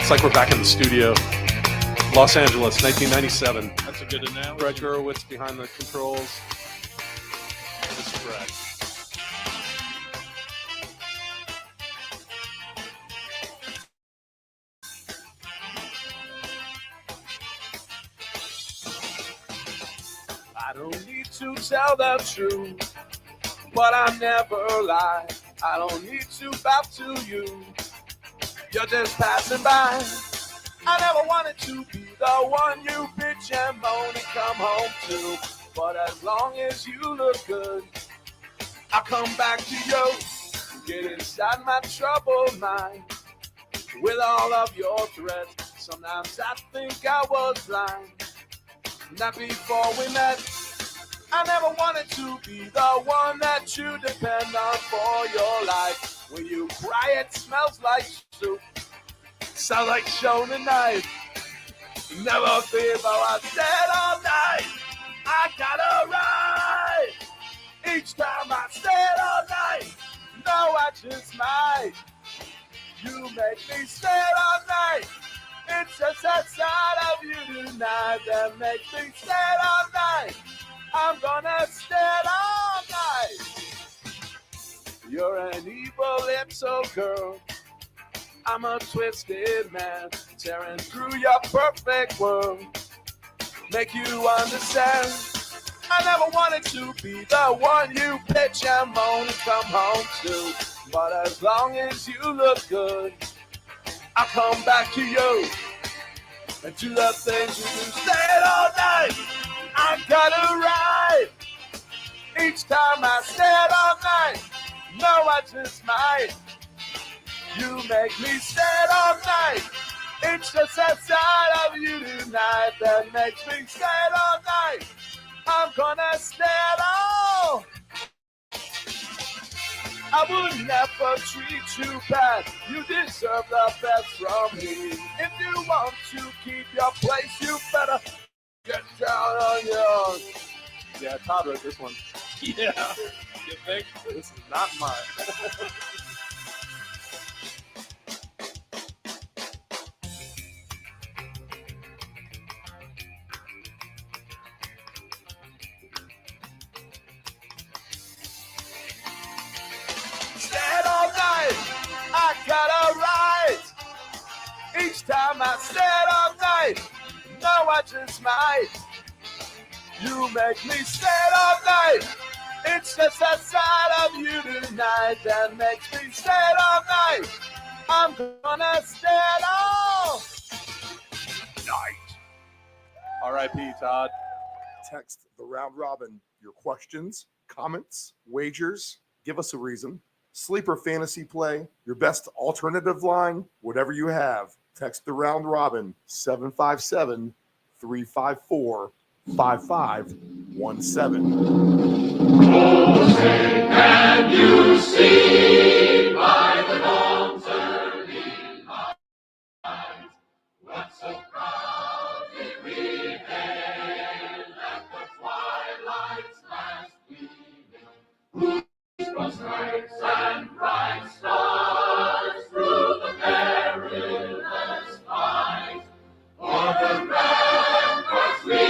Looks like we're back in the studio. Los Angeles, 1997. That's a good analogy. Brett Gurewitz behind the controls. This is Brett. I don't need to tell the truth, but I never lie. I don't need to bow to you. You're just passing by. I never wanted to be the one you bitch and moan and come home to. But as long as you look good, I'll come back to you. Get inside my troubled mind with all of your threats. Sometimes I think I was blind. Not before we met. I never wanted to be the one that you depend on for your life. When you cry, it smells like soup. Sounds like Shona knife. Never fear about I said all night. I got a right. Each time I said all night. No, I just might. You make me stay all night. It's just that side of you tonight that makes me stay all night. I'm gonna stay all night. You're an evil little girl. I'm a twisted man, tearing through your perfect world. Make you understand. I never wanted to be the one you bitch and moan and come home to. But as long as you look good, I'll come back to you and do the things you do. Stay all night. I got it right. Each time I stay all night. No, I just might. You make me stay all night. It's just that side of you tonight that makes me stay all night. I'm gonna stay all. I would never treat you bad. You deserve the best from me. If you want to keep your place, you better get down on your own. Yeah, Todd wrote this one. Yeah. You think? This is not mine. Stayed all night, I got a right. Each time I stayed all night, no, I just might. You make me stay all night. It's just that side of you tonight that makes me stay all night. I'm gonna stay all night. R.I.P. Todd. Text the round robin your questions, comments, wagers. Give us a reason. Sleeper fantasy play, your best alternative line, whatever you have. Text the round robin 757 354 5517. Can you see by the dawn's early light what so proudly we hailed at the twilight's last gleaming, whose cross stripes and bright stars through the perilous fight, o'er the ramparts we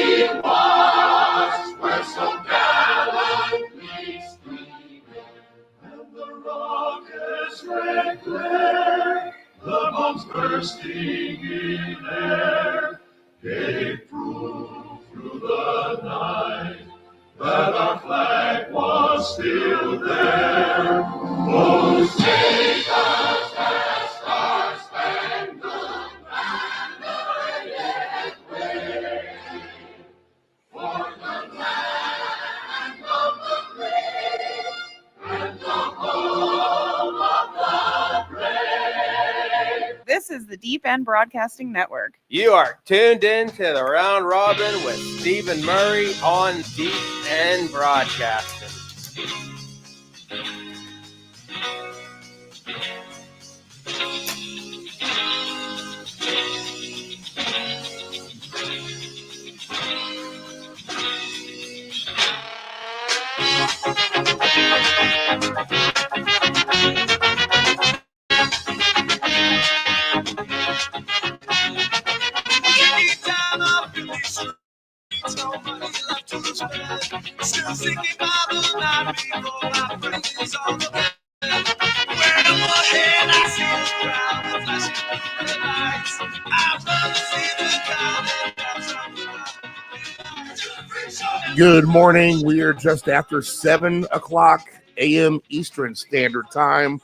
watched were so gallantly streaming, and the rocket's red glare, the bombs bursting in air, gave proof through the night that our flag was still there. Oh, take us as Star-Spangled Banner yet wave, for the land of the brave and the home of the brave. This is the Deep End Broadcasting Network. You are tuned in to the Round Robin with Stephen Murray on Deep End Broadcasting. Singing by the night before my friends on the bed. When I'm ahead, I see the crowd and flashing through the lights. I'd rather see the crowd than Good morning. We are just after 7 o'clock a.m. Eastern Standard Time,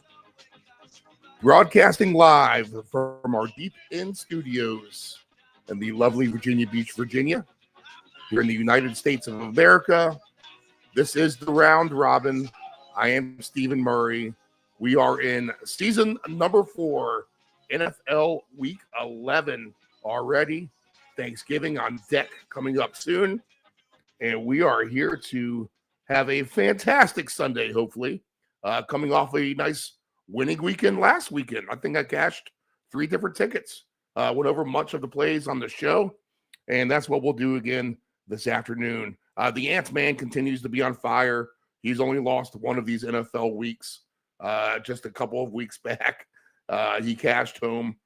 broadcasting live from our Deep End Studios in the lovely Virginia Beach, Virginia, here in the United States of America. This is the Round Robin. I am Stephen Murray. We are in season number 4, NFL Week 11 already. Thanksgiving on deck coming up soon. And we are here to have a fantastic Sunday, hopefully, coming off a nice winning weekend last weekend. I think I cashed 3 different tickets, went over much of the plays on the show, and that's what we'll do again this afternoon. The Ant-Man continues to be on fire. He's only lost one of these NFL weeks just a couple of weeks back. He cashed home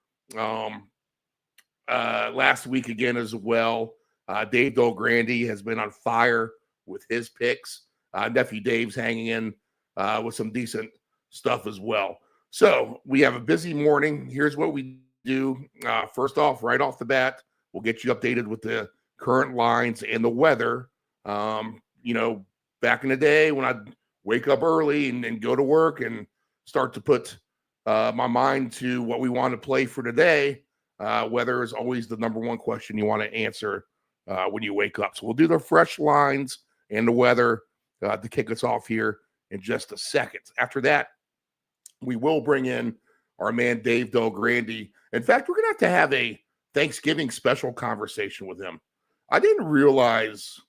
last week again as well. Dave Dolgrande has been on fire with his picks. Nephew Dave's hanging in with some decent stuff as well. So we have a busy morning. Here's what we do. First off, right off the bat, we'll get you updated with the current lines and the weather. Back in the day when I'd wake up early and go to work and start to put my mind to what we want to play for today, weather is always the number one question you want to answer when you wake up. So we'll do the fresh lines and the weather to kick us off here in just a second. After that, we will bring in our man Dave Dolgrande. In fact, we're going to have a Thanksgiving special conversation with him. I didn't realize,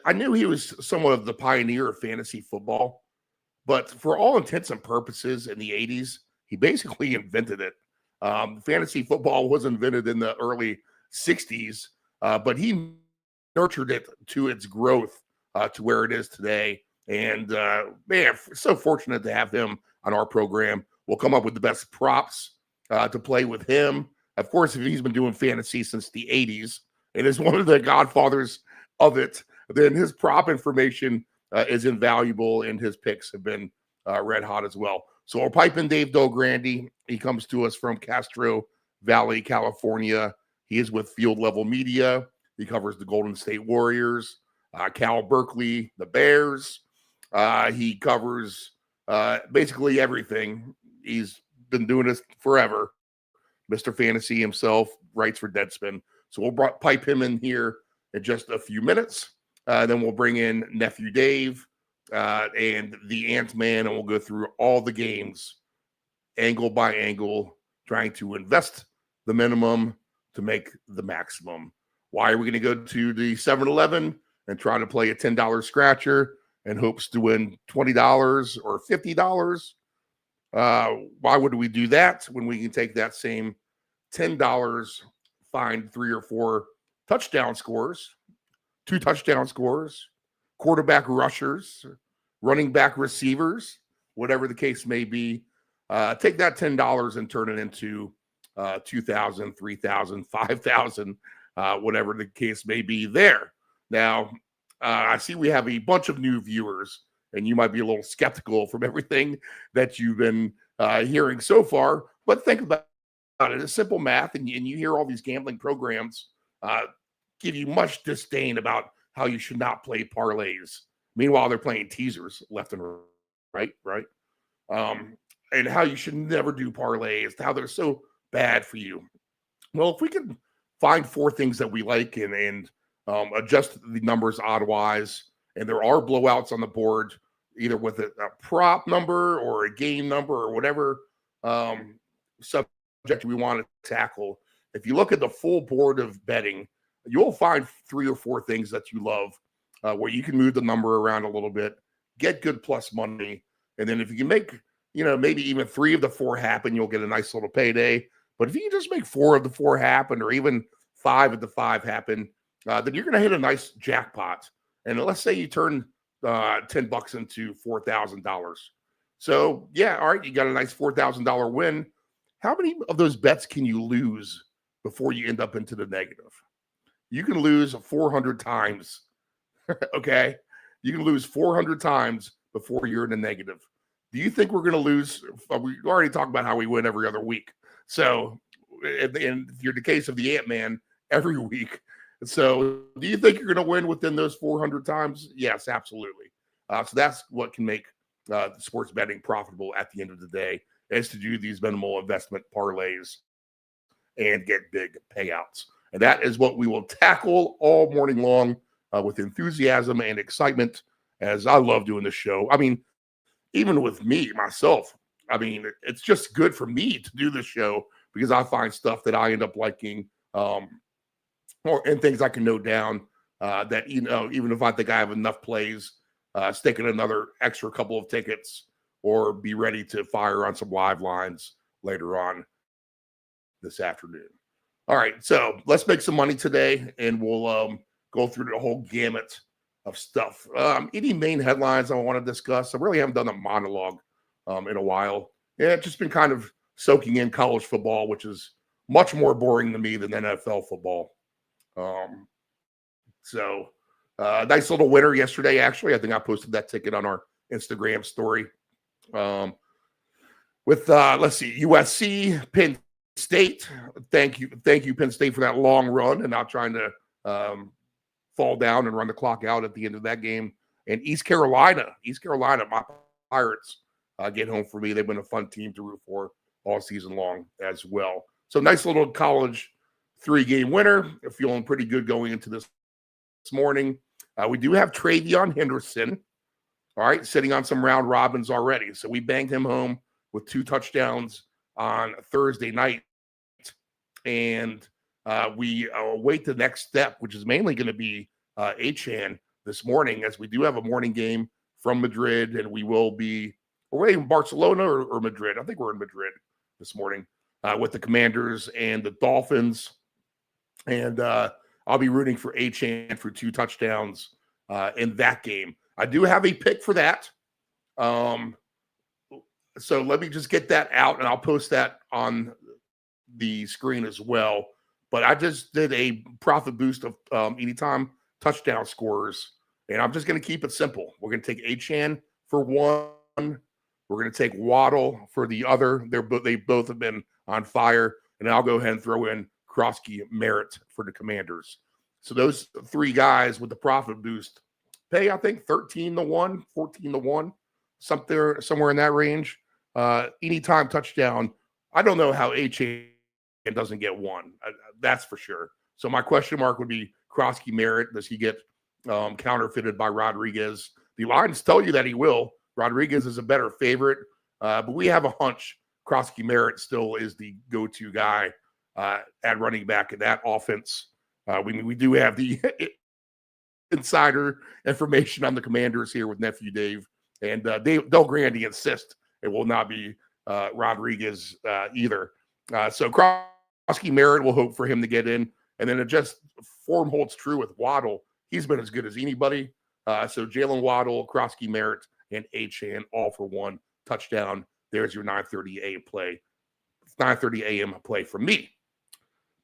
I knew he was somewhat of the pioneer of fantasy football, but for all intents and purposes in the 80s, he basically invented it. Fantasy football was invented in the early 60s, but he nurtured it to its growth to where it is today. And man, so fortunate to have him on our program. We'll come up with the best props to play with him. Of course, if he's been doing fantasy since the 80s and is one of the godfathers of it, then his prop information is invaluable, and his picks have been red hot as well. So we'll pipe in Dave Dolgrande. He comes to us from Castro Valley, California. He is with Field Level Media. He covers the Golden State Warriors, Cal Berkeley, the Bears. He covers basically everything. He's been doing this forever. Mr. Fantasy himself, writes for Deadspin. So we'll pipe him in here in just a few minutes. Then we'll bring in Nephew Dave and the Ant-Man, and we'll go through all the games, angle by angle, trying to invest the minimum to make the maximum. Why are we going to go to the 7-Eleven and try to play a $10 scratcher and hopes to win $20 or $50? Why would we do that when we can take that same $10, find 3 or 4 touchdown scores, 2 touchdown scores, quarterback rushers, running back receivers, whatever the case may be. Take that $10 and turn it into $2,000, $3,000, $5,000, whatever the case may be there. Now, I see we have a bunch of new viewers, and you might be a little skeptical from everything that you've been hearing so far, but think about it. It's simple math, and you hear all these gambling programs give you much disdain about how you should not play parlays. Meanwhile, they're playing teasers left and right, and how you should never do parlays, how they're so bad for you. Well, if we can find 4 things that we like and adjust the numbers odd-wise, and there are blowouts on the board, either with a prop number or a game number or whatever subject we want to tackle. If you look at the full board of betting, you'll find 3 or 4 things that you love where you can move the number around a little bit, get good plus money, and then if you can make, maybe even 3 of the 4 happen, you'll get a nice little payday. But if you can just make 4 of the 4 happen, or even 5 of the 5 happen, then you're going to hit a nice jackpot. And let's say you turn $10 into $4,000. So yeah, all right, you got a nice $4,000 win. How many of those bets can you lose before you end up into the negative? You can lose 400 times. Okay. You can lose 400 times before you're in the negative. Do you think we're going to lose? We already talked about how we win every other week. So, in you're the case of the Ant-Man every week. So, do you think you're going to win within those 400 times? Yes, absolutely. So that's what can make sports betting profitable at the end of the day, is to do these minimal investment parlays and get big payouts. And that is what we will tackle all morning long with enthusiasm and excitement, as I love doing this show. I mean, even with me, myself, I mean, it's just good for me to do this show because I find stuff that I end up liking and things I can note down that, even if I think I have enough plays, staking another extra couple of tickets or be ready to fire on some live lines later on this afternoon. All right, so let's make some money today, and we'll go through the whole gamut of stuff. Any main headlines I want to discuss? I really haven't done a monologue in a while. Yeah, it's just been kind of soaking in college football, which is much more boring to me than NFL football. Nice little winner yesterday, actually. I think I posted that ticket on our Instagram story. With let's see, USC, Penn State. Thank you, Penn State, for that long run and not trying to fall down and run the clock out at the end of that game. And East Carolina, my Pirates get home for me. They've been a fun team to root for all season long as well. So nice little college 3-game winner. Feeling pretty good going into this morning. We do have TreVeyon Henderson, all right, sitting on some round robins already. So we banged him home with 2 touchdowns on Thursday night. And we await the next step, which is mainly going to be Achane this morning, as we do have a morning game from Madrid, and we will be away in Barcelona or Madrid. I think we're in Madrid this morning with the Commanders and the Dolphins. And I'll be rooting for Achane for 2 touchdowns in that game. I do have a pick for that. So let me just get that out, and I'll post that on the screen as well. But I just did a profit boost of anytime touchdown scorers, and I'm just going to keep it simple. We're going to take Achane for 1. We're going to take Waddle for the other. They both have been on fire, and I'll go ahead and throw in Krosky Merritt for the Commanders. So those 3 guys with the profit boost pay, I think, 13-1, 14-1, somewhere in that range. Anytime touchdown. I don't know how Achane doesn't get 1. That's for sure. So my question mark would be Krosky Merritt. Does he get counterfeited by Rodriguez? The lines tell you that he will. Rodriguez is a better favorite, but we have a hunch Krosky Merritt still is the go-to guy at running back in that offense. We do have the insider information on the Commanders here with Nephew Dave, and Del Grande insists it will not be Rodriguez either. So Krosky Merritt, will hope for him to get in. And then it just form holds true with Waddle. He's been as good as anybody. So Jalen Waddle, Krosky Merritt, and Achane all for 1 touchdown. There's your 9:30 a.m. play. 9:30 a.m. play from me.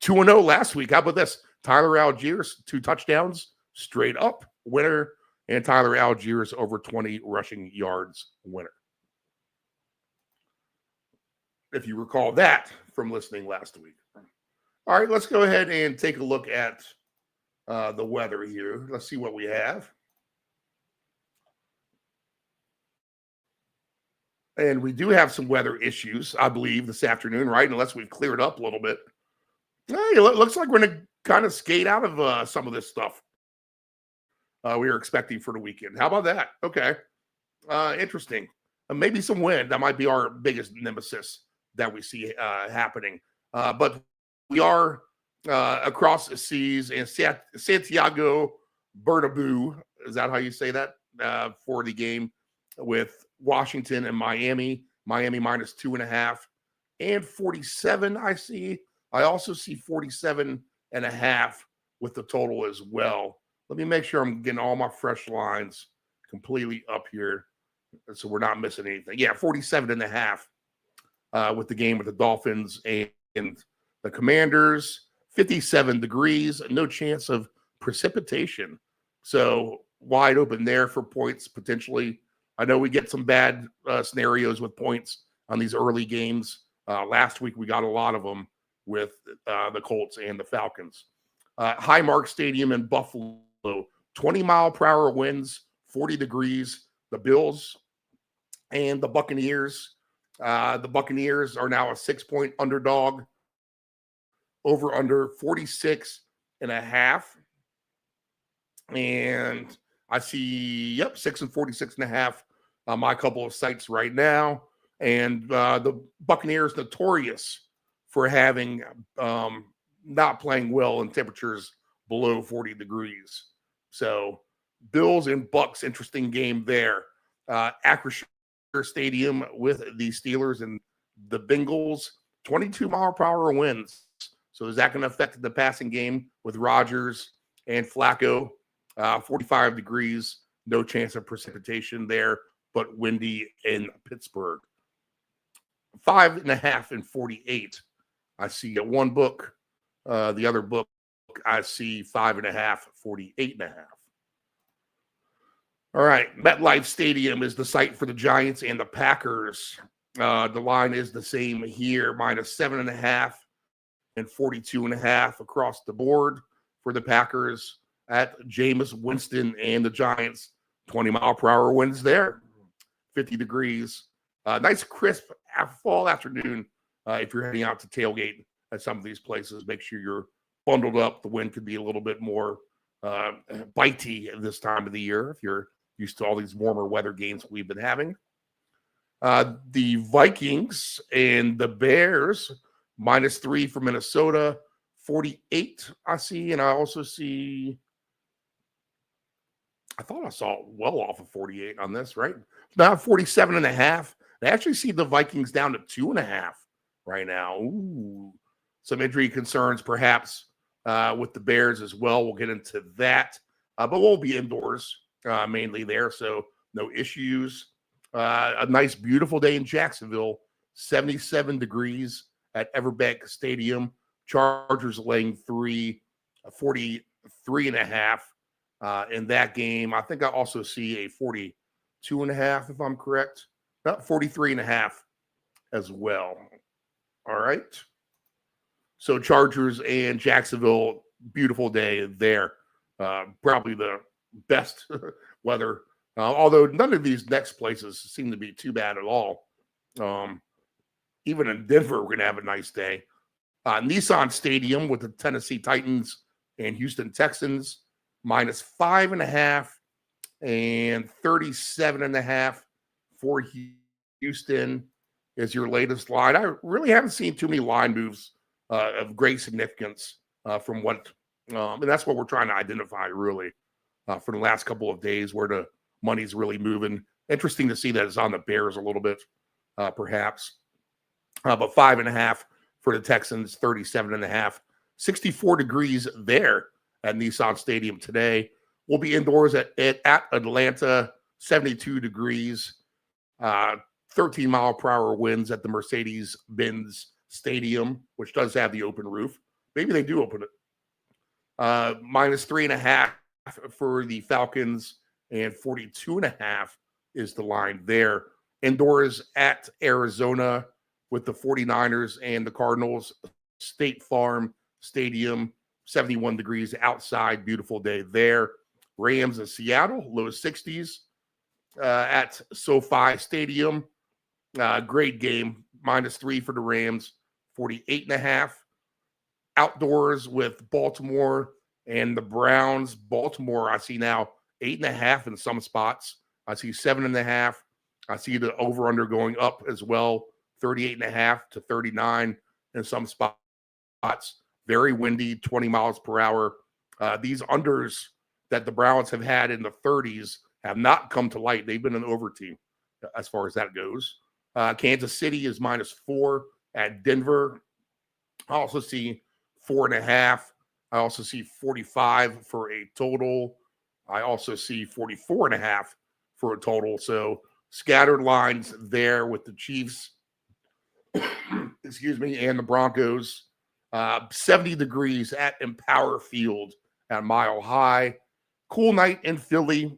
2-0 last week. How about this? Tyler Algiers, 2 touchdowns, straight up winner. And Tyler Algiers over 20 rushing yards winner. If you recall that from listening last week. All right, let's go ahead and take a look at the weather here. Let's see what we have. And we do have some weather issues, I believe, this afternoon, right? Unless we've cleared up a little bit. Hey, it looks like we're going to kind of skate out of some of this stuff we were expecting for the weekend. How about that? Okay. Interesting. Maybe some wind. That might be our biggest nemesis that we see happening. But we are across the seas in Santiago Bernabeu. Is that how you say that? For the game with Washington and Miami. Miami -2.5 and 47. I also see 47.5 with the total as well. Let me make sure I'm getting all my fresh lines completely up here, so we're not missing anything. Yeah, 47.5 with the game with the Dolphins and the Commanders. 57 degrees, no chance of precipitation. So wide open there for points potentially. I know we get some bad scenarios with points on these early games. Last week we got a lot of them with the Colts and the Falcons. Highmark Stadium in Buffalo, 20-mile-per-hour winds, 40 degrees. The Bills and the Buccaneers. The Buccaneers are now a 6-point underdog. Over under 46.5. And I see, 6 and 46.5 on my couple of sites right now. And the Buccaneers notorious for having not playing well in temperatures below 40 degrees. So Bills and Bucks, interesting game there. Acrisure Stadium with the Steelers and the Bengals, 22-mile-per-hour winds. So is that going to affect the passing game with Rodgers and Flacco? 45 degrees, no chance of precipitation there, but windy in Pittsburgh. 5.5 and 48. I see one book. The other book, I see 5.5, 48.5. All right, MetLife Stadium is the site for the Giants and the Packers. The line is the same here, minus 7.5 and 42.5 across the board for the Packers at Jameis Winston and the Giants. 20-mile-per-hour winds there, 50 degrees. Nice crisp fall afternoon if you're heading out to tailgate at some of these places. Make sure you're bundled up. The wind could be a little bit more bitey at this time of the year if you're used to all these warmer weather games we've been having. The Vikings and the Bears, -3 for Minnesota, 48 I see. And I also see, I thought I saw well off of 48 on this, right? Now 47.5. I actually see the Vikings down to 2.5 right now. Ooh, some injury concerns perhaps with the Bears as well. We'll get into that. But we'll be indoors mainly there, so no issues. A nice, beautiful day in Jacksonville, 77 degrees at Everbank Stadium. Chargers laying 43.5 in that game. I think I also see a 42.5, if I'm correct. Not 43.5 as well. All right. So Chargers and Jacksonville, beautiful day there. Probably the best weather. Although none of these next places seem to be too bad at all. Even in Denver, we're going to have a nice day. Nissan Stadium with the Tennessee Titans and Houston Texans, -5.5 and 37.5 for Houston is your latest line. I really haven't seen too many line moves of great significance from what, and that's what we're trying to identify really for the last couple of days where the money's really moving. Interesting to see that it's on the Bears a little bit, perhaps. But 5.5 for the Texans, 37.5. 64 degrees there at Nissan Stadium today. We'll be indoors at Atlanta, 72 degrees. 13-mile-per-hour winds at the Mercedes-Benz Stadium, which does have the open roof. Maybe they do open it. -3.5 for the Falcons, and 42.5 is the line there. Indoors at Arizona with the 49ers and the Cardinals, State Farm Stadium, 71 degrees outside, beautiful day there. Rams in Seattle, low 60s at SoFi Stadium. Great game, -3 for the Rams, 48.5. Outdoors with Baltimore and the Browns. Baltimore, I see now 8.5 in some spots. I see 7.5. I see the over-under going up as well, 38.5 to 39 in some spots. Very windy, 20 miles per hour. These unders that the Browns have had in the 30s have not come to light. They've been an over team as far as that goes. Kansas City is -4 at Denver. I also see 4.5. I also see 45 for a total. I also see 44.5 for a total. So scattered lines there with the Chiefs, excuse me, and the Broncos. 70 degrees at Empower Field at Mile High. cool night in Philly,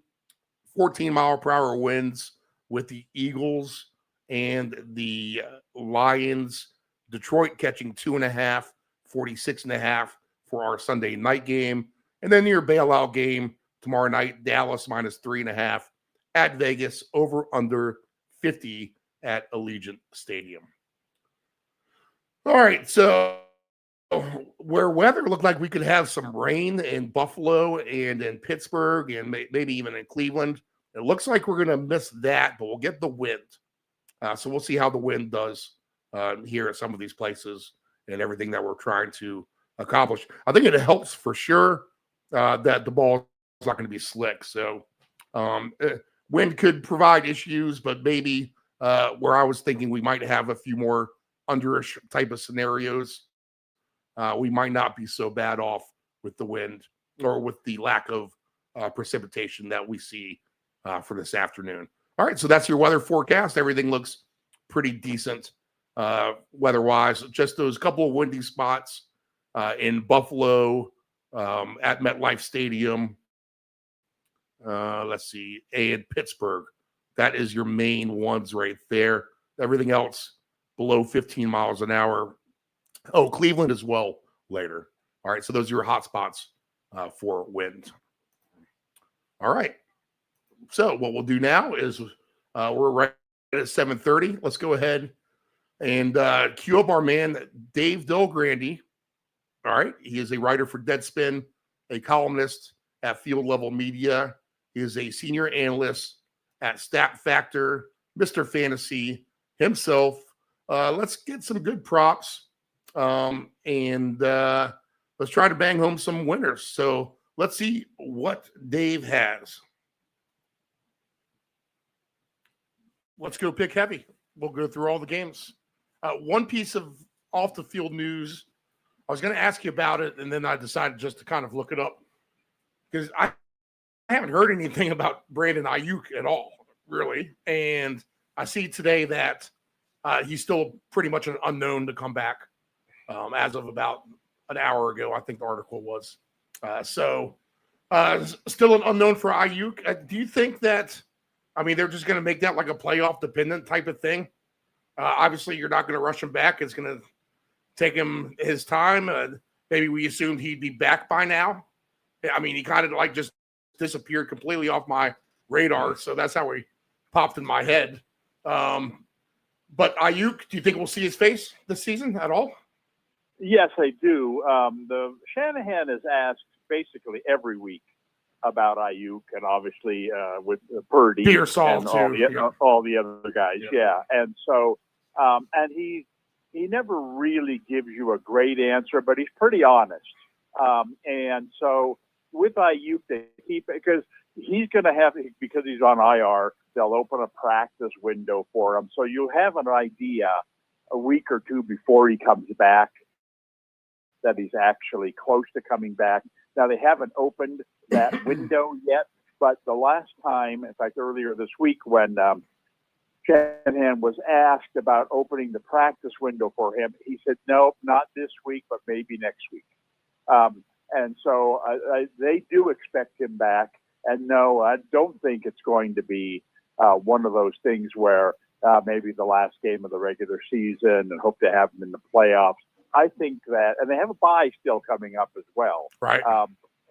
14-mile-per-hour winds with the Eagles and the Lions. Detroit catching 2.5, 46.5 for our Sunday night game. And then your bailout game tomorrow night, Dallas minus 3.5 at Vegas, over under 50 at Allegiant Stadium. All right, so where weather looked like we could have some rain in Buffalo and in Pittsburgh and maybe even in Cleveland, it looks like we're going to miss that, but we'll get the wind. So we'll see how the wind does here at some of these places and everything that we're trying to accomplish. I think it helps for sure that the ball is not going to be slick. So wind could provide issues, but maybe where I was thinking we might have a few more underish type of scenarios, we might not be so bad off with the wind or with the lack of precipitation that we see for this afternoon. All right, so that's your weather forecast. Everything looks pretty decent weather-wise. Just those couple of windy spots in Buffalo at MetLife Stadium. Let's see, and Pittsburgh. That is your main ones right there. Everything else below 15 miles an hour. Oh, Cleveland as well later. All right, so those are your hot spots for wind. All right. So what we'll do now is we're right at 7:30. Let's go ahead and cue up our man, Dave Delgrandy. All right. He is a writer for Deadspin, a columnist at Field Level Media. He is a senior analyst at Stat Factor, Mr. Fantasy himself. Let's get some good props and let's try to bang home some winners. So let's see what Dave has. Let's go pick heavy. We'll go through all the games. One piece of off the field news, I was going to ask you about it, and then I decided just to kind of look it up because I haven't heard anything about Brandon Ayuk at all, really. And I see today that he's still pretty much an unknown to come back as of about an hour ago, I think the article was. So still an unknown for Ayuk. Do you think that, I mean, they're just going to make that like a playoff dependent type of thing? Obviously, you're not going to rush him back. It's going to take him his time. Maybe we assumed he'd be back by now. I mean, he kind of like just disappeared completely off my radar. So that's how he popped in my head. But Ayuk, do you think we'll see his face this season at all? Yes, I do. The Shanahan is asked basically every week about Ayuk, and obviously with Purdy Pearsall and too, all the other guys. Yeah. And so, and he never really gives you a great answer, but he's pretty honest. And so with Ayuk, they keep, because he's going to have, because he's on IR, they'll open a practice window for him. So you have an idea a week or two before he comes back that he's actually close to coming back. Now, they haven't opened that window yet, but the last time, in fact, earlier this week when Shanahan was asked about opening the practice window for him, he said, no, not this week, but maybe next week. And so they do expect him back. And no, I don't think it's going to be one of those things where maybe the last game of the regular season and hope to have him in the playoffs. I think that, and they have a bye still coming up as well. Right.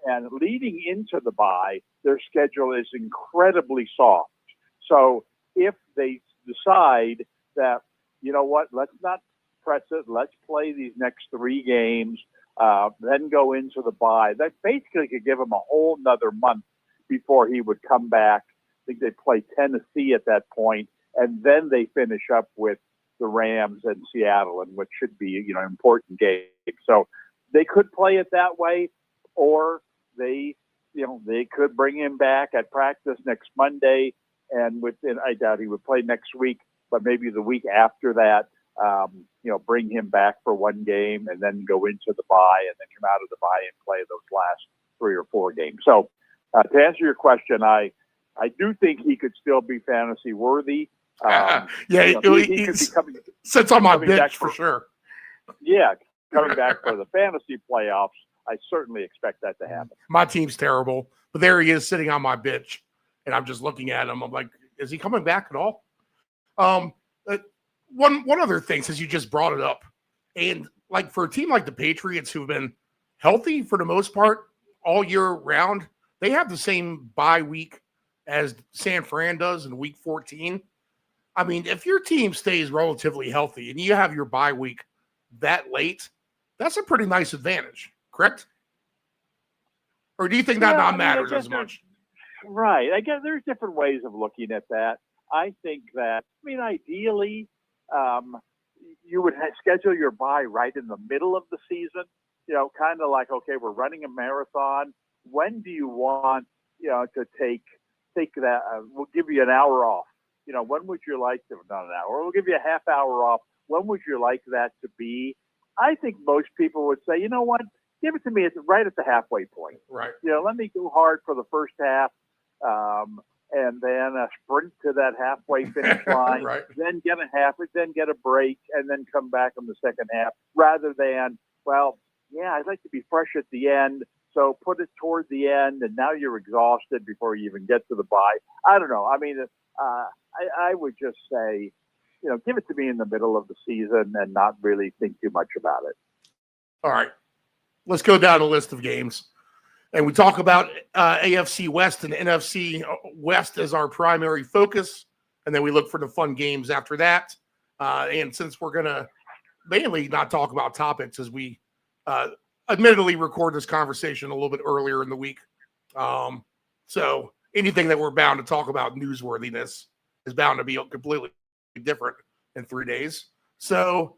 And leading into the bye, their schedule is incredibly soft. So if they decide that, you know what, let's not press it, let's play these next 3 games, then go into the bye, that basically could give him a whole nother month before he would come back. I think they play Tennessee at that point, and then they finish up with the Rams and Seattle, and which should be, you know, an important game. So they could play it that way, or they could bring him back at practice next Monday, and within, I doubt he would play next week, but maybe the week after that, bring him back for 1 game and then go into the bye and then come out of the bye and play those last 3 or 4 games. So to answer your question, I do think he could still be fantasy worthy. He could be sits on my bench for sure. Yeah, coming back for the fantasy playoffs. I certainly expect that to happen. My team's terrible, but there he is sitting on my bench, and I'm just looking at him. I'm like, is he coming back at all? One other thing, since you just brought it up, and like for a team like the Patriots who've been healthy for the most part all year round, they have the same bye week as San Fran does in week 14. I mean, if your team stays relatively healthy and you have your bye week that late, that's a pretty nice advantage, correct? Or do you think that not matters as much? Right. I guess there's different ways of looking at that. I think that, ideally, you would schedule your bye right in the middle of the season, kind of like, okay, we're running a marathon. When do you want, to take that? We'll give you an hour off. When would you like to, not an hour, we'll give you a half hour off. When would you like that to be? I think most people would say, you know what, give it to me right at the halfway point. Right. Let me go hard for the first half, and then sprint to that halfway finish line, Right. then get a break, and then come back in the second half, rather than, I'd like to be fresh at the end, so put it toward the end, and now you're exhausted before you even get to the bye. I don't know. I would just say, give it to me in the middle of the season and not really think too much about it. All right. Let's go down the list of games. And we talk about AFC West and NFC West as our primary focus. And then we look for the fun games after that. And since we're going to mainly not talk about topics as we admittedly record this conversation a little bit earlier in the week. So anything that we're bound to talk about newsworthiness is bound to be completely different in 3 days. So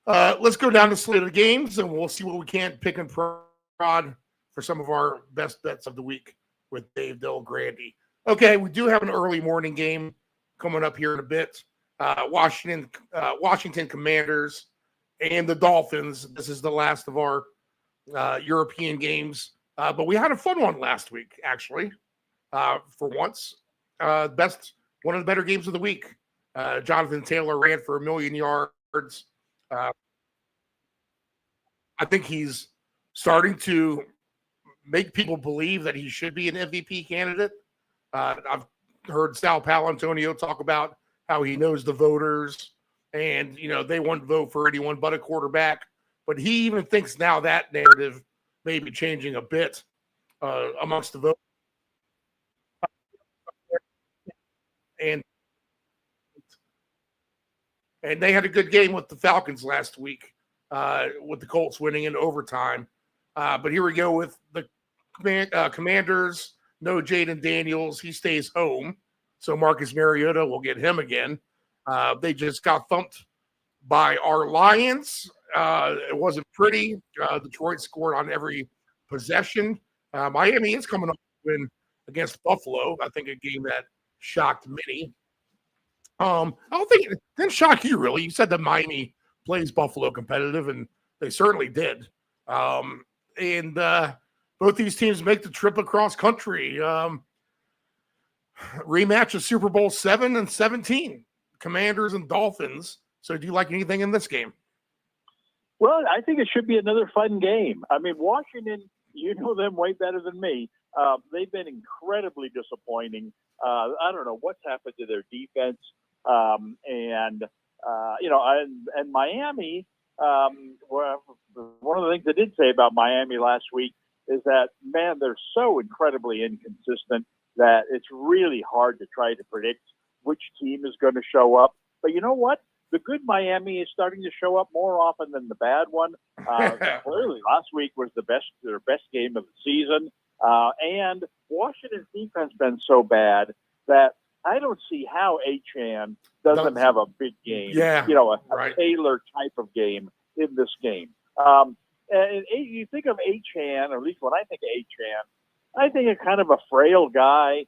let's go down the slate of games and we'll see what we can pick and prod for some of our best bets of the week with Dave Delgrandy. Okay, we do have an early morning game coming up here in a bit. Washington Commanders and the Dolphins. This is the last of our European games. But we had a fun one last week, actually, for once. One of the better games of the week. Jonathan Taylor ran for 1 million yards. I think he's starting to make people believe that he should be an MVP candidate. I've heard Sal Palantonio talk about how he knows the voters and, they won't vote for anyone but a quarterback. But he even thinks now that narrative may be changing a bit amongst the voters. And they had a good game with the Falcons last week, with the Colts winning in overtime. But here we go with the Commanders. No Jaden Daniels. He stays home. So Marcus Mariota will get him again. They just got thumped by our Lions. It wasn't pretty. Detroit scored on every possession. Miami is coming up to win against Buffalo. I think a game that shocked many. I don't think it didn't shock you, really. You said that Miami plays Buffalo competitive, and they certainly did. And both these teams make the trip across country. Rematch of Super Bowl 7 and 17, Commanders and Dolphins. So do you like anything in this game? Well, I think it should be another fun game. Washington, you know them way better than me. They've been incredibly disappointing. I don't know what's happened to their defense. And Miami, well, one of the things I did say about Miami last week is that, man, they're so incredibly inconsistent that it's really hard to try to predict which team is going to show up. But you know what? The good Miami is starting to show up more often than the bad one. Clearly, last week was their best game of the season. And Washington's defense been so bad that I don't see how Achane doesn't have a big game. Yeah, a Taylor type of game in this game. And you think of Achane, or at least when I think of Achane, I think of kind of a frail guy.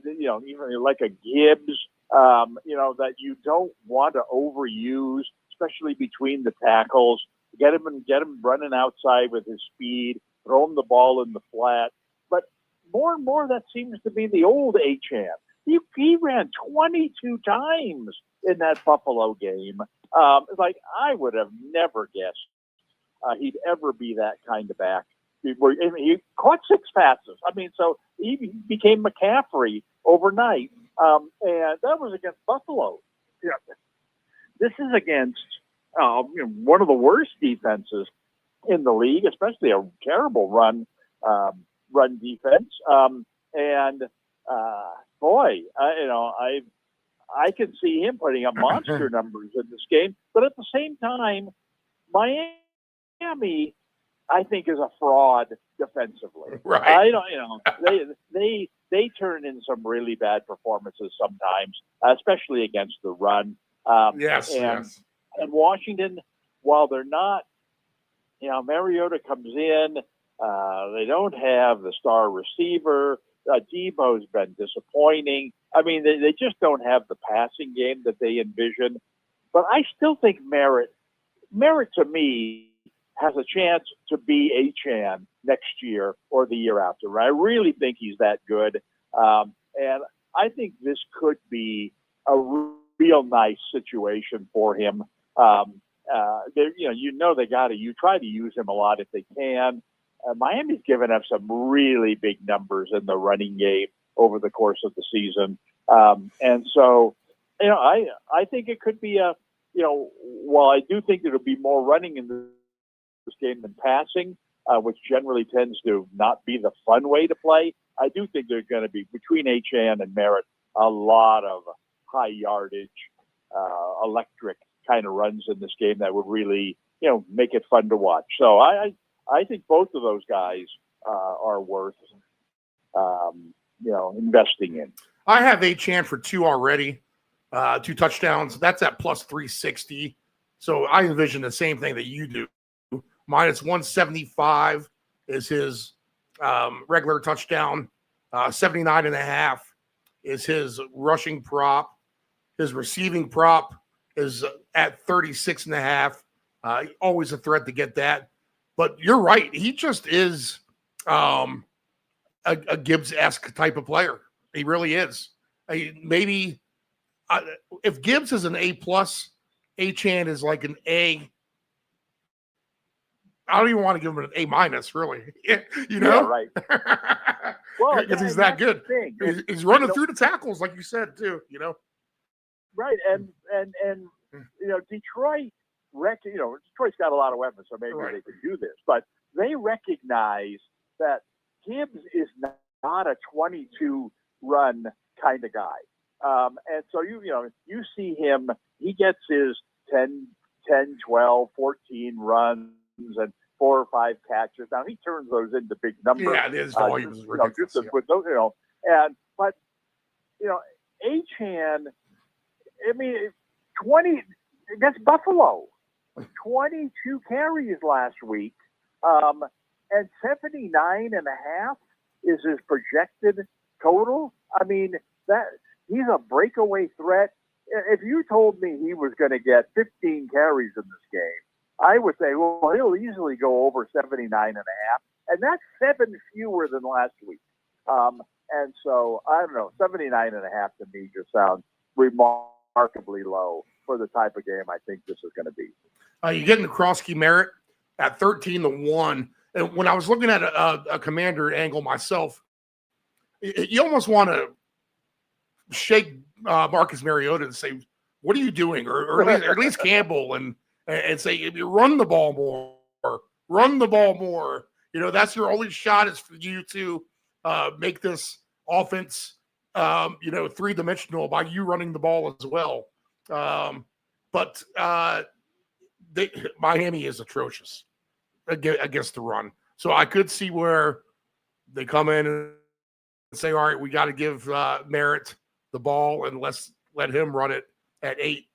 Even like a Gibbs. That you don't want to overuse, especially between the tackles. Get him running outside with his speed, throw him the ball in the flat. But more and more, that seems to be the old Achane. He ran 22 times in that Buffalo game. I would have never guessed he'd ever be that kind of back. He caught 6 passes. I mean, so he became McCaffrey overnight, and that was against Buffalo. Yeah. This is against one of the worst defenses in the league, especially a terrible run defense. Boy, I can see him putting up monster numbers in this game. But at the same time, Miami, I think, is a fraud defensively. Right. They turn in some really bad performances sometimes, especially against the run. Yes. And Washington, while they're not, Mariota comes in, they don't have the star receiver. Debo's been disappointing. I mean, they just don't have the passing game that they envision. But I still think Merritt to me has a chance to be Achane next year or the year after. I really think he's that good. And I think this could be a real nice situation for him. They got to try to use him a lot if they can. Miami's given up some really big numbers in the running game over the course of the season. And so, I think it could be while I do think there'll be more running in this game than passing, which generally tends to not be the fun way to play, I do think there's going to be, between Achane and Merritt, a lot of high yardage, electric kind of runs in this game that would really, make it fun to watch. So I think both of those guys are worth, investing in. I have Achane for 2 already, 2 touchdowns. That's at plus 360. So I envision the same thing that you do. Minus 175 is his regular touchdown. 79.5 is his rushing prop. His receiving prop is at 36.5. Always a threat to get that. But you're right. He just is a Gibbs-esque type of player. He really is. Maybe if Gibbs is an A+, Achane is like an A. I don't even want to give him an A-, really. Yeah, right. Well, because he's that good. He's running through the tackles, like you said, too. Right, and Detroit. Detroit's got a lot of weapons, so maybe they can do this. But they recognize that Gibbs is not a 22-run kind of guy. And so, you see him, he gets his 10, 12, 14 runs and 4 or 5 catches. Now, he turns those into big numbers. Yeah, his volume is ridiculous. With those, but Achane, 20 against Buffalo. 22 carries last week, and 79.5 is his projected total. I mean, that he's a breakaway threat. If you told me he was going to get 15 carries in this game, I would say, well, he'll easily go over 79.5, and that's 7 fewer than last week. And so, I don't know, 79.5 to me just sounds remarkably low for the type of game I think this is going to be. You're getting Kroski Merritt at 13-1. And when I was looking at a commander angle myself, you almost want to shake Marcus Mariota and say, what are you doing? Or at least Campbell and say, run the ball more. Run the ball more. That's your only shot is for you to make this offense, 3-dimensional by you running the ball as well. But Miami is atrocious against the run. So I could see where they come in and say, all right, we got to give Merritt the ball and let's let him run it at 8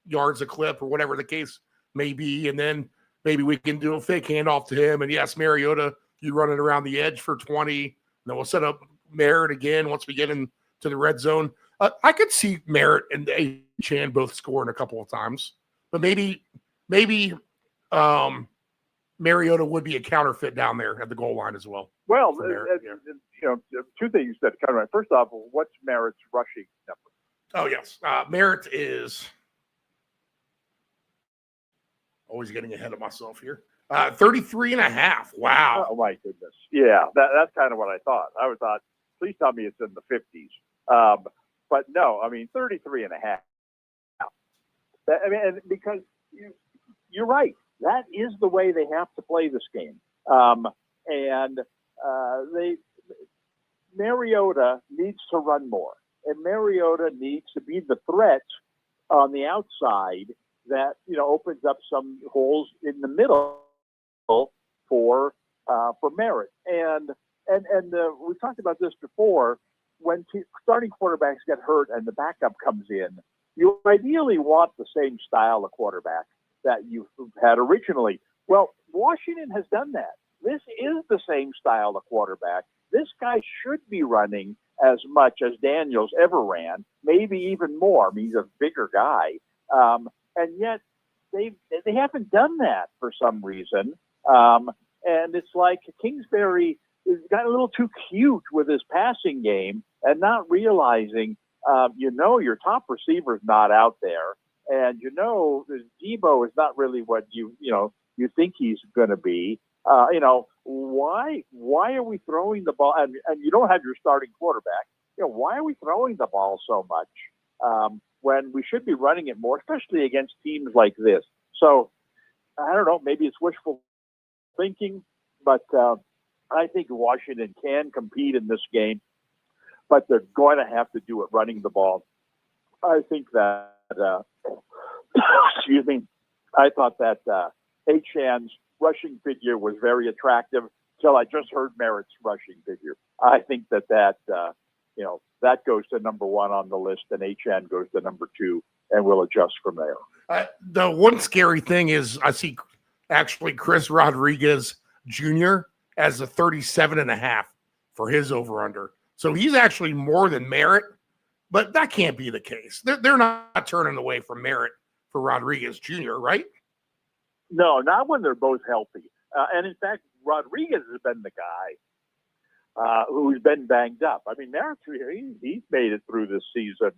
yards a clip or whatever the case may be. And then maybe we can do a fake handoff to him. And yes, Mariota, you run it around the edge for 20. And then we'll set up Merritt again once we get into the red zone. I could see Merritt and Achane both scoring a couple of times. But maybe Mariota would be a counterfeit down there at the goal line as well. Well, two things that come right. First off, what's Merritt's rushing number? Oh, yes. Merritt is Always getting ahead of myself here. 33.5. Wow. Oh my goodness. Yeah, that's kind of what I thought. I thought, please tell me it's in the 50s. But no, I mean 33 and a half. And because you're right, that is the way they have to play this game. Mariota needs to run more, and Mariota needs to be the threat on the outside that opens up some holes in the middle for Merritt. And we talked about this before. When starting quarterbacks get hurt and the backup comes in, you ideally want the same style of quarterback that you had originally. Well, Washington has done that. This is the same style of quarterback. This guy should be running as much as Daniels ever ran, maybe even more. I mean, he's a bigger guy. And yet they haven't done that for some reason. And it's like Kingsbury has got a little too cute with his passing game and not realizing, your top receiver's not out there. And Debo is not really what you think he's going to be. Why are we throwing the ball? And you don't have your starting quarterback. Why are we throwing the ball so much when we should be running it more, especially against teams like this? So I don't know. Maybe it's wishful thinking, but I think Washington can compete in this game, but they're going to have to do it running the ball. I think that, excuse me, I thought that Achan's rushing figure was very attractive till I just heard Merritt's rushing figure. I think that goes to number one on the list, and Achan goes to number two, and we'll adjust from there. The one scary thing is I see actually Chris Rodriguez Jr. as a 37.5 for his over-under. So he's actually more than Merritt, but that can't be the case. They're not turning away from Merritt for Rodriguez Jr., right? No, not when they're both healthy. And in fact, Rodriguez has been the guy who's been banged up. I mean, Merritt, he's made it through this season,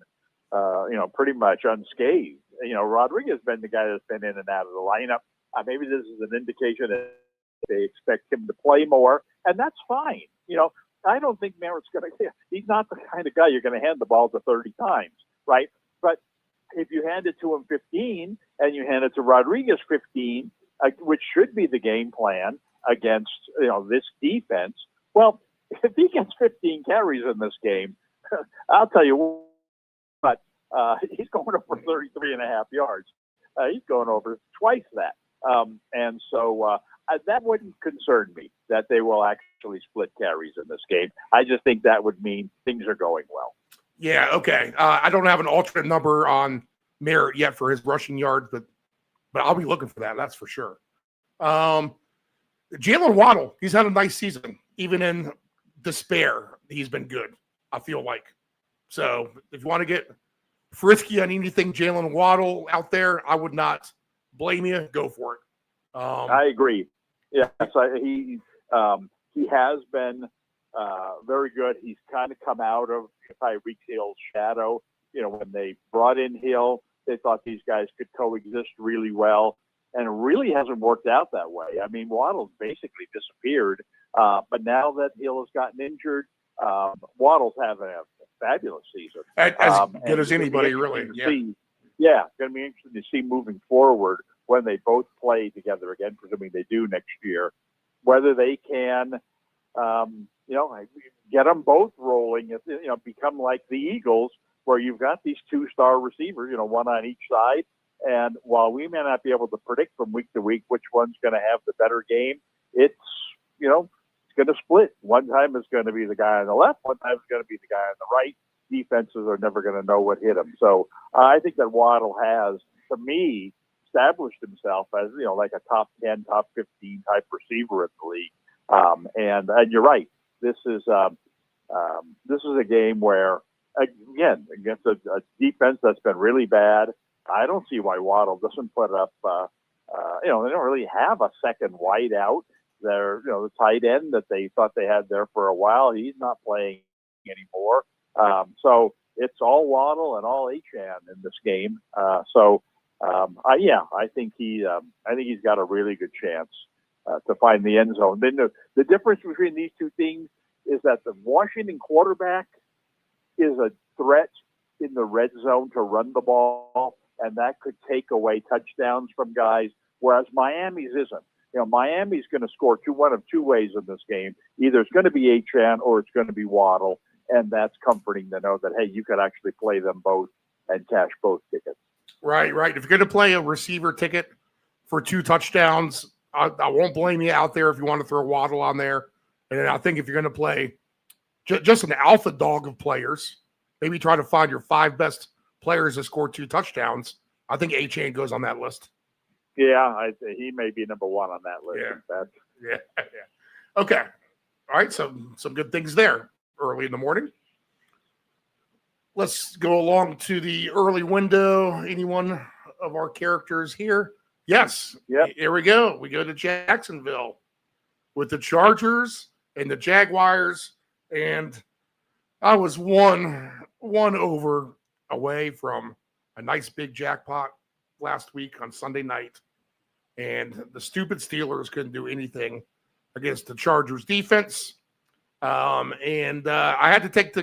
pretty much unscathed. Rodriguez has been the guy that's been in and out of the lineup. Maybe this is an indication that they expect him to play more, and that's fine. I don't think Merritt's going to – he's not the kind of guy you're going to hand the ball to 30 times, right? But if you hand it to him 15 and you hand it to Rodriguez 15, which should be the game plan against, this defense, well, if he gets 15 carries in this game, I'll tell you what, he's going over 33 and a half yards. He's going over twice that. And so that wouldn't concern me that they will actually split carries in this game. I just think that would mean things are going well. Yeah, okay. I don't have an alternate number on Merritt yet for his rushing yards, but I'll be looking for that. That's for sure. Jalen Waddle, he's had a nice season. Even in despair, he's been good, I feel like. So if you want to get frisky on anything Jalen Waddle out there, I would not blame you. Go for it. I agree. Yes, he has been very good. He's kind of come out of Tyreek Hill's shadow. When they brought in Hill, they thought these guys could coexist really well, and it really hasn't worked out that way. I mean, Waddle's basically disappeared, but now that Hill has gotten injured, Waddle's having a fabulous season. As good as anybody, really. Yeah, it's going to be interesting to see moving forward when they both play together again, presuming they do next year, whether they can, get them both rolling, become like the Eagles, where you've got these two-star receivers, one on each side. And while we may not be able to predict from week to week which one's going to have the better game, it's going to split. One time it's going to be the guy on the left, one time it's going to be the guy on the right. Defenses are never going to know what hit him. So I think that Waddle has, to me, established himself as, like a top 10, top 15 type receiver in the league. And you're right. This is a game where, again, against a defense that's been really bad, I don't see why Waddle doesn't put up, they don't really have a second wide out. They're, the tight end that they thought they had there for a while, he's not playing anymore. So it's all Waddle and all Achan in this game. So I think he's got a really good chance to find the end zone. Then the difference between these two things is that the Washington quarterback is a threat in the red zone to run the ball, and that could take away touchdowns from guys, whereas Miami's isn't. Miami's going to score one of two ways in this game. Either it's going to be Achane or it's going to be Waddle, and that's comforting to know that, hey, you could actually play them both and cash both tickets. Right. If you're going to play a receiver ticket for 2 touchdowns, I won't blame you out there if you want to throw Waddle on there. And I think if you're going to play just an alpha dog of players, maybe try to find your 5 best players that score 2 touchdowns. I think Achane goes on that list. Yeah, he may be number 1 on that list. Yeah. Okay. All right. So some good things there early in the morning. Let's go along to the early window. Anyone of our characters here? Yes. Yep. Here we go. We go to Jacksonville with the Chargers and the Jaguars. And I was one over away from a nice big jackpot last week on Sunday night. And the stupid Steelers couldn't do anything against the Chargers defense. And I had to take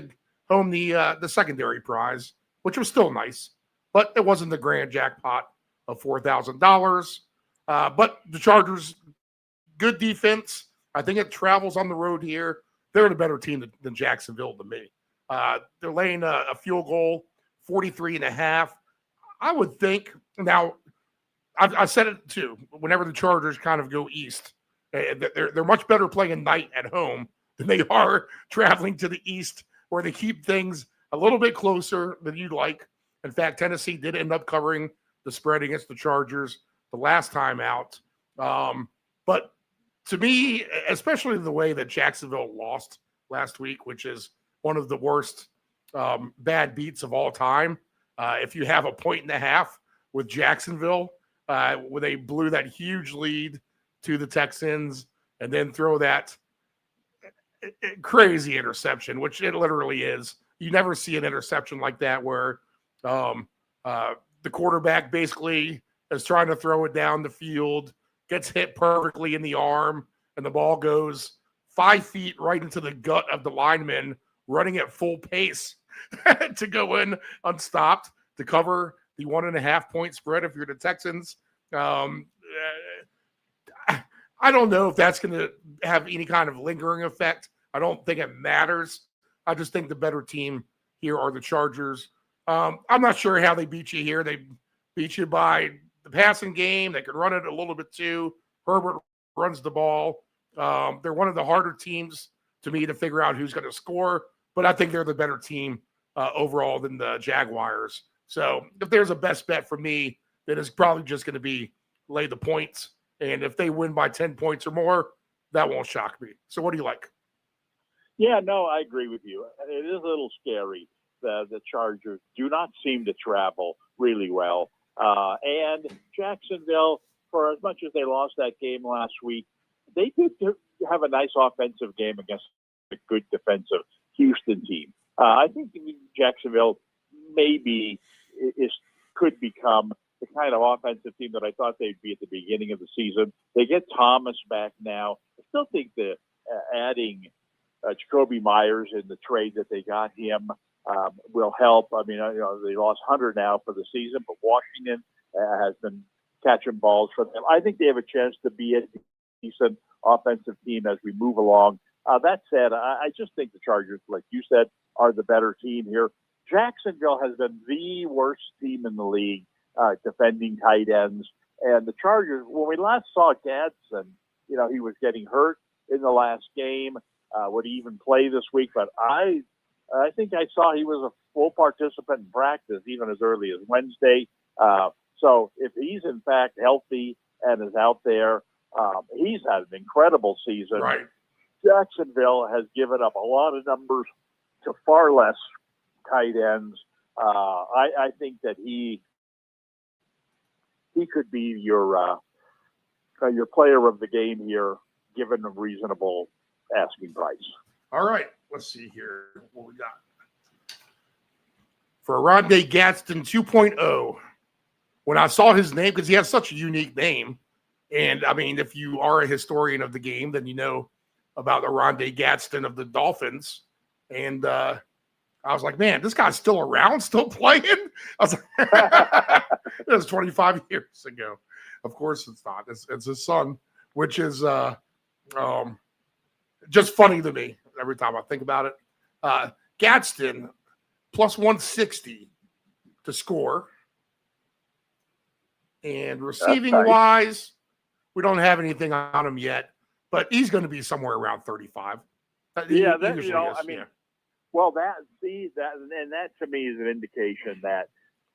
home the secondary prize, which was still nice, but it wasn't the grand jackpot of $4,000. But the Chargers, good defense. I think it travels on the road here. They're the better team than Jacksonville to me. They're laying a field goal, 43.5. I would think now. I said it too. Whenever the Chargers kind of go east, they're much better playing night at home than they are traveling to the east, where they keep things a little bit closer than you'd like. In fact, Tennessee did end up covering the spread against the Chargers the last time out. But to me, especially the way that Jacksonville lost last week, which is one of the worst bad beats of all time. If you have 1.5 with Jacksonville, where they blew that huge lead to the Texans and then throw that crazy interception, which it literally is. You never see an interception like that where the quarterback basically is trying to throw it down the field, gets hit perfectly in the arm, and the ball goes 5 feet right into the gut of the lineman running at full pace to go in unstopped to cover the 1.5 point spread if you're the Texans. I don't know if that's going to have any kind of lingering effect. I don't think it matters. I just think the better team here are the Chargers. I'm not sure how they beat you here. They beat you by the passing game. They could run it a little bit too. Herbert runs the ball. They're one of the harder teams to me to figure out who's going to score, but I think they're the better team overall than the Jaguars. So if there's a best bet for me, then it's probably just going to be lay the points. And if they win by 10 points or more, that won't shock me. So what do you like? Yeah, no, I agree with you. It is a little scary. The Chargers do not seem to travel really well. And Jacksonville, for as much as they lost that game last week, they did have a nice offensive game against a good defensive Houston team. I think Jacksonville maybe could become the kind of offensive team that I thought they'd be at the beginning of the season. They get Thomas back now. I still think that adding Jacoby Myers in the trade that they got him will help. I mean, they lost Hunter now for the season, but Washington has been catching balls for them. I think they have a chance to be a decent offensive team as we move along. That said, I just think the Chargers, like you said, are the better team here. Jacksonville has been the worst team in the league defending tight ends. And the Chargers, when we last saw Gadsden, he was getting hurt in the last game. Would he even play this week? But I think I saw he was a full participant in practice even as early as Wednesday. So if he's in fact healthy and is out there, he's had an incredible season. Right. Jacksonville has given up a lot of numbers to far less tight ends. I think that he could be your player of the game here, given a reasonable asking price. All right. Let's see here what we got. For Rodney Gadsden 2.0, when I saw his name, because he has such a unique name, and I mean, if you are a historian of the game, then you know about Oronde Gadsden of the Dolphins. And I was like, man, this guy's still around, still playing? I was like, it was 25 years ago. Of course it's not. It's his son, which is just funny to me every time I think about it. Gadsden, plus 160 to score. And receiving wise, we don't have anything on him yet, but he's going to be somewhere around 35. Yeah, that, you know, I mean, well, that to me is an indication that,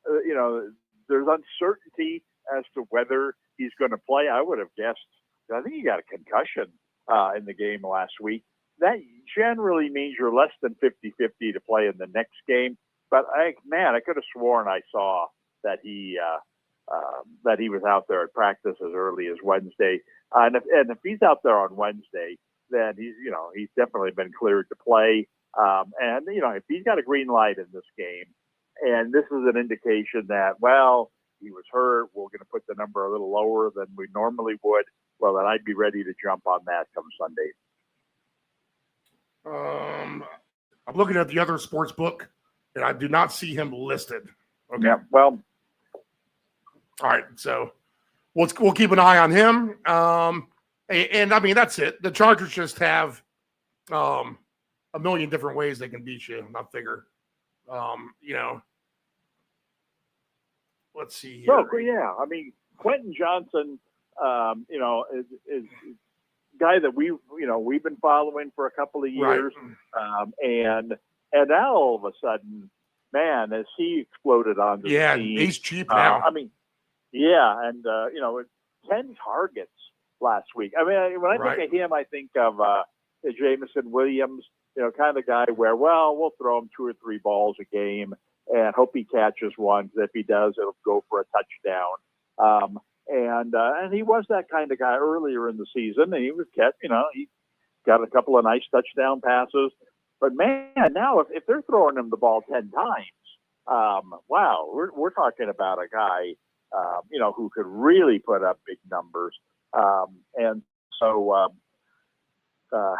you know, there's uncertainty as to whether he's going to play. I would have guessed, I think he got a concussion in the game last week. That generally means you're less than 50-50 to play in the next game. But I could have sworn I saw that he was out there at practice as early as Wednesday. And if he's out there on Wednesday, then he's definitely been cleared to play. And if he's got a green light in this game, and this is an indication that, well, he was hurt, we're going to put the number a little lower than we normally would. Well, then I'd be ready to jump on that come Sunday. I'm looking at the other sports book, and I do not see him listed. Okay. Yeah, well, all right. So we'll keep an eye on him. And I mean, that's it. The Chargers just have a million different ways they can beat you. I figure, let's see here. So, yeah, I mean, Quentin Johnson, is guy that we've been following for a couple of years, right. And now all of a sudden, man, as he exploded onto the team, he's cheap now. I mean, yeah, and 10 targets last week. I mean, when I think of him, I think of Jameson Williams, kind of guy where, well, we'll throw him 2 or 3 balls a game and hope he catches one. If he does, it'll go for a touchdown. And he was that kind of guy earlier in the season, and he was he got a couple of nice touchdown passes. But man, now if they're throwing him the ball 10 times, wow, we're talking about a guy, who could really put up big numbers. And so, I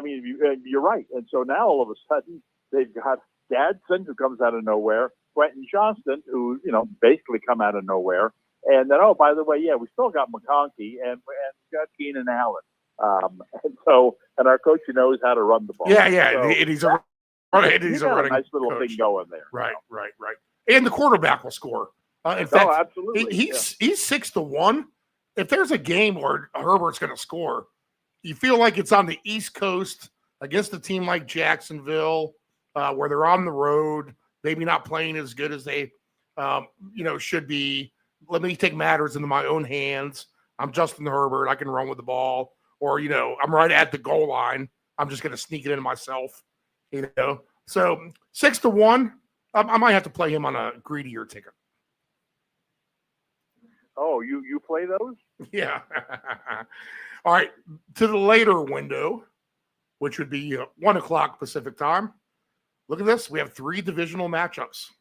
mean, you're right. And so now all of a sudden they've got Gadsden, who comes out of nowhere, Quentin Johnston, who, basically come out of nowhere. And then, oh, by the way, we still got McConkey and we got Keenan Allen. And our coach knows how to run the ball. Yeah. So and he's a running nice little coach. thing going there. Right. And the quarterback will score. In fact, absolutely. He's 6-1. If there's a game where Herbert's going to score, you feel like it's on the East Coast against a team like Jacksonville, where they're on the road, maybe not playing as good as they, should be. Let me take matters into my own hands. I'm Justin Herbert. I can run with the ball. Or, I'm right at the goal line. I'm just going to sneak it in myself. So 6-1, I might have to play him on a greedier ticket. Oh, you play those? Yeah. All right. To the later window, which would be 1 o'clock Pacific time. Look at this. We have 3 divisional matchups,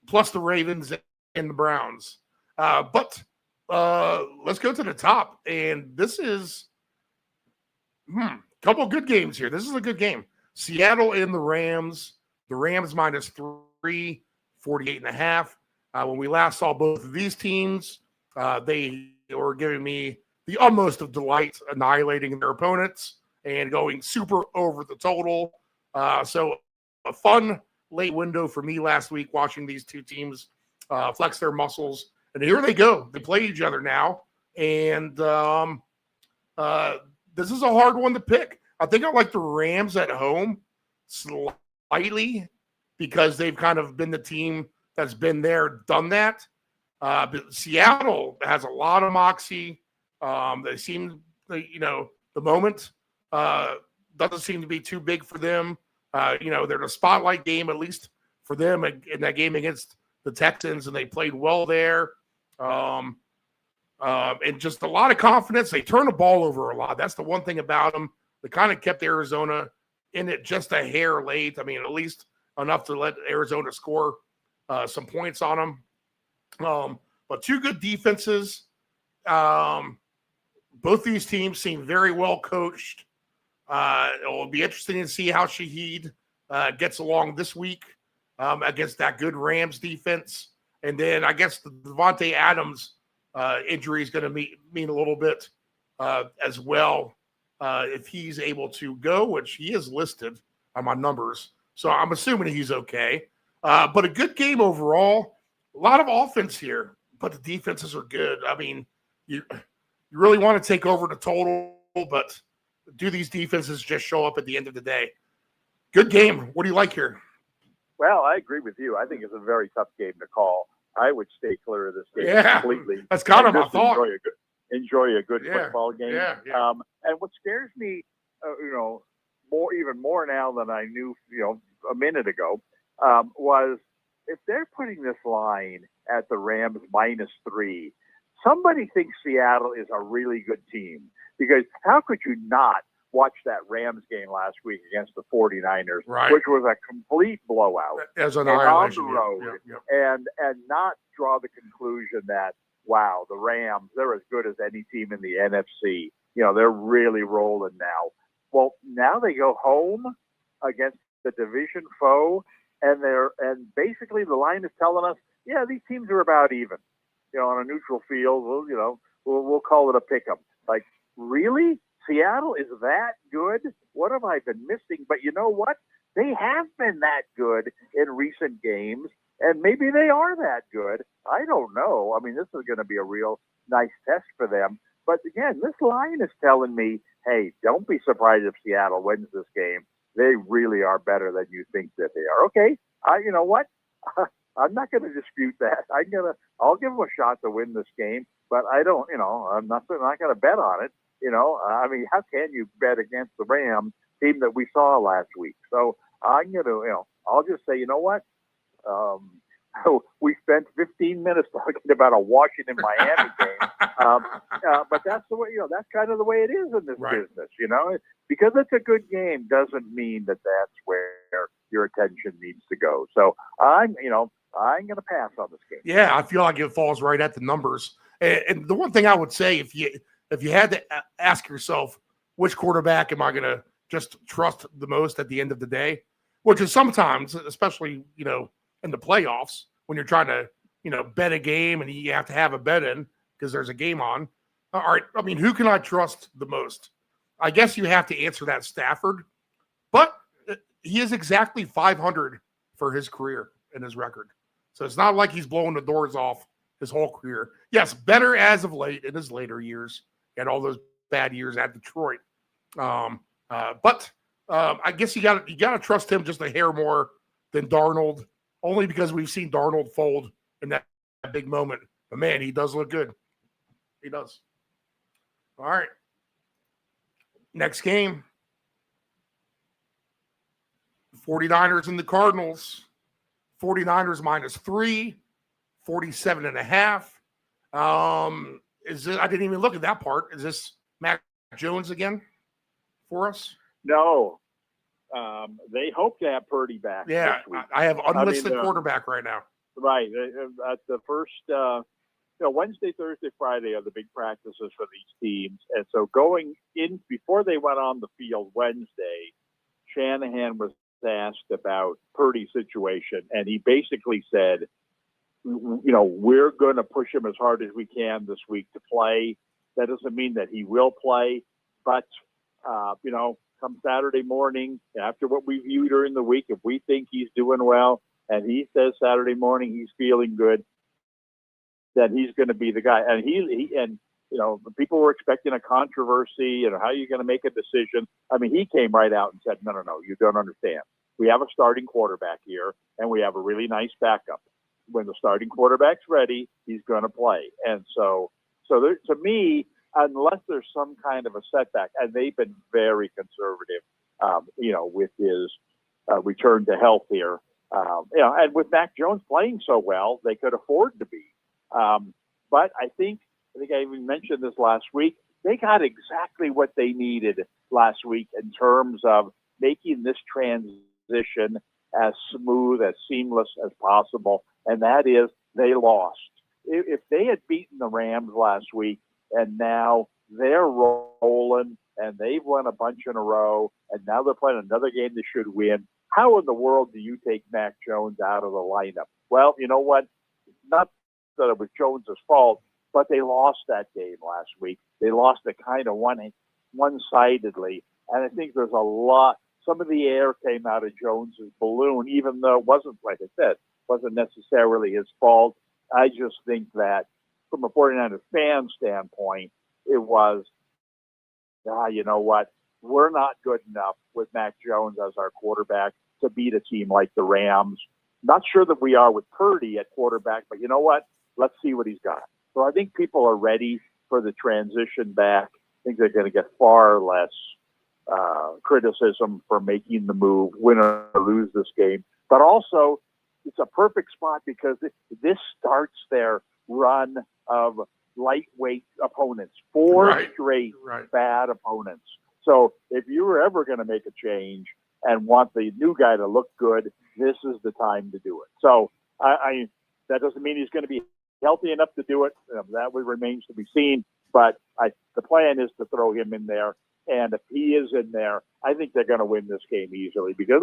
plus the Ravens and the Browns. But let's go to the top. And this is a couple of good games here. This is a good game. Seattle and the Rams. The Rams -3, 48.5. When we last saw both of these teams, they were giving me the utmost of delight, annihilating their opponents and going super over the total. So a fun late window for me last week watching these two teams flex their muscles. And here they go. They play each other now. And this is a hard one to pick. I think I like the Rams at home slightly because they've kind of been the team that's been there, done that. But Seattle has a lot of moxie. They seem, the moment doesn't seem to be too big for them. They're in a spotlight game, at least for them in that game against the Texans, and they played well there. And just a lot of confidence. They turn the ball over a lot. That's the one thing about them. They kind of kept Arizona in it just a hair late. I mean, at least enough to let Arizona score some points on them. But two good defenses. Both these teams seem very well coached. It will be interesting to see how Shaheed gets along this week against that good Rams defense. And then I guess the Devontae Adams injury is going to mean a little bit as well if he's able to go, which he is listed on my numbers. So I'm assuming he's okay. But a good game overall. A lot of offense here, but the defenses are good. I mean, you really want to take over the total, but do these defenses just show up at the end of the day? Good game. What do you like here? Well, I agree with you. I think it's a very tough game to call. I would stay clear of this game completely. That's kind of my Just thought. Enjoy a good football game. Yeah. And what scares me, even more now than I knew, a minute ago, was if they're putting this line at the Rams -3, somebody thinks Seattle is a really good team, because how could you not watch that Rams game last week against the 49ers, which was a complete blowout as an on the road, and not draw the conclusion that, wow, the Rams, they're as good as any team in the NFC. They're really rolling now. Well, now they go home against the division foe, and basically the line is telling us, yeah, these teams are about even. On a neutral field, we'll call it a pick'em. Like, really? Seattle is that good? What have I been missing? But you know what? They have been that good in recent games, and maybe they are that good. I don't know. I mean, this is going to be a real nice test for them. But again, this line is telling me, hey, don't be surprised if Seattle wins this game. They really are better than you think that they are. Okay, you know what? I'm not going to dispute that. I'll give them a shot to win this game, but I'm not going to bet on it. I mean, how can you bet against the Rams team that we saw last week? So I'm going to, I'll just say, you know what? We spent 15 minutes talking about a Washington-Miami game, but that's the way, that's kind of the way it is in this business, because it's a good game doesn't mean that that's where your attention needs to go. So I'm going to pass on this game. Yeah, I feel like it falls right at the numbers. And the one thing I would say, if you had to ask yourself, which quarterback am I going to just trust the most at the end of the day, which is sometimes, especially, in the playoffs, when you're trying to, bet a game and you have to have a bet in because there's a game on. All right, I mean, who can I trust the most? I guess you have to answer that Stafford, but he is exactly 500 for his career and his record. So it's not like he's blowing the doors off his whole career. Yes, better as of late in his later years and all those bad years at Detroit. But I guess you got to trust him just a hair more than Darnold, only because we've seen Darnold fold in that big moment. But man, he does look good. He does. All right. Next game. 49ers and the Cardinals. 49ers -3, 47.5. I didn't even look at that part. Is this Mac Jones again for us? No. They hope to have Purdy back this week. I have unlisted quarterback right now. Right. At the first, Wednesday, Thursday, Friday are the big practices for these teams. And so going in, before they went on the field Wednesday, Shanahan was asked about Purdy's situation, and he basically said, we're going to push him as hard as we can this week to play. That doesn't mean that he will play, but, come Saturday morning, after what we view during the week, if we think he's doing well, and he says Saturday morning he's feeling good, then he's going to be the guy. And people were expecting a controversy, how are you going to make a decision? I mean, he came right out and said, no, you don't understand. We have a starting quarterback here, and we have a really nice backup. When the starting quarterback's ready, he's going to play. And so to me, unless there's some kind of a setback, and they've been very conservative, with his return to health here, and with Mac Jones playing so well, they could afford to be. But I think I even mentioned this last week. They got exactly what they needed last week in terms of making this transition as smooth, as seamless as possible. And that is, they lost if they had beaten the Rams last week and now they're rolling and they've won a bunch in a row and now they're playing another game they should win, how in the world do you take Mac Jones out of the lineup? Well, you know what? Not that it was Jones' fault, but they lost that game last week. They lost it kind of one-sidedly. And I think there's a lot. Some of the air came out of Jones's balloon, even though it wasn't, like I said, wasn't necessarily his fault. I just think that from a 49ers fan standpoint, it was, you know what? We're not good enough with Mac Jones as our quarterback to beat a team like the Rams. Not sure that we are with Purdy at quarterback, but you know what? Let's see what he's got. So I think people are ready for the transition back. I think they're going to get far less criticism for making the move, win or lose this game. But also, it's a perfect spot because this starts their run of lightweight opponents, four straight bad opponents. So if you were ever going to make a change and want the new guy to look good, this is the time to do it. So I that doesn't mean he's going to be healthy enough to do it. That remains to be seen. But the plan is to throw him in there. And if he is in there, I think they're going to win this game easily. Because,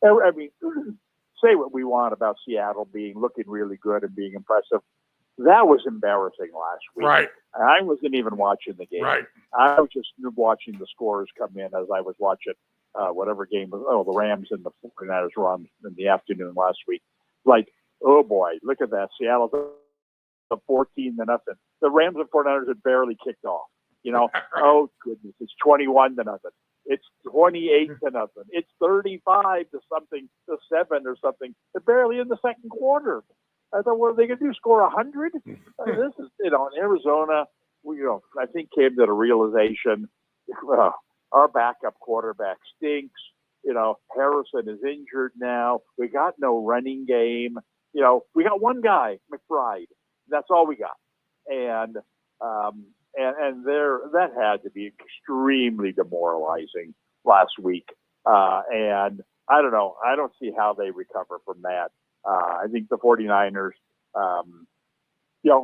I mean, say what we want about Seattle looking really good and being impressive. That was embarrassing last week. Right. I wasn't even watching the game. Right. I was just watching the scores come in as I was watching whatever game was. Oh, the Rams and the 49ers were on in the afternoon last week. Like, oh boy, look at that. Seattle's up 14-0. The Rams and 49ers had barely kicked off. You know, oh goodness, it's 21-0. It's 28-0. It's 35-7 or something. They're barely in the second quarter. I thought, what are they going to do? Score 100? This is, in Arizona. I think came to the realization, our backup quarterback stinks. Harrison is injured now. We got no running game. We got one guy, McBride. That's all we got, and that had to be extremely demoralizing last week. And I don't know. I don't see how they recover from that. I think the 49ers,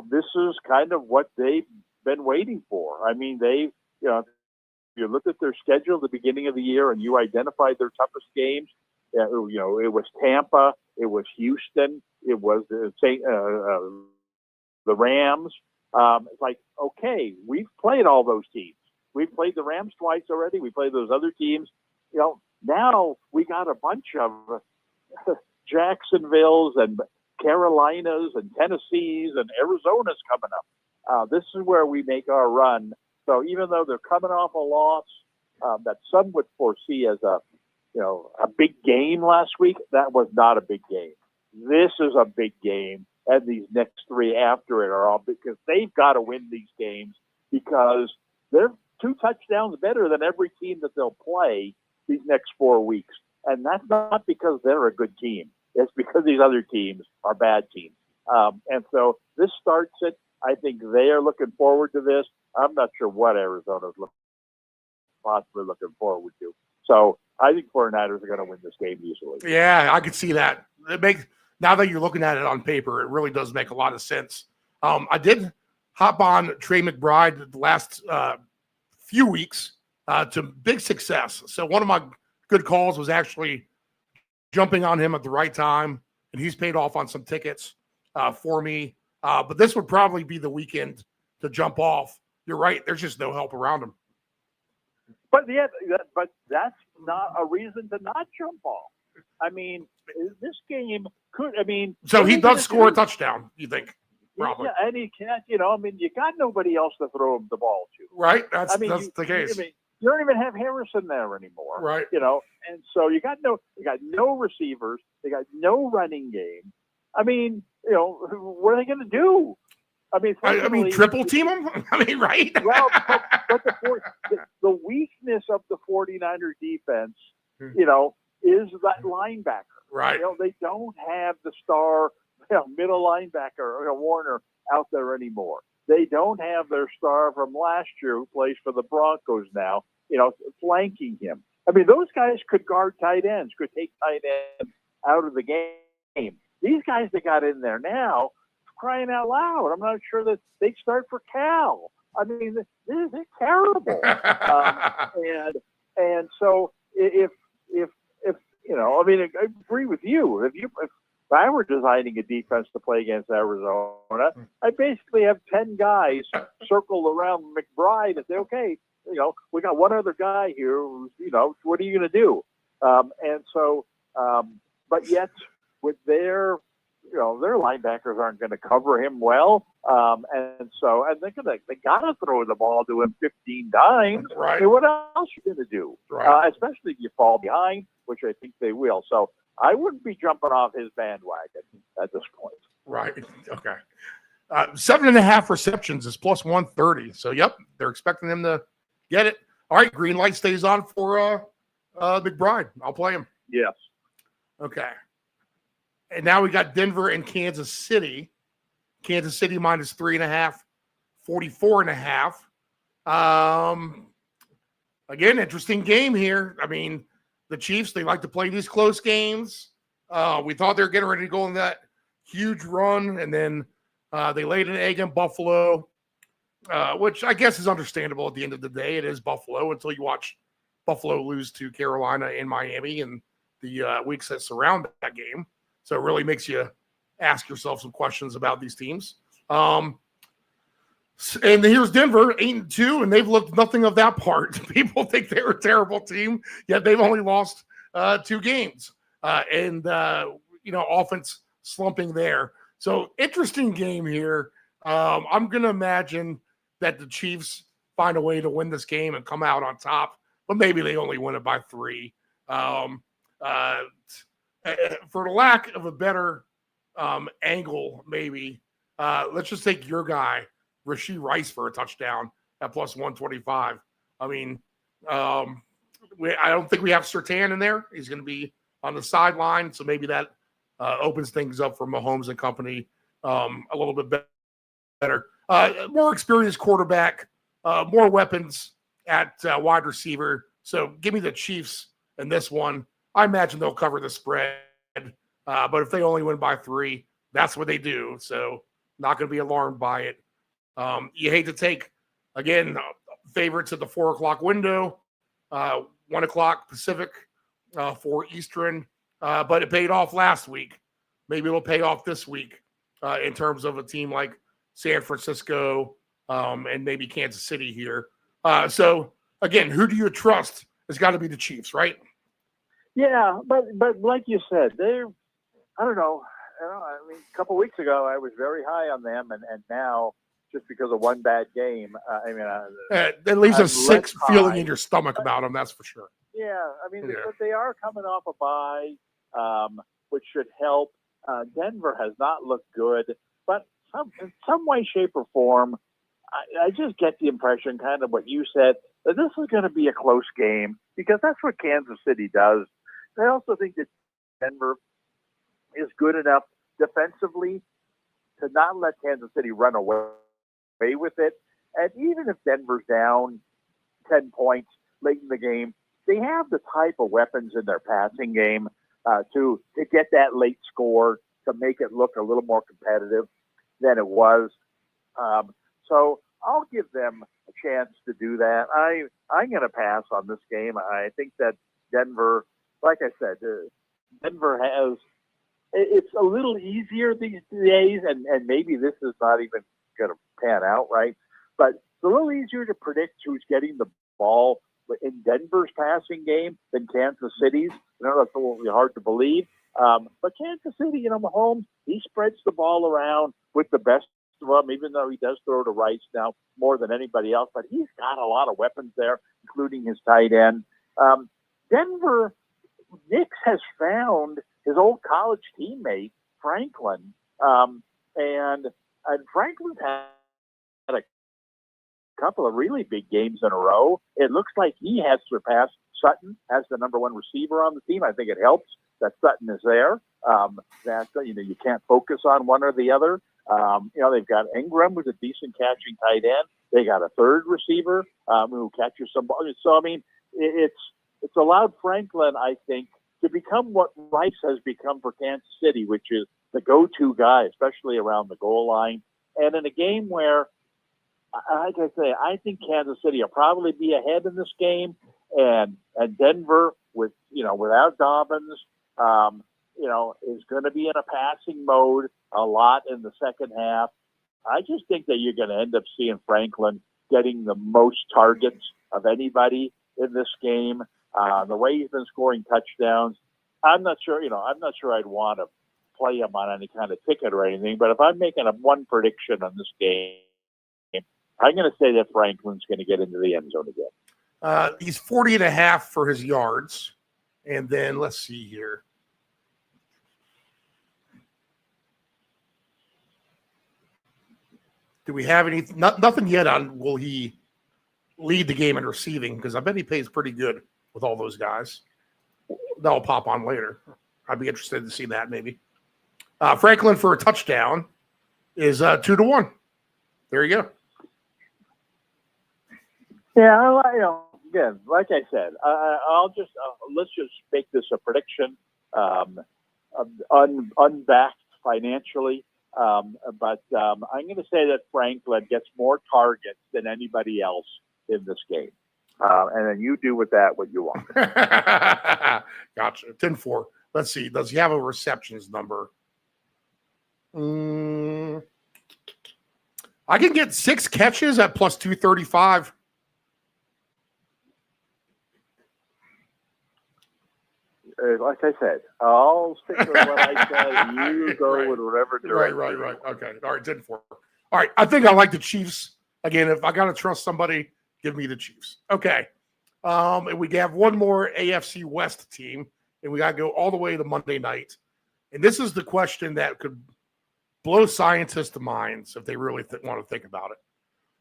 this is kind of what they've been waiting for. I mean, if you looked at their schedule at the beginning of the year and you identified their toughest games, it was Tampa, it was Houston, it was the Rams. It's like, okay, we've played all those teams. We've played the Rams twice already. We played those other teams. Now we got a bunch of Jacksonville's and Carolinas and Tennessee's and Arizona's coming up. This is where we make our run. So even though they're coming off a loss that some would foresee as a big game last week, that was not a big game. This is a big game. And these next three after it are all because they've got to win these games because they're 2 touchdowns better than every team that they'll play these next 4 weeks. And that's not because they're a good team. It's because these other teams are bad teams. And so this starts it. I think they are looking forward to this. I'm not sure what Arizona's possibly looking forward to. So I think 49ers are going to win this game easily. Yeah, I could see that. Now that you're looking at it on paper, it really does make a lot of sense. I did hop on Trey McBride the last few weeks to big success. So one of my good calls was actually jumping on him at the right time, and he's paid off on some tickets for me. But this would probably be the weekend to jump off. You're right. There's just no help around him. But but that's not a reason to not jump off. I mean, this game could. I mean, so he does score a touchdown. You think? Probably. Yeah, and he can't. You got nobody else to throw him the ball to. Right. That's the case. You don't even have Harrison there anymore. Right. And so you got no receivers. They got no running game. I mean, what are they going to do? I mean, triple team them? I mean, right? Well, but the weakness of the 49er defense, is that linebacker. Right. They don't have the star middle linebacker, Warner, out there anymore. They don't have their star from last year who plays for the Broncos now, flanking him. I mean, those guys could guard tight ends, could take tight ends out of the game. These guys that got in there now crying out loud. I'm not sure that they start for Cal. I mean, they're terrible. And so if you know, I mean, I agree with you. If I were designing a defense to play against Arizona, I basically have 10 guys circled around McBride and say, okay, you know, we got one other guy here who's, you know, what are you going to do? And so, but yet with their, you know, their linebackers aren't going to cover him well. And they got to throw the ball to him 15 times. Right. I mean, what else are you going to do? Right. Especially if you fall behind, which I think they will. So I wouldn't be jumping off his bandwagon at this point. Right. Okay. 7.5 receptions is plus 130. So, yep, they're expecting him to get it. All right, green light stays on for McBride. I'll play him. Yes. Okay. And now we got Denver and Kansas City. Kansas City minus 3.5, 44.5. Again, interesting game here. I mean, the Chiefs, they like to play these close games. We thought they were getting ready to go on that huge run, and then they laid an egg in Buffalo, which I guess is understandable at the end of the day. It is Buffalo until you watch Buffalo lose to Carolina in Miami and the weeks that surround that game. So it really makes you ask yourself some questions about these teams. And here's Denver, 8-2, and they've looked nothing of that part. People think they're a terrible team, yet they've only lost 2 games. Offense slumping there. So interesting game here. I'm going to imagine that the Chiefs find a way to win this game and come out on top, but maybe they only win it by 3. For the lack of a better angle, maybe, let's just take your guy, Rashee Rice, for a touchdown at plus 125. I mean, I don't think we have Surtain in there. He's going to be on the sideline, so maybe that opens things up for Mahomes and company a little bit better. More experienced quarterback, more weapons at wide receiver. So give me the Chiefs in this one. I imagine they'll cover the spread, but if they only win by 3, that's what they do. So not going to be alarmed by it. You hate to take, again, favorites at the 4 o'clock window, 1 o'clock Pacific, 4 Eastern, but it paid off last week. Maybe it'll pay off this week in terms of a team like San Francisco and maybe Kansas City here. So, again, who do you trust? It's got to be the Chiefs, right? Yeah, but like you said, I don't know. I mean, a couple of weeks ago, I was very high on them, and now, just because of one bad game, it leaves a sick feeling in your stomach about them, that's for sure. Yeah, I mean, but they are coming off a bye, which should help. Denver has not looked good, but in some way, shape, or form, I just get the impression, kind of what you said, that this is going to be a close game, because that's what Kansas City does. I also think that Denver is good enough defensively to not let Kansas City run away with it. And even if Denver's down 10 points late in the game, they have the type of weapons in their passing game to get that late score, to make it look a little more competitive than it was. So I'll give them a chance to do that. I'm going to pass on this game. I think that Denver, like I said, Denver has, it's a little easier these days, and maybe this is not even going to pan out, right? But it's a little easier to predict who's getting the ball in Denver's passing game than Kansas City's. That's a little hard to believe. But Kansas City, Mahomes, he spreads the ball around with the best of them, even though he does throw to Rice now more than anybody else. But he's got a lot of weapons there, including his tight end. Denver, Nix has found his old college teammate, Franklin. And Franklin's had a couple of really big games in a row. It looks like he has surpassed Sutton as the number 1 receiver on the team. I think it helps that Sutton is there. You can't focus on one or the other. They've got Ingram, who's a decent catching tight end. They got a third receiver who catches some balls. So I mean, it's allowed Franklin, I think, to become what Rice has become for Kansas City, which is the go-to guy, especially around the goal line. And in a game where, like I say, I think Kansas City will probably be ahead in this game, and Denver without Dobbins, is going to be in a passing mode a lot in the second half. I just think that you're going to end up seeing Franklin getting the most targets of anybody in this game. The way he's been scoring touchdowns, I'm not sure I'd want to play him on any kind of ticket or anything, but if I'm making one prediction on this game, I'm going to say that Franklin's going to get into the end zone again. He's 40.5 for his yards. And then let's see here. Do we have anything? Nothing yet on will he lead the game in receiving? Because I bet he pays pretty good with all those guys. That'll pop on later. I'd be interested to see that maybe. Franklin for a touchdown is 2-1. There you go. Yeah, again, like I said, let's just make this a prediction, unbacked financially. But I'm going to say that Franklin gets more targets than anybody else in this game. And then you do with that what you want. Gotcha. 10-4. Let's see. Does he have a receptions number? I can get 6 catches at plus 235. Like I said, I'll stick with what I said. You go Right. with whatever direction. Right. Okay. All right, 10-4. All right, I think I like the Chiefs. Again, if I got to trust somebody, give me the Chiefs. Okay. And we have one more AFC West team, and we got to go all the way to Monday night. And this is the question that could blow scientists' minds if they really want to think about it.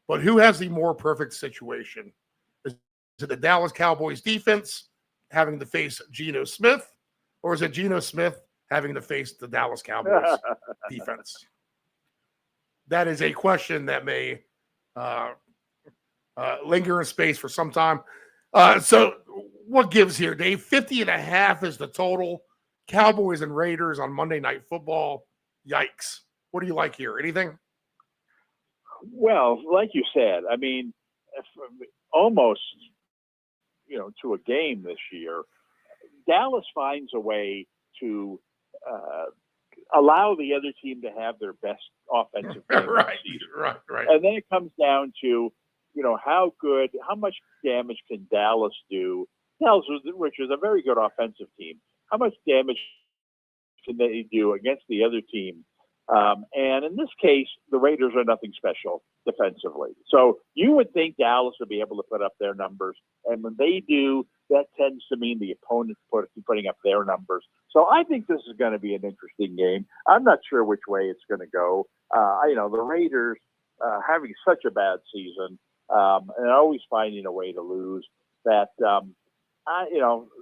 But who has the more perfect situation? Is it the Dallas Cowboys defense having to face Geno Smith, or is it Geno Smith having to face the Dallas Cowboys defense? That is a question that may linger in space for some time. So what gives here, Dave? 50.5 is the total. Cowboys and Raiders on Monday Night Football. Yikes. What do you like here? Anything? Well, like you said, I mean, almost, to a game this year, Dallas finds a way to allow the other team to have their best offensive game. Right. And then it comes down to, how much damage can Dallas do? Dallas, which is a very good offensive team, how much damage can they do against the other team? And in this case, the Raiders are nothing special defensively. So you would think Dallas would be able to put up their numbers. And when they do, that tends to mean the opponent's putting up their numbers. So I think this is going to be an interesting game. I'm not sure which way it's going to go. The Raiders having such a bad season and always finding a way to lose that,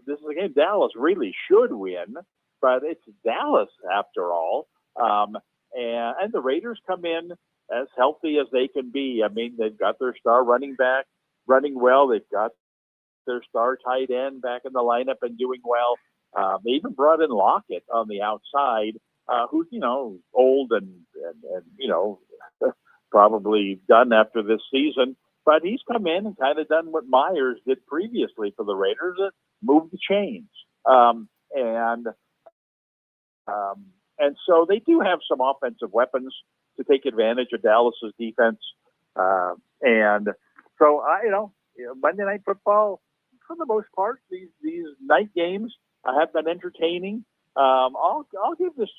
this is a game Dallas really should win, but it's Dallas after all. And the Raiders come in as healthy as they can be. I mean, they've got their star running back running well. They've got their star tight end back in the lineup and doing well. They even brought in Lockett on the outside, who's, old and probably done after this season. But he's come in and kind of done what Myers did previously for the Raiders, moved the chains. And so they do have some offensive weapons to take advantage of Dallas's defense. And so, Monday Night Football, for the most part, these night games have been entertaining. I'll give this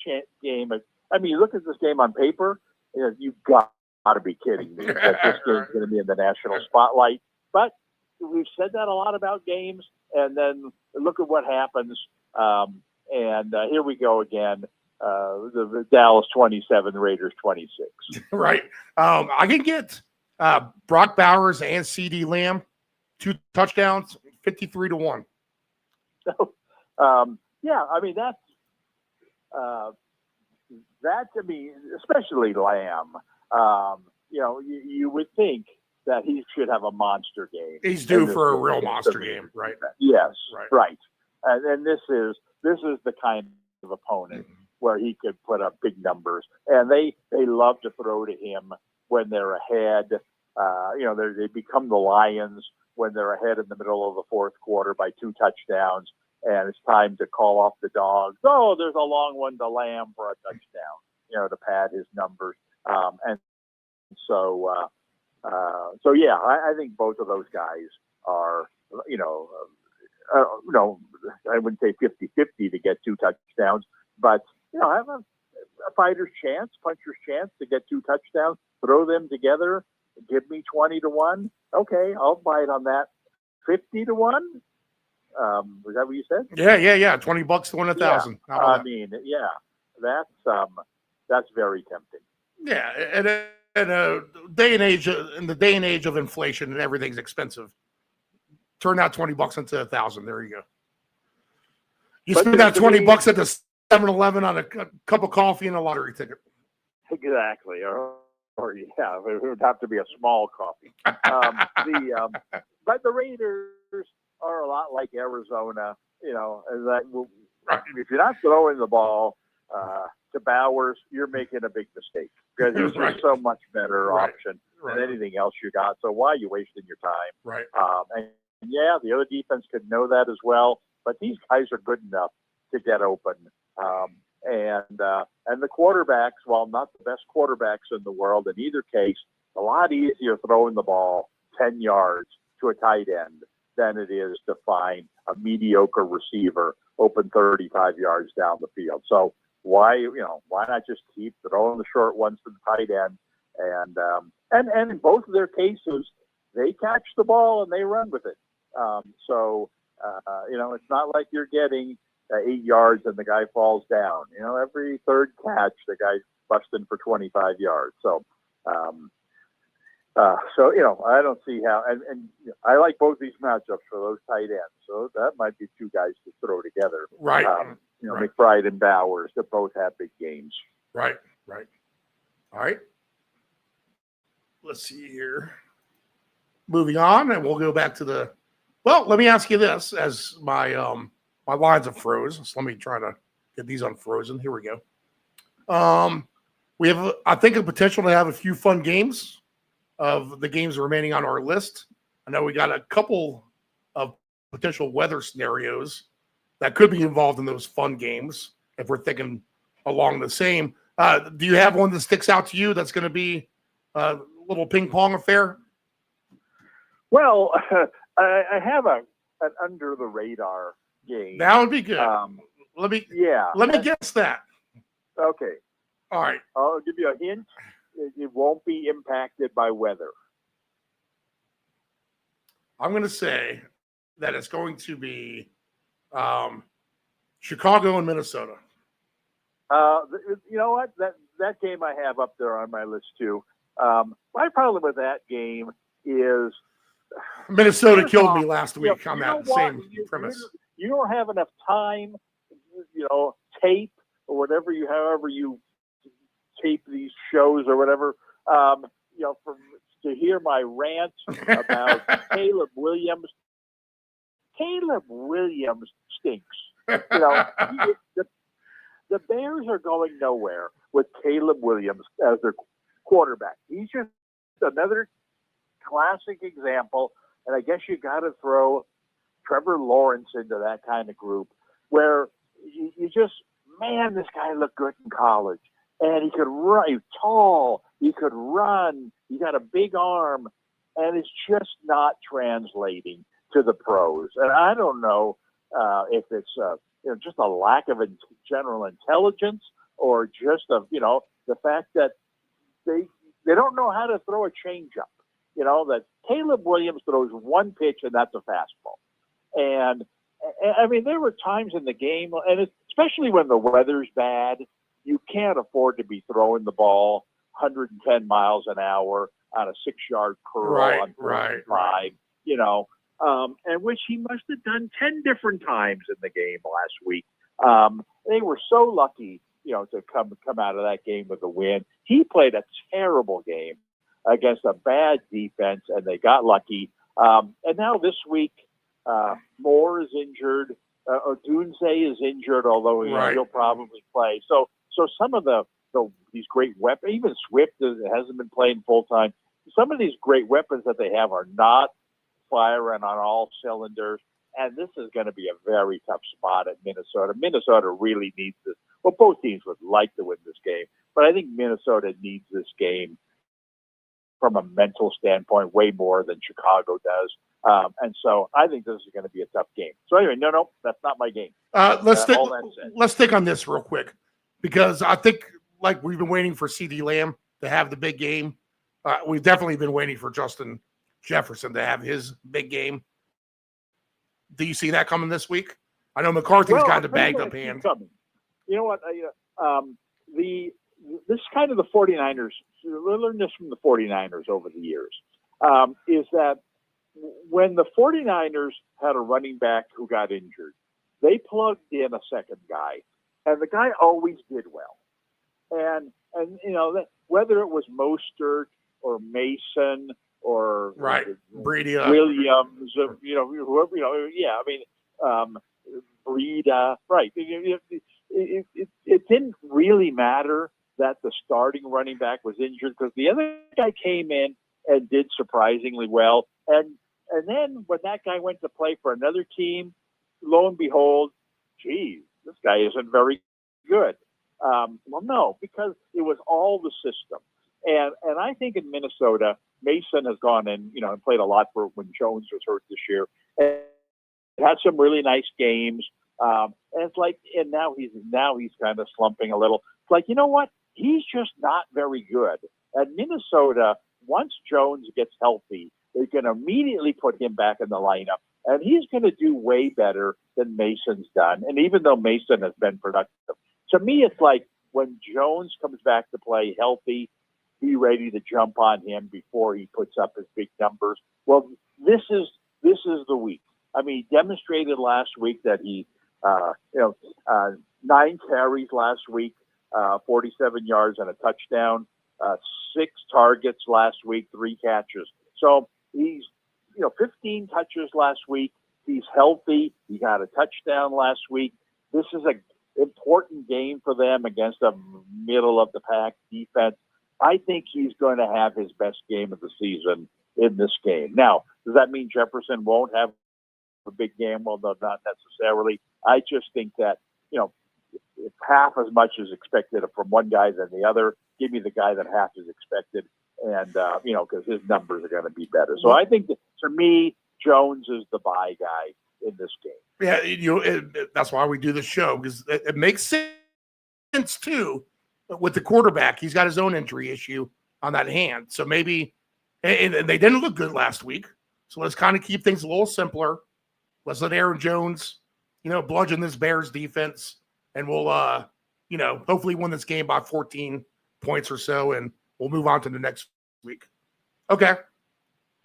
game you look at this game on paper, you've got to be kidding me that this game's going to be in the national spotlight. But we've said that a lot about games, and then look at what happens. And here we go again. The Dallas 27, Raiders 26. Right. I can get Brock Bowers and CeeDee Lamb 2 touchdowns, 53-1. So, that's especially Lamb. You would think that he should have a monster game. He's due for a real monster game, right? Yes, Right. and this is the kind of opponent where he could put up big numbers, and they love to throw to him when they're ahead. They become the Lions when they're ahead in the middle of the fourth quarter by 2 touchdowns, and it's time to call off the dogs. Oh, there's a long one to Lamb for a touchdown, to pad his numbers. And so yeah, I think both of those guys are, I wouldn't say 50-50 to get 2 touchdowns, but, have a fighter's chance, puncher's chance to get 2 touchdowns, throw them together, give me 20-1. Okay, I'll bite on that. 50-1? Was that what you said? Yeah. $20 to win 1,000. Yeah. I mean, yeah, that's very tempting. Yeah, in a day and age, in the day and age of inflation and everything's expensive, turn out $20 into 1,000. There you go. You spend that $20 at the 7-Eleven on a cup of coffee and a lottery ticket. Exactly, or yeah, it would have to be a small coffee. But the Raiders are a lot like Arizona, if you're not throwing the ball to Bowers, you're making a big mistake because he's just so much better option than anything else you got. So why are you wasting your time? Right. And yeah, the other defense could know that as well, but these guys are good enough to get open. And the quarterbacks, while not the best quarterbacks in the world, in either case, a lot easier throwing the ball 10 yards to a tight end than it is to find a mediocre receiver open 35 yards down the field. So why not just keep throwing the short ones to the tight end? And in both of their cases, they catch the ball and they run with it. It's not like you're getting 8 yards and the guy falls down. Every third catch, the guy's busting for 25 yards. So I don't see how. And I like both these matchups for those tight ends. So that might be 2 guys to throw together. Right. Right. McBride and Bowers, that both have big games. Right. All right. Let's see here. Moving on, and we'll go back to well, let me ask you this as my my lines have froze. So let me try to get these unfrozen. Here we go. We have, I think, a potential to have a few fun games of the games remaining on our list. I know we got a couple of potential weather scenarios that could be involved in those fun games if we're thinking along the same. Do you have one that sticks out to you that's going to be a little ping pong affair? Well, I have an under the radar game. That would be good. Let me guess that. Okay. All right. I'll give you a hint. It won't be impacted by weather. I'm going to say that it's going to be Chicago and Minnesota. You know what? That game I have up there on my list too. My problem with that game is Minnesota killed me last week on that same premise. You don't have enough time, tape or whatever however you tape these shows or whatever, to hear my rant about Caleb Williams. Caleb Williams stinks. The Bears are going nowhere with Caleb Williams as their quarterback. He's just another classic example, and I guess you got to throw Trevor Lawrence into that kind of group where you just, man, this guy looked good in college, and he could run. He's tall, he could run, he got a big arm, and it's just not translating to the pros. And I don't know if it's just a lack of general intelligence or just the fact that they don't know how to throw a changeup. That Caleb Williams throws one pitch and that's a fastball. And I mean, there were times in the game, and especially when the weather's bad, you can't afford to be throwing the ball 110 miles an hour on a 6-yard curl on 5, and which he must have done 10 different times in the game last week. They were so lucky, to come out of that game with a win. He played a terrible game against a bad defense, and they got lucky. And now this week, Moore is injured, Odunze is injured, although Right. he'll probably play. So some of these great weapons, even Swift hasn't been playing full time. Some of these great weapons that they have are not firing on all cylinders, and this is going to be a very tough spot at Minnesota. Minnesota really needs this. Well, both teams would like to win this game, but I think Minnesota needs this game from a mental standpoint way more than Chicago does. And so I think this is going to be a tough game. So anyway, no, that's not my game. Let's all that said. let's stick on this real quick, because I think, like, we've been waiting for CeeDee Lamb to have the big game. We've definitely been waiting for Justin Jefferson to have his big game. Do you see that coming this week? I know McCarthy's got a bagged up hand. Coming. You know what? This kind of the 49ers, we learned this from the 49ers over the years, is that when the 49ers had a running back who got injured, they plugged in a second guy, and the guy always did well. And whether it was Mostert or Mason or Right. Brady. Williams, whoever, Breida, right. It didn't really matter that the starting running back was injured, because the other guy came in and did surprisingly well. And then when that guy went to play for another team, lo and behold, geez, this guy isn't very good. Well, no, because it was all the system. And I think in Minnesota, Mason has gone in, and played a lot for when Jones was hurt this year, and had some really nice games. And it's like, and now he's kind of slumping a little. It's like, you know what? He's just not very good. At Minnesota, once Jones gets healthy, they can immediately put him back in the lineup, and he's going to do way better than Mason's done. And even though Mason has been productive, to me, it's like when Jones comes back to play healthy, be ready to jump on him before he puts up his big numbers. Well, this is the week. I mean, he demonstrated last week that he, 9 carries last week, 47 yards and a touchdown, 6 targets last week, 3 catches. So he's, 15 touches last week. He's healthy. He got a touchdown last week. This is an important game for them against a middle of the pack defense. I think he's going to have his best game of the season in this game. Now, does that mean Jefferson won't have a big game? Well, no, not necessarily. I just think that, if half as much is expected from one guy than the other, give me the guy that half is expected. And, because his numbers are going to be better. So I think that, to me, Jones is the buy guy in this game. Yeah, that's why we do the show, because it makes sense, too. With the quarterback, he's got his own injury issue on that hand. So maybe, and they didn't look good last week. So let's kind of keep things a little simpler. Let's let Aaron Jones, bludgeon this Bears defense, and we'll, hopefully win this game by 14 points or so, and we'll move on to the next week. Okay.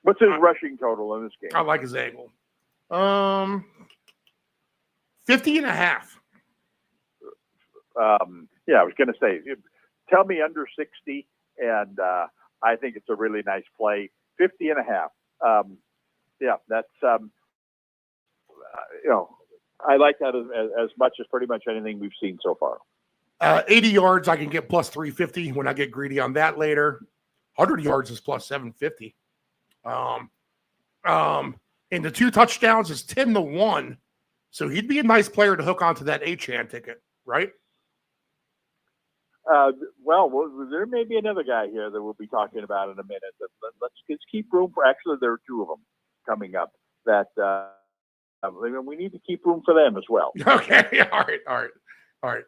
What's his rushing total in this game? I like his angle. 50.5. Yeah, I was going to say, tell me under 60, and I think it's a really nice play. 50.5. Yeah, that's, I like that as much as pretty much anything we've seen so far. 80 yards, I can get plus 350 when I get greedy on that later. 100 yards is plus 750. And the 2 touchdowns is 10-1. So he'd be a nice player to hook onto that Achane ticket, right? Well, there may be another guy here that we'll be talking about in a minute. Let's keep room for. Actually, there are 2 of them coming up that we need to keep room for them as well. Okay, all right.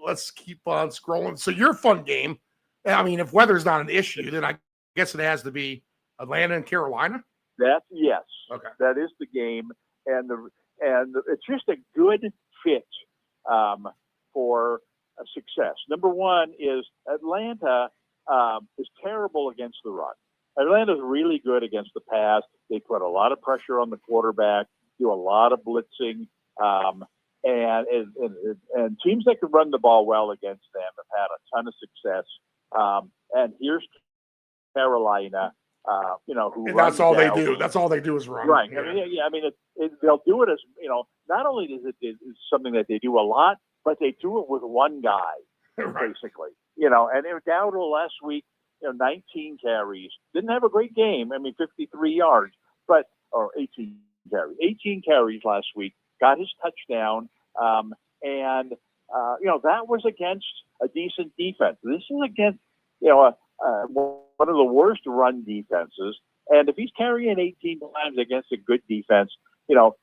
Let's keep on scrolling. So your fun game. I mean, if weather's not an issue, then I guess it has to be Atlanta and Carolina. Yes. Okay. That is the game, and it's just a good fit for a success. Number one is Atlanta is terrible against the run. Atlanta's really good against the pass. They put a lot of pressure on the quarterback, do a lot of blitzing, and teams that can run the ball well against them have had a ton of success. And here's Carolina, who And runs that's all they down. do. That's all they do is run. Right. Yeah. I mean, they'll do it as, not only is it something that they do a lot, but they do it with one guy, Right. basically. And Dowdle last week, 19 carries, didn't have a great game. I mean, 53 yards, or 18 carries. 18 carries last week, got his touchdown, and that was against a decent defense. This is against, one of the worst run defenses. And if he's carrying 18 times against a good defense, and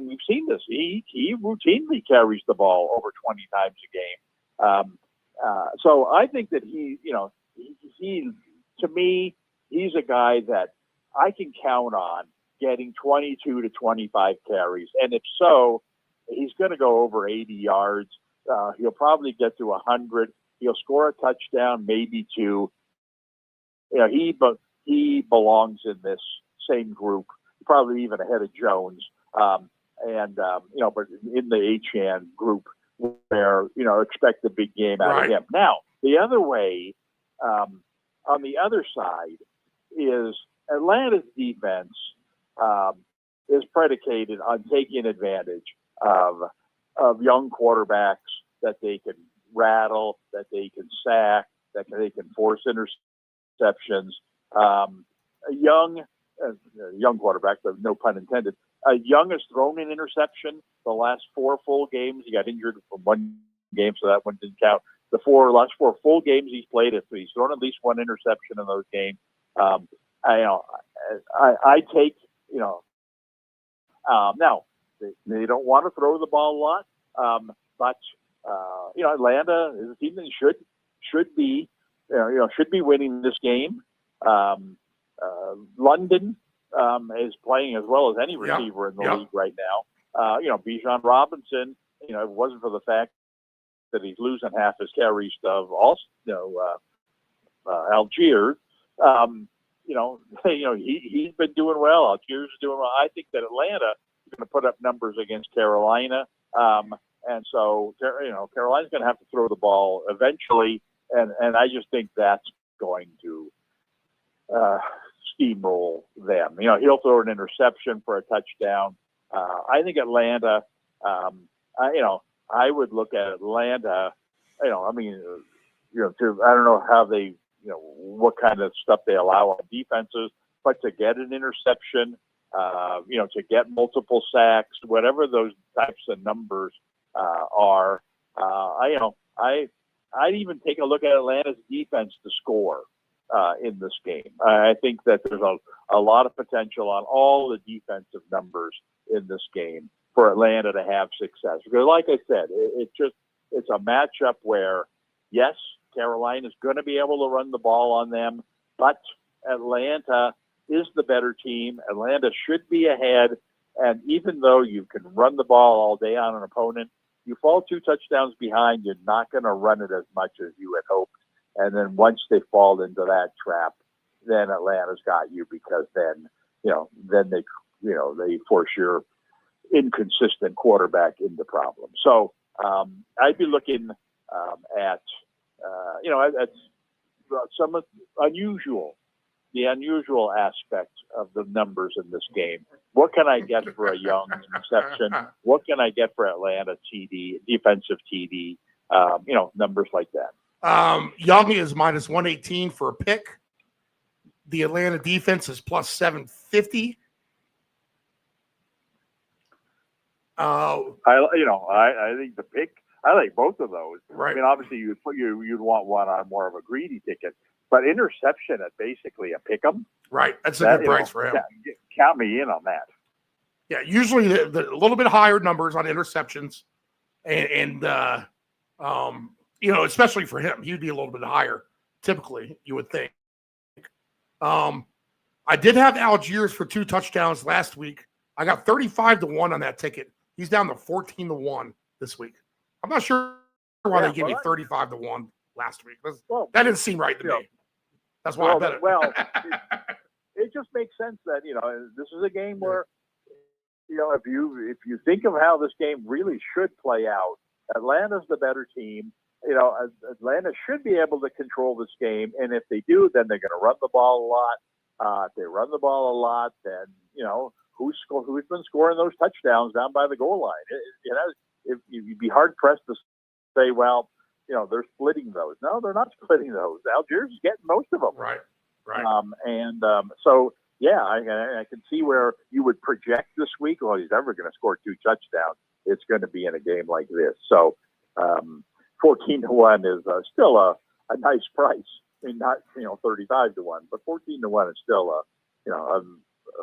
we've seen this, he routinely carries the ball over 20 times a game. So I think that he, to me, he's a guy that I can count on getting 22 to 25 carries. And if so, he's going to go over 80 yards. He'll probably get to 100. He'll score a touchdown, maybe two. He belongs in this same group, probably even ahead of Jones. But in the Achane group where, expect a big game out of him. Now, the other way, on the other side, is Atlanta's defense is predicated on taking advantage of young quarterbacks that they can rattle, that they can sack, that they can force interceptions. A young quarterback, but no pun intended. Young has thrown an interception the last 4 full games. He got injured from one game, so that one didn't count. The last 4 full games he's played, he's thrown at least one interception in those games. I take, now they don't want to throw the ball a lot, but Atlanta is a team that should be winning this game. London is playing as well as any receiver in the league right now. Bijan Robinson, if it wasn't for the fact that he's losing half his carries of Algiers, he's been doing well. Algiers is doing well. I think that Atlanta is going to put up numbers against Carolina. And so, Carolina's going to have to throw the ball eventually. And I just think that's going to steamroll them. He'll throw an interception for a touchdown. I think Atlanta, I would look at Atlanta, I don't know how they, what kind of stuff they allow on defenses, but to get an interception, to get multiple sacks, whatever those types of numbers are, I'd even take a look at Atlanta's defense to score in this game. I think that there's a lot of potential on all the defensive numbers in this game for Atlanta to have success. Because like I said, it's a matchup where, yes, Carolina's going to be able to run the ball on them, but Atlanta is the better team. Atlanta should be ahead. And even though you can run the ball all day on an opponent, you fall 2 touchdowns behind, you're not going to run it as much as you had hoped. And then once they fall into that trap, then Atlanta's got you, because then they force your inconsistent quarterback into problems. So I'd be looking at some the unusual aspect of the numbers in this game. What can I get for a Young interception? What can I get for Atlanta TD, defensive TD? Numbers like that. Young is minus 118 for a pick. The Atlanta defense is plus 750. I think the pick. I like both of those. Right. I mean, obviously you'd want one on more of a greedy ticket, but interception at basically a pick 'em. Right. That's a good price for him. Count me in on that. Yeah. Usually the a little bit higher numbers on interceptions, and especially for him, he'd be a little bit higher. Typically, you would think. I did have Algiers for 2 touchdowns last week. I got 35-1 on that ticket. He's down to 14-1 this week. I'm not sure why they gave me 35-1 last week. That didn't seem right to me. That's why I bet it. Well, it just makes sense that this is a game where if you think of how this game really should play out, Atlanta's the better team. Atlanta should be able to control this game, and if they do, then they're going to run the ball a lot. If they run the ball a lot, then who's been scoring those touchdowns down by the goal line? You'd be hard pressed to say, well, they're splitting those. No, they're not splitting those. Algiers is getting most of them. Right. So yeah, I can see where you would project this week. Well, he's never going to score 2 touchdowns. It's going to be in a game like this. So 14-1 is still a nice price. I mean, not 35-1, but 14-1 is still a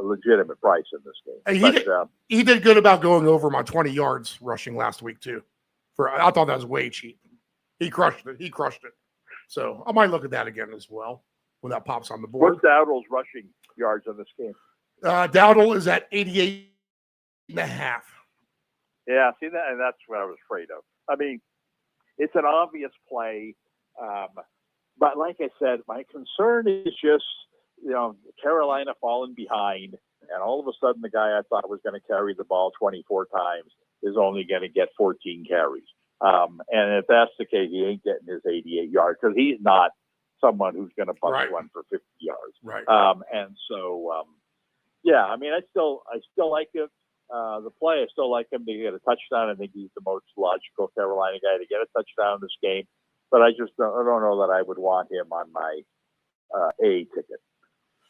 legitimate price in this game. He did good about going over my 20 yards rushing last week too. I thought that was way cheap. He crushed it. So I might look at that again as well when that pops on the board. What's Dowdle's rushing yards in this game? Dowdle is at 88.5. Yeah, see that, and that's what I was afraid of. I mean, it's an obvious play, but like I said, my concern is just Carolina falling behind, and all of a sudden the guy I thought was going to carry the ball 24 times is only going to get 14 carries. And if that's the case, he ain't getting his 88 yards because he's not someone who's going to bust one for 50 yards. Right. And so, yeah, I mean, I still like him. The play, I still like him to get a touchdown. I think he's the most logical Carolina guy to get a touchdown in this game. But I just don't know that I would want him on my A ticket.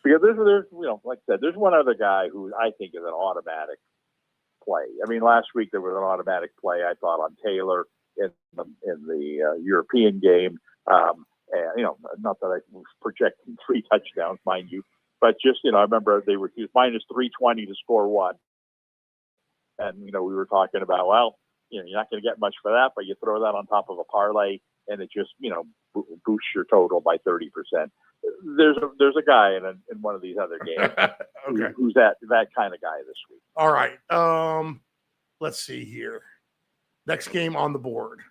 Because there's like I said, there's one other guy who I think is an automatic play. I mean, last week there was an automatic play I thought on Taylor in the European game. And not that I was projecting 3 touchdowns, mind you, but just I remember they were minus 320 to score 1. And, we were talking about, well, you're not going to get much for that, but you throw that on top of a parlay and it just, boosts your total by 30%. There's a guy in one of these other games okay. who's that kind of guy this week. All right. Let's see here. Next game on the board.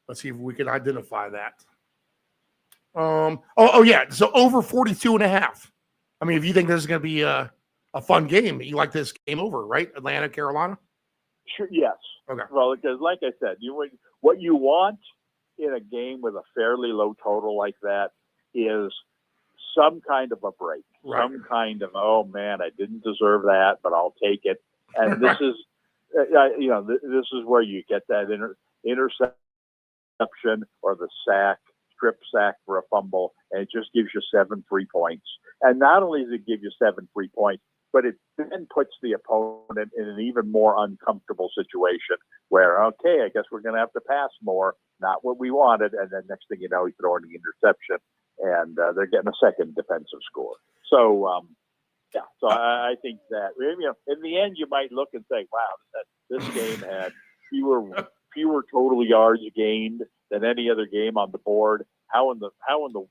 Let's see if we can identify that. Yeah. So over 42.5. I mean, if you think this is going to be a fun game, you like this game over, right? Atlanta, Carolina? Sure. Yes. Okay. Well, because like I said, what you want in a game with a fairly low total like that is some kind of a break, some kind of, oh man, I didn't deserve that, but I'll take it. And this is, this is where you get that interception or the strip sack for a fumble, and it just gives you 7 free points. And not only does it give you 7 free points, but it then puts the opponent in an even more uncomfortable situation where, okay, I guess we're going to have to pass more, not what we wanted. And then next thing you know, he's throwing the interception, and they're getting a second defensive score. So, so I think that, in the end, you might look and say, wow, this game had fewer total yards gained than any other game on the board. How in the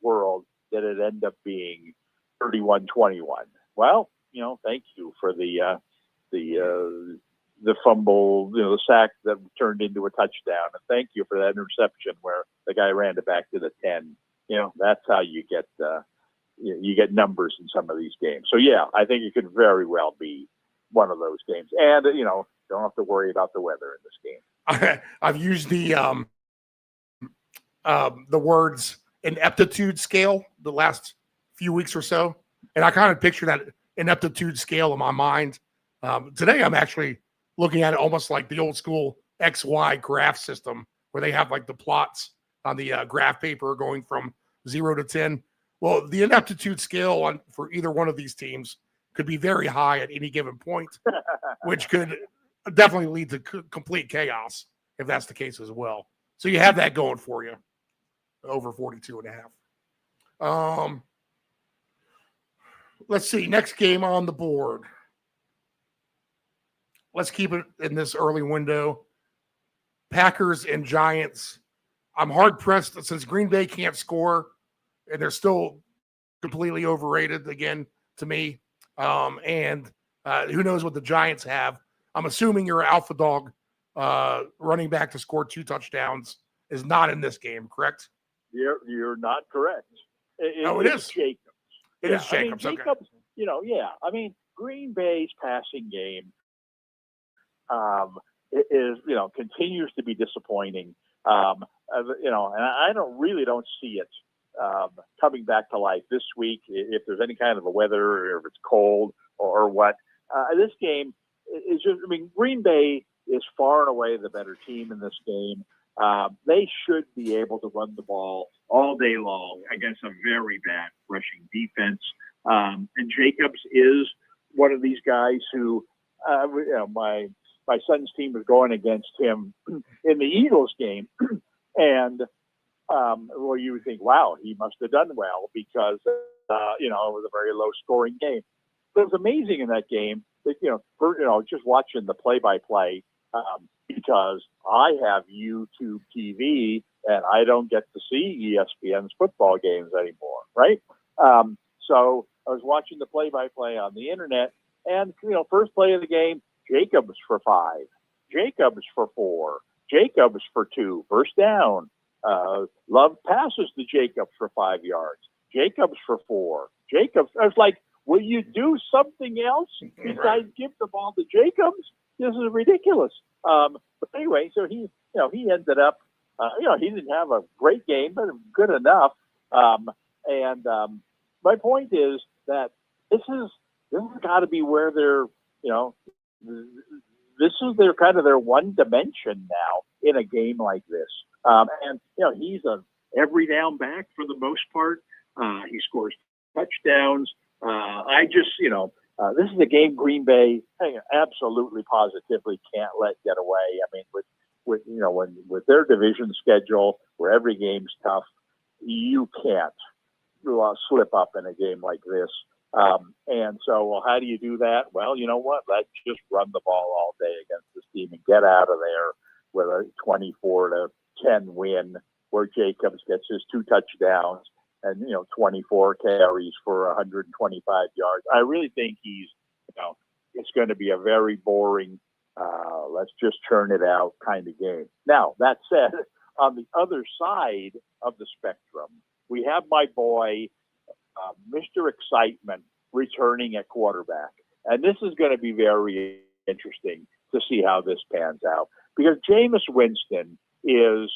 world did it end up being 31-21? Well, thank you for the fumble, the sack that turned into a touchdown, and thank you for that interception where the guy ran it back to the 10. That's how you get numbers in some of these games. So yeah, I think it could very well be one of those games, and don't have to worry about the weather in this game. I've used the words ineptitude scale the last few weeks or so, and I kind of picture that ineptitude scale in my mind. Today, I'm actually looking at it almost like the old school XY graph system where they have like the plots on the graph paper going from 0 to 10. Well, the ineptitude scale for either one of these teams could be very high at any given point, which could definitely lead to complete chaos if that's the case as well. So you have that going for you, over 42.5. Let's see, next game on the board. Let's keep it in this early window. Packers and Giants. I'm hard-pressed since Green Bay can't score, and they're still completely overrated again to me. And who knows what the Giants have. I'm assuming your alpha dog running back to score 2 touchdowns is not in this game, correct? You're not correct. It is Jacobs. It is Jacobs. Jacobs, okay. Green Bay's passing game is, continues to be disappointing. And I don't see it coming back to life this week. If there's any kind of a weather or if it's cold or what, this game is just, I mean, Green Bay is far and away the better team in this game. They should be able to run the ball all day long against a very bad rushing defense. And Jacobs is one of these guys who, my son's team was going against him in the Eagles game. And, well, you would think, wow, he must have done well because, it was a very low scoring game. But it was amazing in that game that, just watching the play-by-play, because I have YouTube TV and I don't get to see ESPN's football games anymore, right? So I was watching the play-by-play on the internet, and first play of the game, Jacobs for 5, Jacobs for 4, Jacobs for 2, first down. Love passes to Jacobs for 5 yards, Jacobs for 4, Jacobs. I was like, will you do something else besides give the ball to Jacobs? This is ridiculous. But anyway, so he ended up, he didn't have a great game, but good enough. My point is that this has got to be where they're, this is their kind of their one dimension now in a game like this. He's an every down back for the most part. He scores touchdowns. This is a game Green Bay absolutely positively can't let get away. I mean, with their division schedule where every game's tough, you can't slip up in a game like this. And so, how do you do that? Well, you know what? Let's just run the ball all day against this team and get out of there with a 24-10 win where Jacobs gets his 2 touchdowns and 24 carries for 125 yards. I really think it's going to be a very boring, let's just churn it out kind of game. Now, that said, on the other side of the spectrum, we have my boy, Mr. Excitement, returning at quarterback. And this is going to be very interesting to see how this pans out, because Jameis Winston is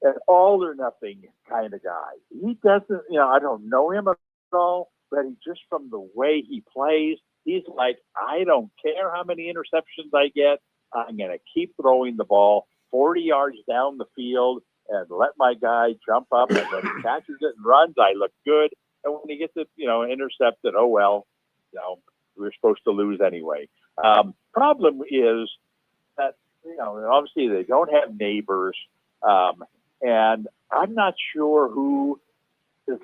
an all or nothing kind of guy. He doesn't, I don't know him at all, but just from the way he plays, he's like, I don't care how many interceptions I get. I'm going to keep throwing the ball 40 yards down the field and let my guy jump up. And when he catches it and runs, I look good. And when he gets it, intercepted, oh, well, we're supposed to lose anyway. Problem is that, obviously they don't have neighbors. And I'm not sure who his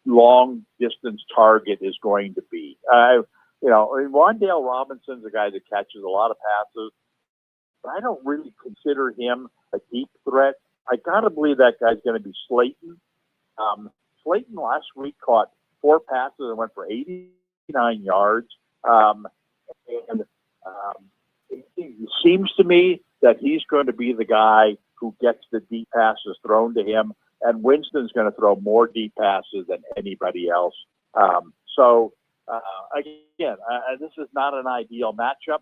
long distance target is going to be. Wan'Dale Robinson's a guy that catches a lot of passes, but I don't really consider him a deep threat. I gotta believe that guy's going to be Slayton. Slayton last week caught 4 passes and went for 89 yards. It seems to me that he's going to be the guy who gets the deep passes thrown to him, and Winston's going to throw more deep passes than anybody else. This is not an ideal matchup.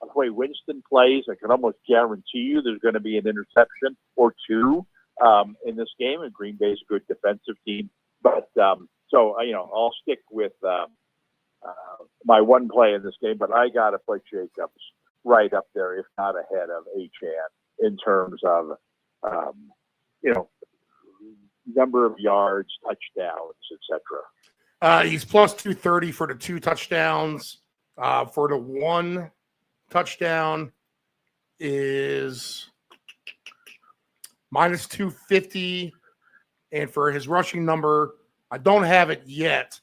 The way Winston plays, I can almost guarantee you there's going to be an interception or 2 in this game, and Green Bay's a good defensive team. But I'll stick with my one play in this game, but I got to put Jacobs right up there, if not ahead of Achane, in terms of, number of yards, touchdowns, etc. He's plus 230 for the 2 touchdowns. For the 1 touchdown is minus 250. And for his rushing number, I don't have it yet.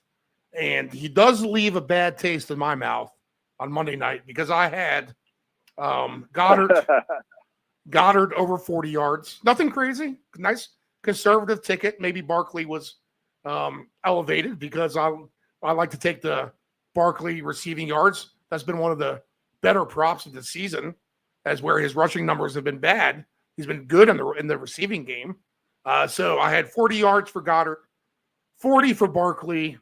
And he does leave a bad taste in my mouth on Monday night because I had Goddard over 40 yards. Nothing crazy. Nice conservative ticket. Maybe Barkley was elevated because I like to take the Barkley receiving yards. That's been one of the better props of the season, as where his rushing numbers have been bad. He's been good in the receiving game. So I had 40 yards for Goddard, 40 for Barkley,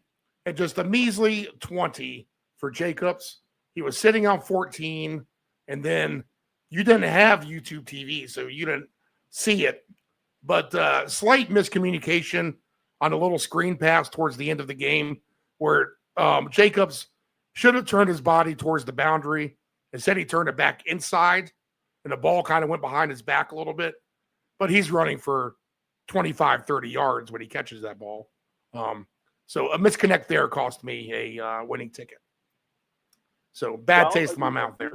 and just a measly 20 for Jacobs. He was sitting on 14, and then you didn't have YouTube TV, so you didn't see it. But slight miscommunication on a little screen pass towards the end of the game where Jacobs should have turned his body towards the boundary. Instead, he turned it back inside, and the ball kind of went behind his back a little bit. But he's running for 25, 30 yards when he catches that ball. So a misconnect there cost me a winning ticket. So bad taste in my mouth there.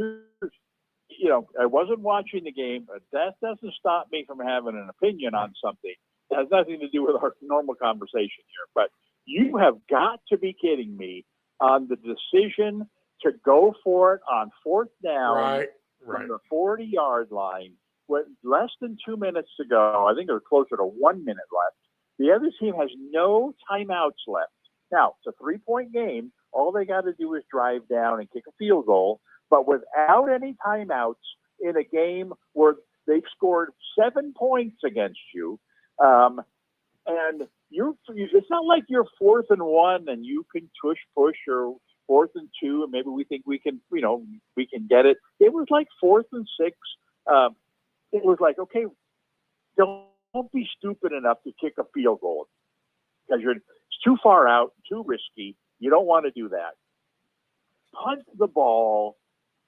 You know, I wasn't watching the game, but that doesn't stop me from having an opinion on something. It has nothing to do with our normal conversation here. But you have got to be kidding me on the decision to go for it on fourth down from the 40-yard line with less than 2 minutes to go. I think it was closer to 1 minute left. The other team has no timeouts left. Now, it's a 3-point game. All they got to do is drive down and kick a field goal. But without any timeouts in a game where they've scored 7 points against you, and it's not like you're 4th and 1 and you can push or 4th and 2 and maybe we think we can, we can get it. It was like 4th and 6. It was like, okay, don't be stupid enough to kick a field goal because it's too far out, too risky. You don't want to do that. Punt the ball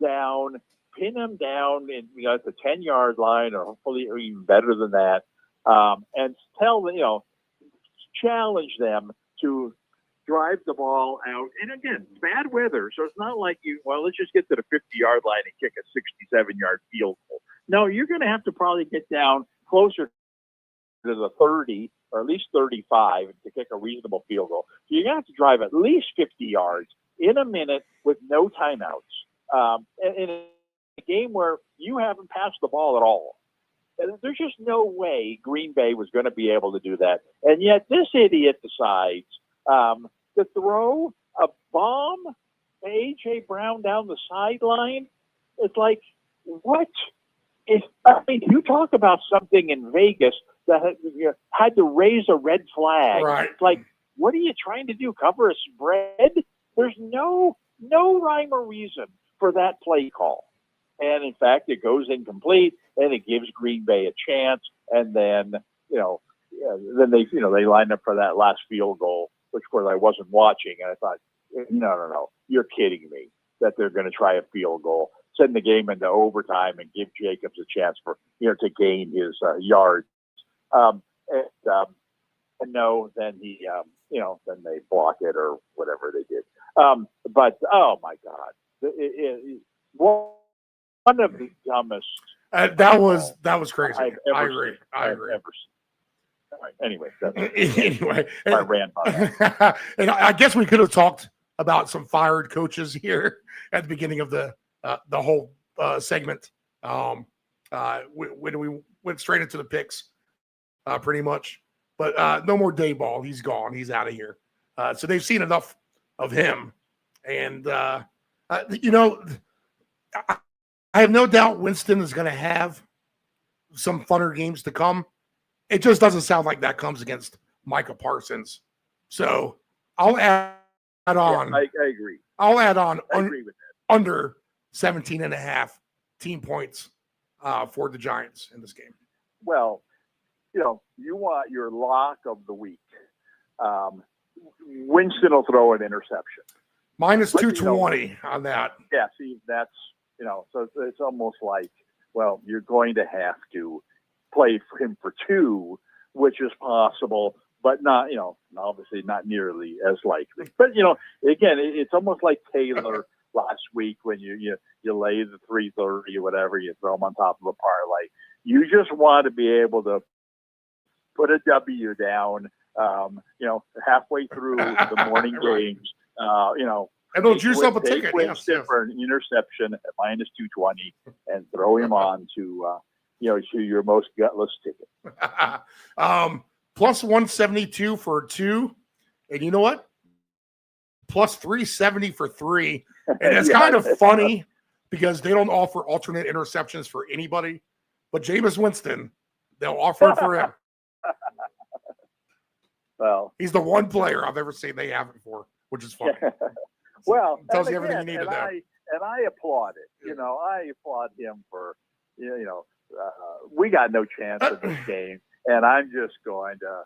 down, pin them down at the 10-yard line, or hopefully or even better than that, and tell them, challenge them to drive the ball out. And again, bad weather, so it's not like let's just get to the 50-yard line and kick a 67-yard field goal. No, you're going to have to probably get down closer to the 30 or at least 35 to kick a reasonable field goal. So you're going to have to drive at least 50 yards in a minute with no timeouts. In a game where you haven't passed the ball at all. And there's just no way Green Bay was going to be able to do that. And yet this idiot decides to throw a bomb to A.J. Brown down the sideline. It's like, what? You talk about something in Vegas that had to raise a red flag. Right. It's like, what are you trying to do? Cover a spread? There's no rhyme or reason for that play call. And in fact, it goes incomplete and it gives Green Bay a chance. And then, then they line up for that last field goal, which of course I wasn't watching. And I thought, no, you're kidding me that they're going to try a field goal, send the game into overtime and give Jacobs a chance for, to gain his yards. And no, then he, then they block it or whatever they did. But oh my God, one of the dumbest. That was crazy. I agree. All right, anyway, anyway, I ran by that. And I guess we could have talked about some fired coaches here at the beginning of the whole segment. When we went straight into the picks, pretty much. But no more Dayball. He's gone. He's out of here. So they've seen enough of him. And, I have no doubt Winston is going to have some funner games to come. It just doesn't sound like that comes against Micah Parsons. So I'll add on. Yeah, I agree. I'll add on I agree with that. Under 17.5 team points for the Giants in this game. Well, you want your lock of the week. Winston will throw an interception. Minus 220 on that. Yeah, see, that's, so it's almost like, well, you're going to have to play for him for 2, which is possible, but not, obviously not nearly as likely. But, again, it's almost like Taylor last week when you lay the 330 or whatever, you throw them on top of a parlay. You just want to be able to put a W down, halfway through the morning games, and they'll juice up a ticket. For an interception at minus 220 and throw him on to your most gutless ticket. Plus 172 for 2. And you know what? Plus 370 for 3. And it's kind of funny because they don't offer alternate interceptions for anybody. But Jameis Winston, they'll offer it for him. Well, he's the one player I've ever seen they have it for, which is funny. Well, tells you everything you need to know. And I applaud it. I applaud him for, we got no chance in this game, and I'm just going to,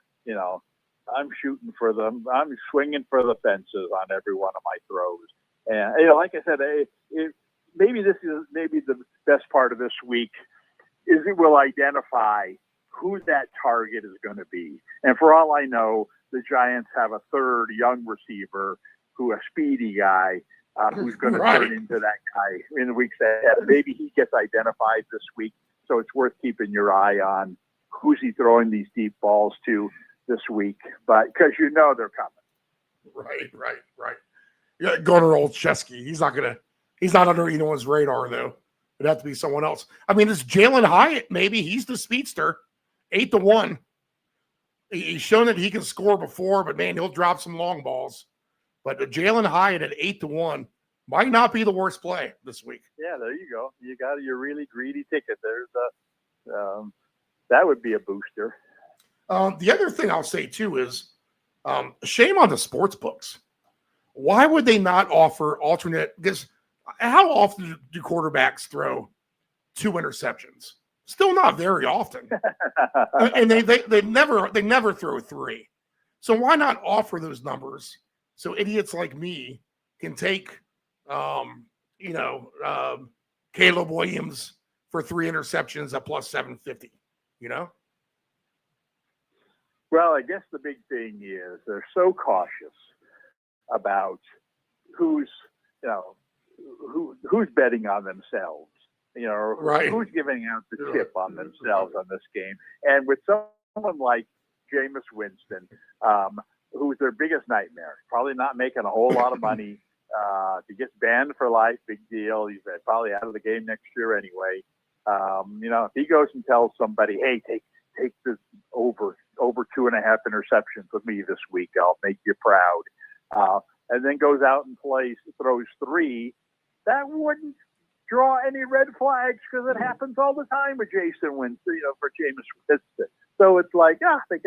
I'm shooting for them. I'm swinging for the fences on every one of my throws. And like I said, maybe the best part of this week is it will identify who that target is going to be. And for all I know, the Giants have a third young receiver a speedy guy who's going to turn into that guy in the weeks ahead. Maybe he gets identified this week. So it's worth keeping your eye on who's he throwing these deep balls to this week, but because they're coming. Right. Yeah, Gunnar Olszewski. He's not under anyone's radar though. It'd have to be someone else. I mean, it's Jalen Hyatt. Maybe he's the speedster. 8-1. He's shown that he can score before, but man, he'll drop some long balls. But Jalen Hyatt at 8-1 might not be the worst play this week. Yeah, there you go. You got your really greedy ticket. There's that would be a booster. The other thing I'll say too is shame on the sports books. Why would they not offer alternate? Because how often do quarterbacks throw 2 interceptions? Still not very often. And they never throw 3. So why not offer those numbers so idiots like me can take Caleb Williams for 3 interceptions at plus 750, Well, I guess the big thing is they're so cautious about who's betting on themselves, right. Who's giving out the tip on themselves on this game. And with someone like Jameis Winston, who's their biggest nightmare, probably not making a whole lot of money. If he gets banned for life, big deal. He's probably out of the game next year anyway. If he goes and tells somebody, hey, take this over 2.5 interceptions with me this week, I'll make you proud. And then goes out and throws 3, that wouldn't draw any red flags because it happens all the time with Jason Winston, for Jameis Winston. So it's like, they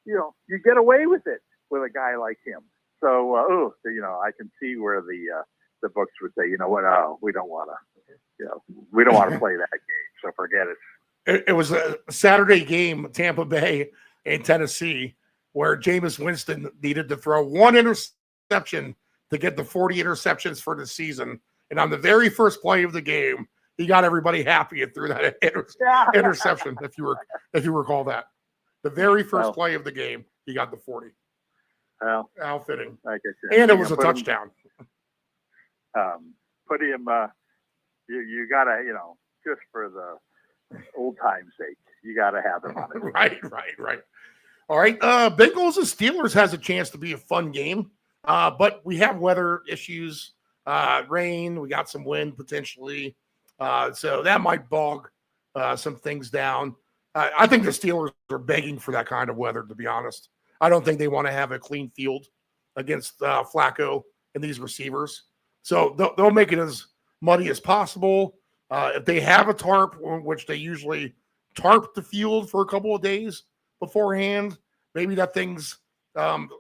you get away with it with a guy like him. So, I can see where the books would say, we don't want to play that game. So forget it. It was a Saturday game, Tampa Bay and Tennessee, where Jameis Winston needed to throw 1 interception to get the 40 interceptions for the season. And on the very first play of the game, he got everybody happy and threw that interception, if you recall that. The very first play of the game, he got the 40. Well, how fitting. Like I said, and it was a touchdown. Put him, you got to, just for the old time's sake, you got to have him on it. Right. All right. Bengals and Steelers has a chance to be a fun game, but we have weather issues, rain. We got some wind potentially. So that might bog some things down. I think the Steelers are begging for that kind of weather, to be honest. I don't think they want to have a clean field against Flacco and these receivers. So they'll make it as muddy as possible. If they have a tarp, which they usually tarp the field for a couple of days beforehand, maybe that thing's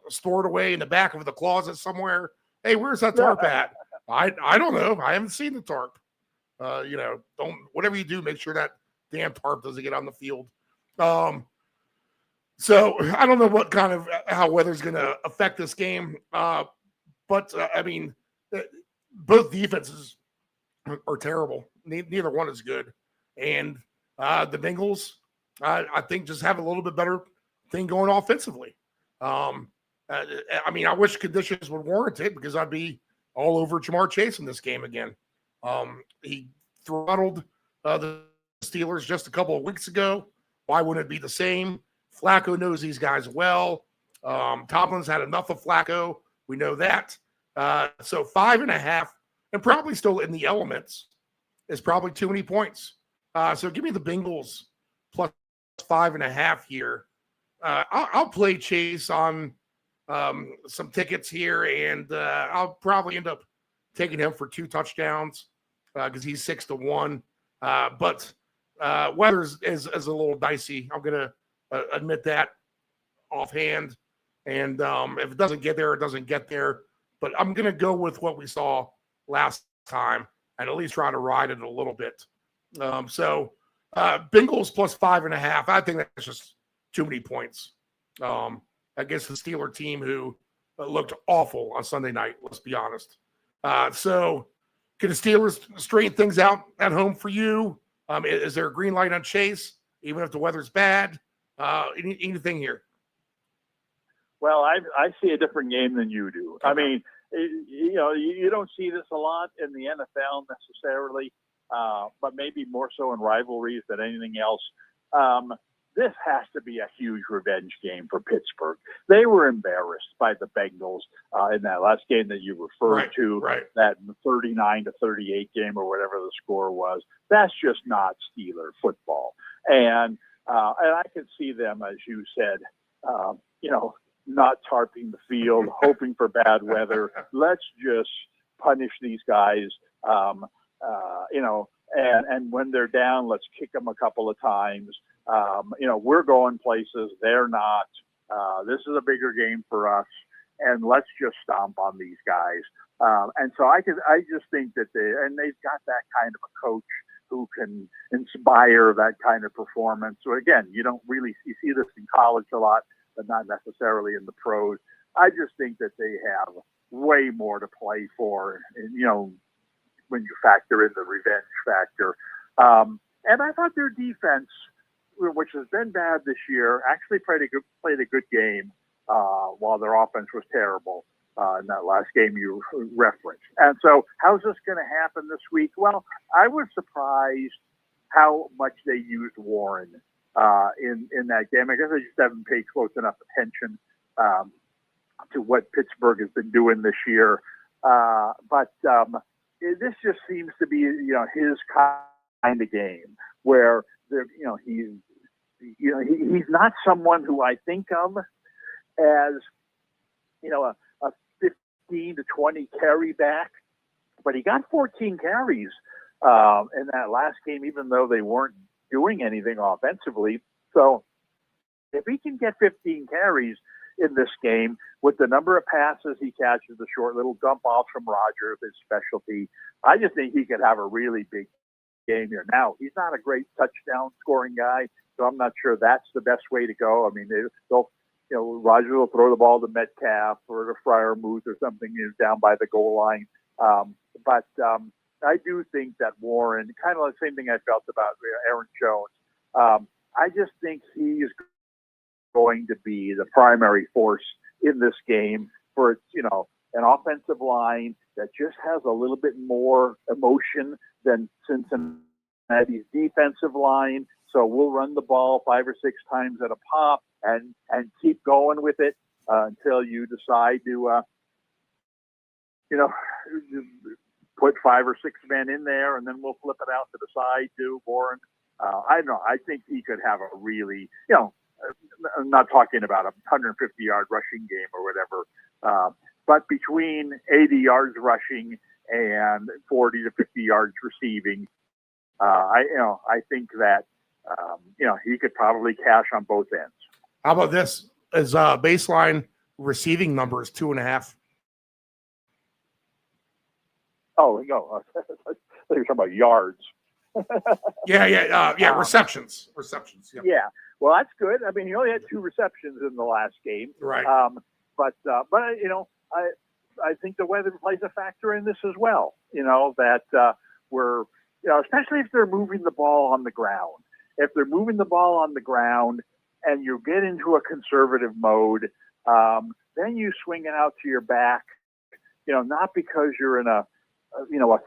stored away in the back of the closet somewhere. Hey, where's that tarp at? I don't know. I haven't seen the tarp. Don't whatever you do, make sure that damn tarp doesn't get on the field. So I don't know what kind of how weather's going to affect this game. But I mean, both defenses are terrible. Neither one is good. And the Bengals, I think, just have a little bit better thing going offensively. I mean, I wish conditions would warrant it because I'd be all over Jamar Chase in this game again. He throttled the Steelers just a couple of weeks ago. Why wouldn't it be the same? Flacco knows these guys well. Tomlin's had enough of Flacco. We know that. So 5.5, and probably still in the elements, is probably too many points. So give me the Bengals plus 5.5 here. I'll play Chase on some tickets here, and I'll probably end up taking him for 2 touchdowns because he's 6-1. But weather is a little dicey. I'm going to admit that offhand. And if it doesn't get there, it doesn't get there. But I'm going to go with what we saw last time and at least try to ride it a little bit. So Bengals plus 5.5. I think that's just too many points. against the Steeler team who looked awful on Sunday night, let's be honest. So can the Steelers straighten things out at home for you? Is there a green light on Chase, even if the weather's bad? Anything here? Well, I see a different game than you do. I mean, you don't see this a lot in the NFL necessarily, but maybe more so in rivalries than anything else. This has to be a huge revenge game for Pittsburgh. They were embarrassed by the Bengals in that last game that you referred to, that 39-38 game or whatever the score was. That's just not Steeler football. And I can see them, as you said, not tarping the field, hoping for bad weather. Let's just punish these guys, and when they're down, let's kick them a couple of times. We're going places. They're not. This is a bigger game for us, and let's just stomp on these guys. And so I just think that they've got that kind of a coach who can inspire that kind of performance. So again, you see this in college a lot, but not necessarily in the pros. I just think that they have way more to play for, when you factor in the revenge factor. And I thought their defense, which has been bad this year, actually played a good game while their offense was terrible in that last game you referenced. And so how's this going to happen this week? Well, I was surprised how much they used Warren in that game. I guess I just haven't paid close enough attention to what Pittsburgh has been doing this year. But this just seems to be, his kind of game where he's not someone who I think of as, a 15 to 20 carry back, but he got 14 carries in that last game, even though they weren't doing anything offensively. So if he can get 15 carries in this game with the number of passes he catches, the short little dump offs from Rodgers, his specialty, I just think he could have a really big game here. Now, he's not a great touchdown scoring guy, so I'm not sure that's the best way to go. I mean, Rodgers will throw the ball to Metcalf or to Freiermuth or something down by the goal line. But I do think that Warren, kind of the same thing I felt about Aaron Jones, I just think he's going to be the primary force in this game for, an offensive line that just has a little bit more emotion than Cincinnati's defensive line. So we'll run the ball 5 or 6 times at a pop and keep going with it until you decide to, put 5 or 6 men in there, and then we'll flip it out to the side to Warren. I don't know. I think he could have a really, I'm not talking about a 150-yard rushing game or whatever, but between 80 yards rushing and 40 to 50 yards receiving, I think that he could probably cash on both ends. How about this? His baseline receiving number is 2.5. Oh, no. I thought you were talking about yards. Receptions. Yep. Yeah. Well, that's good. I mean, he only had 2 receptions in the last game. Right. But I think the weather plays a factor in this as well. That we're, especially if they're moving the ball on the ground. If they're moving the ball on the ground and you get into a conservative mode, then you swing it out to your back, not because you're in a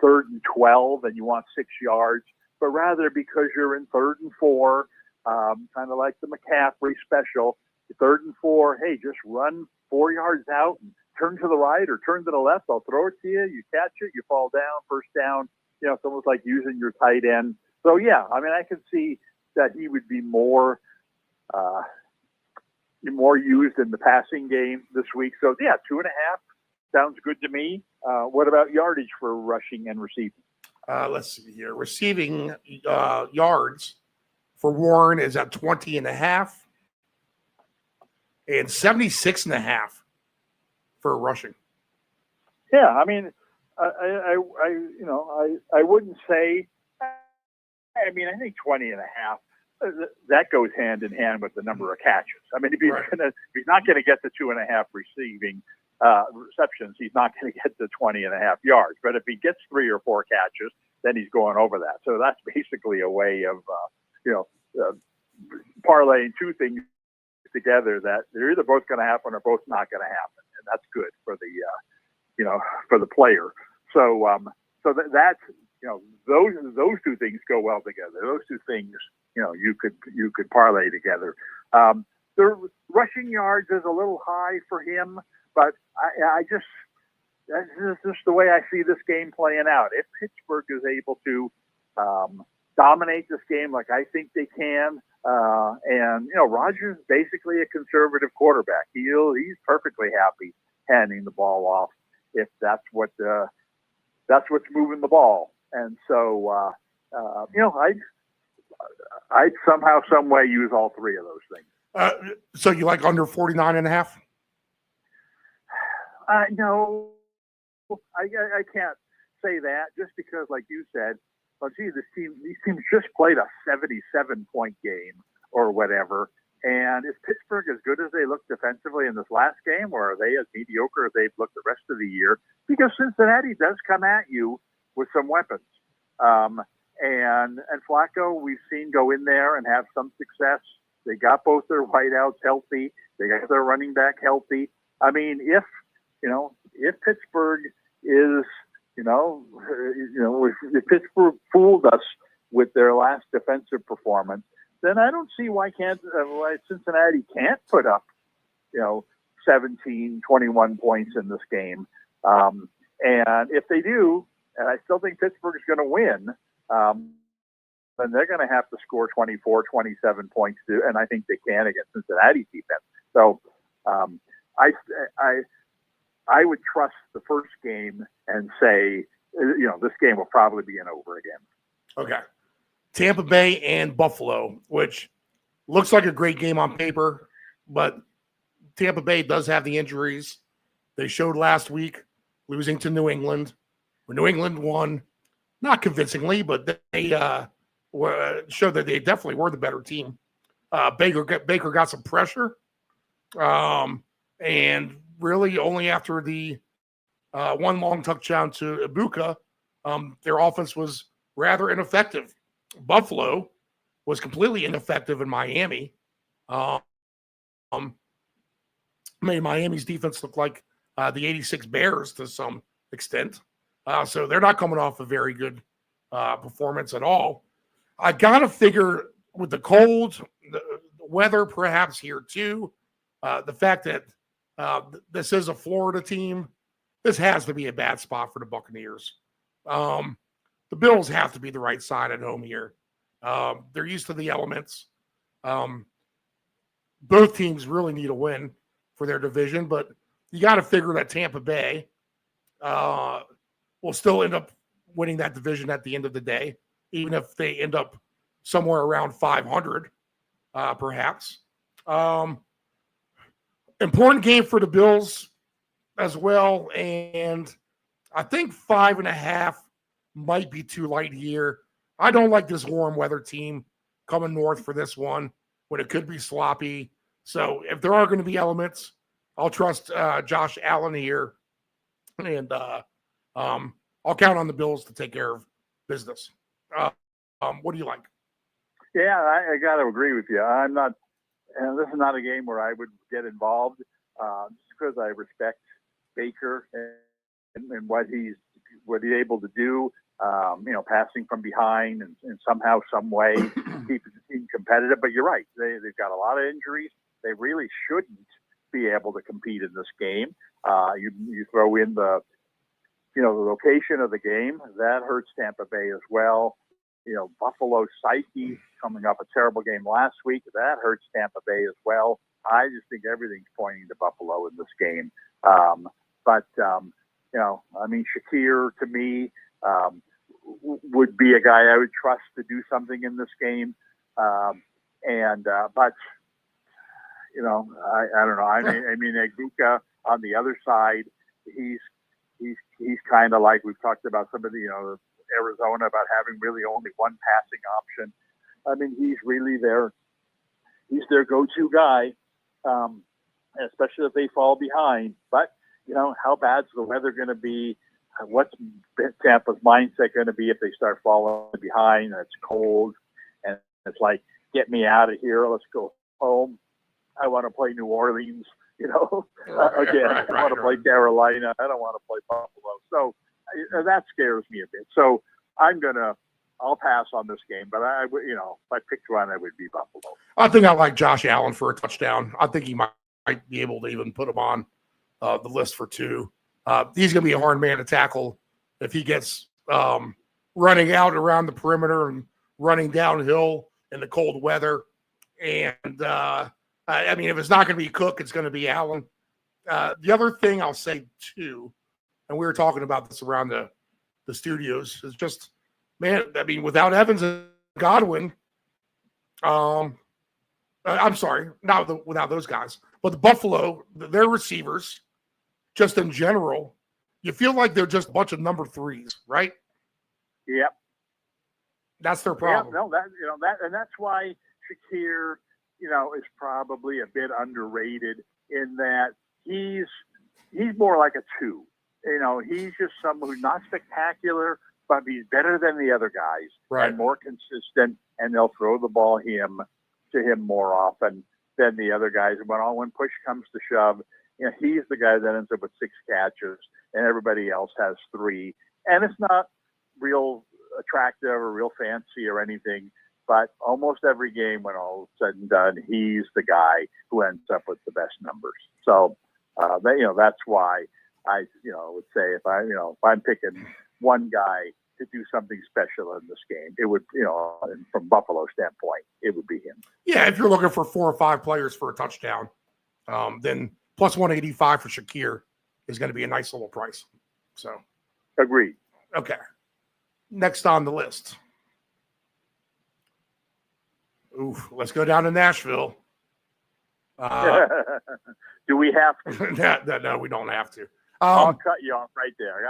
3rd and 12 and you want 6 yards, but rather because you're in 3rd and 4, kind of like the McCaffrey special, 3rd and 4, hey, just run 4 yards out and turn to the right or turn to the left. I'll throw it to you. You catch it, you fall down, first down. It's almost like using your tight end. So, yeah, I mean, I can see that he would be more used in the passing game this week. So, yeah, 2.5 sounds good to me. What about yardage for rushing and receiving? Let's see here. Receiving yards for Warren is at 20.5 and 76.5 for rushing. Yeah, I mean, I wouldn't say. I mean, I think 20.5 that goes hand in hand with the number of catches. I mean, if Right. he's not going to get the 2.5 receiving receptions, he's not going to get the 20.5 yards. But if he gets 3 or 4 catches, then he's going over that. So that's basically a way of, parlaying two things together that they're either both going to happen or both not going to happen, and that's good for the, for the player. So, that's those two things go well together. Those two things, you could parlay together. The rushing yards is a little high for him, but that's just the way I see this game playing out. If Pittsburgh is able to dominate this game like I think they can, and Rodgers is basically a conservative quarterback. He's perfectly happy handing the ball off if that's what's moving the ball. And so I'd somehow, some way use all three of those things. So you like under 49.5? No, I can't say that just because, like you said, these teams just played a 77-point game or whatever. And is Pittsburgh as good as they looked defensively in this last game, or are they as mediocre as they've looked the rest of the year? Because Cincinnati does come at you with some weapons. And Flacco, we've seen go in there and have some success. They got both their wideouts healthy. They got their running back healthy. I mean, if Pittsburgh is, if Pittsburgh fooled us with their last defensive performance, then I don't see why Cincinnati can't put up, 17, 21 points in this game. And if they do, and I still think Pittsburgh is going to win, then they're going to have to score 24, 27 points too, and I think they can against Cincinnati defense. So I would trust the first game and say, this game will probably be an over again. Okay. Tampa Bay and Buffalo, which looks like a great game on paper, but Tampa Bay does have the injuries. They showed last week losing to New England, where New England won, not convincingly, but they showed that they definitely were the better team. Baker got some pressure, and really only after the one long touchdown to Ibuka, their offense was rather ineffective. Buffalo was completely ineffective in Miami. Made Miami's defense look like the 86 Bears to some extent. So they're not coming off a very good performance at all. I got to figure with the cold, the weather perhaps here too, the fact that this is a Florida team, this has to be a bad spot for the Buccaneers. The Bills have to be the right side at home here. They're used to the elements. Both teams really need a win for their division, but you got to figure that Tampa Bay will still end up winning that division at the end of the day, even if they end up somewhere around 500, perhaps. Important game for the Bills as well, and I think 5.5 might be too light here. I don't like this warm weather team coming north for this one when it could be sloppy. So if there are going to be elements, I'll trust Josh Allen here, and I'll count on the Bills to take care of business. What do you like? Yeah, I got to agree with you. I'm not, and this is not a game where I would get involved, just because I respect Baker and what he's able to do. Passing from behind and somehow, some way keep the team competitive. But you're right; they've got a lot of injuries. They really shouldn't be able to compete in this game. You throw in the location of the game that hurts Tampa Bay as well. Buffalo's psyche coming up a terrible game last week that hurts Tampa Bay as well. I just think everything's pointing to Buffalo in this game. Shakir to me would be a guy I would trust to do something in this game. I don't know. I mean, Ibuka on the other side, he's kind of like we've talked about some of the Arizona about having really only one passing option. I mean, he's really he's their go-to guy, especially if they fall behind. But, how bad's the weather going to be? What's Tampa's mindset going to be if they start falling behind and it's cold and it's like, get me out of here, let's go home. I want to play New Orleans, again. I want to play Carolina. I don't want to play Buffalo. So that scares me a bit. So I'll pass on this game, but if I picked one, it would be Buffalo. I think I like Josh Allen for a touchdown. I think he might be able to even put him on the list for 2. He's going to be a hard man to tackle if he gets running out around the perimeter and running downhill in the cold weather. And, if it's not going to be Cook, it's going to be Allen. The other thing I'll say, too, and we were talking about this around the studios, is just, without Evans and Godwin, I'm sorry, not without those guys, but the Buffalo, their receivers, just in general, you feel like they're just a bunch of number 3s, right? Yep. That's their problem. Yeah, no, and that's why Shakir, is probably a bit underrated in that he's more like a 2. He's just someone who's not spectacular, but he's better than the other guys, right, and more consistent, and they'll throw the ball to him more often than the other guys. When push comes to shove, he's the guy that ends up with 6 catches, and everybody else has 3. And it's not real attractive or real fancy or anything, but almost every game, when all is said and done, he's the guy who ends up with the best numbers. So, that's why I, would say if I'm picking one guy to do something special in this game, it would, from Buffalo standpoint, it would be him. Yeah, if you're looking for 4 or 5 players for a touchdown, then plus 185 for Shakir is going to be a nice little price. So, agreed. Okay. Next on the list. Oof, let's go down to Nashville. Do we have to? No, we don't have to. I'll cut you off right there.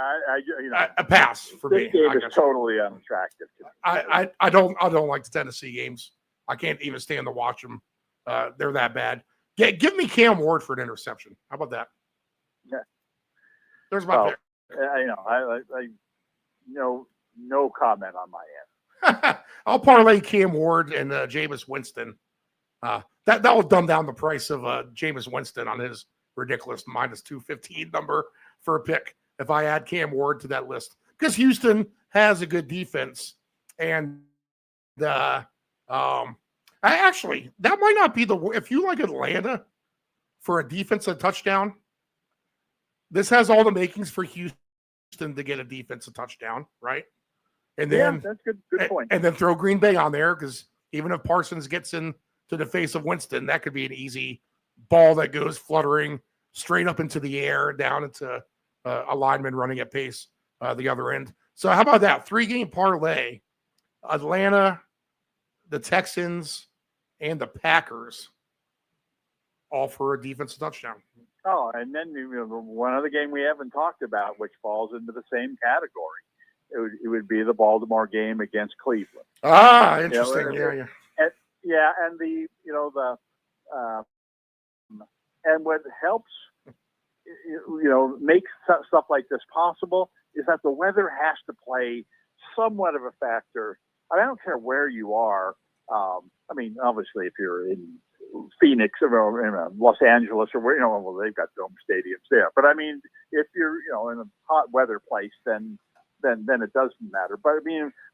A pass for me. This game is totally unattractive to me. I don't like the Tennessee games. I can't even stand to watch them. They're that bad. Give me Cam Ward for an interception. How about that? Yeah. There's my pick. No comment on my end. I'll parlay Cam Ward and Jameis Winston. That will dumb down the price of Jameis Winston on his ridiculous minus 215 number for a pick if I add Cam Ward to that list, because Houston has a good defense, and actually that might not be if you like Atlanta for a defensive touchdown, this has all the makings for Houston to get a defensive touchdown, right? And then that's good point. And then throw Green Bay on there, because even if Parsons gets in to the face of Winston, that could be an easy ball that goes fluttering straight up into the air, down into a lineman running at pace the other end. So how about that 3-game parlay? Atlanta, the Texans, and the Packers, all for a defensive touchdown. Oh, and then one other game we haven't talked about, which falls into the same category. It would be the Baltimore game against Cleveland. Ah, interesting. Yeah, and and what helps, make stuff like this possible is that the weather has to play somewhat of a factor. I don't care where you are. Obviously, if you're in Phoenix or in Los Angeles or where, well, they've got dome stadiums there. But if you're, in a hot weather place, then it doesn't matter. But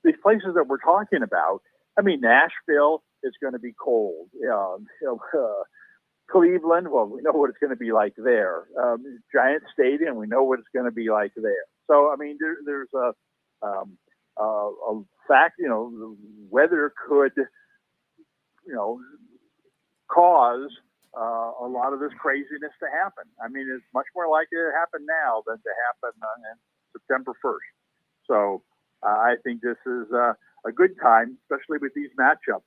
these places that we're talking about, Nashville is going to be cold. Cleveland, well, we know what it's going to be like there. Giant Stadium, we know what it's going to be like there. So, there's a fact, the weather could, cause a lot of this craziness to happen. It's much more likely to happen now than to happen on September 1st. So I think this is a good time, especially with these matchups.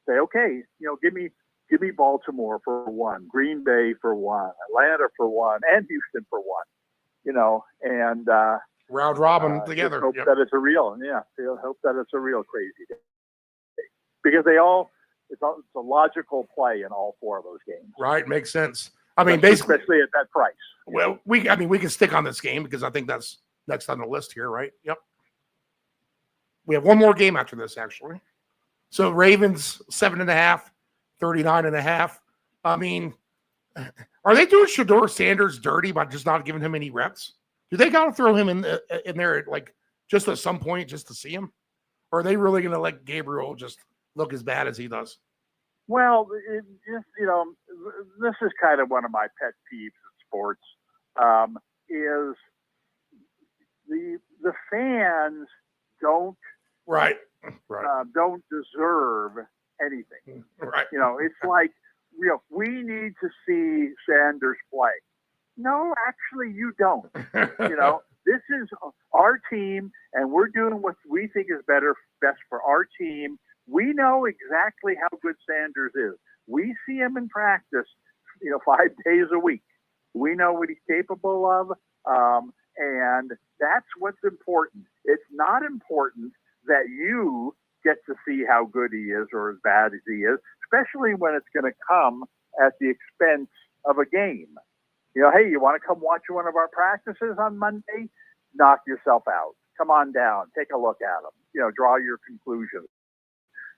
Say, okay, give me Baltimore for one, Green Bay for one, Atlanta for one, and Houston for one. And round robin together. Hope that it's a real, hope that it's a real crazy day. because it's a logical play in all four of those games. Right, makes sense. I mean, basically, especially at that price. well, we can stick on this game because I think that's next on the list here, right? Yep. We have one more game after this, actually. So Ravens 7.5, 39.5. I mean, are they doing Shedeur Sanders dirty by just not giving him any reps? Do they got to throw him in there like just at some point just to see him? Or are they really going to let Gabriel just look as bad as he does? Well, this is kind of one of my pet peeves in sports. Is the fans don't don't deserve anything. Right. It's like we need to see Sanders play. No, actually, you don't. This is our team, and we're doing what we think is best for our team. We know exactly how good Sanders is. We see him in practice, 5 days a week. We know what he's capable of, and that's what's important. It's not important that you get to see how good he is or as bad as he is, especially when it's going to come at the expense of a game. Hey, you want to come watch one of our practices on Monday? Knock yourself out. Come on down. Take a look at them. Draw your conclusions.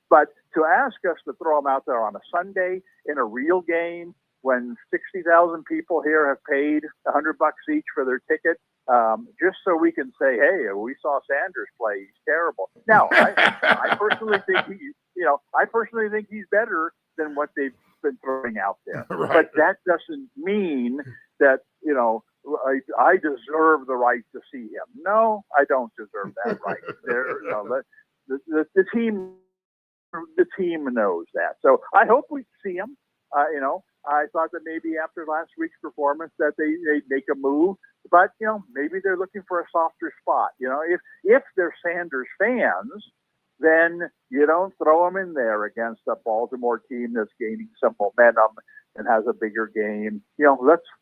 But to ask us to throw them out there on a Sunday in a real game when 60,000 people here have paid $100 each for their ticket, just so we can say, hey, we saw Sanders play. He's terrible. Now, I personally think he's better than what they've been throwing out there. Right. But that doesn't mean that, I deserve the right to see him. No, I don't deserve that right. The team knows that. So I hope we see him. I thought that maybe after last week's performance that they'd make a move, but maybe they're looking for a softer spot. If they're Sanders fans, then you don't throw them in there against a Baltimore team that's gaining some momentum and has a bigger game.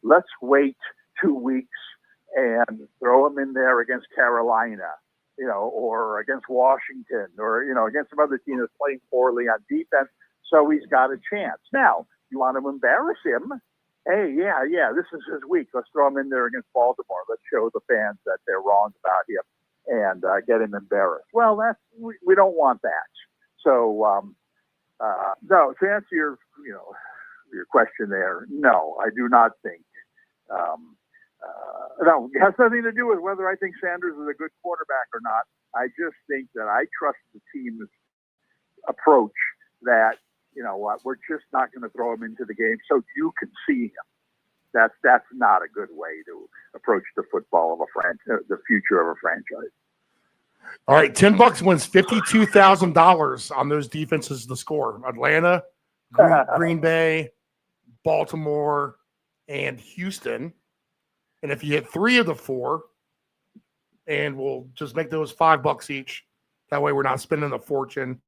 Let's wait 2 weeks and throw them in there against Carolina, or against Washington, or against some other team that's playing poorly on defense. So he's got a chance. Now, you want to embarrass him? Hey, yeah, this is his week. Let's throw him in there against Baltimore. Let's show the fans that they're wrong about him and get him embarrassed. Well, we don't want that. So, no, to answer your question there, no, I do not think. No, it has nothing to do with whether I think Sanders is a good quarterback or not. I just think that I trust the team's approach that, we're just not going to throw him into the game so you can see him. That's not a good way to approach the football of the future of a franchise. All right, $10 wins $52,000 on those defenses to score. Atlanta, Green Bay, Baltimore, and Houston. And if you hit 3 of the 4, and we'll just make those $5 each. That way we're not spending a fortune.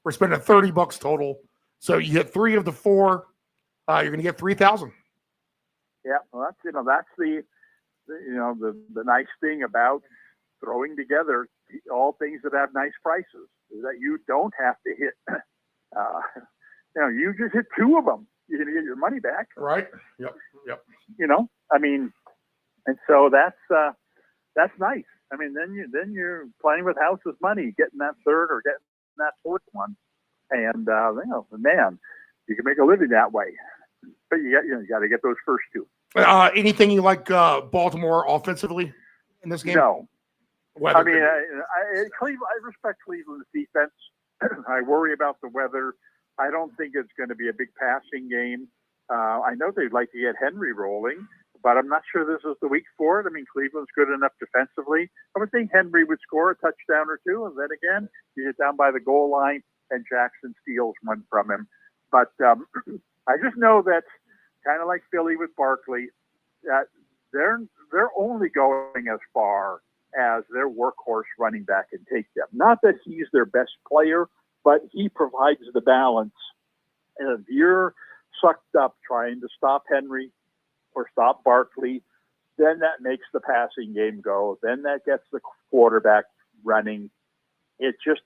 We're spending $30 total. So you hit 3 of the 4, you're going to get $3,000. Yeah, well, that's the nice thing about throwing together all things that have nice prices is that you don't have to hit. You just hit 2 of them. You're going to get your money back. Right. Yep. And so that's nice. Then you're playing with house's money, getting that third or getting that fourth one, and man, you can make a living that way. But you got to get those first 2. Anything you like Baltimore offensively in this game? No. Weather I respect Cleveland's defense. I worry about the weather. I don't think it's going to be a big passing game. I know they'd like to get Henry rolling, but I'm not sure this is the week for it. Cleveland's good enough defensively. I would think Henry would score a touchdown or 2, and then again, you get down by the goal line, and Jackson steals one from him. But I just know that, kind of like Philly with Barkley, that they're only going as far as their workhorse running back can take them. Not that he's their best player, but he provides the balance. And if you're sucked up trying to stop Henry or stop Barkley, then that makes the passing game go. Then that gets the quarterback running. It's just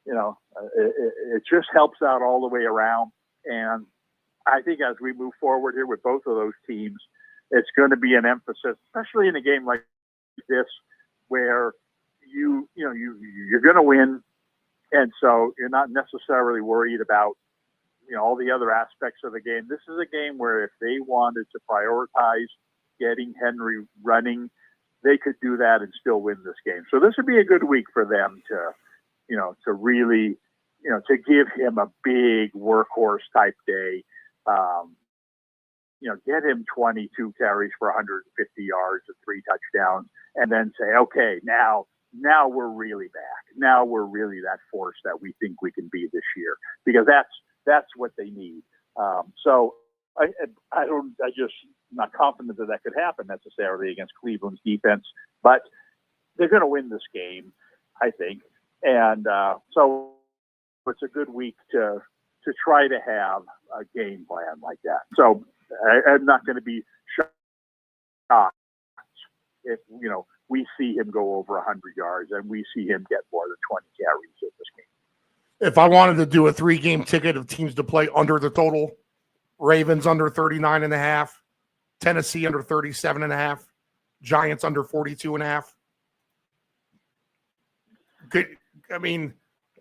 it just helps out all the way around. And I think as we move forward here with both of those teams, it's going to be an emphasis, especially in a game like this, where you're going to win, and so you're not necessarily worried about all the other aspects of the game. This is a game where if they wanted to prioritize getting Henry running, they could do that and still win this game. So this would be a good week for them to really, to give him a big workhorse type day. Get him 22 carries for 150 yards and 3 touchdowns, and then say, okay, now we're really back. Now we're really that force that we think we can be this year, because that's what they need. So I'm not confident that could happen necessarily against Cleveland's defense, but they're going to win this game, I think. And so it's a good week to try to have a game plan like that. So I'm not going to be shocked if, we see him go over 100 yards and we see him get more than 20 carries in this game. If I wanted to do a 3-game ticket of teams to play under the total, Ravens under 39.5, Tennessee under 37.5, Giants under 42.5. Good. I mean,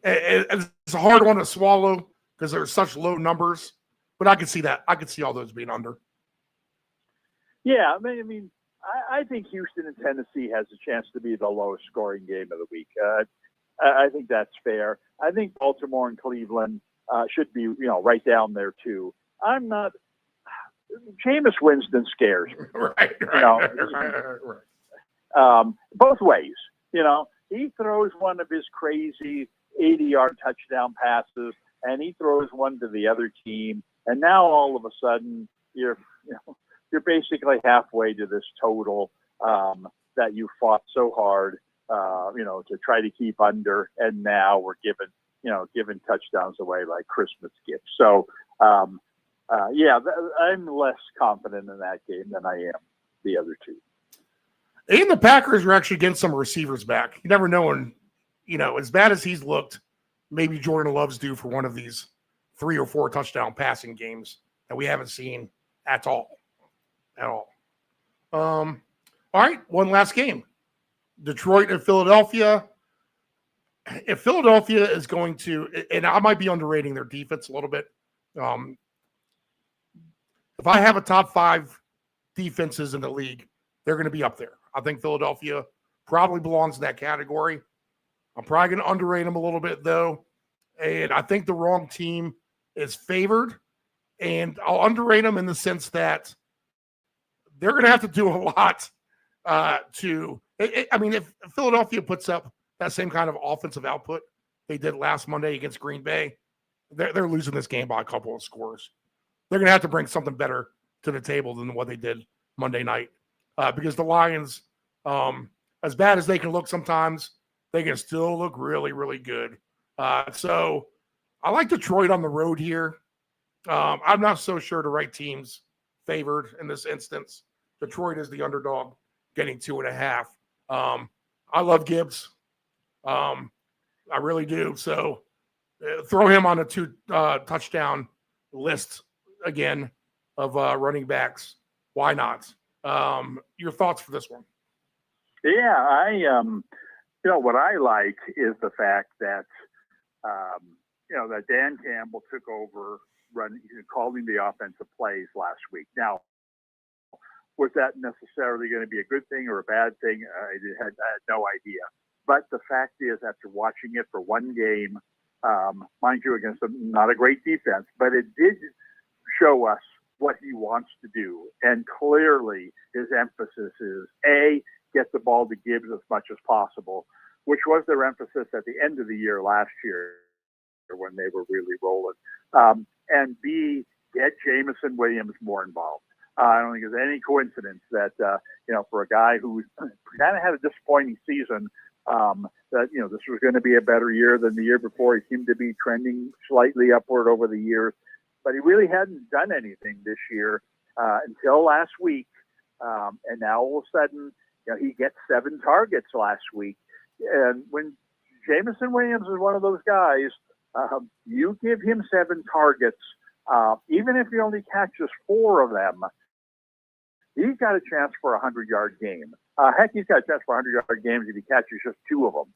it's a hard one to swallow because there's such low numbers, but I could see that. I could see all those being under. Yeah, I think Houston and Tennessee has a chance to be the lowest scoring game of the week. I think that's fair. I think Baltimore and Cleveland should be, right down there too. I'm not. Jameis Winston scares me. Right. Both ways. He throws one of his crazy 80-yard touchdown passes, and he throws one to the other team, and now all of a sudden you're basically halfway to this total that you fought so hard, to try to keep under, and now we're giving touchdowns away like Christmas gifts. So, I'm less confident in that game than I am the other two. And the Packers are actually getting some receivers back. You never know when, as bad as he's looked, maybe Jordan Love's due for one of these 3 or 4 touchdown passing games that we haven't seen at all. All right, one last game. Detroit and Philadelphia. If Philadelphia is going to, and I might be underrating their defense a little bit. If I have a top 5 defenses in the league, they're going to be up there. I think Philadelphia probably belongs in that category. I'm probably going to underrate them a little bit, though. And I think the wrong team is favored. And I'll underrate them in the sense that they're going to have to do a lot if Philadelphia puts up that same kind of offensive output they did last Monday against Green Bay, they're losing this game by a couple of scores. They're going to have to bring something better to the table than what they did Monday night. Because the Lions, as bad as they can look sometimes, they can still look really, really good. So I like Detroit on the road here. I'm not so sure the right team's favored in this instance. Detroit is the underdog, getting 2.5. I love Gibbs. I really do. So throw him on a 2 touchdown list again of running backs. Why not? Your thoughts for this one? Yeah, what I like is the fact that, that Dan Campbell took over calling the offensive plays last week. Now, was that necessarily going to be a good thing or a bad thing? I had no idea. But the fact is, after watching it for one game, mind you, against not a great defense, but it did show us what he wants to do. And clearly his emphasis is, A, get the ball to Gibbs as much as possible, which was their emphasis at the end of the year last year when they were really rolling. And B, get Jameson Williams more involved. I don't think it's any coincidence that, for a guy who kind of had a disappointing season, that, this was going to be a better year than the year before. He seemed to be trending slightly upward over the years, but he really hadn't done anything this year until last week. And now all of a sudden, he gets 7 targets last week. And when Jameson Williams is one of those guys. You give him 7 targets, even if he only catches 4 of them, he's got a chance for a 100-yard game. Heck, he's got a chance for a 100-yard game if he catches just 2 of them.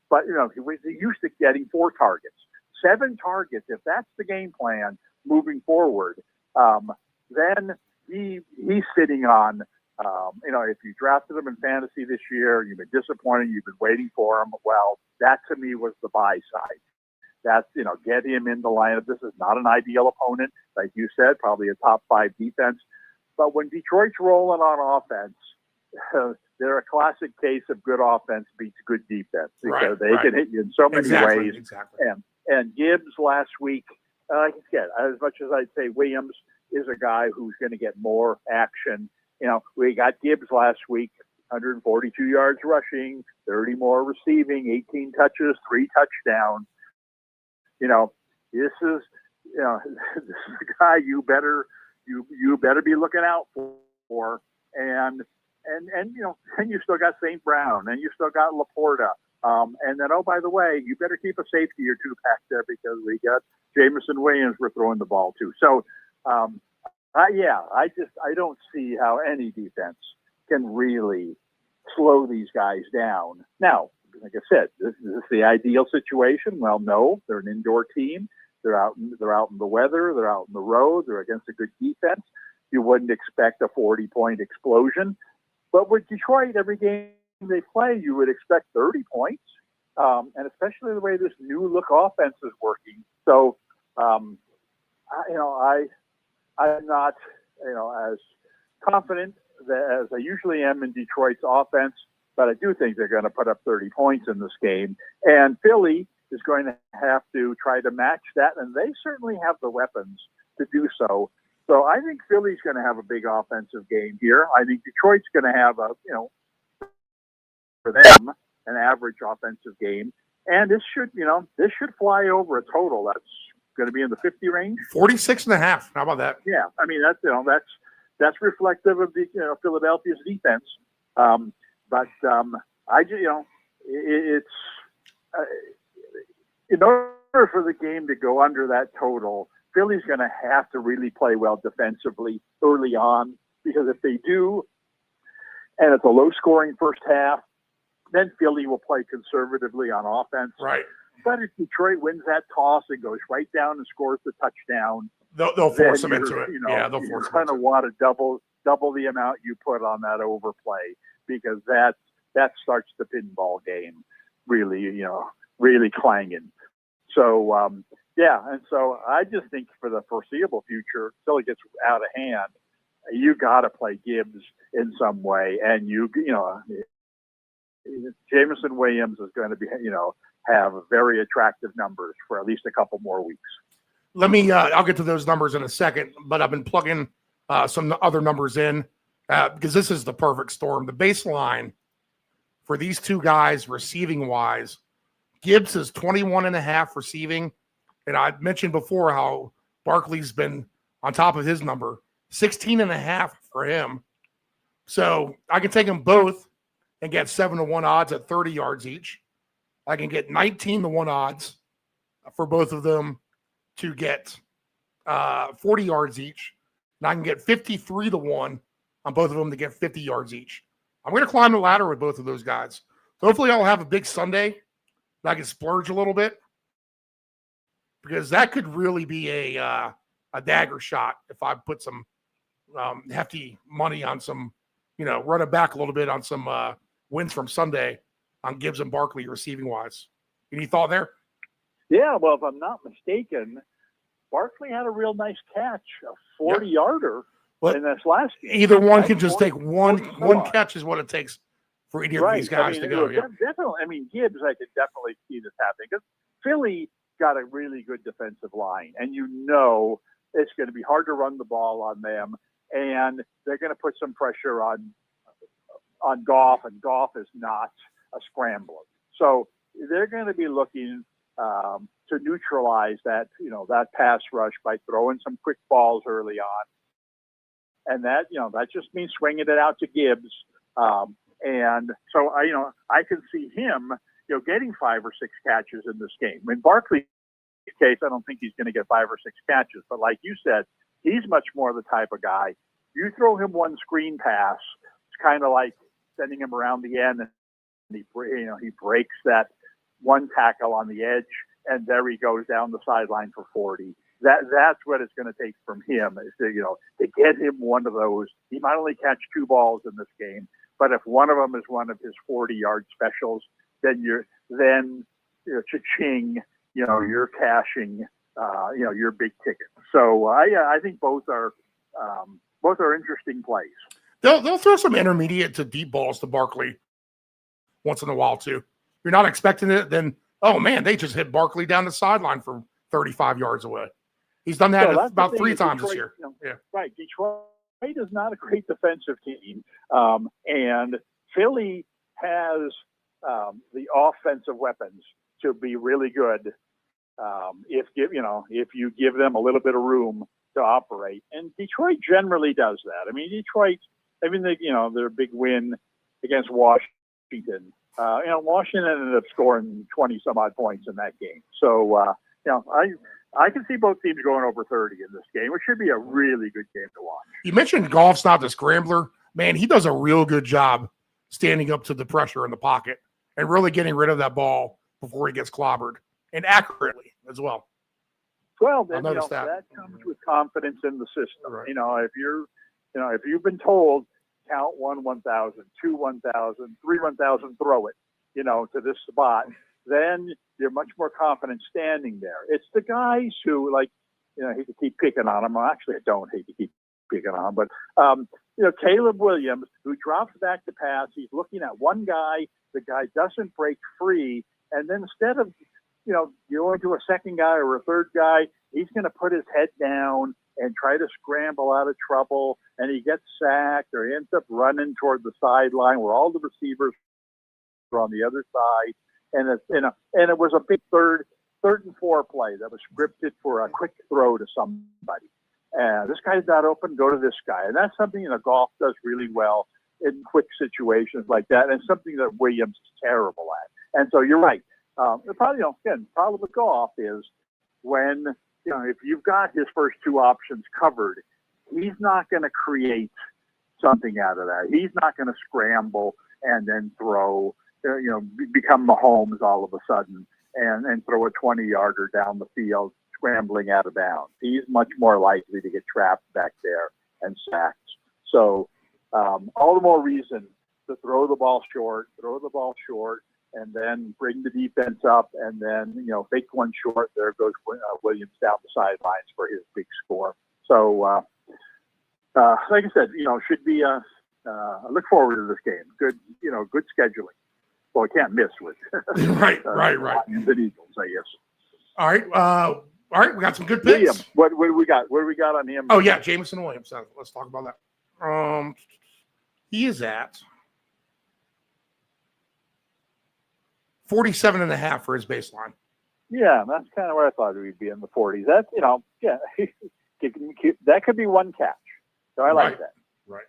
But, he was used to getting 4 targets. 7 targets, if that's the game plan moving forward, then he's sitting on, if you drafted him in fantasy this year, you've been disappointed, you've been waiting for him, well, that to me was the buy side. That's, get him in the lineup. This is not an ideal opponent, like you said, probably a top 5 defense. But when Detroit's rolling on offense, they're a classic case of good offense beats good defense because they can hit you in so many ways. Exactly. And Gibbs last week, like I said, as much as I'd say Williams is a guy who's going to get more action. We got Gibbs last week, 142 yards rushing, 30 more receiving, 18 touches, 3 touchdowns. This is a guy you better be looking out for. And you still got St. Brown, and you still got Laporta. And then, oh, by the way, you better keep a safety or 2 back there because we got Jameson Williams we're throwing the ball to. So, I don't see how any defense can really slow these guys down. Now, like I said, is this the ideal situation? Well, no, they're an indoor team. They're out in the weather. They're out in the road. They're against a good defense. You wouldn't expect a 40-point explosion. But with Detroit, every game they play, you would expect 30 points, and especially the way this new look offense is working. So, I'm not, as confident as I usually am in Detroit's offense, but I do think they're going to put up 30 points in this game. And Philly is going to have to try to match that, and they certainly have the weapons to do so. So I think Philly's going to have a big offensive game here. I think Detroit's going to have for them, an average offensive game. And this should fly over a total that's going to be in the 50 range. 46.5. How about that? Yeah. I mean, that's reflective of the, Philadelphia's defense. It's in order for the game to go under that total, Philly's going to have to really play well defensively early on, because if they do, and it's a low-scoring first half, then Philly will play conservatively on offense. Right. But if Detroit wins that toss and goes right down and scores the touchdown, they'll force them into it. They'll force them. You're going to want to double the amount you put on that overplay, because that starts the pinball game really clanging. So and so I just think for the foreseeable future, until it gets out of hand, you got to play Gibbs in some way, and Jameson Williams is going to be, have very attractive numbers for at least a couple more weeks. Let me, I'll get to those numbers in a second, but I've been plugging some other numbers in because this is the perfect storm. The baseline for these two guys receiving wise, Gibbs is 21.5 receiving. And I mentioned before how Barkley's been on top of his number, 16.5 for him. So I can take them both and get 7-1 odds at 30 yards each. I can get 19-1 odds for both of them to get 40 yards each. And I can get 53-1 on both of them to get 50 yards each. I'm going to climb the ladder with both of those guys. So hopefully I'll have a big Sunday that I can splurge a little bit, because that could really be a dagger shot if I put some hefty money on some, run it back a little bit on some wins from Sunday on Gibbs and Barkley receiving wise. Any thought there? Yeah, well, if I'm not mistaken, Barkley had a real nice catch, a 40-yarder in this last game. Either one can just take one catch is what it takes for either of these guys to go. Definitely. I mean, Gibbs, I could definitely see this happening, because Philly got a really good defensive line, and it's going to be hard to run the ball on them, and they're going to put some pressure on Goff, and Goff is not a scrambler. So they're going to be looking to neutralize that pass rush by throwing some quick balls early on. And that just means swinging it out to Gibbs. And so, I can see him, getting 5 or 6 catches in this game. In Barkley's case, I don't think he's going to get 5 or 6 catches, but like you said, he's much more the type of guy. You throw him one screen pass, it's kind of like sending him around the end, and he breaks that one tackle on the edge, and there he goes down the sideline for 40. That's what it's going to take from him is to get him one of those. He might only catch 2 balls in this game, but if one of them is one of his 40-yard specials, then cha-ching, you're cashing, your big ticket. So I think both are interesting plays. They'll throw some intermediate to deep balls to Barkley once in a while too. You're not expecting it, then oh man, they just hit Barkley down the sideline from 35 yards away. He's done that about 3 times this year. Right. Detroit is not a great defensive team. And Philly has the offensive weapons to be really good if you give them a little bit of room to operate. And Detroit generally does that. I mean, their big win against Washington. Washington ended up scoring 20 some odd points in that game. So, I can see both teams going over 30 in this game, which should be a really good game to watch. You mentioned Goff's not the scrambler. Man, he does a real good job standing up to the pressure in the pocket and really getting rid of that ball before he gets clobbered, and accurately as well. Well, then, that comes with confidence in the system. Right. If you've been told count 1 1,000, 2 1,000, 3 1,000, throw it, to this spot, then you're much more confident standing there. It's the guys who, I hate to keep picking on them. Actually, I don't hate to keep picking on them, but, Caleb Williams, who drops back to pass, he's looking at one guy, the guy doesn't break free, and then instead of, going to a second guy or a third guy, he's going to put his head down and try to scramble out of trouble, and he gets sacked or he ends up running toward the sideline where all the receivers are on the other side. And it was a big third and 4 play that was scripted for a quick throw to somebody. And this guy's not open, go to this guy. And that's something Goff does really well in quick situations like that, and something that Williams is terrible at. And so you're right. The problem with Goff is when, if you've got his first 2 options covered, he's not going to create something out of that. He's not going to scramble and then throw, become Mahomes all of a sudden and throw a 20-yarder down the field, scrambling out of bounds. He's much more likely to get trapped back there and sacked. So all the more reason to throw the ball short, and then bring the defense up, and then, fake one short. There goes Williams down the sidelines for his big score. So, like I said, should be I look forward to this game. Good, good scheduling. Well, I can't miss with right. The Eagles, I guess. All right. We got some good picks. Williams, what do we got? What do we got on him? Oh yeah, Jameson Williams. Let's talk about that. He is at 47.5 for his baseline. Yeah, that's kind of where I thought we'd be in the 40s. That's, that could be one catch. So I like that. Right.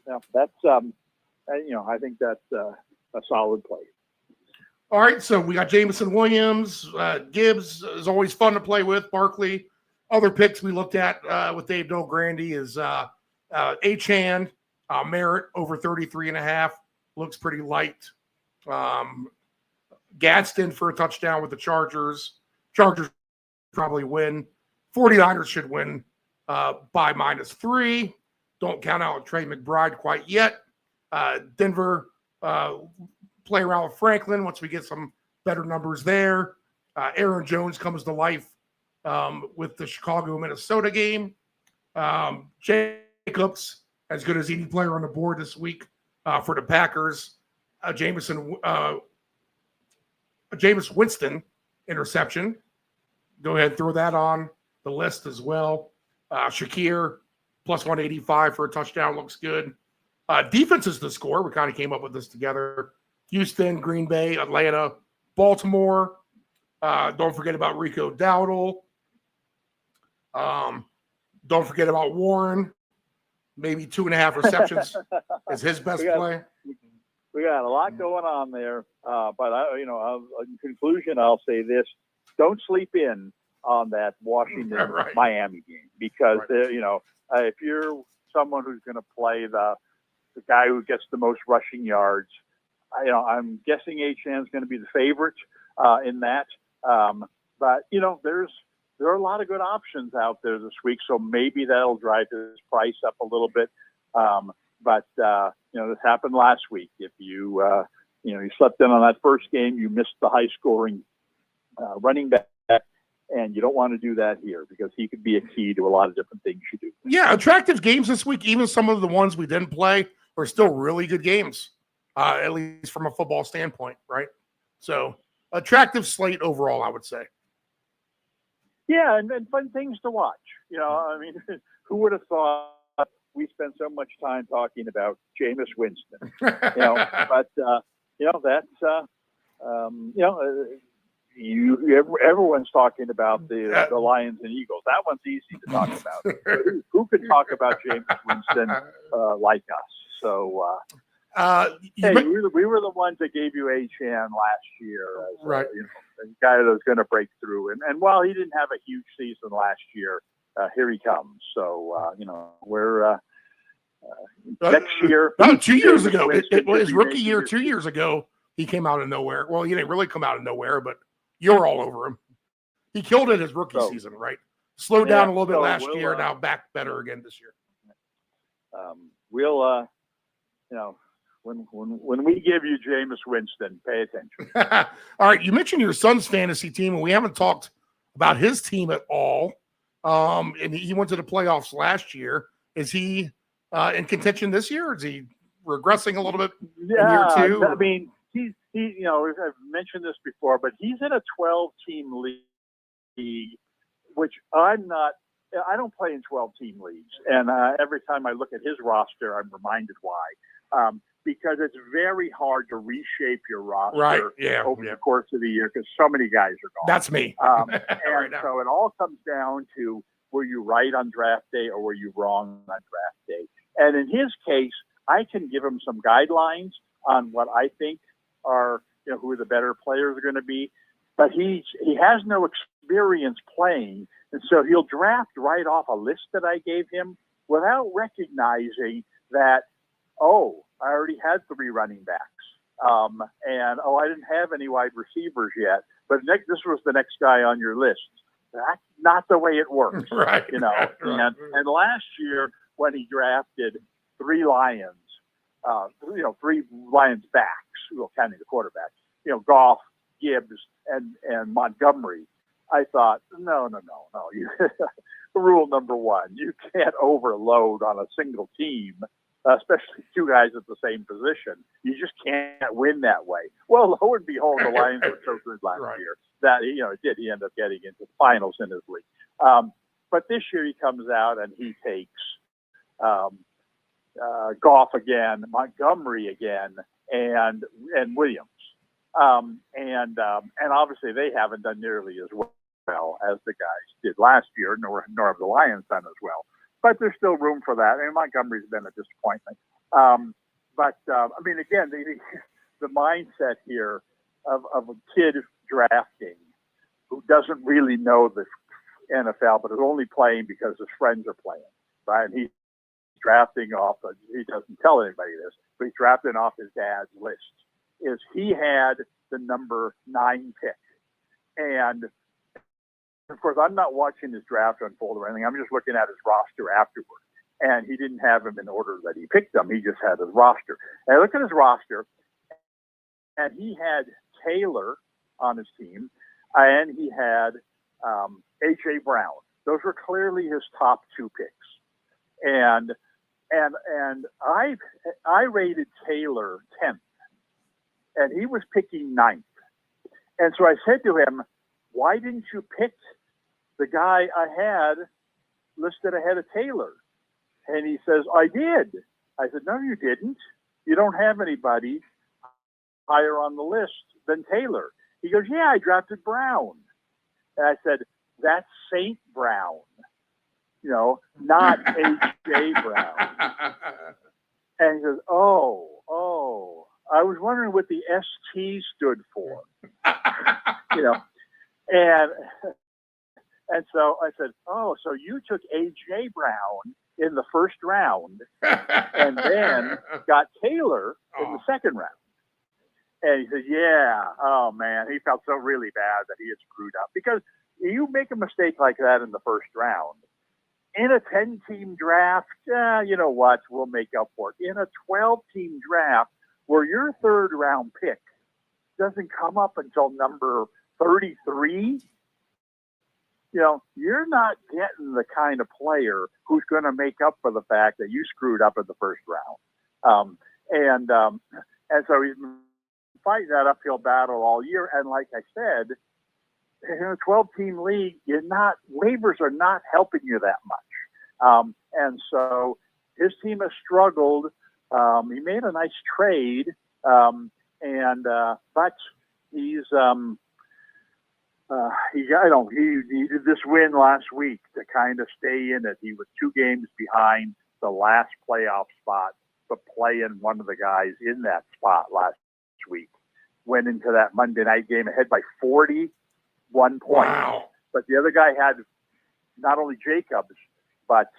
Yeah, that's, I think that's a solid play. All right, so we got Jameson Williams. Gibbs is always fun to play with. Barkley. Other picks we looked at with Dave Dolgrande is Achane. Merritt over 33.5. Looks pretty light. Gadsden for a touchdown with the Chargers. Chargers probably win. 49ers should win by -3. Don't count out Trey McBride quite yet. Denver play around with Franklin once we get some better numbers there. Aaron Jones comes to life with the Chicago-Minnesota game. Jacobs, as good as any player on the board this week for the Packers. Jameis Winston interception. Go ahead and throw that on the list as well. Shakir plus 185 for a touchdown looks good. Defense is the score. We kind of came up with this together. Houston, Green Bay, Atlanta, Baltimore. Don't forget about Rico Dowdle. Don't forget about Warren. Maybe 2.5 receptions is his best play. we got a lot going on there. But in conclusion, I'll say this: don't sleep in on that Washington Right. Miami game, because Right. if you're someone who's going to play the guy who gets the most rushing yards, I'm guessing Achan's going to be the favorite in that. But there are a lot of good options out there this week, so maybe that'll drive his price up a little bit. But this happened last week. If you slept in on that first game, you missed the high-scoring running back, and you don't want to do that here, because he could be a key to a lot of different things you do. Yeah, attractive games this week. Even some of the ones we didn't play are still really good games, at least from a football standpoint, right? So, attractive slate overall, I would say. Yeah, and fun things to watch. Who would have thought we spent so much time talking about Jameis Winston? Everyone's talking about the Lions and Eagles. That one's easy to talk about. Who could talk about Jameis Winston like us? So, we were the ones that gave you Achan last year as right. A guy that was going to break through. And while he didn't have a huge season last year, here he comes. So, we're next year. 2 years ago, it was his rookie year. 2 years ago, he came out of nowhere. Well, he didn't really come out of nowhere, but you're all over him. He killed it his rookie season, right? Slowed down a little bit last year. Now back better again this year. When we give you Jameis Winston, pay attention. All right, you mentioned your son's fantasy team, and we haven't talked about his team at all. And he went to the playoffs last year. Is he in contention this year, or is he regressing a little bit in year two? I mean, he's I've mentioned this before, but he's in a 12-team league, which I'm not. I don't play in 12-team leagues, and every time I look at his roster, I'm reminded why. Because it's very hard to reshape your roster over the course of the year, because so many guys are gone. That's me. And so it all comes down to, were you right on draft day or were you wrong on draft day? And in his case, I can give him some guidelines on what I think are, who the better players are going to be. But he has no experience playing, and so he'll draft right off a list that I gave him without recognizing that, I already had 3 running backs. And I didn't have any wide receivers yet, but this was the next guy on your list. That's not the way it works. Right. And last year when he drafted 3 Lions, 3 Lions backs, counting the quarterback, Goff, Gibbs, and Montgomery, I thought, no. Rule number 1, you can't overload on a single team, especially 2 guys at the same position. You just can't win that way. Well, lo and behold, the Lions were so good last year that, it did. He ended up getting into the finals in his league. But this year he comes out and he takes Goff again, Montgomery again, and Williams. And obviously they haven't done nearly as well as the guys did last year, nor have the Lions done as well. But there's still room for that. And Montgomery's been a disappointment. Again, the mindset here of a kid drafting who doesn't really know the NFL, but is only playing because his friends are playing, right? And he's drafting off, he doesn't tell anybody this, but he's drafting off his dad's list, is he had the number 9 pick. And of course, I'm not watching his draft unfold or anything. I'm just looking at his roster afterward. And he didn't have him in order that he picked them. He just had his roster. And I look at his roster, and he had Taylor on his team, and he had A.J. Brown. Those were clearly his top 2 picks. And I rated Taylor 10th, and he was picking 9th. And so I said to him, why didn't you pick the guy I had listed ahead of Taylor? And he says, I did. I said, no, you didn't. You don't have anybody higher on the list than Taylor. He goes, yeah, I drafted Brown. And I said, that's St. Brown, not H.J. Brown. And he says, I was wondering what the ST stood for. You know, and so I said, oh, so you took A.J. Brown in the first round and then got Taylor in the second round. And he said, yeah, oh, man, he felt so really bad that he had screwed up. Because you make a mistake like that in the first round. In a 10-team draft, you know what, we'll make up for it. In a 12-team draft where your third-round pick doesn't come up until number 33, you know, you're not getting the kind of player who's going to make up for the fact that you screwed up in the first round. And so he's been fighting that uphill battle all year. And like I said, in a 12-team league, waivers are not helping you that much. And so his team has struggled. He made a nice trade, but he's he needed this win last week to kind of stay in it. He was 2 games behind the last playoff spot, but playing one of the guys in that spot last week. Went into that Monday night game ahead by 41 points. Wow. But the other guy had not only Jacobs, but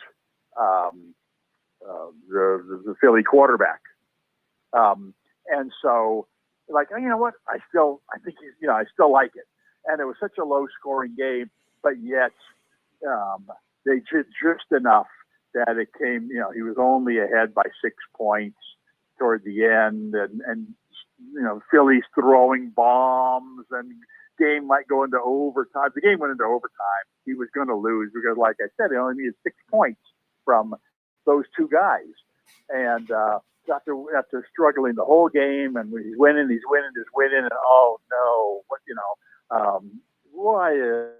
the Philly quarterback. And so, like, you know what? I think he's, I still like it. And it was such a low-scoring game, but yet they did just enough that it came. He was only ahead by 6 points toward the end, and Philly's throwing bombs, and game might go into overtime. The game went into overtime. He was going to lose because, like I said, he only needed 6 points from those 2 guys, and after struggling the whole game, and he's winning, and oh no, why are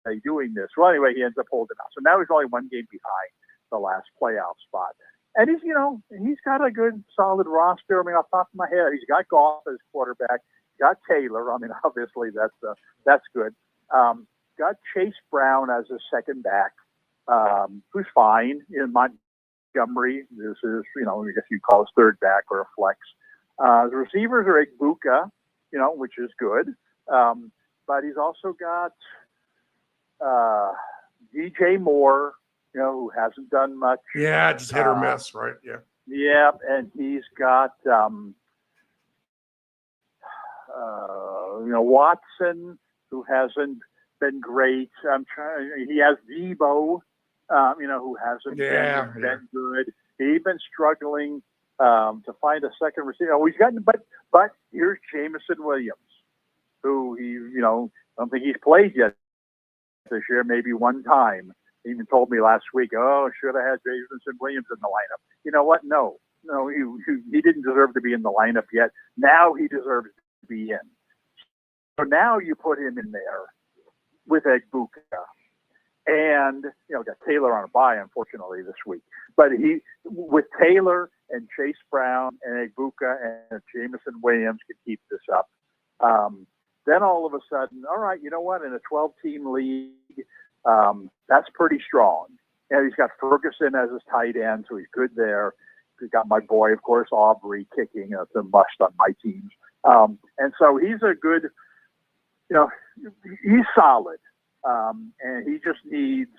they doing this? Well, anyway, he ends up holding out. So now he's only 1 game behind the last playoff spot. And he's got a good, solid roster. I mean, off the top of my head, he's got Goff as quarterback, got Taylor. I mean, obviously that's good. Got Chase Brown as a second back, who's fine. In Montgomery, this is, I guess you call his third back or a flex. The receivers are Egbuka, which is good. But he's also got DJ Moore, who hasn't done much. Yeah, just hit or miss, right? Yeah. Yeah, and he's got Watson, who hasn't been great. He has Debo, who hasn't been good. He's been struggling to find a second receiver. Oh, he's gotten, but here's Jameson Williams, who I don't think he's played yet this year, maybe one time. He even told me last week, should have had Jameson Williams in the lineup. You know what? No, he didn't deserve to be in the lineup yet. Now he deserves to be in. So now you put him in there with Egbuka. And, got Taylor on a bye, unfortunately, this week. But with Taylor and Chase Brown and Egbuka and Jameson Williams could keep this up. Then all of a sudden, all right, you know what? In a 12-team league, that's pretty strong. And he's got Ferguson as his tight end, so he's good there. He's got my boy, of course, Aubrey kicking. It's a must on my teams. And so he's a good, he's solid. And he just needs,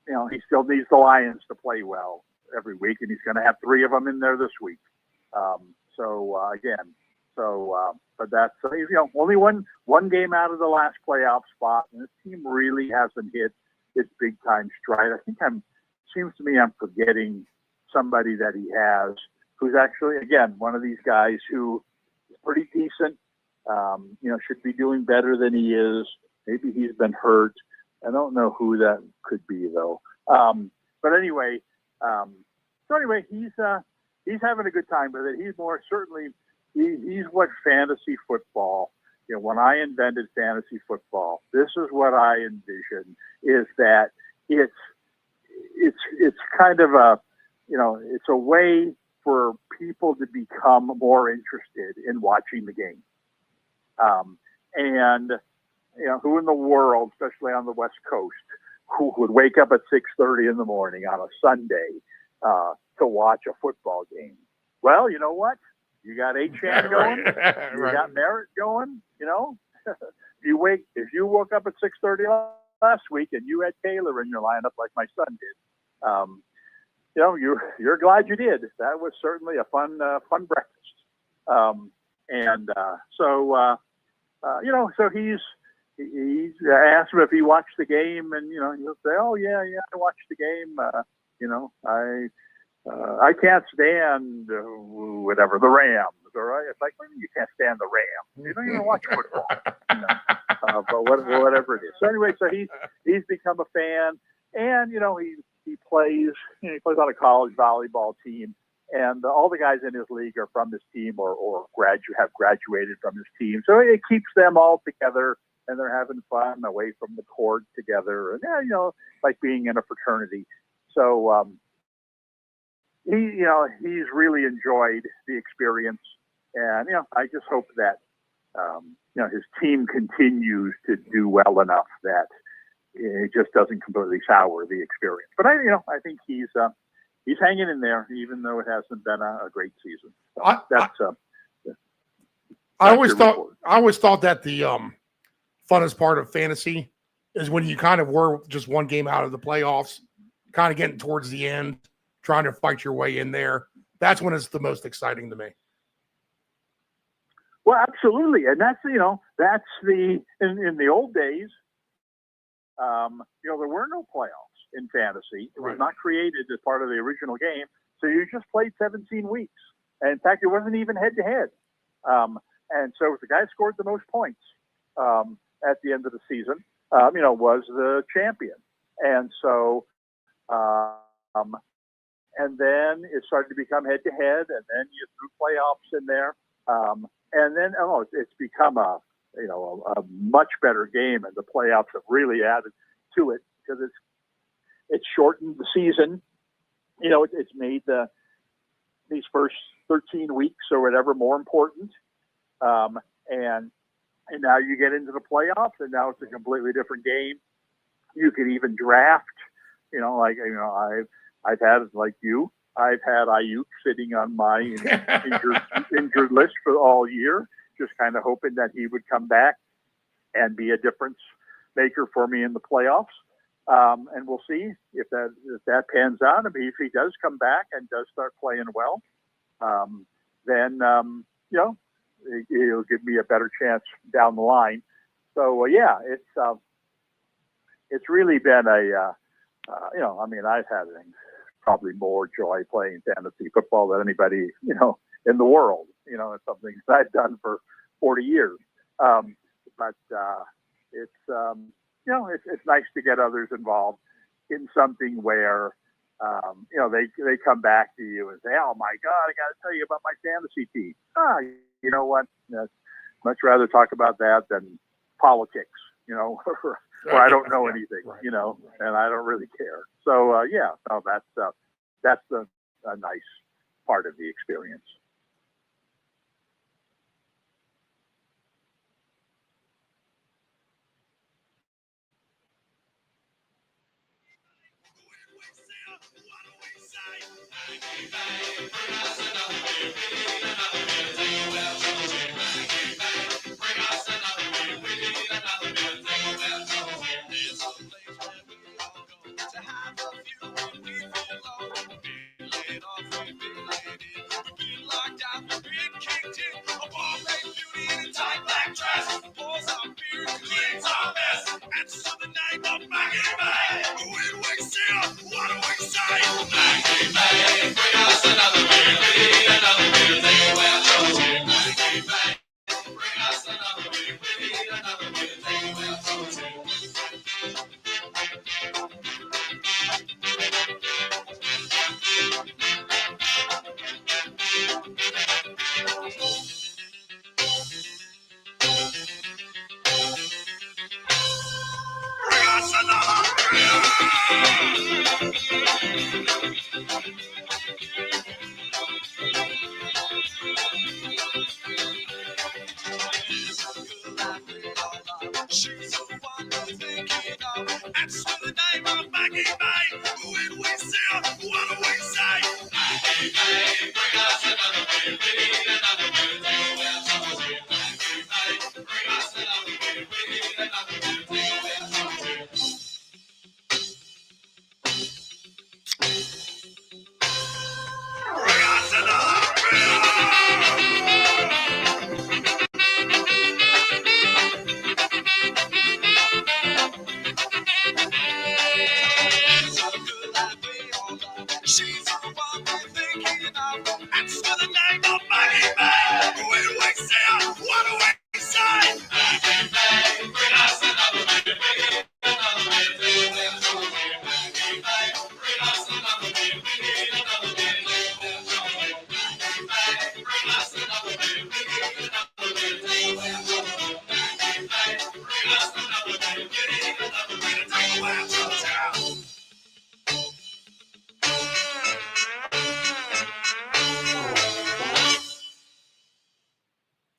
he still needs the Lions to play well every week, and he's going to have 3 of them in there this week. But that's, only one game out of the last playoff spot, and this team really hasn't hit its big time stride. I think seems to me I'm forgetting somebody that he has who's actually, again, one of these guys who is pretty decent, should be doing better than he is. Maybe he's been hurt. I don't know who that could be though. But anyway, he's having a good time with it. He's more certainly, he's what fantasy football, when I invented fantasy football, this is what I envisioned, is that it's kind of it's a way for people to become more interested in watching the game. Who in the world, especially on the West Coast, who would wake up at 6:30 in the morning on a Sunday to watch a football game? Well, you know what? You got Achane going. You Right. got Merritt going. You know, if you woke up at 6:30 last week and you had Taylor in your lineup like my son did, you know, you're glad you did. That was certainly a fun breakfast. You know, so he's asked him if he watched the game, and you know, he'll say, "Oh yeah, I watched the game. You know, I can't stand whatever the Rams." All right, it's like, well, you can't stand the Rams. You don't even watch football. You know? But whatever it is. So anyway, so he's become a fan, and you know, he plays. You know, he plays on a college volleyball team. And all the guys in his league are from his team or have graduated from his team. So it keeps them all together, and they're having fun away from the court together. And, you know, like being in a fraternity. So he's really enjoyed the experience. And, you know, I just hope that, you know, his team continues to do well enough that it just doesn't completely sour the experience. But, I think he's hanging in there, even though it hasn't been a great season. So I always thought that the funnest part of fantasy is when you kind of were just one game out of the playoffs, kind of getting towards the end, trying to fight your way in there. That's when it's the most exciting to me. Well, absolutely, and that's in the old days. There were no playoffs in fantasy. It was not created as part of the original game. So you just played 17 weeks. And in fact, it wasn't even head to head. And so the guy who scored the most points at the end of the season, was the champion. And so, and then it started to become head to head, and then you threw playoffs in there. And then, it's become a much better game, and the playoffs have really added to it because it's shortened the season. You know, it's made these first 13 weeks or whatever more important. And now you get into the playoffs, and now it's a completely different game. You could even draft. I've had, like you, I've had Ayuk sitting on my injured list for all year, just kind of hoping that he would come back and be a difference maker for me in the playoffs. And we'll see if that pans out. I mean, if he does come back and does start playing well, then it'll give me a better chance down the line. So it's really been I've had probably more joy playing fantasy football than anybody in the world. It's something that I've done for 40 years. But it's nice to get others involved in something where, they come back to you and say, "Oh my God, I got to tell you about my fantasy team." You know what? I'd much rather talk about that than politics, where I don't know anything, and I don't really care. So, that's a nice part of the experience.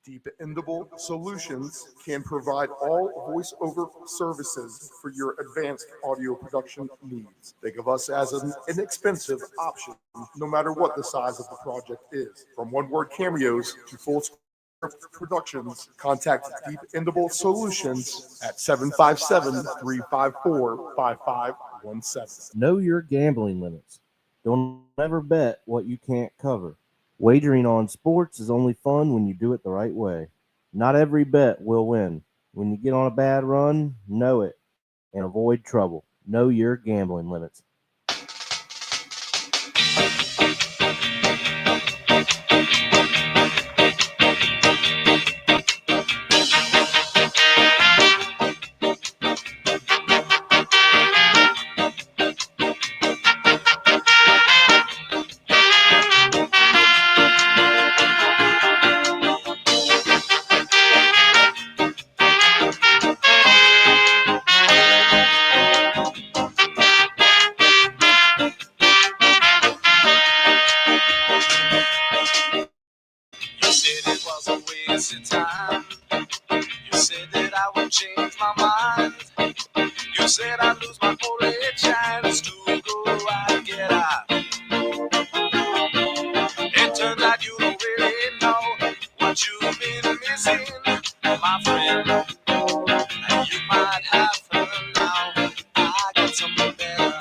Dependable Solutions can provide all voiceover services for your advanced audio production needs. Think of us as an inexpensive option, no matter what the size of the project is. From one-word cameos to full productions, contact Dependable Solutions at 757-354-5517. Know your gambling limits. Don't ever bet what you can't cover. Wagering on sports is only fun when you do it the right way. Not every bet will win. When you get on a bad run, know it and avoid trouble. Know your gambling limits. You said it was a waste of time. You said that I would change my mind. You said I'd lose my only chance to go and get out. It turns out you don't really know what you've been missing, my friend. And you might have her now. I got something better.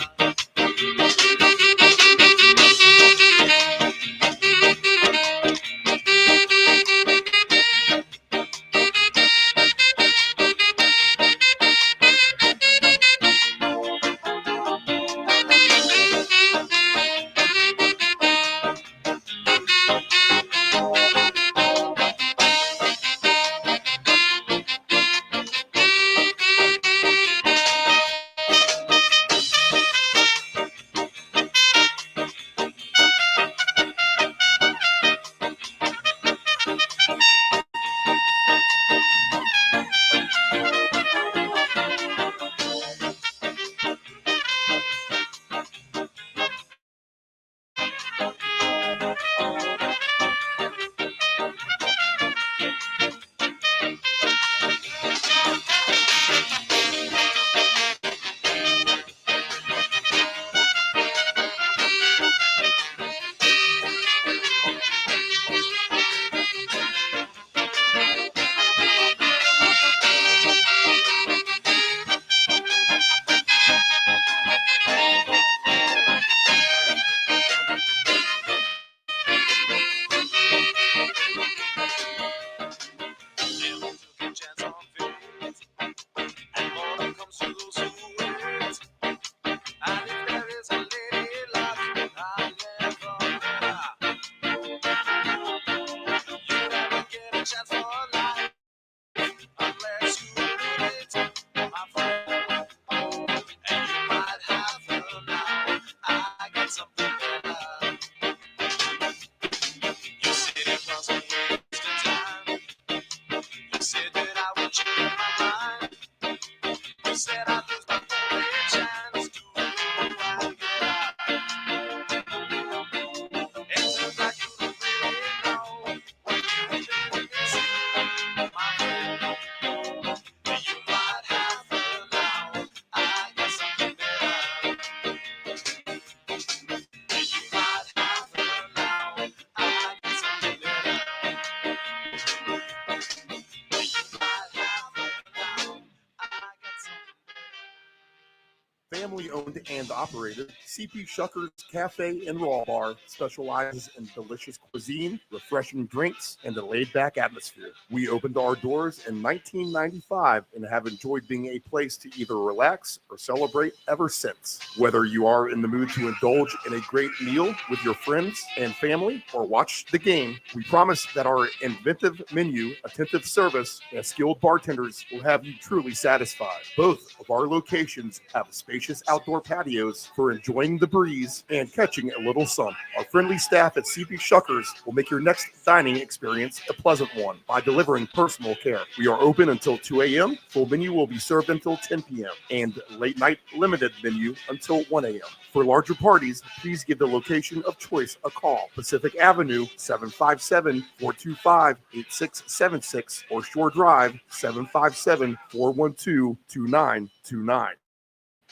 Family owned and operated, CP Shuckers Cafe and Raw Bar specializes in delicious cuisine, refreshing drinks, and a laid-back atmosphere. We opened our doors in 1995 and have enjoyed being a place to either relax or celebrate ever since. Whether you are in the mood to indulge in a great meal with your friends and family or watch the game, we promise that our inventive menu, attentive service, and skilled bartenders will have you truly satisfied. Both of our locations have a spacious spacious outdoor patios for enjoying the breeze and catching a little sun. Our friendly staff at CP Shuckers will make your next dining experience a pleasant one by delivering personal care. We are open until 2 a.m. Full menu will be served until 10 p.m. and late night limited menu until 1 a.m. For larger parties, please give the location of choice a call. Pacific Avenue, 757-425-8676 or Shore Drive, 757-412-2929.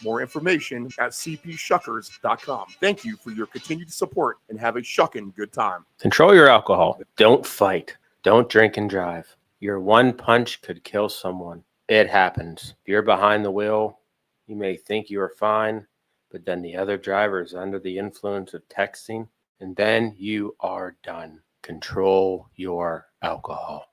More information at cpshuckers.com. Thank you for your continued support and have a shucking good time. Control your alcohol. Don't fight. Don't drink and drive. Your one punch could kill someone. It happens. If you're behind the wheel, you may think you are fine, but then the other driver is under the influence of texting, and then you are done. Control your alcohol.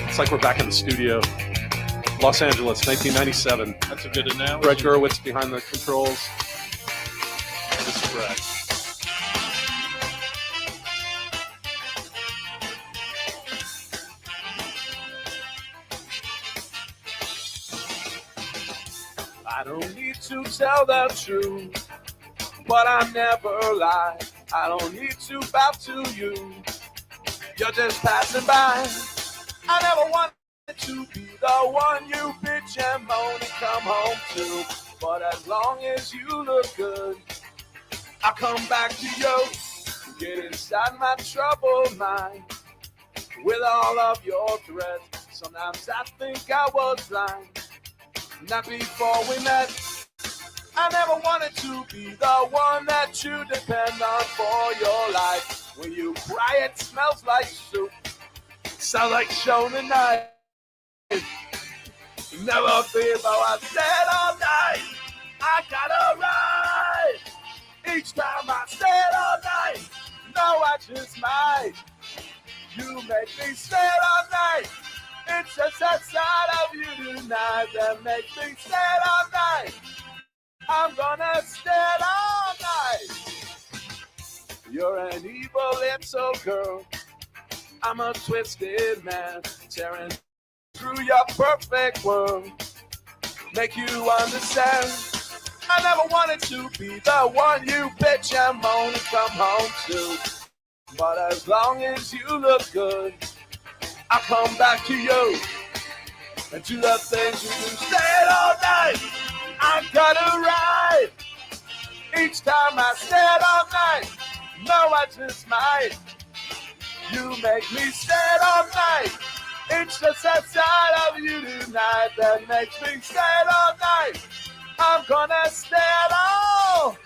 It's like we're back in the studio. Los Angeles, 1997. That's a good analogy. Brett Gurwitz behind the controls. This is Brett. I don't need to tell the truth, but I never lie. I don't need to bow to you. You're just passing by. I never wanted to be the one you bitch and moan and come home to. But as long as you look good, I'll come back to you. Get inside my troubled mind with all of your threats. Sometimes I think I was blind. Not before we met. I never wanted to be the one that you depend on for your life. When you cry, it smells like soup. Sound like Shona Night. Never feel though I said all night. I gotta ride. Each time I said all night. No, I just might. You make me stay all night. It's just that side of you tonight that makes me stay all night. I'm gonna stay all night. You're an evil little girl. I'm a twisted man, tearing through your perfect world. Make you understand. I never wanted to be the one you bitch and moan and come home to. But as long as you look good, I'll come back to you and do the things you do. Stay all night. I gotta ride. Each time I stay all night. No, I just might. You make me stay all night. It's just that side of you tonight that makes me stay all night. I'm gonna stay all.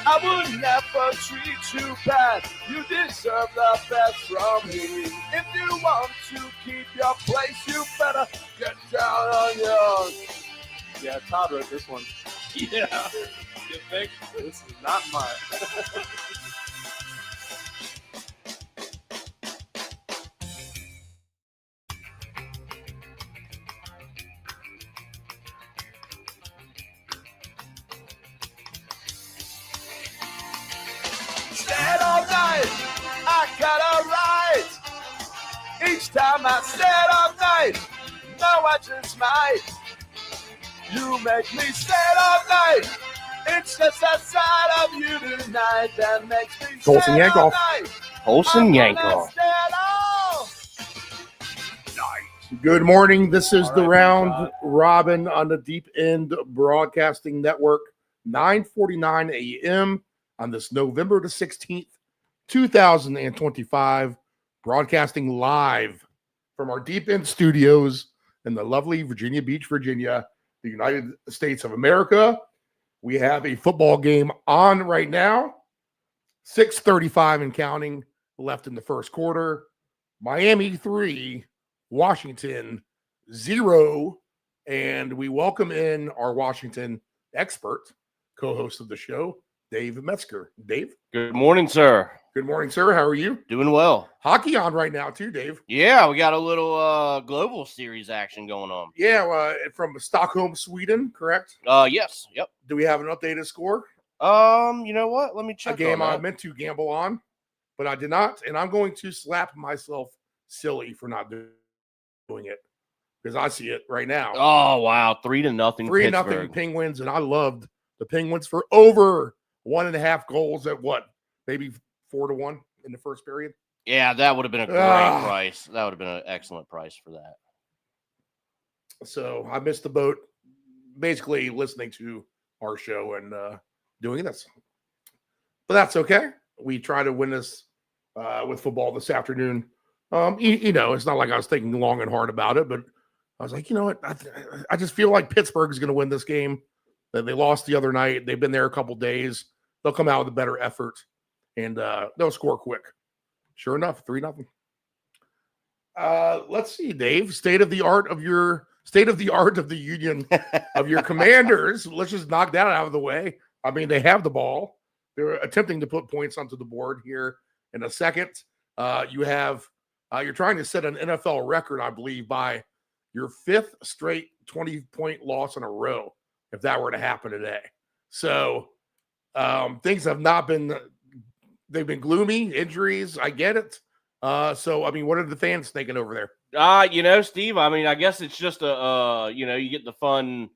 I would never treat you bad. You deserve the best from me. If you want to keep your place, you better get down on yours. Yeah, Todd wrote this one. Yeah. You think? This is not mine. Stand all night, I gotta ride. Each time I stand all night, no, I just might. You make me stand all night. It's just that side of you tonight that makes me Colson stand all Yankoff. night. Colson I'm gonna Yankoff. stand all Good morning. This is All the right, round Todd. robin on the Deep End Broadcasting Network, 9:49 a.m. on this November the 16th, 2025, broadcasting live from our Deep End studios in the lovely Virginia Beach, Virginia, the United States of America. We have a football game on right now, 6:35 and counting left in the first quarter. Miami 3, Washington 0, and we welcome in our Washington expert, co-host of the show, Dave Metzger. Dave, Good morning, sir. Good morning, sir. How are you? Doing well. Hockey on right now too, Dave. Yeah, we got a little global series action going on. Yeah, from Stockholm, Sweden, correct? Yes. Yep. Do we have an updated score? You know what? Let me check. A game on I that. meant to gamble on, but I did not, and I'm going to slap myself silly for not doing it because I see it right now. Oh wow, 3-0. 3-0 Penguins, and I loved the Penguins for over 1.5 goals at what? Maybe 4-1 in the first period. Yeah, that would have been a great price. That would have been an excellent price for that. So I missed the boat, basically listening to our show and doing this. But that's okay. We try to win this with football this afternoon. You know, it's not like I was thinking long and hard about it, but I was like, you know what? I just feel like Pittsburgh is going to win this game. They lost the other night. They've been there a couple days. They'll come out with a better effort, and they'll score quick. Sure enough, 3-0. Let's see, Dave. State of the art of the union of your Commanders. Let's just knock that out of the way. I mean, they have the ball. They're attempting to put points onto the board here in a second. You're trying to set an NFL record, I believe, by your 5th straight 20-point loss in a row, if that were to happen today. So things have not been, they've been gloomy, injuries, I get it. So, I mean, what are the fans thinking over there? You know, Steve, I mean, I guess it's just you get the fun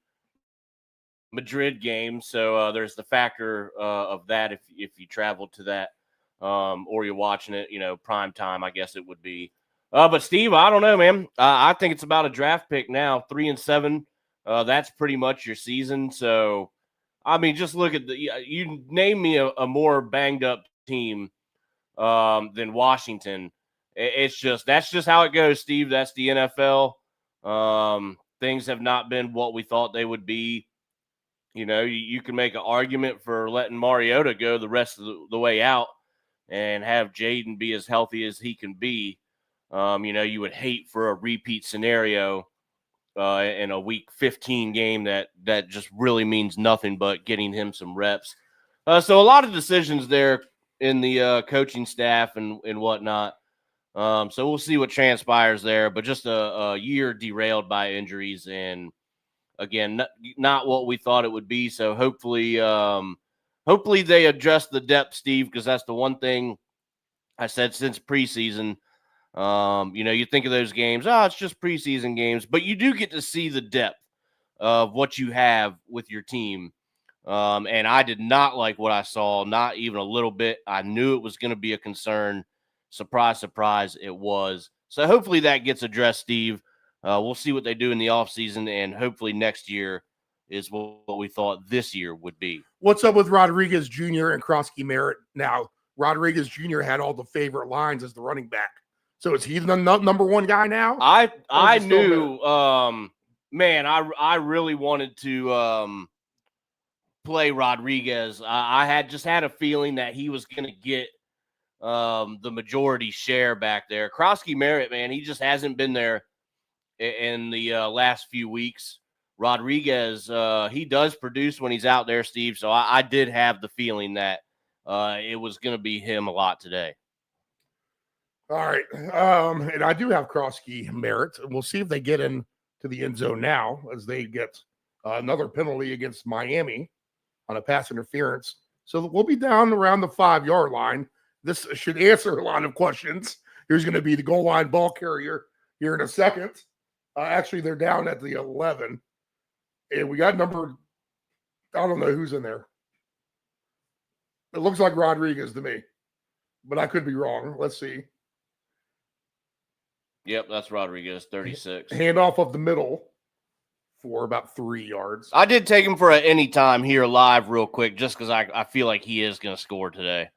Madrid game. So there's the factor of that if you travel to that or you're watching it, prime time, I guess it would be. But Steve, I don't know, man. I think it's about a draft pick now, 3-7. That's pretty much your season. So, I mean, just look at you name me a more banged up team than Washington. That's just how it goes, Steve. That's the NFL. Things have not been what we thought they would be. You can make an argument for letting Mariota go the rest of the way out and have Jaden be as healthy as he can be. You would hate for a repeat scenario in a week 15 game that just really means nothing but getting him some reps. So a lot of decisions there in the coaching staff and whatnot. So we'll see what transpires there, but just a year derailed by injuries and again, not what we thought it would be. So hopefully they adjust the depth, Steve, because that's the one thing I said since preseason. You think of those games, it's just preseason games, but you do get to see the depth of what you have with your team. And I did not like what I saw, not even a little bit. I knew it was going to be a concern. Surprise, surprise, it was. So hopefully that gets addressed, Steve. We'll see what they do in the offseason, and hopefully next year is what we thought this year would be. What's up with Rodriguez Jr. and Krosky Merritt? Now, Rodriguez Jr. had all the favorite lines as the running back. So is he the number one guy now? I knew, man, I really wanted to play Rodriguez. I had a feeling that he was going to get the majority share back there. Krosky Merritt, man, he just hasn't been there in the last few weeks. Rodriguez, he does produce when he's out there, Steve. So I did have the feeling that it was going to be him a lot today. All right. And I do have Krosky Merritt. We'll see if they get into the end zone now as they get another penalty against Miami on a pass interference. So we'll be down around the 5-yard line. This should answer a lot of questions. Here's going to be the goal line ball carrier here in a second. Actually, they're down at the 11. And we got number, I don't know who's in there. It looks like Rodriguez to me, but I could be wrong. Let's see. Yep, that's Rodriguez, 36. Handoff of the middle for about 3 yards. I did take him for any time here live real quick just because I feel like he is going to score today.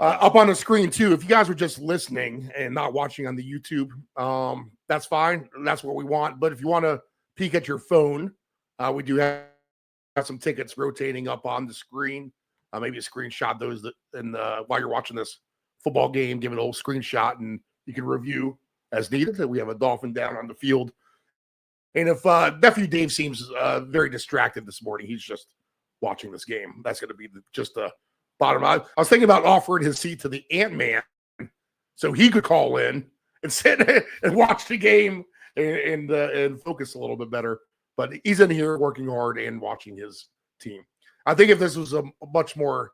Up on the screen, too, if you guys were just listening and not watching on the YouTube, that's fine. That's what we want. But if you want to peek at your phone, we do have some tickets rotating up on the screen. Maybe a screenshot those and while you're watching this football game, give it a little screenshot and you can review as needed. We have a Dolphin down on the field. And if Nephew Dave seems very distracted this morning, he's just watching this game. That's going to be just a bottom. I was thinking about offering his seat to the Ant-Man so he could call in and sit and watch the game and focus a little bit better. But he's in here working hard and watching his team. I think if this was a much more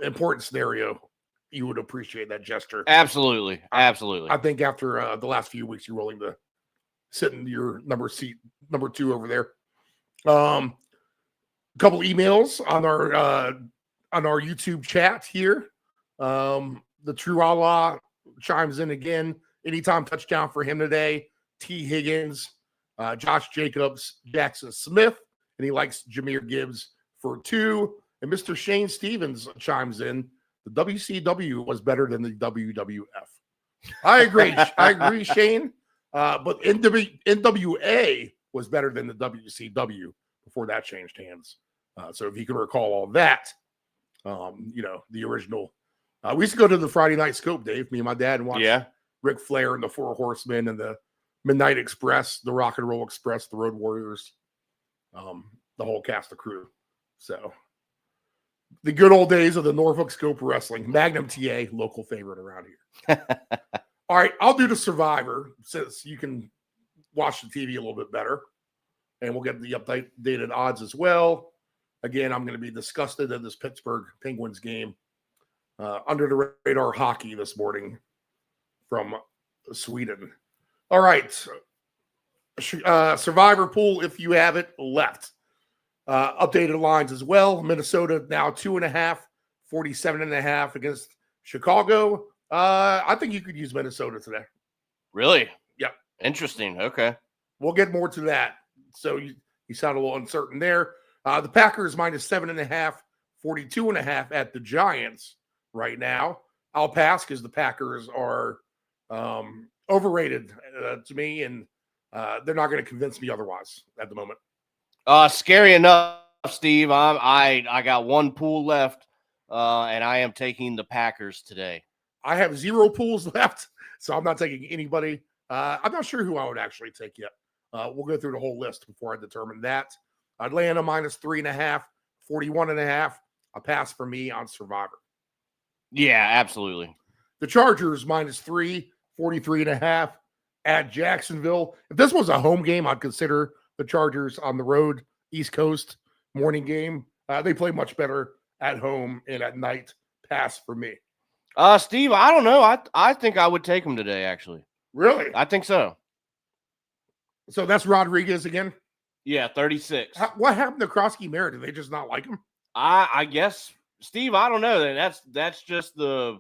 important scenario, you would appreciate that gesture. Absolutely. Absolutely. I think after the last few weeks, you're willing to sit in your number 2 over there. A couple emails on our YouTube chat here. The True Allah chimes in again. Anytime touchdown for him today. T. Higgins, Josh Jacobs, Jackson Smith, and he likes Jahmyr Gibbs for 2. And Mr. Shane Stevens chimes in. The WCW was better than the WWF. I agree, Shane. But NWA was better than the WCW before that changed hands. So if you can recall all that, the original. We used to go to the Friday Night Scope, Dave, me and my dad, and watch Ric Flair and the Four Horsemen and the Midnight Express, the Rock and Roll Express, the Road Warriors, the whole cast of crew. So the good old days of the Norfolk Scope Wrestling. Magnum TA, local favorite around here. All right, I'll do the Survivor since you can watch the TV a little bit better. And we'll get the updated odds as well. Again, I'm going to be disgusted at this Pittsburgh Penguins game. Under the radar hockey this morning from Sweden. All right. Survivor pool, if you have it left. Updated lines as well. Minnesota now 2.5, 47.5 against Chicago. I think you could use Minnesota today. Really? Yeah. Interesting. Okay. We'll get more to that. So you sound a little uncertain there. The Packers minus 7.5, 42.5 at the Giants right now. I'll pass because the Packers are overrated to me, and they're not going to convince me otherwise at the moment. Scary enough, Steve. I got one pool left, and I am taking the Packers today. I have 0 pools left, so I'm not taking anybody. I'm not sure who I would actually take yet. We'll go through the whole list before I determine that. Atlanta minus 3.5, 41.5. A pass for me on Survivor. Yeah, absolutely. The Chargers minus 3, 43.5 at Jacksonville. If this was a home game, I'd consider the Chargers on the road, East Coast morning game. They play much better at home and at night. Pass for me. Steve, I don't know. I think I would take them today, actually. Really? I think so. So that's Rodriguez again? Yeah, 36. What happened to Krosky Merritt? Did they just not like him? I guess, Steve, I don't know. That's just the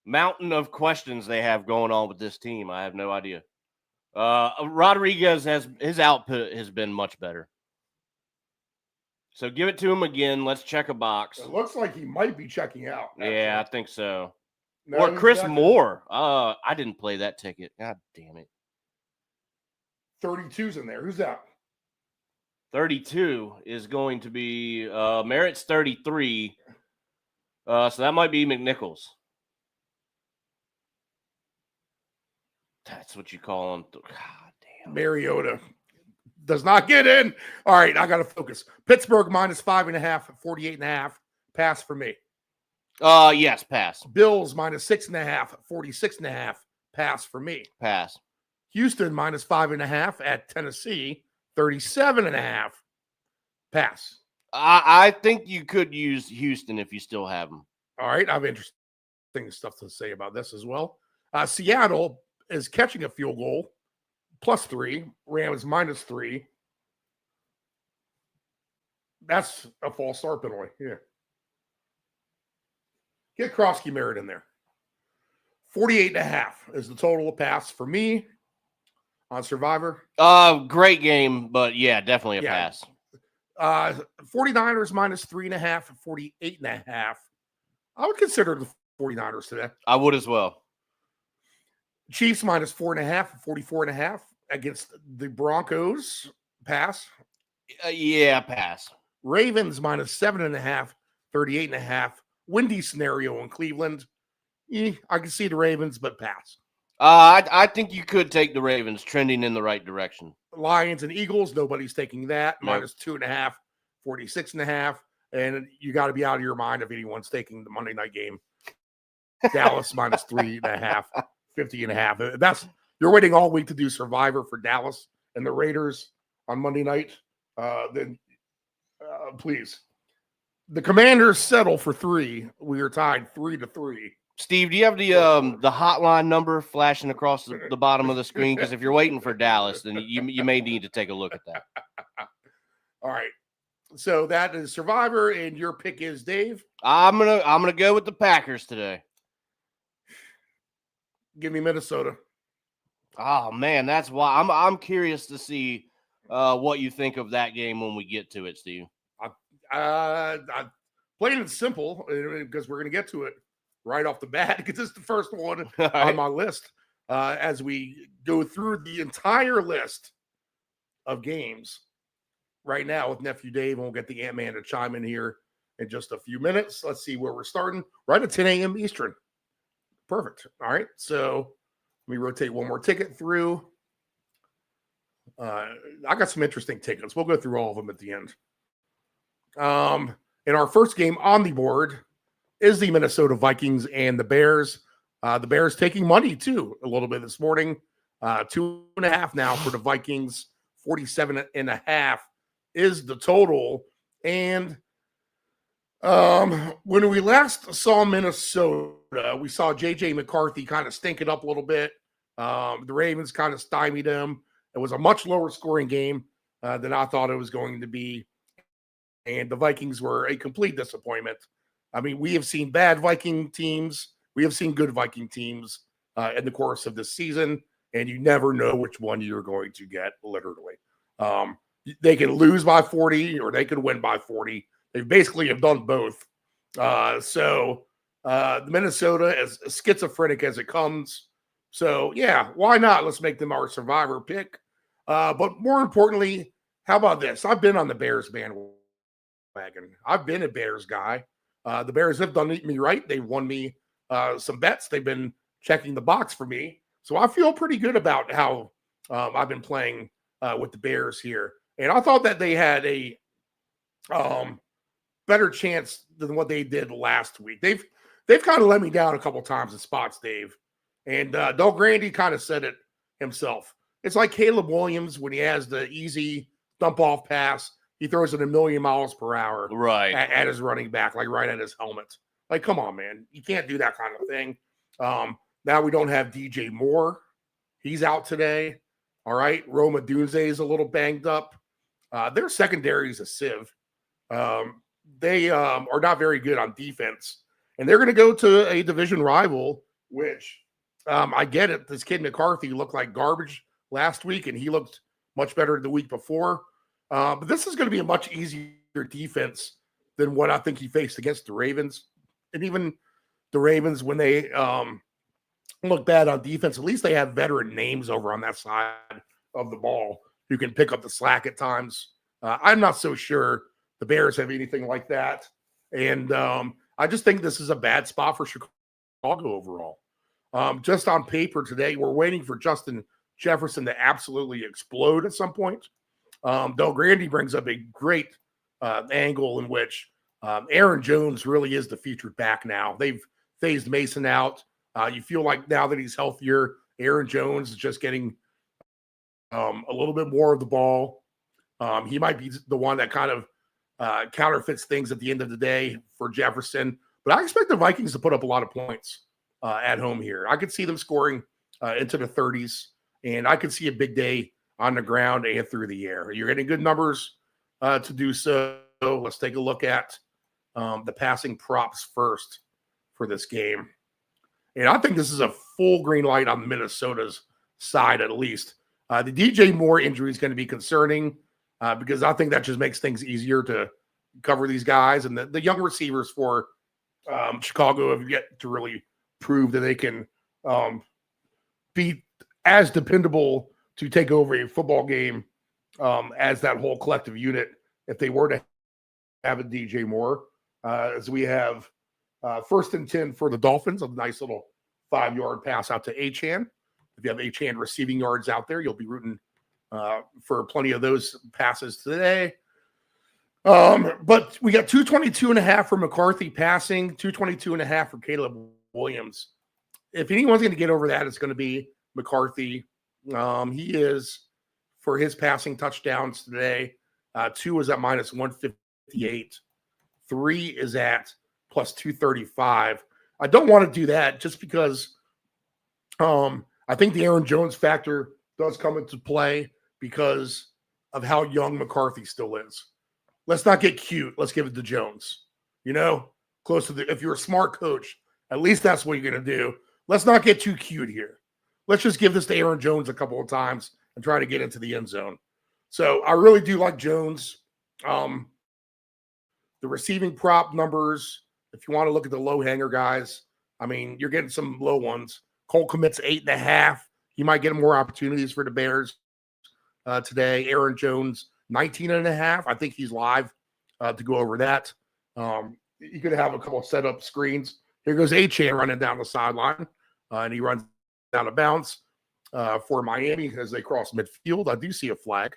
mountain of questions they have going on with this team. I have no idea. Rodriguez his output has been much better. So give it to him again. Let's check a box. It looks like he might be checking out. Actually. Yeah, I think so. No, or Chris checking. Moore. I didn't play that ticket. God damn it. 32's in there. Who's that? 32 is going to be Merritt's 33. So that might be McNichols. That's what you call him. God damn. Mariota does not get in. All right, I got to focus. Pittsburgh minus 5.5, 48.5. Pass for me. Yes, pass. Bills minus 6.5, 46.5. Pass for me. Pass. Houston minus 5.5 at Tennessee, 37.5. Pass. I think you could use Houston if you still have them. All right, I have interesting stuff to say about this as well. Seattle is catching a field goal, +3. Rams -3. That's a false start penalty. Yeah. Get Krosky Merritt in there. 48.5 is the total pass for me on Survivor. Great game, but yeah, definitely a pass. 49ers -3.5, 48.5. I would consider the 49ers today. I would as well. Chiefs -4.5, 44.5 against the Broncos. Pass. Yeah, pass. Ravens -7.5, 38.5. Windy scenario in Cleveland. I can see the Ravens, but pass. I think you could take the Ravens, trending in the right direction. Lions and Eagles, nobody's taking that. Nope. -2.5, 46.5. And you got to be out of your mind if anyone's taking the Monday night game. Dallas minus 3.5, 50.5. That's you're waiting all week to do Survivor for Dallas and the Raiders on Monday night. Then please. The Commanders settle for 3. We are tied 3-3. Steve, do you have the hotline number flashing across the bottom of the screen? Because if you're waiting for Dallas, then you may need to take a look at that. All right. So that is Survivor, and your pick is Dave. I'm gonna go with the Packers today. Give me Minnesota. Oh man, that's why I'm curious to see what you think of that game when we get to it, Steve. Plain and simple, because we're going to get to it right off the bat, because it's the first one on my list. As we go through the entire list of games right now with Nephew Dave, and we'll get the Ant-Man to chime in here in just a few minutes. Let's see where we're starting. Right at 10 a.m. Eastern. Perfect. All right. So let me rotate one more ticket through. I got some interesting tickets. We'll go through all of them at the end. In our first game on the board is the Minnesota Vikings and the Bears. The Bears taking money too a little bit this morning. 2.5 now for the Vikings. 47.5 is the total. And when we last saw Minnesota, we saw J.J. McCarthy kind of stink it up a little bit. The Ravens kind of stymied him. It was a much lower scoring game than I thought it was going to be. And the Vikings were a complete disappointment. I mean, we have seen bad Viking teams. We have seen good Viking teams in the course of this season, and you never know which one you're going to get, literally. They can lose by 40 or they can win by 40. They basically have done both. So Minnesota is as schizophrenic as it comes. So, yeah, why not? Let's make them our Survivor pick. But more importantly, how about this? I've been on the Bears bandwagon. I've been a Bears guy. The Bears have done me right. They've won me some bets. They've been checking the box for me. So I feel pretty good about how I've been playing with the Bears here. And I thought that they had a better chance than what they did last week. They've kind of let me down a couple times in spots, Dave. And Del Grande kind of said it himself. It's like Caleb Williams when he has the easy dump-off pass. He throws it 1,000,000 miles per hour at his running back, like right at his helmet. Like, come on, man. You can't do that kind of thing. Now we don't have DJ Moore. He's out today. All right. Roma Dunze is a little banged up. Their secondary is a sieve. They are not very good on defense. And they're going to go to a division rival, which I get it. This kid McCarthy looked like garbage last week, and he looked much better the week before. But this is going to be a much easier defense than what I think he faced against the Ravens. And even the Ravens, when they look bad on defense, at least they have veteran names over on that side of the ball who can pick up the slack at times. I'm not so sure the Bears have anything like that. And I just think this is a bad spot for Chicago overall. Just on paper today, we're waiting for Justin Jefferson to absolutely explode at some point. Del Grande brings up a great angle in which Aaron Jones really is the featured back now. They've phased Mason out. You feel like now that he's healthier, Aaron Jones is just getting a little bit more of the ball. He might be the one that kind of counterfeits things at the end of the day for Jefferson. But I expect the Vikings to put up a lot of points at home here. I could see them scoring into the 30s, and I could see a big day on the ground and through the air. You're getting good numbers to do so. Let's take a look at the passing props first for this game. And I think this is a full green light on Minnesota's side, at least. The DJ Moore injury is going to be concerning because I think that just makes things easier to cover these guys. And the young receivers for Chicago have yet to really prove that they can be as dependable to take over a football game as that whole collective unit if they were to have a DJ Moore. As we have 1st and 10 for the Dolphins, a nice little 5-yard pass out to Achane. If you have Achane receiving yards out there, you'll be rooting for plenty of those passes today. But we got 222.5 for McCarthy passing, 222.5 for Caleb Williams. If anyone's going to get over that, it's going to be McCarthy. He is, for his passing touchdowns today, 2 is at minus 158. 3 is at plus 235. I don't want to do that just because I think the Aaron Jones factor does come into play because of how young McCarthy still is. Let's not get cute. Let's give it to Jones. Close to the. If you're a smart coach, at least that's what you're going to do. Let's not get too cute here. Let's just give this to Aaron Jones a couple of times and try to get into the end zone. So I really do like Jones. The receiving prop numbers, if you want to look at the low hanger guys, I mean, you're getting some low ones. Cole commits 8.5. You might get more opportunities for the Bears today. Aaron Jones, 19.5. I think he's live to go over that. You could have a couple of setup screens. Here goes A-Chain running down the sideline, and he runs out of bounds for Miami as they cross midfield. I do see a flag.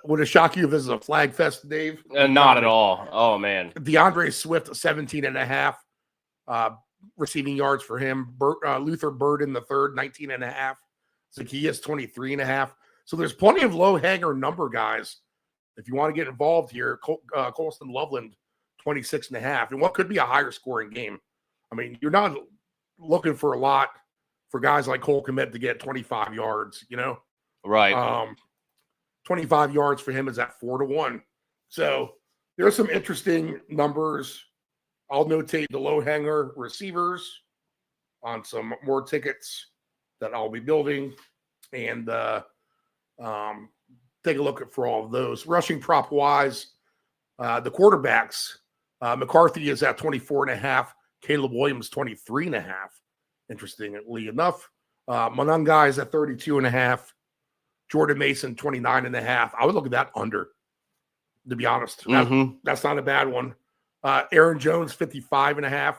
Would it shock you if this is a flag fest, Dave? Not at all. Oh, man. DeAndre Swift, 17.5 receiving yards for him. Luther Burden the third, 19.5. Zacchaeus, 23.5. So there's plenty of low hanger number guys. If you want to get involved here, Colston Loveland, 26.5. And what could be a higher scoring game? I mean, you're not looking for a lot for guys like Cole Kmet to get 25 yards, Right. 25 yards for him is at 4-1. So there's some interesting numbers. I'll notate the low hanger receivers on some more tickets that I'll be building and take a look at for all of those. Rushing prop wise, the quarterbacks, McCarthy is at 24.5, Caleb Williams 23.5. Interestingly enough, Monangai is at 32.5. Jordan Mason, 29.5. I would look at that under, to be honest. That's not a bad one. Aaron Jones, 55.5.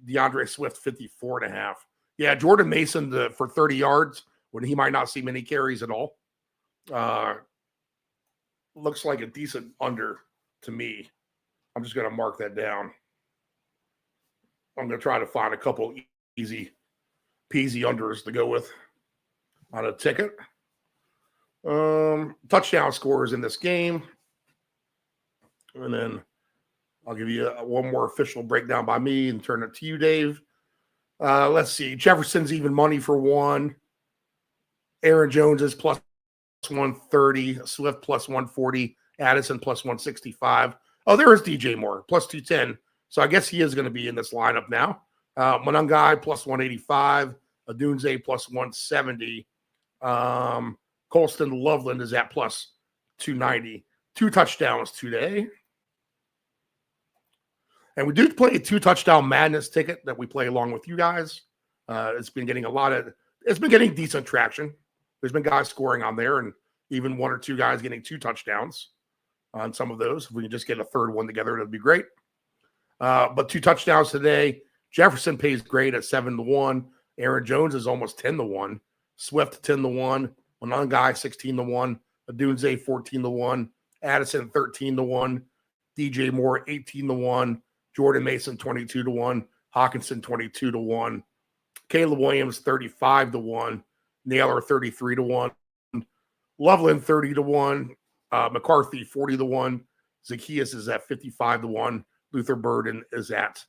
DeAndre Swift, 54.5. Yeah, Jordan Mason for 30 yards when he might not see many carries at all. Looks like a decent under to me. I'm just going to mark that down. I'm going to try to find a couple easy peasy unders to go with on a ticket. Touchdown scores in this game. And then I'll give you one more official breakdown by me and turn it to you, Dave. Let's see. Jefferson's even money for 1. Aaron Jones is plus 130. Swift plus 140. Addison plus 165. Oh, there is DJ Moore plus 210. So I guess he is going to be in this lineup now. Monangai plus 185. Adunze plus 170. Colston Loveland is at plus 290. 2 touchdowns today. And we do play a 2 touchdown madness ticket that we play along with you guys. It's been getting decent traction. There's been guys scoring on there and even 1 or 2 guys getting 2 touchdowns on some of those. If we can just get a third one together, it'd be great. But 2 touchdowns today. Jefferson pays great at 7-1. Aaron Jones is almost 10-1. Swift 10-1. Monangai 16-1. Adunze 14-1. Addison 13-1. DJ Moore 18-1. Jordan Mason 22-1. Hawkinson 22-1. Caleb Williams 35-1. Naylor 33-1. Loveland 30-1. McCarthy 40-1. Zacchaeus is at 55-1. Luther Burden is at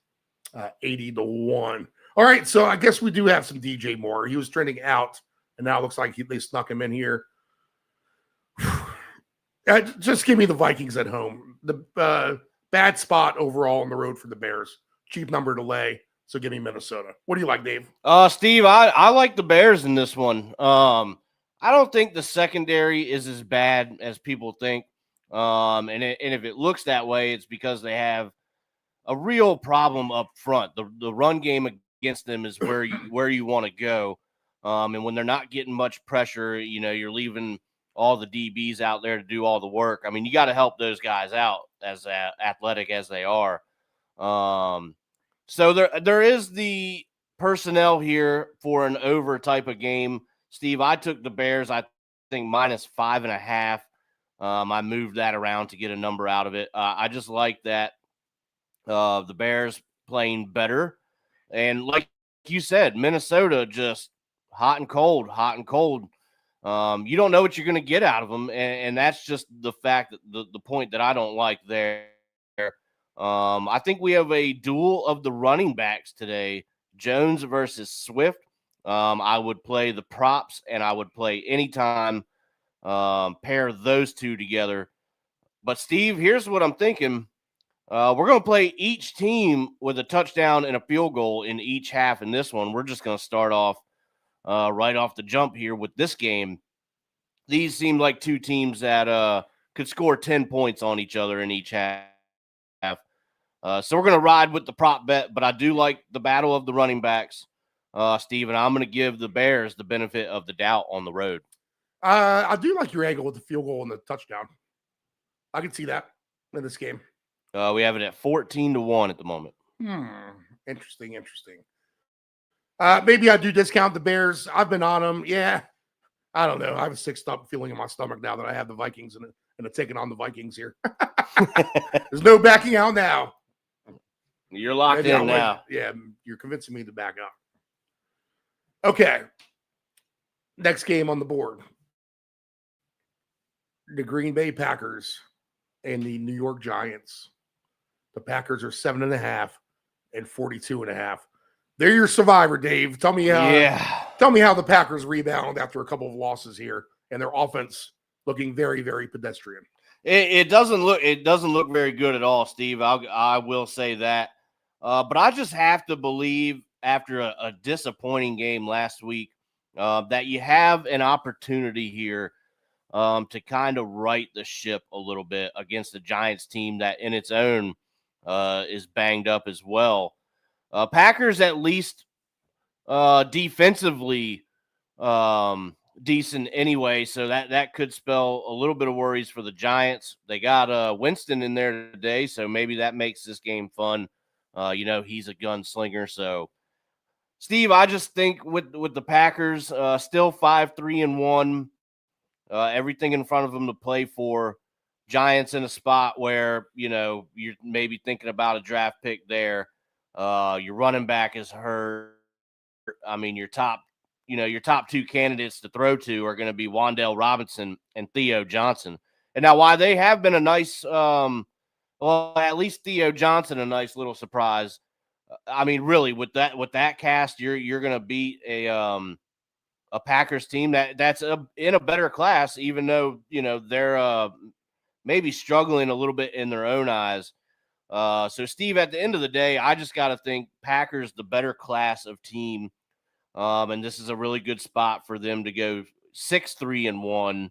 80-1. All right, so I guess we do have some DJ Moore. He was trending out, and now it looks like they snuck him in here. Just give me the Vikings at home. The bad spot overall on the road for the Bears. Cheap number to lay, so give me Minnesota. What do you like, Dave? Steve, I like the Bears in this one. I don't think the secondary is as bad as people think. And if it looks that way, it's because they have a real problem up front. The run game against them is where you want to go. And when they're not getting much pressure, you're leaving all the DBs out there to do all the work. I mean, you got to help those guys out as athletic as they are. So there is the personnel here for an over type of game. Steve, I took the Bears, I think, minus 5.5. I moved that around to get a number out of it. I just like that the Bears playing better. And like you said, Minnesota just hot and cold, hot and cold. You don't know what you're going to get out of them. And that's just the fact that the point that I don't like there. I think we have a duel of the running backs today, Jones versus Swift. I would play the props, and I would play anytime, pair those two together. But, Steve, here's what I'm thinking. We're going to play each team with a touchdown and a field goal in each half in this one. We're just going to start off right off the jump here with this game. These seem like two teams that could score 10 points on each other in each half. So we're going to ride with the prop bet, but I do like the battle of the running backs, Steve, and I'm going to give the Bears the benefit of the doubt on the road. I do like your angle with the field goal and the touchdown. I can see that in this game. We have it at 14-1 at the moment. Interesting. Maybe I do discount the Bears. I've been on them. Yeah. I don't know. I have a sick feeling in my stomach now that I have the Vikings and are taking on the Vikings here. There's no backing out now. You're locked in now. Yeah, you're convincing me to back up. Okay. Next game on the board. The Green Bay Packers and the New York Giants. The Packers are 7.5 and 42.5. They're your survivor, Dave. Tell me how the Packers rebound after a couple of losses here and their offense looking very, very pedestrian. It doesn't look very good at all, Steve. I will say that. But I just have to believe after a disappointing game last week that you have an opportunity here to kind of right the ship a little bit against the Giants team that in its own is banged up as well. Packers at least defensively decent anyway, so that could spell a little bit of worries for the Giants. They got Winston in there today, so maybe that makes this game fun. He's a gunslinger. So, Steve, I just think with the Packers still 5-3-1, everything in front of them to play for. Giants in a spot where you're maybe thinking about a draft pick there. Your running back is hurt. I mean, your top two candidates to throw to are going to be Wan'Dale Robinson and Theo Johnson. And now, while they have been a nice, at least Theo Johnson, a nice little surprise. I mean, really, with that cast, you're going to beat a Packers team that's in a better class, even though they're maybe struggling a little bit in their own eyes. So, Steve, at the end of the day, I just got to think Packers the better class of team. And this is a really good spot for them to go 6-3-1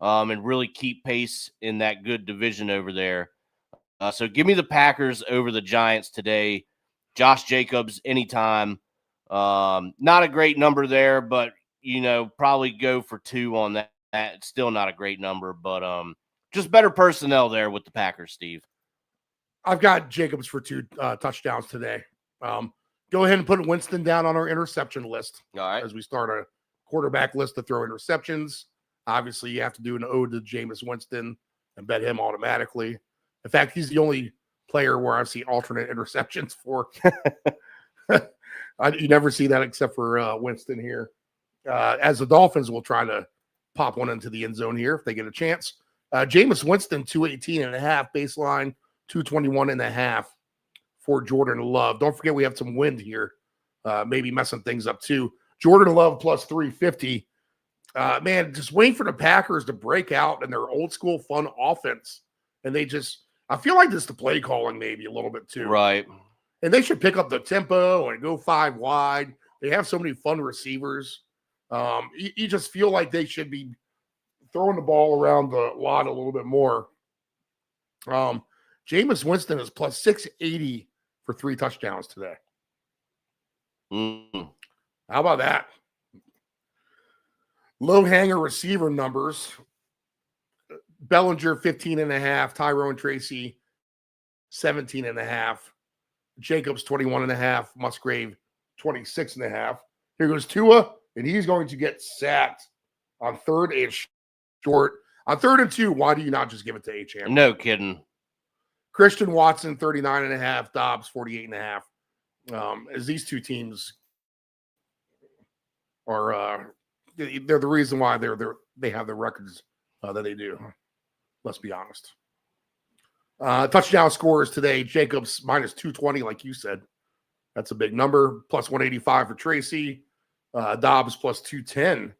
and really keep pace in that good division over there. So give me the Packers over the Giants today. Josh Jacobs anytime. Not a great number there, but, probably go for 2 on that. It's still not a great number, but just better personnel there with the Packers, Steve. I've got Jacobs for 2 touchdowns today. Go ahead and put Winston down on our interception list. All right. As we start a quarterback list to throw interceptions. Obviously, you have to do an ode to Jameis Winston and bet him automatically. In fact, he's the only player where I've seen alternate interceptions for. You never see that except for Winston here. As the Dolphins will try to pop one into the end zone here if they get a chance. Jameis Winston, 218.5 baseline, 221.5 for Jordan Love. Don't forget we have some wind here, maybe messing things up too. Jordan Love plus 350. Man, just waiting for the Packers to break out in their old school fun offense. And I feel like this is the play calling maybe a little bit too. Right. And they should pick up the tempo and go 5 wide. They have so many fun receivers. You just feel like they should be throwing the ball around the lot a little bit more. Jameis Winston is plus 680 for 3 touchdowns today. How about that? Low hanger receiver numbers. Bellinger 15.5, Tyrone Tracy 17.5, Jacobs 21.5, Musgrave 26.5. Here goes Tua, and he's going to get sacked on 3rd and short. On 3rd and 2, why do you not just give it to Achane? No kidding. Christian Watson, 39.5, Dobbs, 48.5. As these two teams are, they're the reason why they have the records that they do. Let's be honest. Touchdown scores today. Jacobs minus 220, like you said. That's a big number. Plus 185 for Tracy. Dobbs plus 210.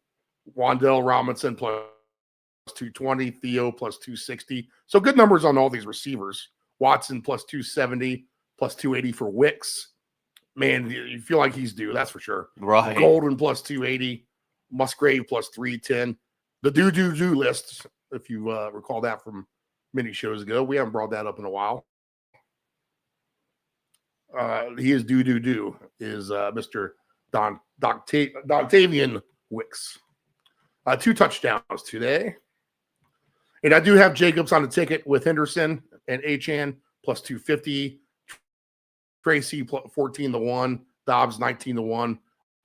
Wandell Robinson plus 220. Theo plus 260. So good numbers on all these receivers. Watson plus 270. Plus 280 for Wicks. Man, you feel like he's due. That's for sure. Right. Golden plus 280. Musgrave plus 310. The do list, if you recall that from many shows ago. We haven't brought that up in a while. He is do is Mr. Dontavian Wicks. 2 touchdowns today. And I do have Jacobs on the ticket with Henderson and Achane plus 250. Tracy 14-1. Dobbs 19-1.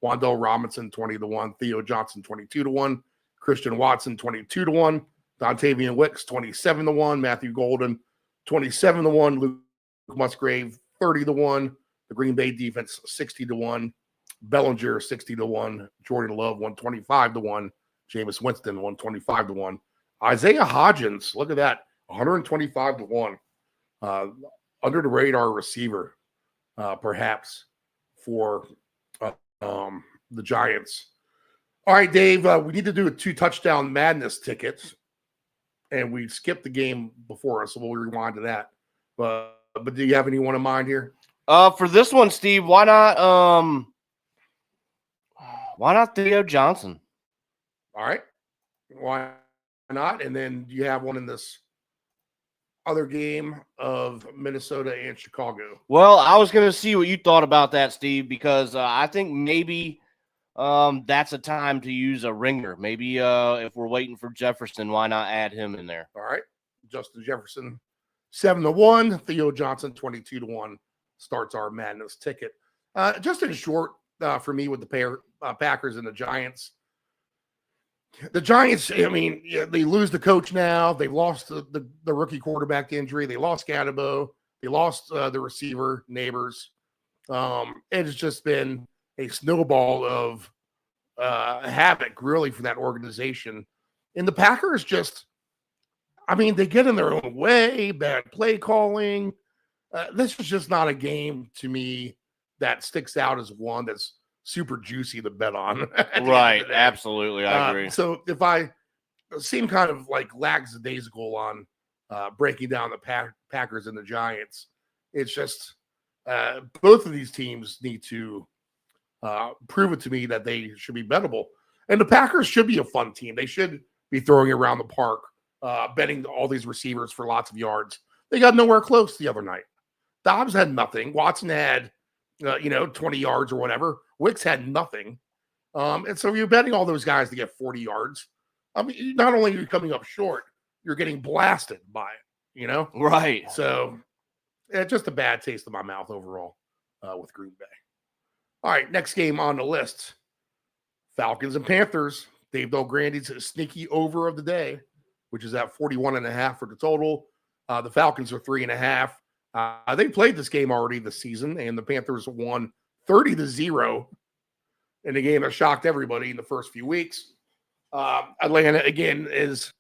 Wandell Robinson 20-1. Theo Johnson 22-1. Christian Watson 22-1. Dontavian Wicks 27-1. Matthew Golden 27-1. Luke Musgrave 30-1. The Green Bay defense 60-1. Bellinger 60-1. Jordan Love 125-1. Jameis Winston 125-1. Isaiah Hodgins, look at that, 125-1. Under the radar receiver, perhaps for the Giants. All right, Dave, we need to do a 2 touchdown madness ticket, and we skipped the game before us, so we'll rewind to that. But do you have anyone in mind here? For this one, Steve, why not Theo Johnson? All right, why not? And then you have one in this other game of Minnesota and Chicago. Well, I was going to see what you thought about that, Steve, because I think maybe that's a time to use a ringer. Maybe if we're waiting for Jefferson, why not add him in there? All right. Justin Jefferson, 7-1. Theo Johnson, 22-1 starts our madness ticket. Just in short, for me with the Packers and the Giants. The Giants, I mean, they lose the coach now. They've lost the rookie quarterback to injury. They lost Gadabo. They lost the receiver, Neighbors. It's just been a snowball of havoc, really, for that organization. And the Packers just, I mean, they get in their own way, bad play calling. This was just not a game to me that sticks out as one that's super juicy to bet on. Right, absolutely, I agree. So if I seem kind of like lackadaisical on breaking down the Packers and the Giants, it's just both of these teams need to prove it to me that they should be bettable. And the Packers should be a fun team. They should be throwing around the park, betting all these receivers for lots of yards. They got nowhere close the other night. Dobbs had nothing. Watson had 20 yards or whatever. Wicks had nothing. And so you're betting all those guys to get 40 yards. I mean, not only are you coming up short, you're getting blasted by it, Right. So just a bad taste in my mouth overall with Green Bay. All right, next game on the list. Falcons and Panthers. Dave Delgrande's sneaky over of the day, which is at 41.5 for the total. The Falcons are 3.5. They played this game already this season, and the Panthers won 30-0 in a game that shocked everybody in the first few weeks. Atlanta, again, is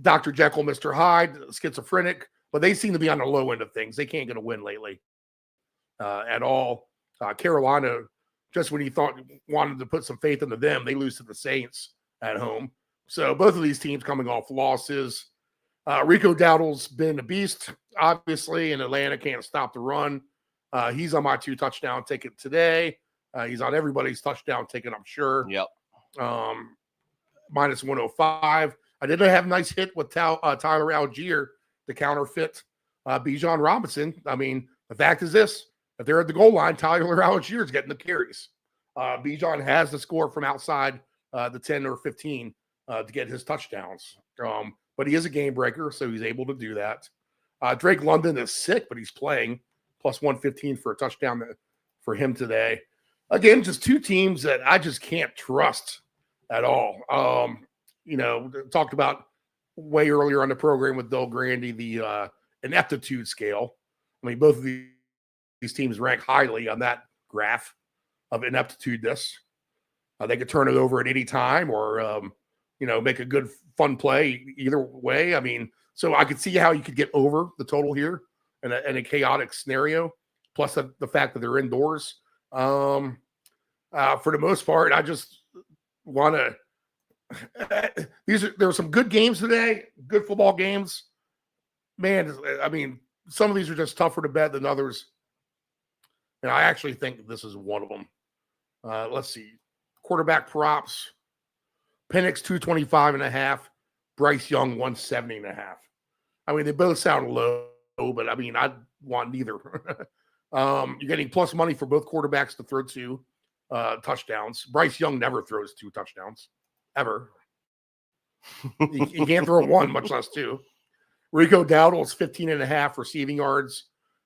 Dr. Jekyll, Mr. Hyde, schizophrenic, but they seem to be on the low end of things. They can't get a win lately at all. Carolina, just when you wanted to put some faith into them, they lose to the Saints at home. So both of these teams coming off losses. Rico Dowdle's been a beast, obviously, and Atlanta can't stop the run. He's on my 2 touchdown ticket today. He's on everybody's touchdown ticket, I'm sure. Yep. Minus 105. I did have a nice hit with Tyler Algier to counterfeit Bijan Robinson. I mean, the fact is this. If they're at the goal line, Tyler Algier is getting the carries. Bijan has the score from outside the 10 or 15 to get his touchdowns. But he is a game breaker, so he's able to do that. Drake London is sick, but he's playing. Plus 115 for a touchdown for him today. Again, just 2 teams that I just can't trust at all. talked about way earlier on the program with Bill Grandy, the ineptitude scale. I mean, both of these teams rank highly on that graph of ineptitudeness. They could turn it over at any time or, make a good, fun play either way. I mean, so I could see how you could get over the total here in a chaotic scenario, plus the fact that they're indoors. For the most part, I just want to there were some good games today, good football games. Man, I mean, some of these are just tougher to bet than others. And I actually think this is one of them. Let's see. Quarterback props. Penix 225.5. Bryce Young 170.5. I mean, they both sound low, but I mean, I want neither. You're getting plus money for both quarterbacks to throw 2 touchdowns. Bryce Young never throws 2 touchdowns. Ever. He can't throw 1, much less 2. Rico Dowdle is 15.5 receiving yards.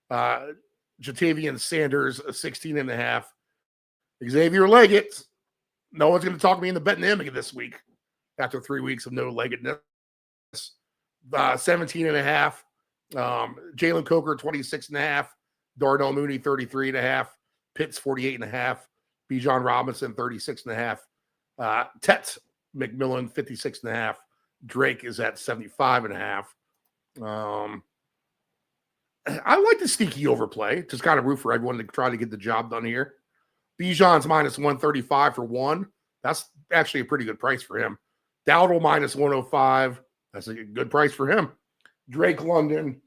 Jatavian Sanders 16.5. Xavier Leggett. No one's going to talk me into betting him this week after 3 weeks of no leggedness. 17.5. Jalen Coker 26.5. Darnell Mooney 33.5. Pitts 48.5. Bijan Robinson 36.5. Tet McMillan 56.5. Drake is at 75.5. I like the sneaky overplay. Just got to root for everyone to try to get the job done here. Bijan's minus 135 for 1. That's actually a pretty good price for him. Dowdle minus 105. That's a good price for him. Drake London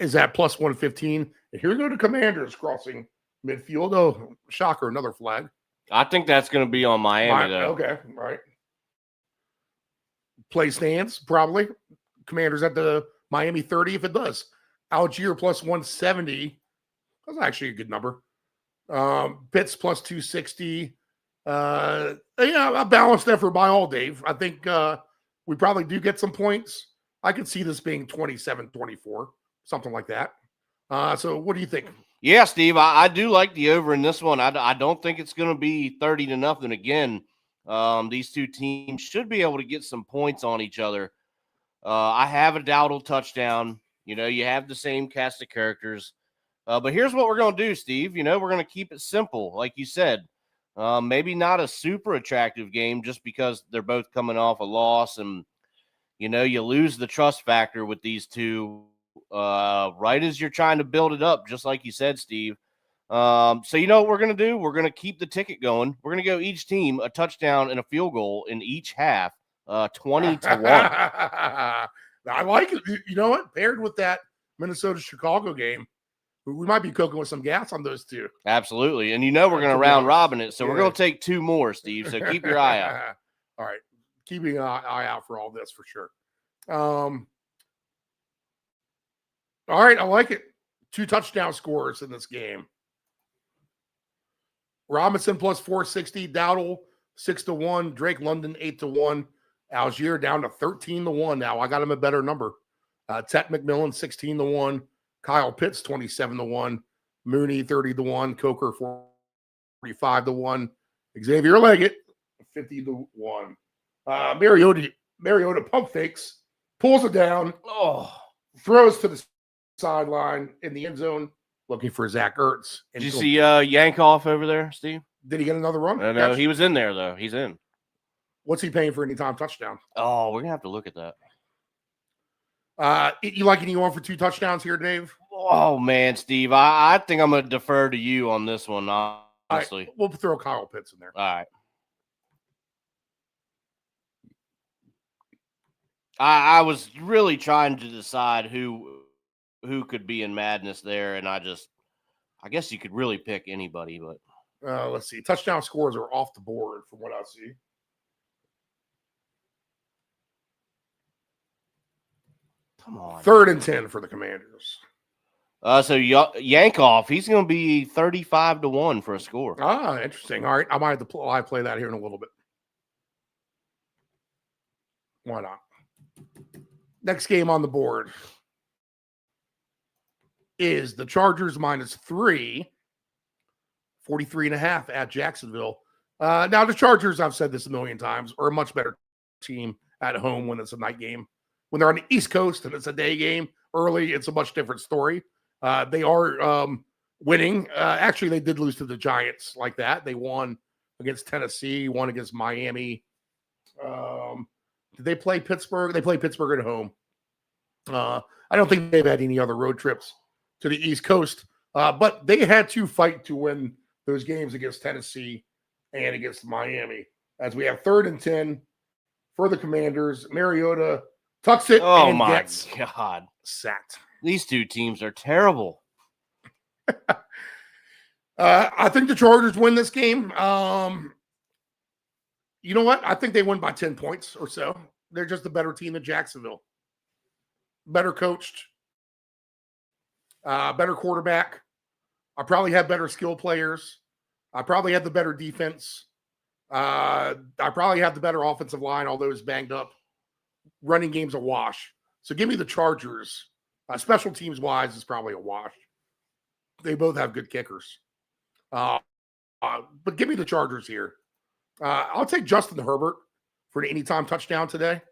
is at plus 115. And here we go to Commanders crossing midfield. Oh, shocker, another flag. I think that's going to be on Miami, though. Okay, all right. Play stands, probably. Commanders at the Miami 30 if it does. Algier plus 170. That's actually a good number. Pitts plus 260. A balanced effort by all, Dave. I think we probably do get some points. I could see this being 27-24, something like that. So what do you think? Yeah, Steve, I do like the over in this one. I don't think it's going to be 30-0. Again, these two teams should be able to get some points on each other. I have a Dowdle touchdown. You have the same cast of characters. But here's what we're going to do, Steve. We're going to keep it simple, like you said. Maybe not a super attractive game just because they're both coming off a loss. And, you lose the trust factor with these two right as you're trying to build it up, just like you said, Steve. So you know what we're going to do? We're going to keep the ticket going. We're going to go each team a touchdown and a field goal in each half, 20-1. I like it. You know what? Paired with that Minnesota-Chicago game, we might be cooking with some gas on those two. Absolutely. And we're going to round robin it. So we're going to take 2 more, Steve. So keep your eye out. All right. Keeping an eye out for all this for sure. All right. I like it. 2 touchdown scores in this game. Robinson plus 460. Dowdle 6-1. Drake London 8-1. Algier down to 13-1 now. I got him a better number. Tet McMillan 16-1. Kyle Pitts 27-1. Mooney 30-1. Coker 45-1. Xavier Leggett 50-1. Mariota pump fakes, pulls it down, throws to the sideline in the end zone, looking for Zach Ertz. Did you see Yankoff over there, Steve? Did he get another run? No, he was in there though. He's in. What's he paying for anytime touchdown? Oh, we're gonna have to look at that. You like anyone for 2 touchdowns here, Dave? Oh man, Steve, I think I'm gonna defer to you on this one. Honestly, we'll throw Kyle Pitts in there. All right. I was really trying to decide who could be in madness there, and I guess you could really pick anybody, but let's see. Touchdown scores are off the board from what I see. Come on. 3rd and 10 for the Commanders. So Yankoff, he's going to be 35-1 for a score. Ah, interesting. All right, I might have to play that here in a little bit. Why not? Next game on the board is the Chargers minus 3, 43.5 at Jacksonville. Now, the Chargers, I've said this a million times, are a much better team at home when it's a night game. When they're on the East Coast and it's a day game early, it's a much different story. They are winning. Actually, they did lose to the Giants like that. They won against Tennessee, won against Miami. Did they play Pittsburgh? They played Pittsburgh at home. I don't think they've had any other road trips to the East Coast, but they had to fight to win those games against Tennessee and against Miami. As we have 3rd and 10 for the Commanders, Mariota tucks it and gets God, sacked. These two teams are terrible. I think the Chargers win this game. You know what? I think they win by 10 points or so. They're just a better team than Jacksonville. Better coached, better quarterback. I probably have better skill players. I probably have the better defense. I probably have the better offensive line, although it's banged up. Running game's a wash. So give me the Chargers. Special teams wise, it's probably a wash. They both have good kickers. But give me the Chargers here. I'll take Justin Herbert for an anytime touchdown today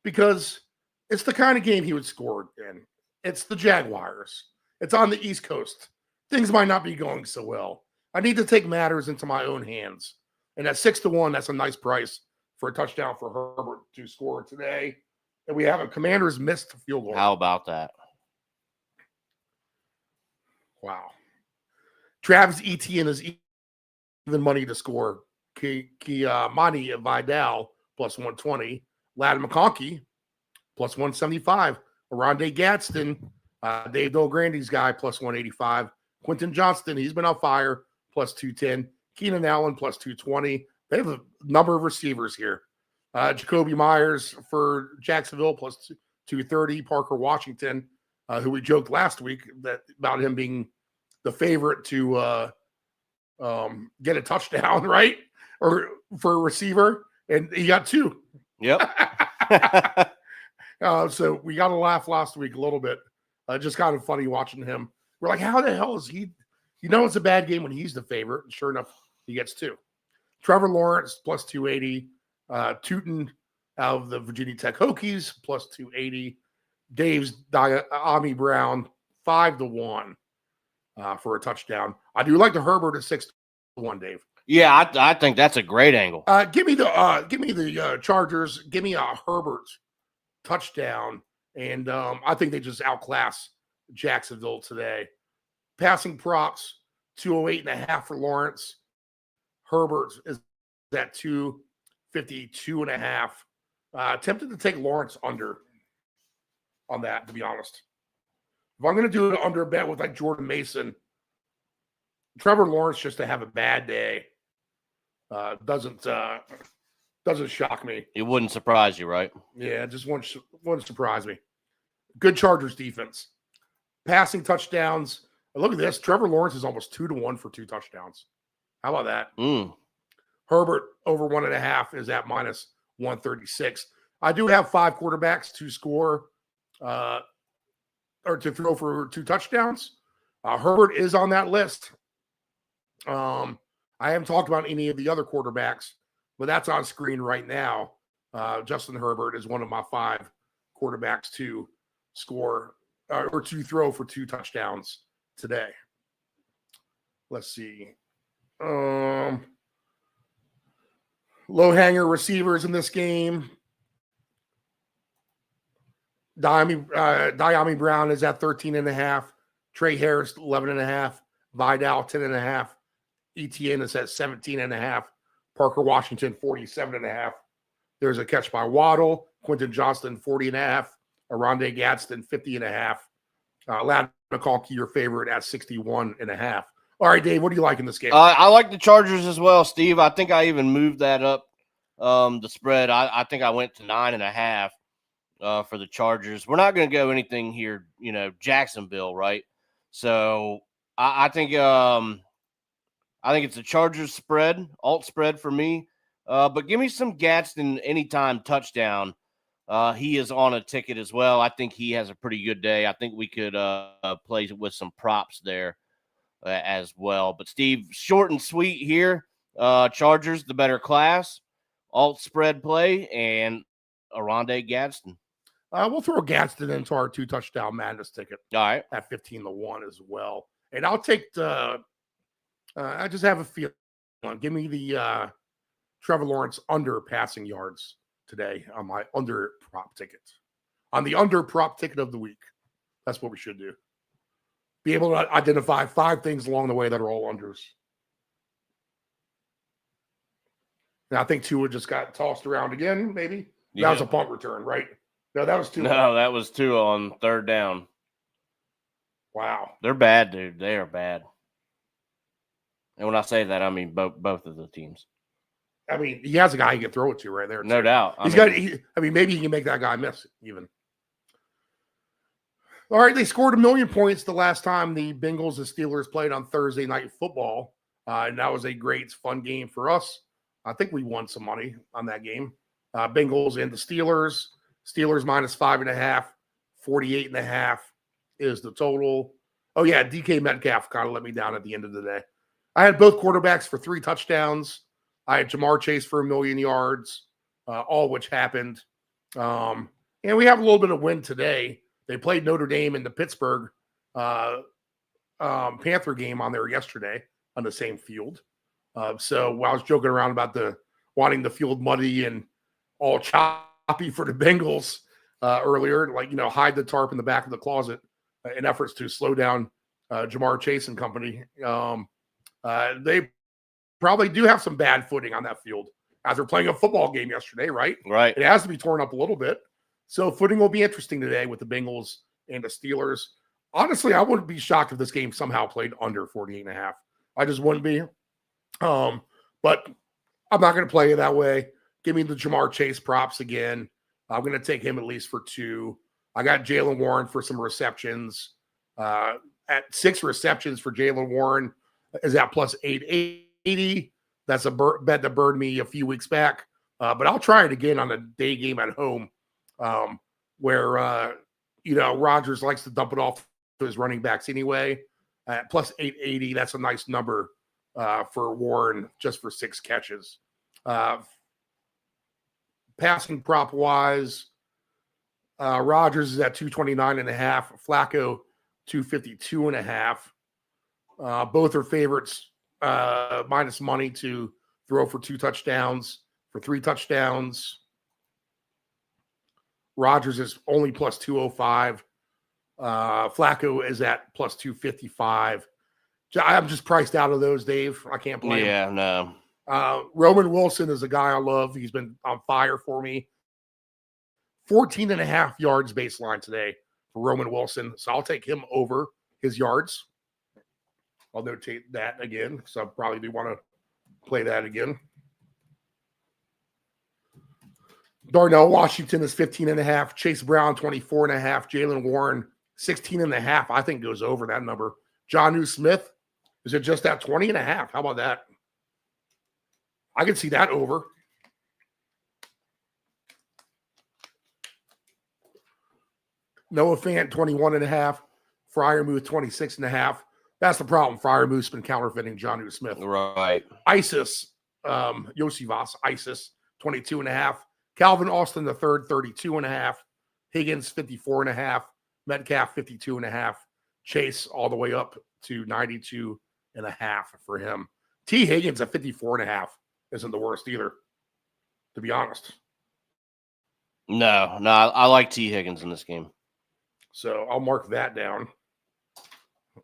because it's the kind of game he would score in. It's the Jaguars. It's on the East Coast. Things might not be going so well. I need to take matters into my own hands. And at 6-1, that's a nice price for a touchdown for Herbert to score today. And we have a Commanders missed field goal. How about that? Wow. Travis Etienne is even money to score. Monty Vidal plus 120. Ladd McConkey plus 175. Aronde Gadsden, Dave Dolgrandy's guy plus 185. Quentin Johnston, he's been on fire plus 210. Keenan Allen plus 220. They have a number of receivers here. Jacoby Myers for Jacksonville plus 230. Parker Washington, who we joked last week about him being the favorite to get a touchdown, right? Or for a receiver. And he got 2. Yep. So we got to laugh last week a little bit. Just kind of funny watching him. We're like, how the hell is he? You know, it's a bad game when he's the favorite. And sure enough, he gets 2. Trevor Lawrence plus 280. Tootin out of the Virginia Tech Hokies plus 280. Dave's Ami Brown 5-1 for a touchdown. I do like the Herbert at 6-1, Dave. Yeah, I think that's a great angle. Give me the Chargers. Give me a Herbert touchdown, and I think they just outclass Jacksonville today. Passing props 208.5 for Lawrence. Herbert is at 252.5. Tempted to take Lawrence under on that, to be honest. If I'm going to do an under bet with like Jordan Mason, Trevor Lawrence just to have a bad day doesn't shock me. It wouldn't surprise you, right? Yeah, it just wouldn't surprise me. Good Chargers defense. Passing touchdowns. Look at this. Trevor Lawrence is almost 2-1 for 2 touchdowns. How about that? Herbert over 1.5 is at minus 136. I do have 5 quarterbacks to score or to throw for 2 touchdowns. Herbert is on that list. I haven't talked about any of the other quarterbacks, but that's on screen right now. Justin Herbert is one of my 5 quarterbacks to score or to throw for 2 touchdowns today. Let's see. Low hanger receivers in this game. Diami Brown is at 13.5. Trey Harris 11.5. Vidal 10.5. Etienne is at 17.5. Parker Washington 47.5. There's a catch by Waddle. Quentin Johnston 40.5. Aronde Gadsden 50.5. Ladd McConkey, your favorite, at 61.5. All right, Dave, what do you like in this game? I like the Chargers as well, Steve. I think I even moved that up, the spread. I think I went to 9.5 for the Chargers. We're not going to go anything here, Jacksonville, right? So I think it's a Chargers spread, alt spread for me. But give me some Gadsden anytime touchdown. He is on a ticket as well. I think he has a pretty good day. I think we could play with some props there as well. But Steve, short and sweet here. Chargers, the better class, alt spread play, and Aronde Gadsden. We'll throw Gadsden into our 2-touchdown madness ticket All right. at 15-1 as well. And I'll take the. I just have a feeling. Give me the Trevor Lawrence under passing yards today on my under prop ticket. On the under prop ticket of the week. That's what we should do. Be able to identify 5 things along the way that are all unders. And I think Tua just got tossed around again, maybe. That was a punt return, right? No, that was Tua. No, that was Tua on third down. Wow. They're bad, dude. They are bad. And when I say that, I mean both of the teams. I mean, he has a guy he can throw it to right there. No doubt. Maybe he can make that guy miss even. All right, they scored 1 million points the last time the Bengals and Steelers played on Thursday Night Football. And that was a great, fun game for us. I think we won some money on that game. Bengals and the Steelers. Steelers minus 5.5. 48.5 is the total. Oh, yeah, DK Metcalf kind of let me down at the end of the day. I had both quarterbacks for 3 touchdowns. I had Jamar Chase for 1 million yards, all which happened. And we have a little bit of win today. They played Notre Dame in the Pittsburgh Panther game on there yesterday on the same field. So I was joking around about wanting the field muddy and all choppy for the Bengals earlier, hide the tarp in the back of the closet in efforts to slow down Jamar Chase and company. They probably do have some bad footing on that field as they're playing a football game yesterday, right? Right. It has to be torn up a little bit. So footing will be interesting today with the Bengals and the Steelers. Honestly, I wouldn't be shocked if this game somehow played under 48.5. I just wouldn't be. But I'm not going to play it that way. Give me the Jamar Chase props again. I'm going to take him at least for 2. I got Jaylen Warren for some receptions. At 6 receptions for Jaylen Warren is at plus 880. That's a bet that burned me a few weeks back. But I'll try it again on a day game at home where, Rodgers likes to dump it off to his running backs anyway. At plus 880, that's a nice number for Warren just for 6 catches. Passing prop wise, Rodgers is at 229.5. Flacco 252.5. Both are favorites minus money to throw for 2 touchdowns, for 3 touchdowns. Rodgers is only plus 205. Flacco is at plus 255. I'm just priced out of those, Dave. I can't play him. Yeah, no. Roman Wilson is a guy I love. He's been on fire for me. 14.5 yards baseline today for Roman Wilson. So I'll take him over his yards. I'll notate that again because I probably do want to play that again. Darnell Washington is 15.5. Chase Brown, 24.5. Jaylen Warren, 16.5. I think goes over that number. Jonnu Smith, is it just at 20.5? How about that? I can see that over. Noah Fant, 21.5. Freiermuth, 26.5. That's the problem. Freiermuth's been counterfeiting Jonnu Smith. Right. Isis, Yosivas, Isis, 22.5. Calvin Austin III, 32.5. Higgins, 54.5. Metcalf, 52.5. Chase all the way up to 92.5 for him. T. Higgins at 54.5 isn't the worst either, to be honest. No, I like T. Higgins in this game. So I'll mark that down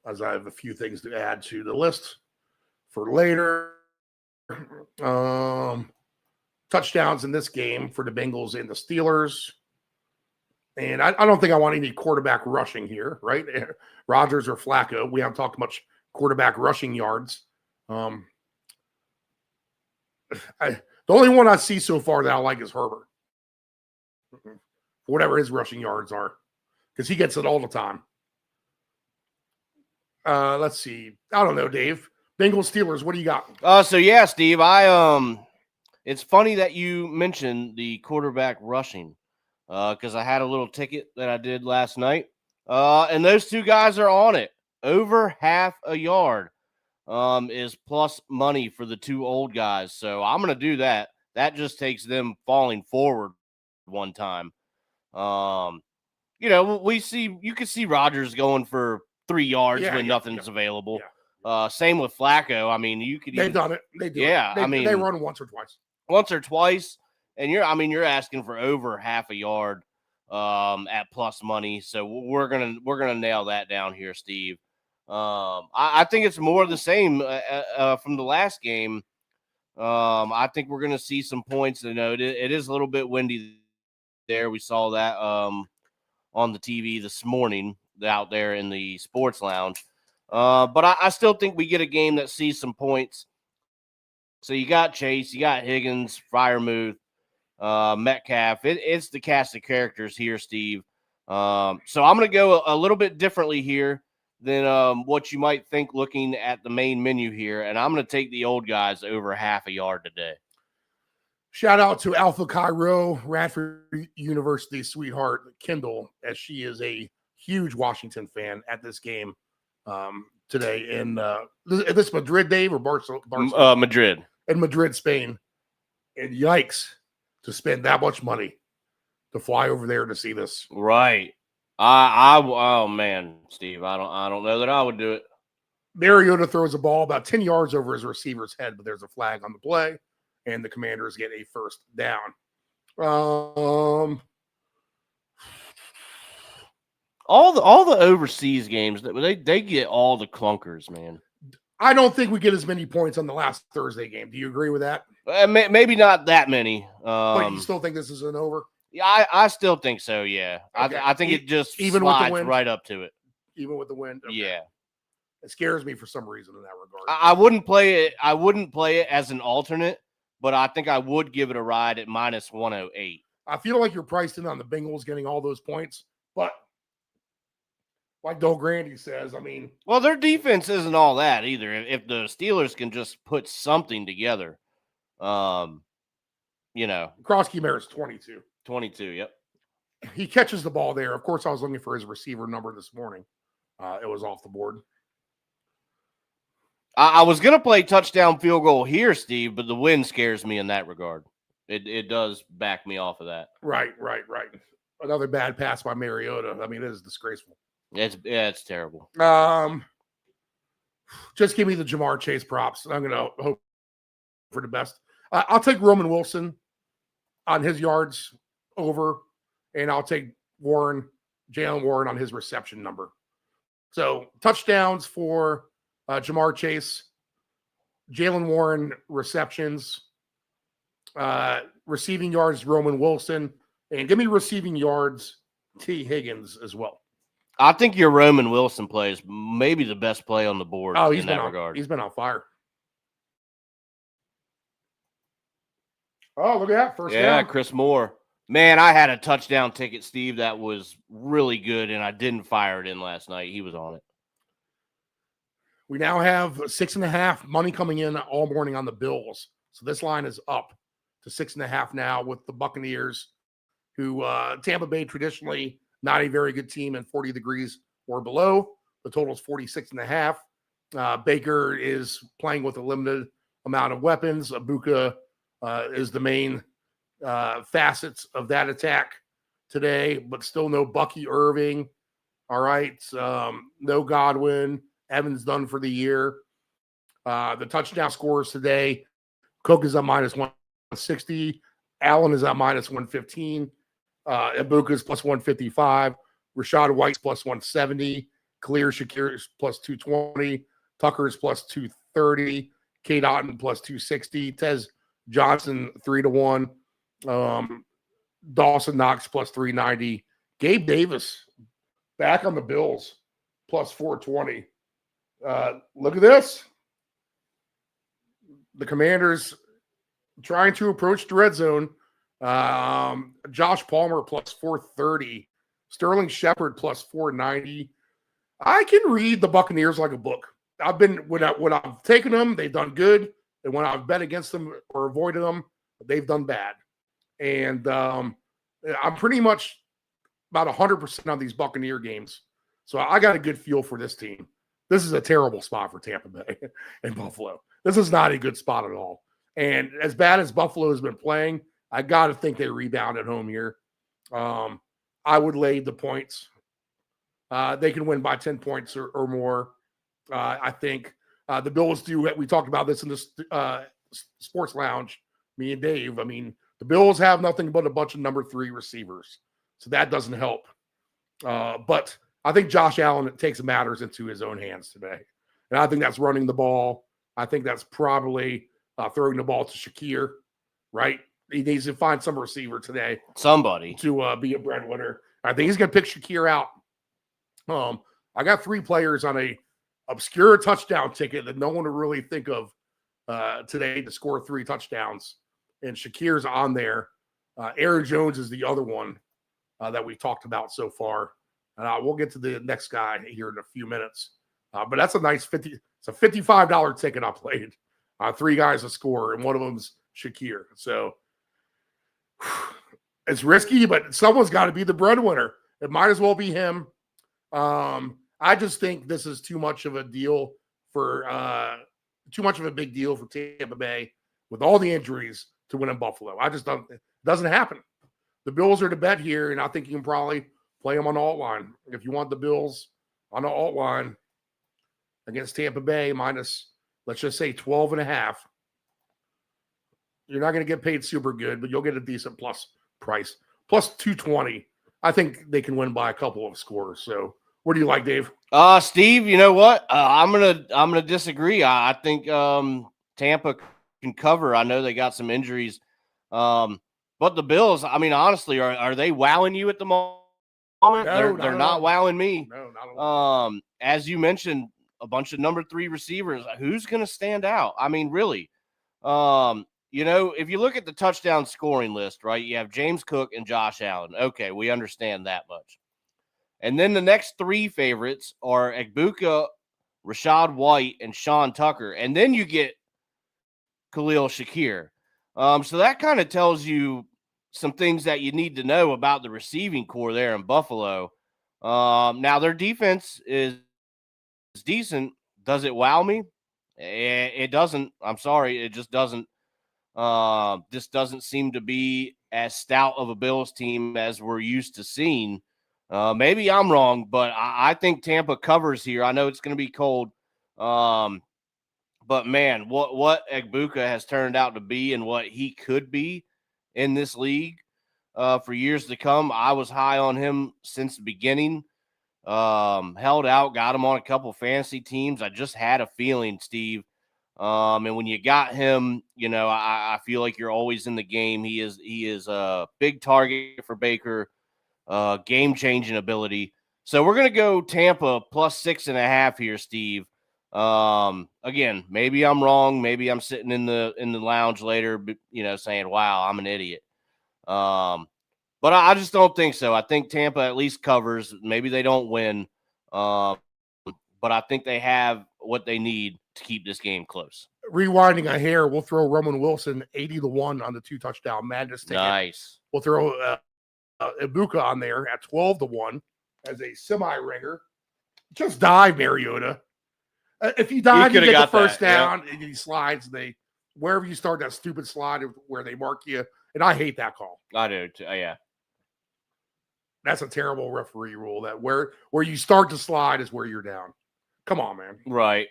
as I have a few things to add to the list for later. Touchdowns in this game for the Bengals and the Steelers. And I don't think I want any quarterback rushing here, right? Rodgers or Flacco. We haven't talked much quarterback rushing yards. The only one I see so far that I like is Herbert. Whatever his rushing yards are. Because he gets it all the time. Let's see. I don't know, Dave. Bengals, Steelers, what do you got? So yeah, Steve, it's funny that you mentioned the quarterback rushing because I had a little ticket that I did last night, and those 2 guys are on it. Over half a yard is plus money for the 2 old guys, so I'm going to do that. That just takes them falling forward one time. You know, you can see Rodgers going for 3 yards when nothing's available. Same with Flacco. I mean, you could They've done it. They do. Yeah, They, I mean, they run once or twice, and you're asking for over half a yard at plus money. So we're gonna nail that down here, Steve. I think it's more of the same from the last game. I think we're gonna see some points. You know, it is a little bit windy there. We saw that on the TV this morning out there in the sports lounge. But I still think we get a game that sees some points. So you got Chase, you got Higgins, Freiermuth, Metcalf. It's the cast of characters here, Steve. So I'm going to go a little bit differently here than what you might think looking at the main menu here. And I'm going to take the old guys over half a yard today. Shout out to Alpha Chi Rho, Radford University sweetheart, Kendall, as she is a huge Washington fan at this game today in this Madrid, Dave, or Barcelona? Madrid. In Madrid, Spain. And yikes, to spend that much money to fly over there to see this. Right. Oh man, Steve, I don't know that I would do it. Mariota throws a ball about 10 yards over his receiver's head, but there's a flag on the play, and the Commanders get a first down. All the overseas games, they get all the clunkers, man. I don't think we get as many points on the last Thursday game. Do you agree with that? Maybe not that many. But you still think this is an over? Yeah, I still think so. Yeah, okay. I think it just even slides with the wind, right up to it. Even with the wind, okay. Yeah, it scares me for some reason in that regard. I wouldn't play it. I wouldn't play it as an alternate, but I think I would give it a ride at minus 108. I feel like you're priced in on the Bengals getting all those points, but like Doe Grandy says, I mean, well, their defense isn't all that either. If the Steelers can just put something together, you know, Krosky merits 22. 22, yep. He catches the ball there. Of course, I was looking for his receiver number this morning. It was off the board. I was going to play touchdown field goal here, Steve, but the wind scares me in that regard. It does back me off of that. Right. Another bad pass by Mariota. I mean, it is disgraceful. It's terrible. Just give me the Jamar Chase props. I'm going to hope for the best. I'll take Roman Wilson on his yards over, and I'll take Jalen Warren on his reception number. So touchdowns for Jamar Chase, Jalen Warren receptions, receiving yards Roman Wilson, and give me receiving yards T. Higgins as well. I think your Roman Wilson play is maybe the best play on the board in that regard. He's been on fire. Oh, look at that. First down. Chris Moore. Man, I had a touchdown ticket, Steve, that was really good, and I didn't fire it in last night. He was on it. We now have 6.5 money coming in all morning on the Bills. So this line is up to 6.5 now with the Buccaneers, who Tampa Bay traditionally not a very good team and 40 degrees or below. The total is 46.5. Baker is playing with a limited amount of weapons. Abuka is the main facets of that attack today, but still no Bucky Irving. All right. No Godwin. Evans done for the year. The touchdown scores today. Cook is at minus 160. Allen is at minus 115. Ibuka is plus 155. Rashad White's plus 170. Khalil Shakir is plus 220. Tucker is plus 230. Kate Otten plus 260. Tez Johnson 3-1. Dawson Knox plus 390. Gabe Davis back on the Bills plus 420. Look at this. The Commanders trying to approach the red zone. Josh Palmer plus 430. Sterling Shepard plus 490. I can read the Buccaneers like a book. When I've taken them, they've done good. And when I've bet against them or avoided them, they've done bad. And I'm pretty much about 100% on these Buccaneer games. So I got a good feel for this team. This is a terrible spot for Tampa Bay and Buffalo. This is not a good spot at all. And as bad as Buffalo has been playing, I got to think they rebound at home here. I would lay the points. They can win by 10 points or more. I think the Bills do. We talked about this in the sports lounge, me and Dave. I mean, the Bills have nothing but a bunch of number 3 receivers, so that doesn't help. But I think Josh Allen takes matters into his own hands today. And I think that's running the ball. I think that's probably throwing the ball to Shakir, right? He needs to find some receiver today. Somebody. To be a breadwinner. I think he's going to pick Shakir out. I got 3 players on a obscure touchdown ticket that no one would really think of today to score 3 touchdowns. And Shakir's on there. Aaron Jones is the other one that we talked about so far. And we'll get to the next guy here in a few minutes. But that's a nice it's a $55 ticket I played. 3 guys to score, and one of them's Shakir. So it's risky, but someone's got to be the breadwinner. It might as well be him. I just think this is too much of a deal for too much of a big deal for Tampa Bay with all the injuries to win in Buffalo. I just don't. It doesn't happen. The Bills are the bet here, and I think you can probably play them on the alt line. If you want the Bills on the alt line against Tampa Bay minus, let's just say 12.5. You're not going to get paid super good, but you'll get a decent plus price. Plus 220. I think they can win by a couple of scores. So what do you like, Dave? Steve, you know what? I'm gonna disagree. I think Tampa can cover. I know they got some injuries. But the Bills, I mean, honestly, are they wowing you at the moment? No, they're not wowing me. No, not at all. As you mentioned, a bunch of number 3 receivers. Who's going to stand out? I mean, really, you know, if you look at the touchdown scoring list, right, you have James Cook and Josh Allen. Okay, we understand that much. And then the next 3 favorites are Egbuka, Rashad White, and Sean Tucker. And then you get Khalil Shakir. So that kind of tells you some things that you need to know about the receiving core there in Buffalo. Now, their defense is decent. Does it wow me? It doesn't. I'm sorry. It just doesn't. This doesn't seem to be as stout of a Bills team as we're used to seeing. Maybe I'm wrong, but I think Tampa covers here. I know it's going to be cold. But, man, what Egbuka has turned out to be and what he could be in this league for years to come. I was high on him since the beginning. Held out, got him on a couple fantasy teams. I just had a feeling, Steve. And when you got him, you know, I feel like you're always in the game. He is a big target for Baker, game-changing ability. So we're going to go Tampa plus 6.5 here, Steve. Again, maybe I'm wrong. Maybe I'm sitting in the lounge later, you know, saying, wow, I'm an idiot. But I just don't think so. I think Tampa at least covers. Maybe they don't win. But I think they have what they need to keep this game close. Rewinding a hair, we'll throw Roman Wilson 80-1 on the 2 touchdown madness ticket. Nice. We'll throw Ibuka on there at 12-1 as a semi-ringer. Just dive, Mariota. If you dive, you get the first down, and he slides. Wherever you start that stupid slide where they mark you, and I hate that call. I do too. Yeah. That's a terrible referee rule. That where you start to slide is where you're down. Come on, man. Right.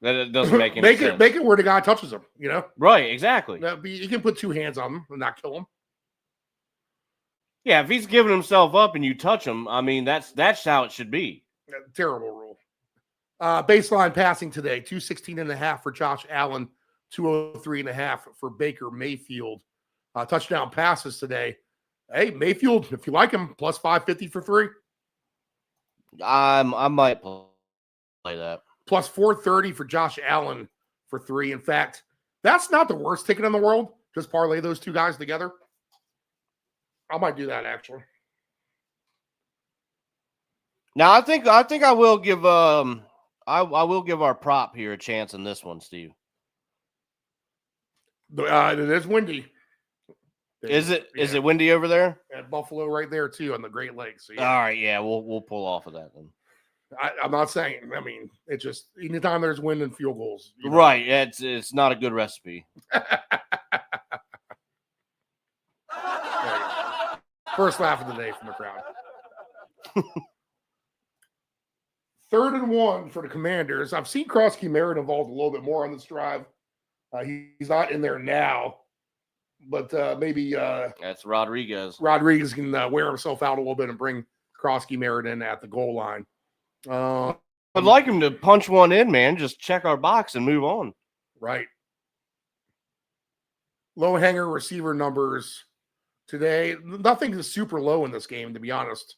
That doesn't make any sense. Make it where the guy touches him. You know. Right. Exactly. You can put 2 hands on him and not kill him. Yeah, if he's giving himself up and you touch him, I mean that's how it should be. Terrible rule. Baseline passing today, 216.5 for Josh Allen, 203.5 for Baker Mayfield. Touchdown passes today. Hey, Mayfield, if you like him, plus 550 for 3. I might play that. Plus 430 for Josh Allen for 3. In fact, that's not the worst ticket in the world. Just parlay those 2 guys together. I might do that actually. Now I think I will give I will give our prop here a chance in this one, Steve. It is windy. Is it windy over there? At Buffalo right there too on the Great Lakes. So, yeah. All right, yeah, we'll pull off of that then. I'm not saying. I mean, it's just anytime there's wind and field goals. Right. It's not a good recipe. First laugh of the day from the crowd. 3rd and 1 for the Commanders. I've seen Krosky Merritt involved a little bit more on this drive. He's not in there now, but maybe That's Rodriguez. Rodriguez can wear himself out a little bit and bring Krosky Merritt in at the goal line. I'd like him to punch one in, man. Just check our box and move on. Right. Low hanger receiver numbers today. Nothing is super low in this game, to be honest.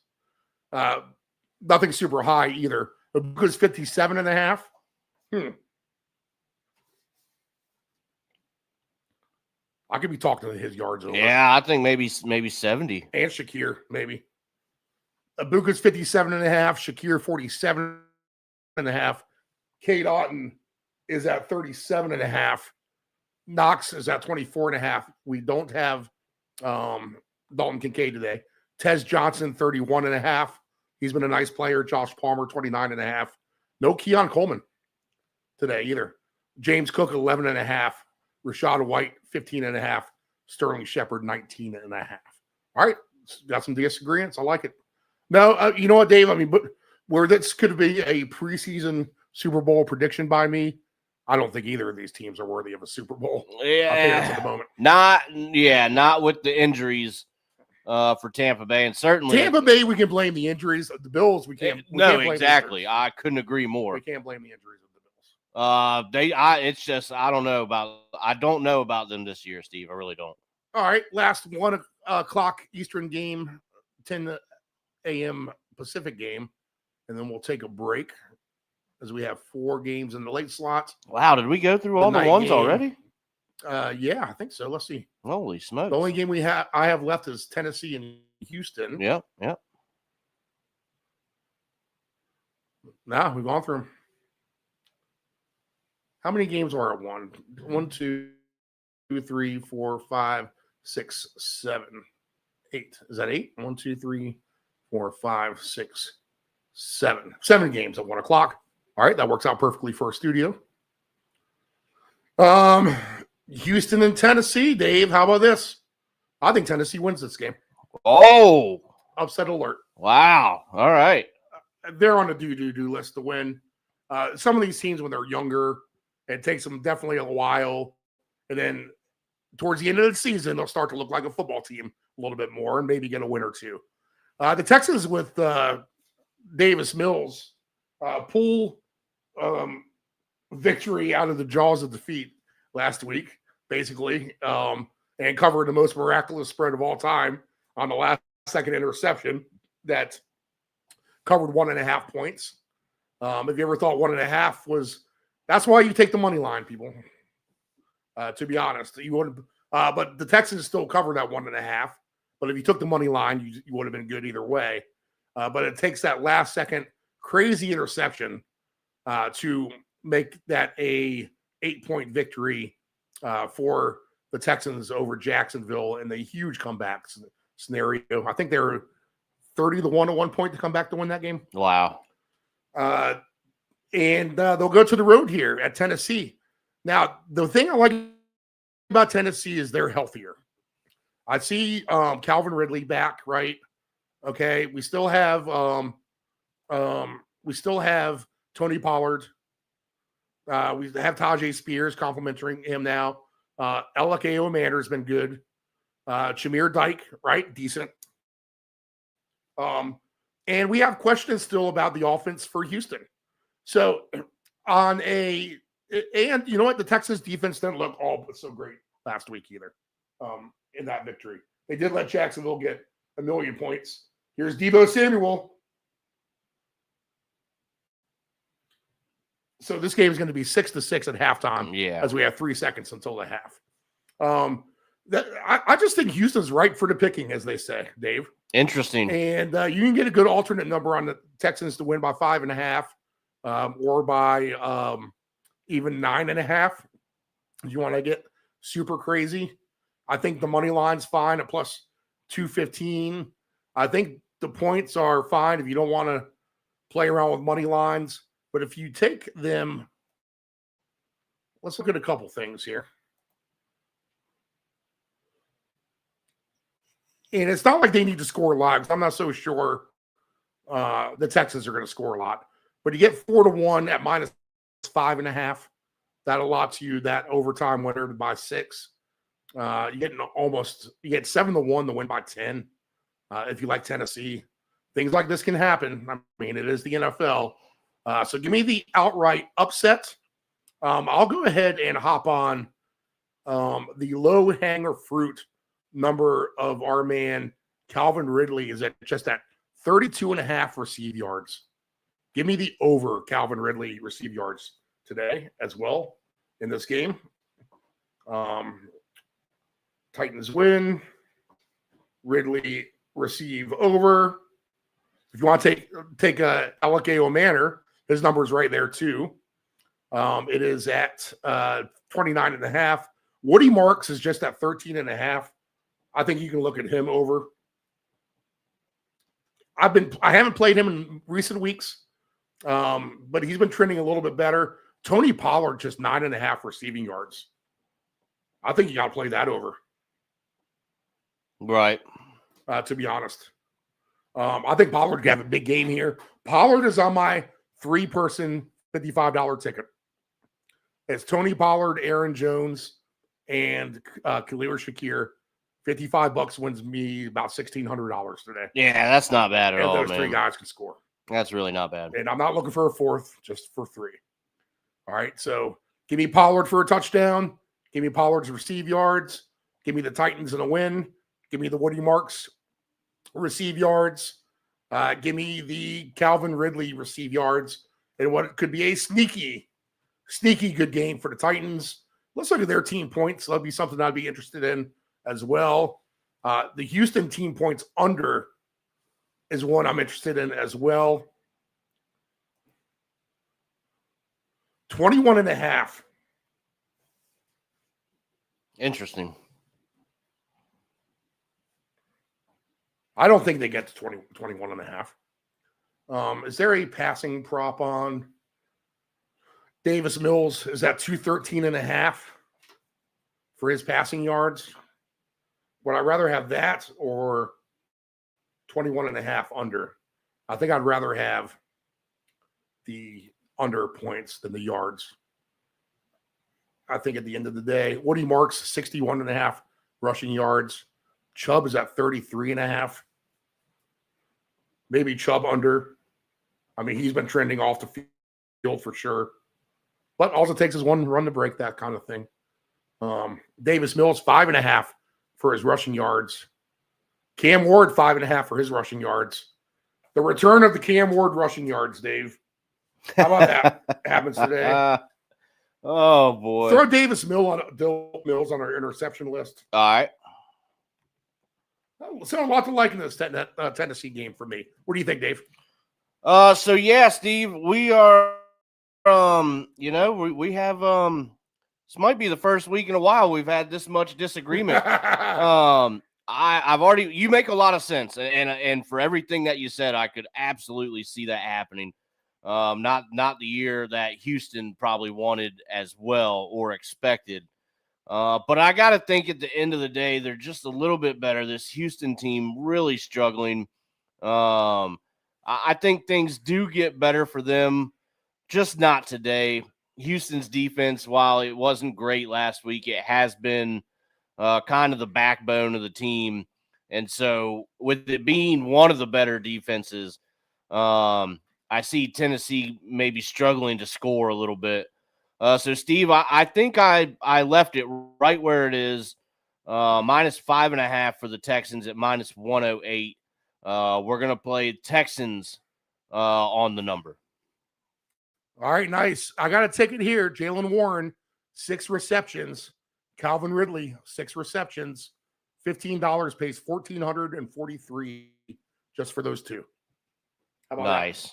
Nothing super high either. Because 57.5. I could be talking to his yards over. Yeah, I think maybe 70. And Shakir, maybe. Abuka's 57.5. Shakir 47.5. Kate Otten is at 37.5. Knox is at 24.5. We don't have Dalton Kincaid today. Tez Johnson, 31.5. He's been a nice player. Josh Palmer, 29.5. No Keon Coleman today either. James Cook, 11.5. Rashad White, 15.5. Sterling Shepard, 19.5. All right. Got some disagreements. I like it. No, you know what, Dave? I mean, but where this could be a preseason Super Bowl prediction by me, I don't think either of these teams are worthy of a Super Bowl. Yeah. At the moment. Not with the injuries for Tampa Bay. And certainly Tampa Bay, we can blame the injuries. The Bills, we can't. We no, can't blame exactly. I couldn't agree more. We can't blame the injuries of the Bills. It's just I don't know about them this year, Steve. I really don't. All right, last 1 o'clock Eastern game, 10 a.m. Pacific game, and then we'll take a break as we have 4 games in the late slot. Wow, did we go through all the ones already? Yeah, I think so. Let's see. Holy smokes! The only game I have left is Tennessee and Houston. Yeah. Nah, we've gone through them. How many games are at 1? 1, 2, 3, 4, 5, 6, 7, 8. Is that 8? 1, 2, 3, 4, 5, 6, 7. 7 games at 1 o'clock. All right, that works out perfectly for our studio. Houston and Tennessee, Dave. How about this? I think Tennessee wins this game. Oh, upset alert! Wow. All right, they're on the do list to win. Some of these teams, when they're younger, it takes them definitely a while, and then towards the end of the season, they'll start to look like a football team a little bit more and maybe get a win or two. The Texans with Davis Mills pull victory out of the jaws of defeat last week, basically, and covered the most miraculous spread of all time on the last second interception that covered 1.5 points. If you ever thought 1.5 was, that's why you take the money line, people. To be honest, you would, but the Texans still covered that 1.5. But if you took the money line, you would have been good either way. But it takes that last second crazy interception to make that a 8-point victory for the Texans over Jacksonville in the huge comeback scenario. I think they were 30-1 at one point to come back to win that game. Wow. And they'll go to the road here at Tennessee. Now, the thing I like about Tennessee is they're healthier. I see Calvin Ridley back, right? Okay, we still have Tony Pollard. We have Tajay Spears complimenting him now. Elake Mander's been good. Shamir Dyke, right? Decent. And we have questions still about the offense for Houston. So and you know what? The Texans defense didn't look all but so great last week either in that victory. They did let Jacksonville get 1 million points. Here's Deebo Samuel. So this game is going to be 6-6 at halftime. Yeah. As we have 3 seconds until the half. I just think Houston's ripe for the picking, as they say, Dave. Interesting. And you can get a good alternate number on the Texans to win by 5.5 or by even 9.5. If you want to get super crazy, I think the money line's fine at plus 215. I think the points are fine if you don't want to play around with money lines. But if you take them, let's look at a couple things here. And it's not like they need to score a lot, 'cause I'm not so sure the Texans are going to score a lot. But you get 4-1 at -5.5. That allots you that overtime winner by 6. You get 7-1 to win by 10. If you like Tennessee, things like this can happen. I mean, it is the NFL. So give me the outright upset. I'll go ahead and hop on the low hanger fruit number of our man Calvin Ridley is at just at 32.5 receive yards. Give me the over Calvin Ridley receive yards today as well in this game. Titans win. Ridley receive over. If you want to take a Alakeo Manor, his number is right there too. It is at 29.5. Woody Marks is just at 13.5. I think you can look at him over. I haven't played him in recent weeks, but he's been trending a little bit better. Tony Pollard just 9.5 receiving yards. I think you got to play that over. Right. To be honest, I think Pollard could have a big game here. Pollard is on my 3-person $55 ticket. It's Tony Pollard, Aaron Jones, and Khalil Shakir. $55 wins me about $1,600 today. Yeah, that's not bad at and all, those man. 3 guys can score. That's really not bad. And I'm not looking for a 4th, just for 3. All right, so give me Pollard for a touchdown. Give me Pollard's receive yards. Give me the Titans in a win. Give me the Woody Marks receive yards. Give me the Calvin Ridley receive yards. And what could be a sneaky good game for the Titans. Let's look at their team points. That'll be something I'd be interested in as well. The Houston team points under is one I'm interested in as well. 21.5. Interesting. I don't think they get to 21.5. Is there a passing prop on Davis Mills? Is that 213.5 for his passing yards? Would I rather have that or 21.5 under? I think I'd rather have the under points than the yards. I think at the end of the day, Woody Marks 61.5 rushing yards. Chubb is at 33.5. Maybe Chubb under. I mean, he's been trending off the field for sure. But all it takes is one run to break that kind of thing. Davis Mills 5.5 for his rushing yards. Cam Ward 5.5 for his rushing yards. The return of the Cam Ward rushing yards, Dave. How about that? Happens today. Oh boy! Throw Davis Mills on our interception list. All right. So a lot to like in this Tennessee game for me. What do you think, Dave? So yeah, Steve, we are, we have, this might be the first week in a while we've had this much disagreement. I've already, you make a lot of sense. And for everything that you said, I could absolutely see that happening. Not the year that Houston probably wanted as well or expected. But I got to think at the end of the day, they're just a little bit better. This Houston team really struggling. I think things do get better for them, just not today. Houston's defense, while it wasn't great last week, it has been kind of the backbone of the team. And so with it being one of the better defenses, I see Tennessee maybe struggling to score a little bit. So, Steve, I think I left it right where it is, -5.5 for the Texans at -108. We're going to play Texans on the number. All right, nice. I got a ticket here. Jaylen Warren, 6 receptions. Calvin Ridley, 6 receptions. $15 pays $1,443 just for those 2. How about nice. That?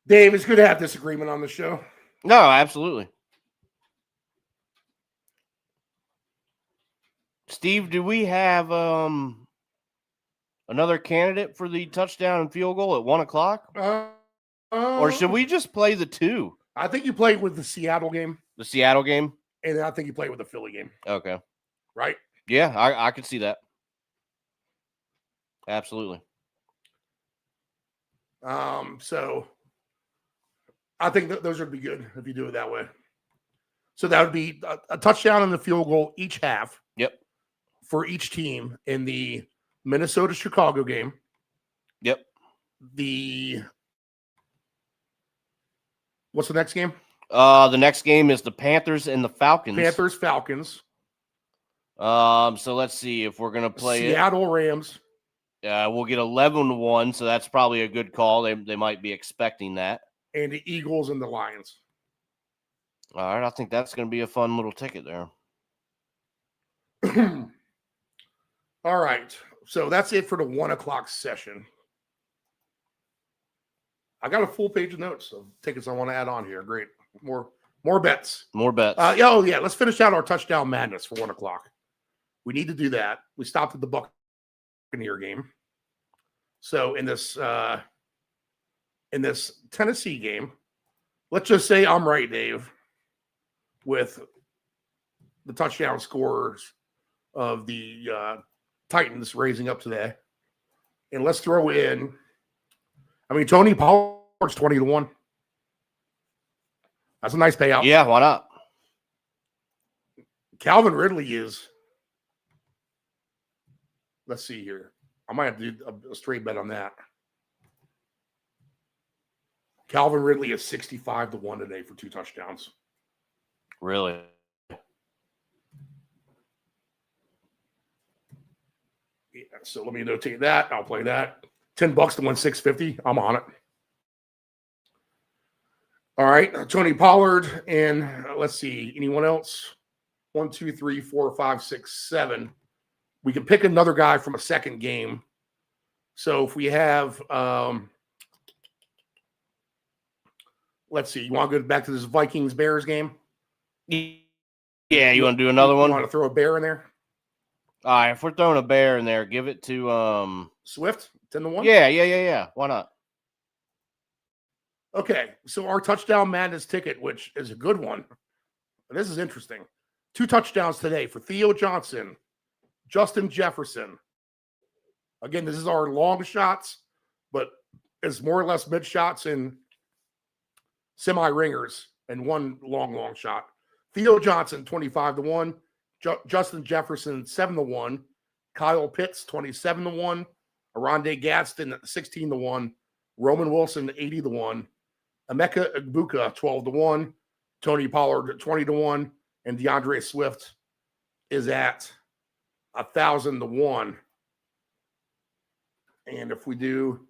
Dave, it's good to have disagreement on the show. No, absolutely. Steve, do we have another candidate for the touchdown and field goal at 1:00? Or should we just play the 2? I think you played with the Seattle game. The Seattle game? And I think you played with the Philly game. Okay. Right? Yeah, I could see that. Absolutely. So I think that those would be good if you do it that way. So that would be a touchdown and a field goal each half. Yep. For each team in the Minnesota-Chicago game. Yep. What's the next game? The next game is the Panthers and the Falcons. Panthers-Falcons. So let's see if we're gonna play Seattle Rams. We'll get 11-1, so that's probably a good call. They might be expecting that. And the Eagles and the Lions. All right, I think that's going to be a fun little ticket there. All right, so that's it for the 1 o'clock session. I got a full page of notes of tickets I want to add on here. Great, more bets. More bets. Yeah. Let's finish out our touchdown madness for 1 o'clock. We need to do that. We stopped at the Buccaneer game. So in this Tennessee game, let's just say I'm right, Dave, with the touchdown scorers of the Titans raising up today. And let's throw in, Tony Pollard's 20-1. That's a nice payout. Yeah, why not? Calvin Ridley is, let's see here. I might have to do a straight bet on that. Calvin Ridley is 65-1 today for 2 touchdowns. Really? Yeah, so let me notate that. I'll play that. $10 to win 650. I'm on it. All right. Tony Pollard and let's see. Anyone else? 1, 2, 3, 4, 5, 6, 7. We can pick another guy from a second game. So if we have, let's see. You want to go back to this Vikings-Bears game? Yeah, you want to do another one? You want to throw a bear in there? All right, if we're throwing a bear in there, give it to Swift, 10-1? Yeah. Why not? Okay, so our touchdown madness ticket, which is a good one. This is interesting. 2 touchdowns today for Theo Johnson, Justin Jefferson. Again, this is our long shots, but it's more or less mid shots and semi-ringers and 1 long shot. Theo Johnson, 25-1. Justin Jefferson, 7-1. Kyle Pitts, 27-1. Arondé Gadsden, 16-1. Roman Wilson, 80-1. Emeka Egbuka, 12-1. Tony Pollard, 20-1. And DeAndre Swift is at 1,000-1. And if we do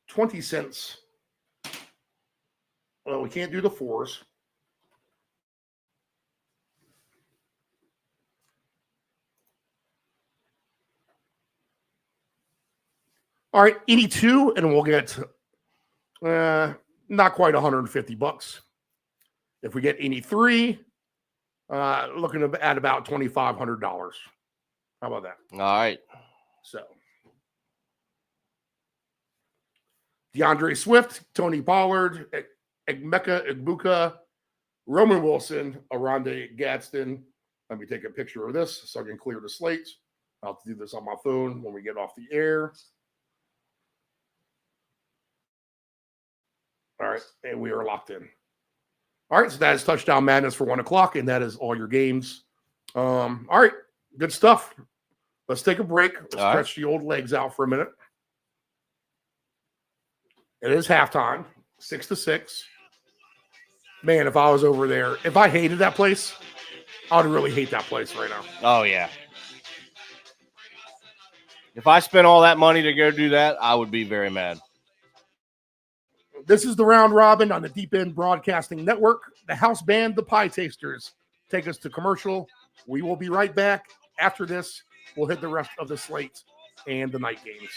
20 cents, well, we can't do the 4s. All right, any 2, and we'll get not quite $150. If we get any 3, looking at about $2,500. How about that? All right. So, DeAndre Swift, Tony Pollard, Emeka Egbuka, Roman Wilson, Arondé Gadsden. Let me take a picture of this so I can clear the slate. I'll have to do this on my phone when we get off the air. All right, and we are locked in. All right, so that is Touchdown Madness for 1 o'clock, and that is all your games. All right, good stuff. Let's take a break. Let's stretch the old legs out for a minute. It is halftime, 6-6. Man, if I was over there, if I hated that place, I would really hate that place right now. Oh, yeah. If I spent all that money to go do that, I would be very mad. This is the Round Robin on the Deep End Broadcasting Network. The house band, the Pie Tasters, take us to commercial. We will be right back. After this, we'll hit the rest of the slate and the night games.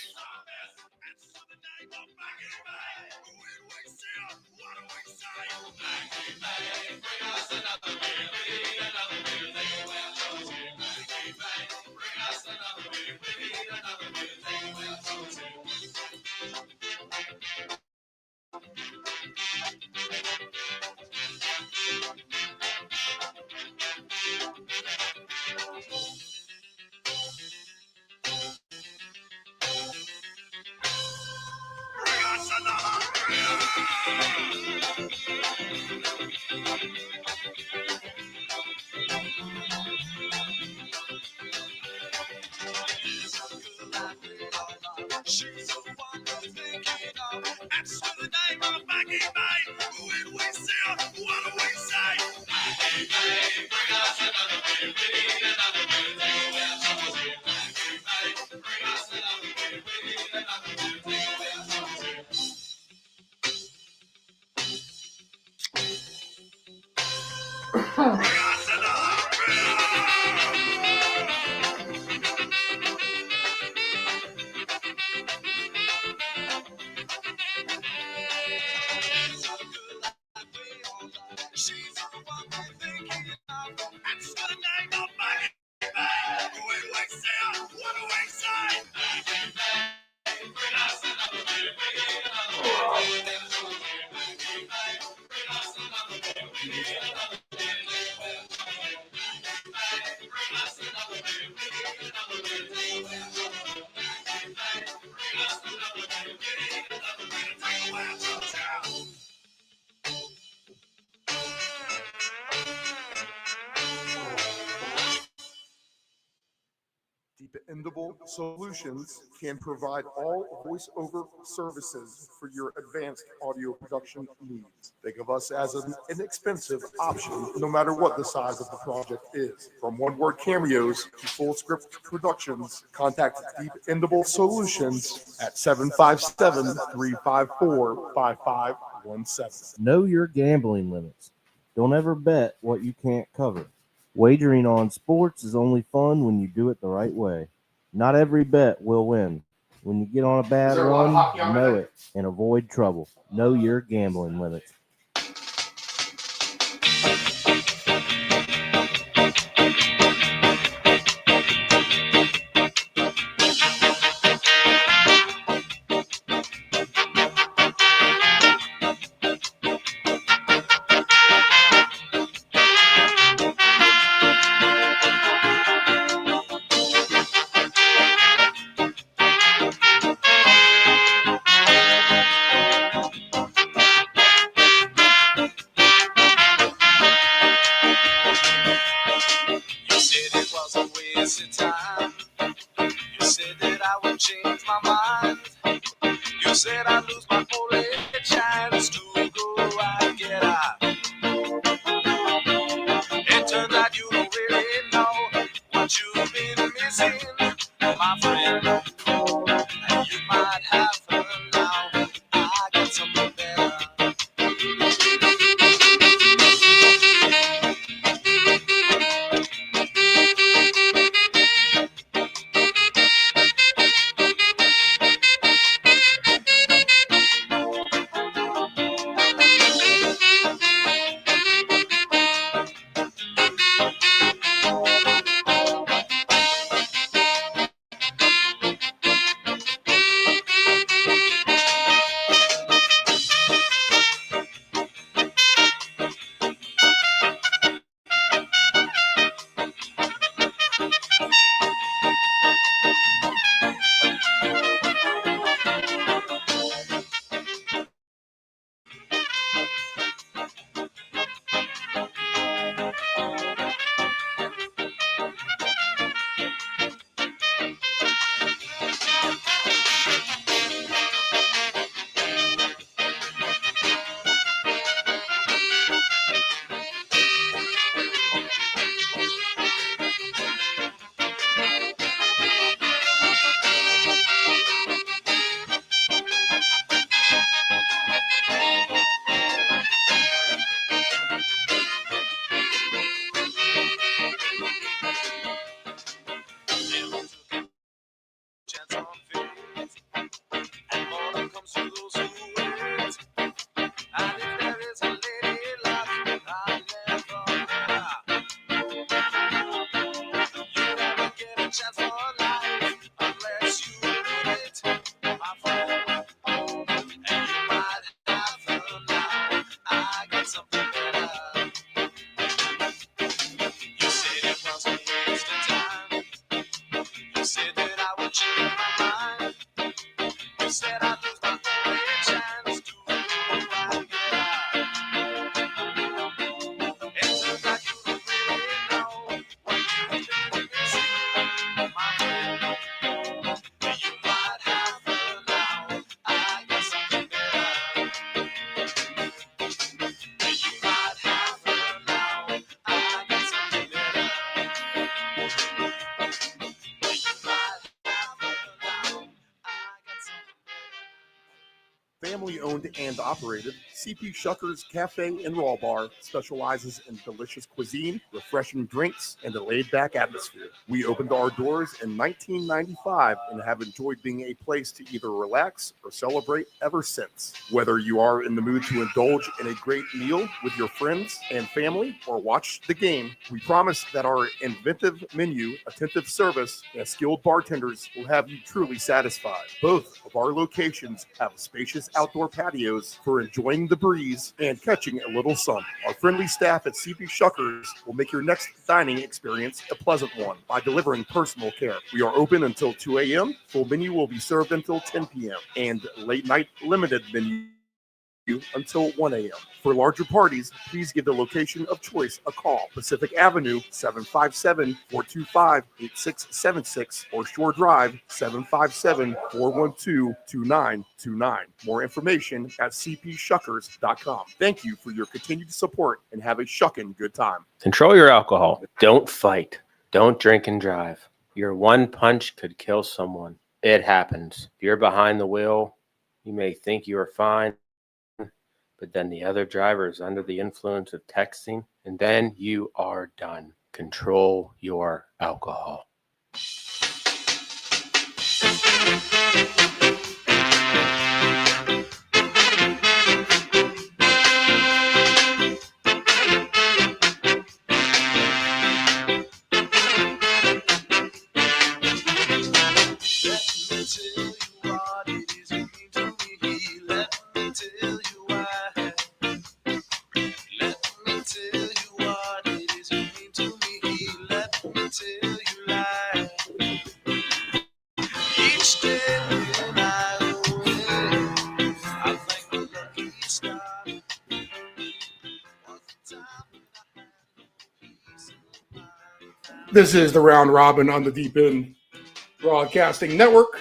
She's the one we're thinking of. That's the name of Maggie May. When we see her, what do we say? Maggie May, bring us another beer. We need another beer. Take away our troubles here. Maggie May, bring us another beer. We need another beer. Take away our troubles here. Bring us another beer. She's the one we're thinking of. That's the name of Maggie May. When we see her, what do we say? Maggie May, bring us another beer. We need another beer. Maggie May, bring us another beer. We need another beer. Maggie May, bring us another beer. We need another beer. Maggie May, bring us another beer. We need another beer. Take away our troubles now. Dependable Solutions can provide all voiceover services for your advanced audio production needs. Think of us as an inexpensive option, no matter what the size of the project is. From one-word cameos to full script productions, contact Dependable Solutions at 757-354-5517. Know your gambling limits. Don't ever bet what you can't cover. Wagering on sports is only fun when you do it the right way. Not every bet will win. When you get on a bad run, know it and avoid trouble. Know your gambling limits. You said it was a waste of time. You said that I would change my mind. You said I'd lose my only chance to go and get out. It turns out you don't really know what you've been missing, my friend. And you might have her now. I got something better. Family owned and operated, CP Shuckers Cafe and Raw Bar specializes in delicious cuisine, refreshing drinks, and a laid back atmosphere. We opened our doors in 1995 and have enjoyed being a place to either relax or celebrate ever since. Whether you are in the mood to indulge in a great meal with your friends and family or watch the game, we promise that our inventive menu, attentive service, and skilled bartenders will have you truly satisfied. Both of our locations have spacious outdoor patios for enjoying the breeze and catching a little sun. Our friendly staff at CP Shuckers will make your next dining experience a pleasant one by delivering personal care. We are open until 2 a.m. Full menu will be served until 10 p.m. and late night limited menu until 1 a.m. For larger parties, please give the location of choice a call. Pacific Avenue, 757-425-8676 or Shore Drive, 757-412-2929. More information at cpshuckers.com. Thank you for your continued support and have a shuckin' good time. Control your alcohol. Don't fight. Don't drink and drive. Your one punch could kill someone. It happens. If you're behind the wheel, you may think you are fine, but then the other driver is under the influence of texting, and then you are done. Control your alcohol. This is the Round Robin on the Deep End Broadcasting Network.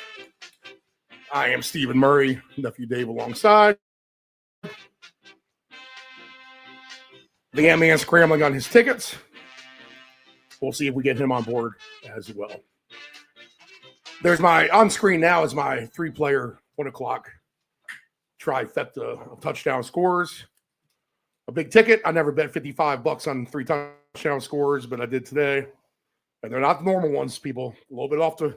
I am Stephen Murray, nephew Dave alongside. The Ant-Man scrambling on his tickets. We'll see if we get him on board as well. There's my, on screen now is my 3-player, 1 o'clock trifecta of touchdown scores. A big ticket. I never bet $55 on 3 touchdown scores, but I did today. And they're not the normal ones, people. A little bit off the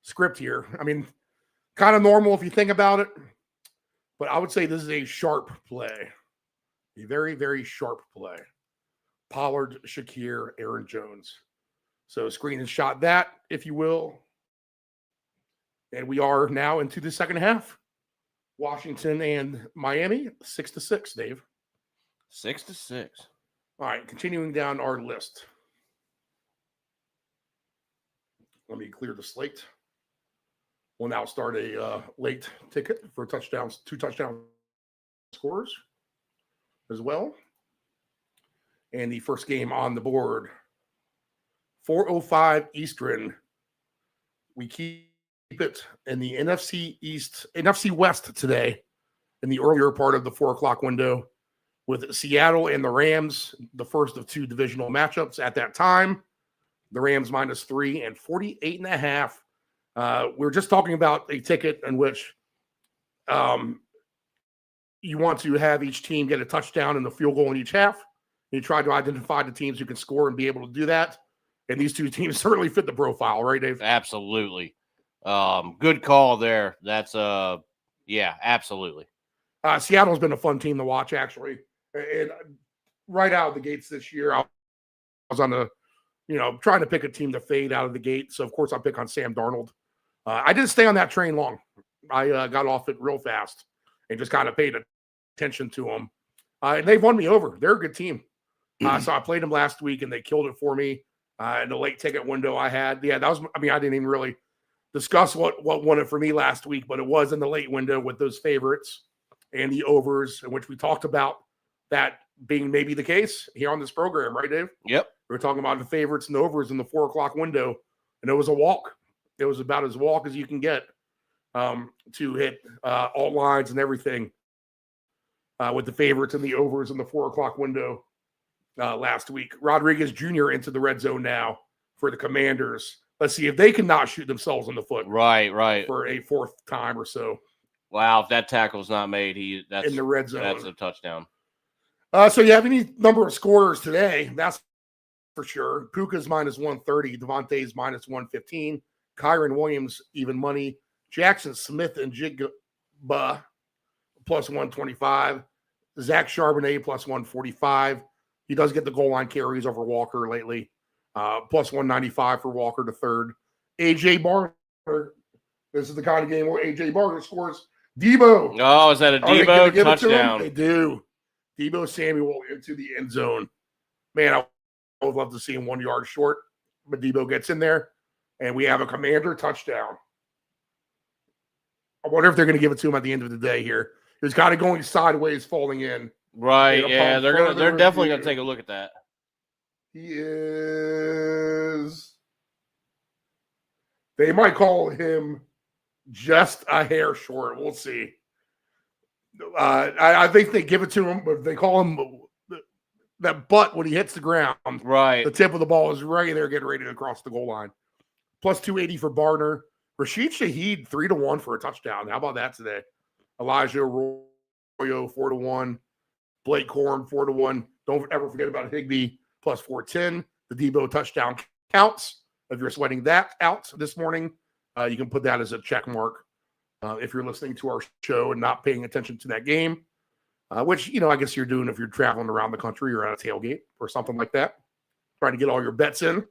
script here. I mean, kind of normal if you think about it. But I would say this is a sharp play. A very, very sharp play. Pollard, Shakir, Aaron Jones. So screen and shot that, if you will. And we are now into the second half. Washington and Miami, 6-6, Dave. 6-6. All right, continuing down our list. Let me clear the slate. We'll now start a late ticket for touchdowns, 2 touchdown scores as well. And the first game on the board, 4:05 Eastern. We keep it in the NFC West today in the earlier part of the 4 o'clock window with Seattle and the Rams, the first of 2 divisional matchups at that time. The Rams -3 and 48.5. We're just talking about a ticket in which you want to have each team get a touchdown and a field goal in each half. You try to identify the teams who can score and be able to do that. And these 2 teams certainly fit the profile, right, Dave? Absolutely. Good call there. That's yeah, absolutely. Seattle's been a fun team to watch, actually. And right out of the gates this year, I was on the, trying to pick a team to fade out of the gate. So, of course, I'll pick on Sam Darnold. I didn't stay on that train long. I got off it real fast and just kind of paid attention to them. And they've won me over. They're a good team. So I played them last week, and they killed it for me in the late ticket window I had. Yeah, that was – I mean, I didn't even really discuss what won it for me last week, but it was in the late window with those favorites and the overs, in which we talked about that being maybe the case here on this program, right, Dave? Yep. We were talking about the favorites and overs in the 4 o'clock window, and it was a walk. It was about as walk as you can get to hit all lines and everything with the favorites and the overs in the 4 o'clock window last week. Rodriguez Jr. into the red zone now for the Commanders. Let's see if they can not shoot themselves in the foot. Right. For a 4th time or so. Wow, if that tackle's not made, that's in the red zone. That's a touchdown. So you have any number of scorers today? That's for sure. Puka's minus 130. Devontae's minus 115. Kyron Williams, even money. Jackson Smith and Jigba plus 125. Zach Charbonnet plus 145. He does get the goal line carries over Walker lately. Plus 195 for Walker to third. AJ Barner. This is the kind of game where AJ Barner scores. Debo. Oh, is that a Debo touchdown? They do. Debo Samuel into the end zone. Man, I would love to see him 1 yard short, but Debo gets in there, and we have a Commander touchdown. I wonder if they're going to give it to him at the end of the day here. He was kind of going sideways, falling in. Right, yeah, they're definitely going to take a look at that. He is. They might call him just a hair short. We'll see. I think they give it to him, but they call him that butt when he hits the ground. Right. The tip of the ball is right there getting ready to cross the goal line. Plus 280 for Barner. Rashid Shaheed, 3-1 for a touchdown. How about that today? Elijah Arroyo, 4-1. Blake Corn, 4-1. Don't ever forget about Higbee, plus 410. The Debo touchdown counts. If you're sweating that out this morning, you can put that as a check mark. If you're listening to our show and not paying attention to that game, which, I guess you're doing if you're traveling around the country or at a tailgate or something like that, trying to get all your bets in.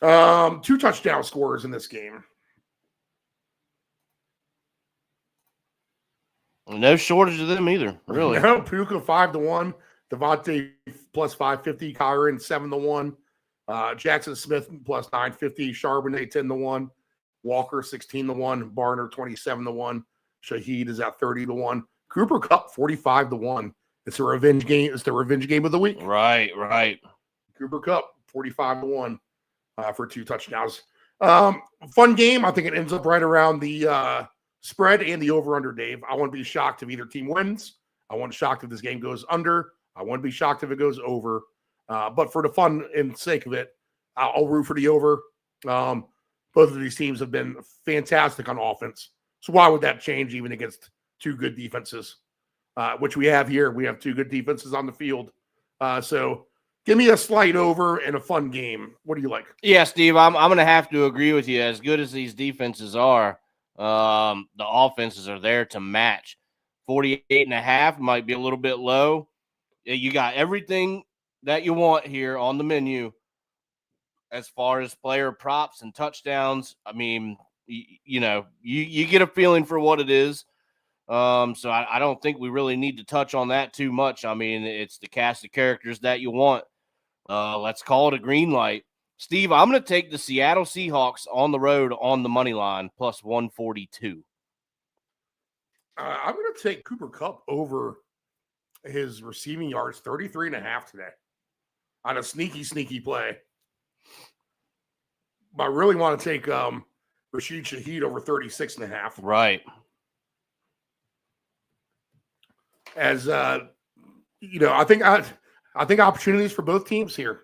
2 touchdown scorers in this game. No shortage of them either, really. No, Puka 5-1, Devontae plus 550, Kyron 7-1, Jackson Smith plus 950, Charbonnet 10-1. Walker 16-1, Barner 27-1, Shaheed is at 30-1, Cooper Kupp 45-1. It's a revenge game. It's the revenge game of the week. Right. Cooper Kupp 45-1 for 2 touchdowns. Fun game. I think it ends up right around the spread and the over/under. Dave, I wouldn't be shocked if either team wins. I wouldn't be shocked if this game goes under. I wouldn't be shocked if it goes over. But for the fun and sake of it, I'll root for the over. Both of these teams have been fantastic on offense. So why would that change even against 2 good defenses, which we have here? We have 2 good defenses on the field. So give me a slight over and a fun game. What do you like? Yeah, Steve, I'm going to have to agree with you. As good as these defenses are, the offenses are there to match. 48.5 might be a little bit low. You got everything that you want here on the menu. As far as player props and touchdowns, I mean, you get a feeling for what it is. So I don't think we really need to touch on that too much. I mean, it's the cast of characters that you want. Let's call it a green light. Steve, I'm going to take the Seattle Seahawks on the road on the money line, plus 142. I'm going to take Cooper Kupp over his receiving yards, 33.5 today, on a sneaky play. I really want to take Rashid Shaheed over 36.5. Right. As I think opportunities for both teams here.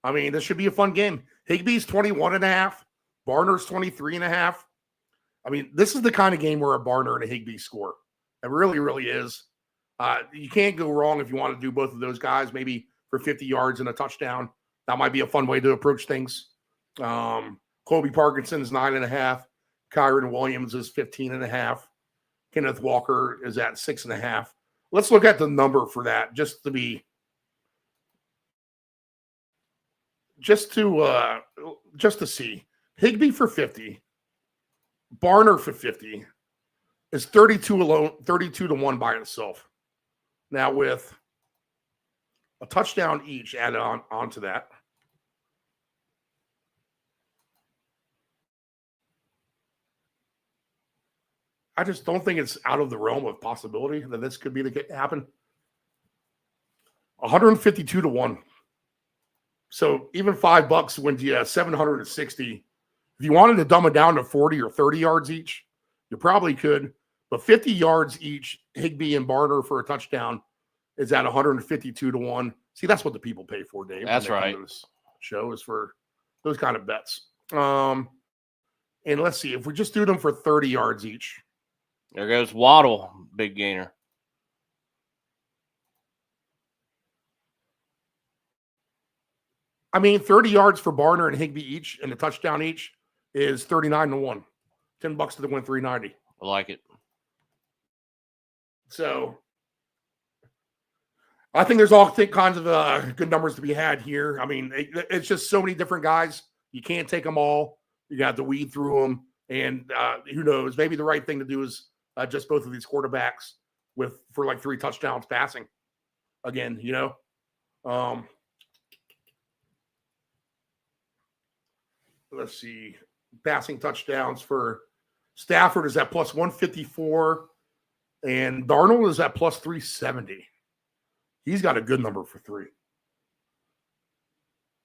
I mean, this should be a fun game. Higbee's 21.5. Barner's 23.5. I mean, this is the kind of game where a Barner and a Higbee score. It really, really is. You can't go wrong if you want to do both of those guys, maybe for 50 yards and a touchdown. That might be a fun way to approach things. Kobe Parkinson's 9.5. Kyron Williams is 15.5. Kenneth Walker is at 6.5. Let's look at the number for that just to see. Higbee for 50. Barner for 50 is 32-1 by itself. Now with a touchdown each added onto that. I just don't think it's out of the realm of possibility that this could be happen. 152-1. So even $5 wins you 760. If you wanted to dumb it down to 40 or 30 yards each, you probably could. But 50 yards each, Higbee and Barner for a touchdown is at 152-1. See, that's what the people pay for, Dave. That's right. This show is for those kind of bets. And let's see, if we just do them for 30 yards each, There goes Waddle, big gainer. I mean, 30 yards for Barner and Higbee each and a touchdown each is 39-1. $10 to the win, 390. I like it. So I think there's all kinds of good numbers to be had here. I mean, it's just so many different guys. You can't take them all. You got to weed through them. And who knows? Maybe the right thing to do is just both of these quarterbacks for like 3 touchdowns passing. Again, you know. Let's see. Passing touchdowns for Stafford is at plus 154. And Darnold is at plus 370. He's got a good number for 3.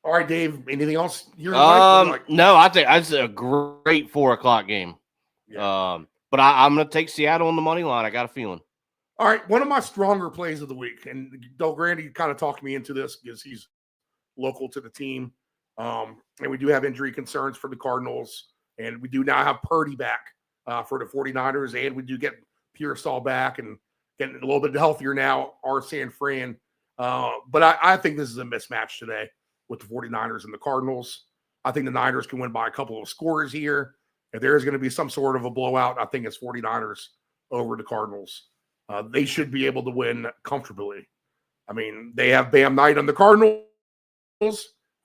All right, Dave. Anything else? No, I think that's a great 4:00 game. Yeah. But I'm going to take Seattle on the money line. I got a feeling. All right, one of my stronger plays of the week, and Del Grande kind of talked me into this because he's local to the team, and we do have injury concerns for the Cardinals, and we do now have Purdy back for the 49ers, and we do get Pearsall back and getting a little bit healthier now, our San Fran. But I think this is a mismatch today with the 49ers and the Cardinals. I think the Niners can win by a couple of scores here. If there is going to be some sort of a blowout, I think it's 49ers over the Cardinals. They should be able to win comfortably. I mean, they have Bam Knight on the Cardinals.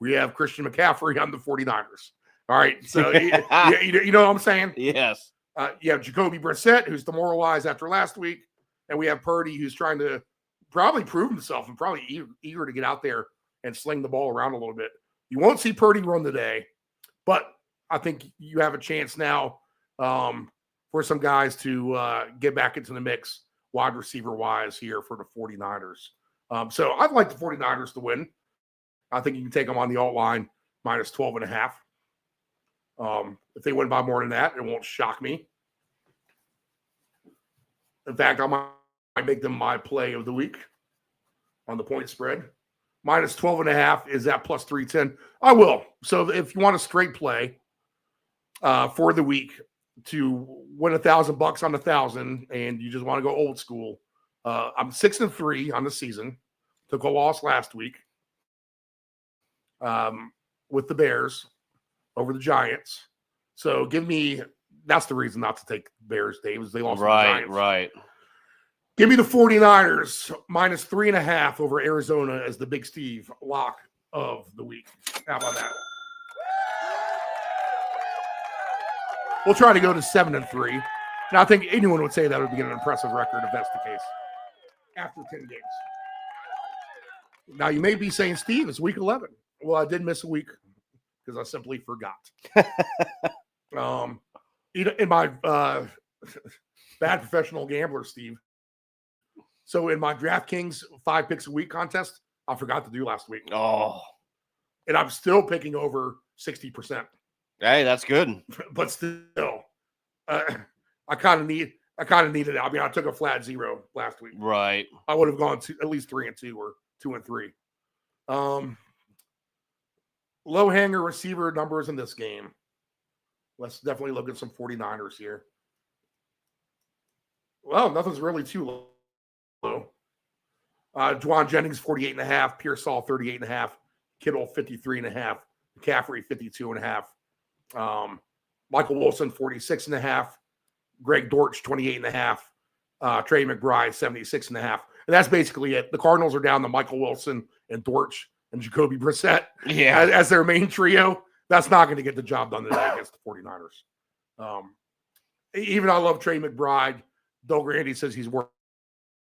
We have Christian McCaffrey on the 49ers. All right. So, you know what I'm saying? Yes. You have Jacoby Brissett, who's demoralized after last week. And we have Purdy, who's trying to probably prove himself and probably eager to get out there and sling the ball around a little bit. You won't see Purdy run today, but I think you have a chance now for some guys to get back into the mix wide receiver wise here for the 49ers. So I'd like the 49ers to win. I think you can take them on the alt line minus 12.5. If they win by more than that, it won't shock me. In fact, I might make them my play of the week on the point spread. Minus 12.5 is at plus 310. I will. So if you want a straight play for the week to win $1,000 on 1,000, and you just want to go old school, I'm 6-3 on the season. Took a loss last week with the Bears over the Giants. So that's the reason not to take Bears, Dave, is they lost to the Giants. Right. Give me the 49ers minus 3.5 over Arizona as the Big Steve lock of the week. How about that? We'll try to go to 7-3. And I think anyone would say that would be an impressive record if that's the case after 10 games. Now, you may be saying, Steve, it's week 11. Well, I did miss a week because I simply forgot. In my bad professional gambler, Steve. So in my DraftKings 5 picks a week contest, I forgot to do last week. Oh. And I'm still picking over 60%. Hey, that's good. But still, I kind of needed it. I mean, I took a flat 0 last week. Right. I would have gone to at least 3-2 or 2-3. Low hanger receiver numbers in this game. Let's definitely look at some 49ers here. Well, nothing's really too low. Juwan Jennings, 48.5. Pearsall, 38.5. Kittle, 53.5. McCaffrey, 52.5. Michael Wilson, 46.5. Greg Dortch, 28.5. Trey McBride, 76.5. And that's basically it. The Cardinals are down to Michael Wilson and Dortch and Jacoby Brissett as their main trio. That's not going to get the job done today against the 49ers. Even I love Trey McBride. Del Grande says he's worth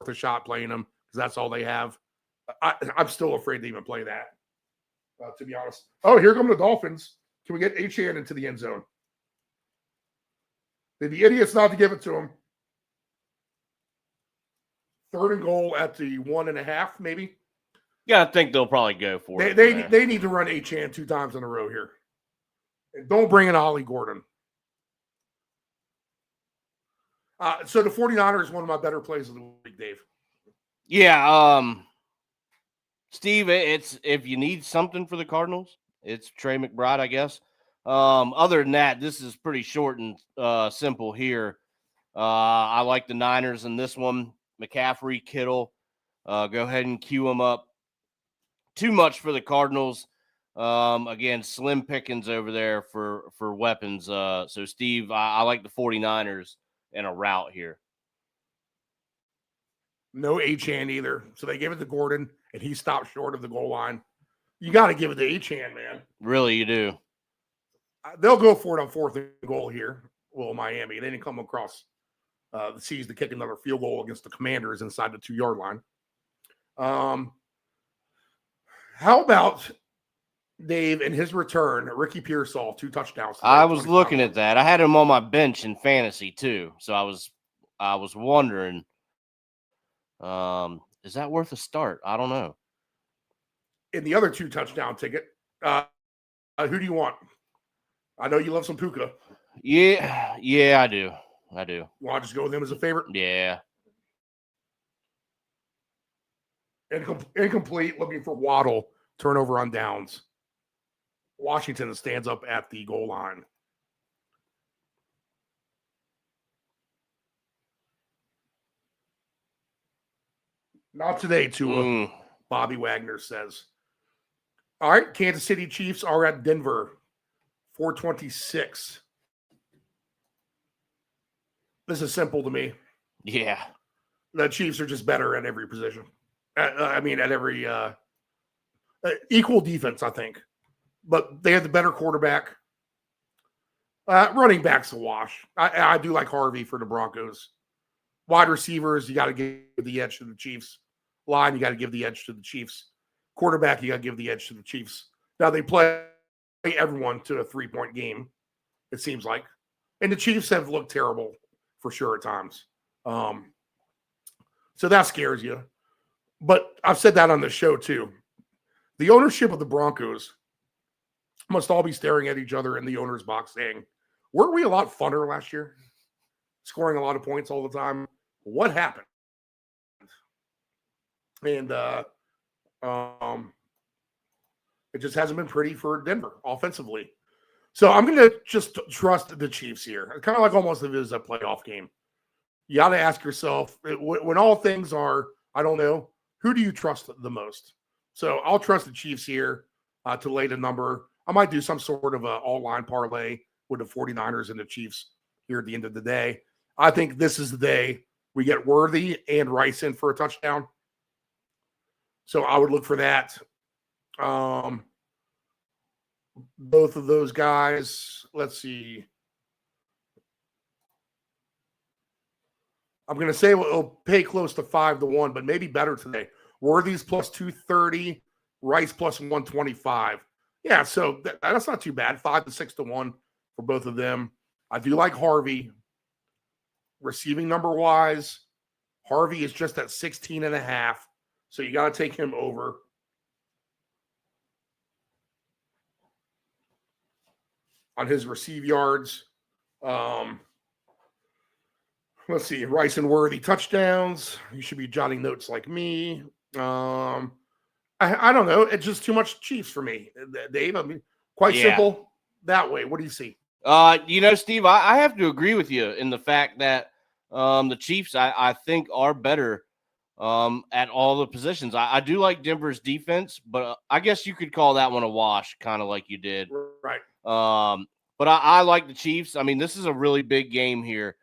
a shot playing him because that's all they have. I'm still afraid to even play that, to be honest. Oh, here come the Dolphins. Can we get Achane into the end zone? They're the idiots not to give it to him. 3rd and goal at the 1.5, maybe. Yeah, I think they'll probably go for it. They need to run Achane 2 times in a row here. And don't bring in Ollie Gordon. So the 49ers is one of my better plays of the week, Dave. Yeah, Steve, it's if you need something for the Cardinals, it's Trey McBride, I guess. Other than that, this is pretty short and simple here. I like the Niners in this one. McCaffrey, Kittle, go ahead and queue them up. Too much for the Cardinals. Again, slim pickings over there for weapons. So, Steve, I like the 49ers in a route here. No Achane either. So they gave it to Gordon, and he stopped short of the goal line. You got to give it to Achane, man. Really, you do. They'll go for it on 4th and goal here. Well, Miami. They didn't come across the C's to kick another field goal against the Commanders inside the 2-yard line. How about Dave in his return? Ricky Pearsall, 2 touchdowns. I was looking at that. I had him on my bench in fantasy too, so I was wondering, is that worth a start? I don't know. In the other 2 touchdown ticket, who do you want? I know you love some Puka. Yeah, I do. You want to just go with him as a favorite? Yeah. Incomplete, looking for Waddle, turnover on downs. Washington stands up at the goal line. Not today, Tua, Bobby Wagner says. All right, Kansas City Chiefs are at Denver, 426. This is simple to me. Yeah. The Chiefs are just better at every position. At every equal defense, I think. But they have the better quarterback. Running back's a wash. I do like Harvey for the Broncos. Wide receivers, you got to give the edge to the Chiefs. Line, you got to give the edge to the Chiefs. Quarterback, you got to give the edge to the Chiefs. Now, they play everyone to a 3-point game, it seems like. And the Chiefs have looked terrible for sure at times. So that scares you. But I've said that on the show too. The ownership of the Broncos must all be staring at each other in the owner's box saying, weren't we a lot funner last year? Scoring a lot of points all the time. What happened? And it just hasn't been pretty for Denver offensively. So I'm going to just trust the Chiefs here. Kind of like almost if it is a playoff game. You got to ask yourself, when all things are, I don't know, who do you trust the most? So I'll trust the Chiefs here to lay the number. I might do some sort of an all-line parlay with the 49ers and the Chiefs here at the end of the day. I think this is the day we get Worthy and Rice in for a touchdown. So I would look for that. Both of those guys, let's see. I'm going to say it'll pay close to 5-1, but maybe better today. Worthy's plus 230, Rice plus 125. Yeah, so that's not too bad. 5 to 6-1 for both of them. I do like Harvey. Receiving number wise, Harvey is just at 16.5. So you got to take him over. On his receive yards. Let's see. Rice and Worthy touchdowns. You should be jotting notes like me. I don't know. It's just too much Chiefs for me, Dave. I mean, quite simple that way. What do you see? Steve, I have to agree with you in the fact that the Chiefs, I think, are better at all the positions. I do like Denver's defense, but I guess you could call that one a wash, kind of like you did. Right. But I like the Chiefs. I mean, this is a really big game here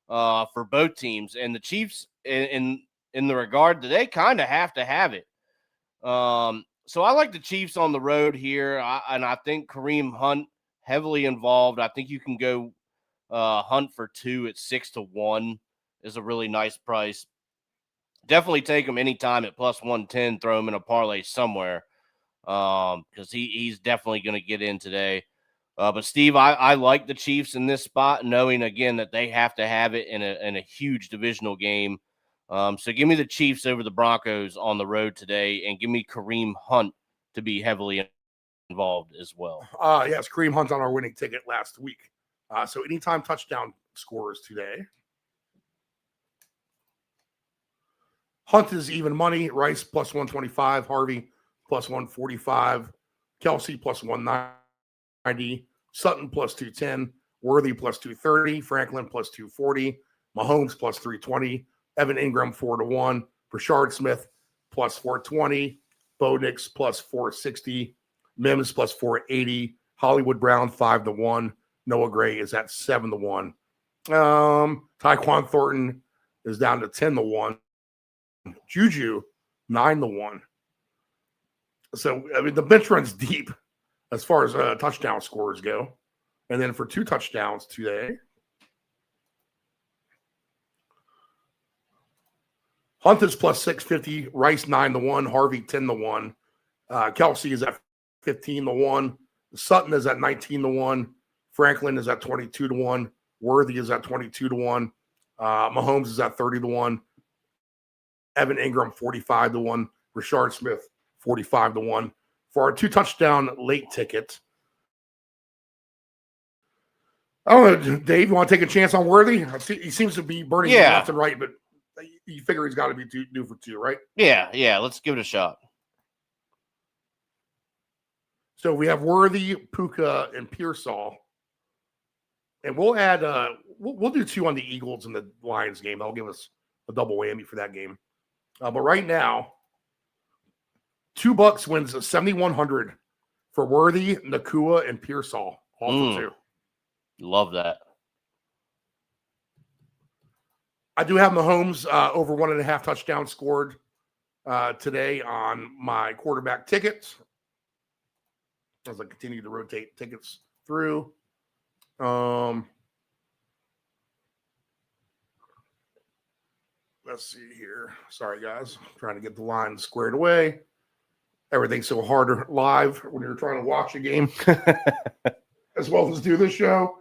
for both teams. And the Chiefs, in the regard that they kind of have to have it. So I like the Chiefs on the road here. And I think Kareem Hunt heavily involved. I think you can go Hunt for 2 at 6-1 is a really nice price. Definitely take him anytime at plus 110. Throw him in a parlay somewhere because he's definitely going to get in today. But Steve, I like the Chiefs in this spot, knowing again that they have to have it in a huge divisional game. So give me the Chiefs over the Broncos on the road today, and give me Kareem Hunt to be heavily involved as well. Yes, Kareem Hunt's on our winning ticket last week. So anytime touchdown scorers today. Hunt is even money. Rice plus 125. Harvey plus 145. Kelsey plus 190. Sutton plus 210. Worthy plus 230. Franklin plus 240. Mahomes plus 320. Evan Ingram 4-1. Rashard Smith plus 420. Bo Nix plus 460. Mims plus 480. Hollywood Brown 5-1. Noah Gray is at 7-1. Tyquan Thornton is down to 10-1. Juju 9-1. So I mean the bench runs deep as far as touchdown scores go. And then for 2 touchdowns today, Hunt is plus 650, Rice 9-1, Harvey 10-1, Kelsey is at 15-1, Sutton is at 19-1, Franklin is at 22-1, Worthy is at 22-1, Mahomes is at 30-1, Evan Ingram 45-1, Rashard Smith 45-1. For our 2 touchdown late ticket, I don't know, Dave, you want to take a chance on Worthy? He seems to be burning left and right, but you figure he's got to be due for 2, right? Yeah. Let's give it a shot. So we have Worthy, Puka, and Pearsall. And we'll add we'll do 2 on the Eagles and the Lions game. That'll give us a double whammy for that game. But right now, $2 wins 7,100 for Worthy, Nakua, and Pearsall. All for 2. Love that. I do have Mahomes over 1.5 touchdowns scored today on my quarterback tickets as I continue to rotate tickets through. Let's see here. Sorry, guys. I'm trying to get the lines squared away. Everything's so hard live when you're trying to watch a game as well as do this show.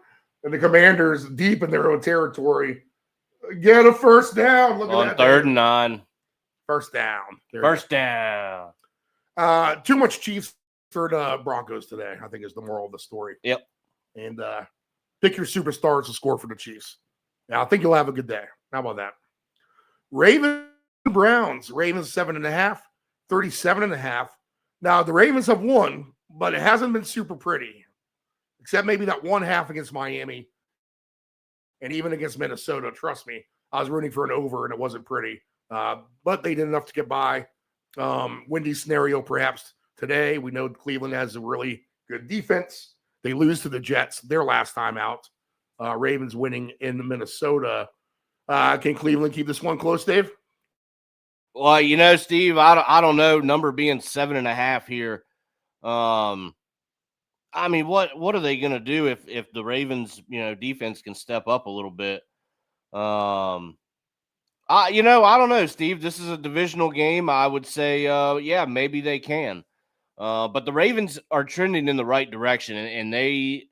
And the Commanders deep in their own territory get a first down. Look on at that. 3rd and 9. First down. First down. Too much Chiefs, 3rd Broncos today, I think is the moral of the story. Yep. And pick your superstars to score for the Chiefs. Now, I think you'll have a good day. How about that? Ravens, Browns. Ravens 7.5, 37.5. Now, the Ravens have won, but it hasn't been super pretty, except maybe that 1/2 against Miami and even against Minnesota. Trust me, I was rooting for an over, and it wasn't pretty. But they did enough to get by. Windy scenario perhaps today. We know Cleveland has a really good defense. They lose to the Jets their last time out. Ravens winning in Minnesota. Can Cleveland keep this one close, Dave? Well, Steve, I don't know. Number being 7.5 here. I mean, what are they going to do if the Ravens, defense can step up a little bit? I don't know, Steve. This is a divisional game. I would say, maybe they can. But the Ravens are trending in the right direction, and they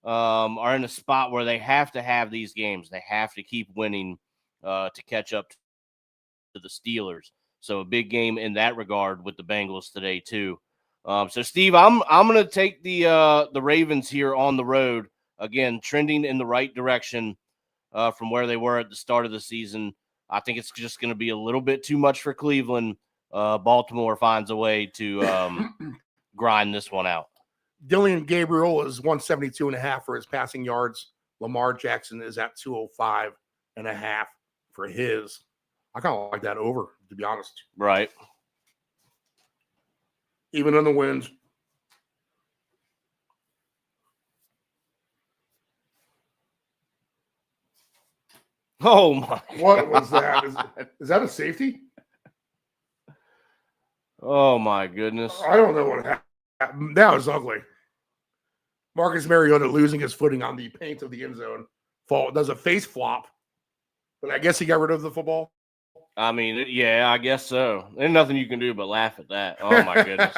are in a spot where they have to have these games. They have to keep winning to catch up to the Steelers. So a big game in that regard with the Bengals today too. So Steve, I'm going to take the Ravens here on the road again, trending in the right direction from where they were at the start of the season. I think it's just going to be a little bit too much for Cleveland. Baltimore finds a way to grind this one out. Dylan Gabriel is 172.5 for his passing yards. Lamar Jackson is at 205.5 for his. I kind of like that over, to be honest. Right. Even in the wind. Oh my! What was that? Is that a safety? Oh my goodness! I don't know what happened. That was ugly. Marcus Mariota losing his footing on the paint of the end zone. Does a face flop, but I guess he got rid of the football. I mean, yeah, I guess so. There's nothing you can do but laugh at that. Oh my goodness!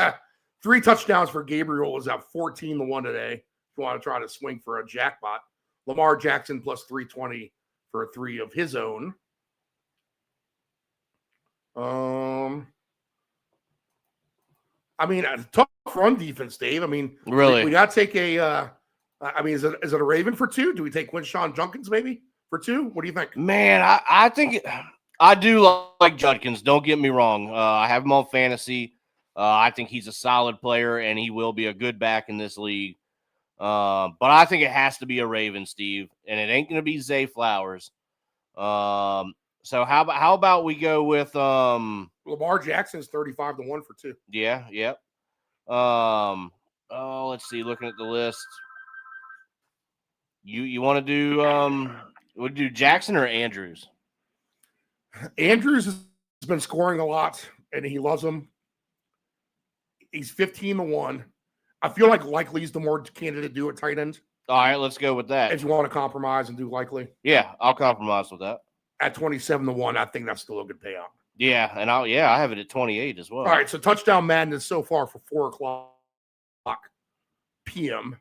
3 touchdowns for Gabriel is at 14-1 today. If you want to try to swing for a jackpot, Lamar Jackson plus 320 for 3 of his own. I mean, a tough run defense, Dave. I mean, really, we got to take a. Is it a Raven for 2? Do we take Quinshawn Junkins maybe for 2? What do you think? Man, I think I do like Judkins. Don't get me wrong. I have him on fantasy. I think he's a solid player, and he will be a good back in this league. But I think it has to be a Raven, Steve, and it ain't going to be Zay Flowers. So how about we go with Lamar Jackson's 35-1 for 2. yeah, yep. Let's see, looking at the list. You want to do would do Jackson or Andrews? Andrews has been scoring a lot, and he loves him. He's 15-1. I feel like Likely's the more candidate to do at tight end. All right, let's go with that. If you want to compromise and do Likely. Yeah, I'll compromise with that. At 27-1, I think that's still a good payout. Yeah, and I have it at 28 as well. All right, so touchdown madness so far for 4:00 p.m.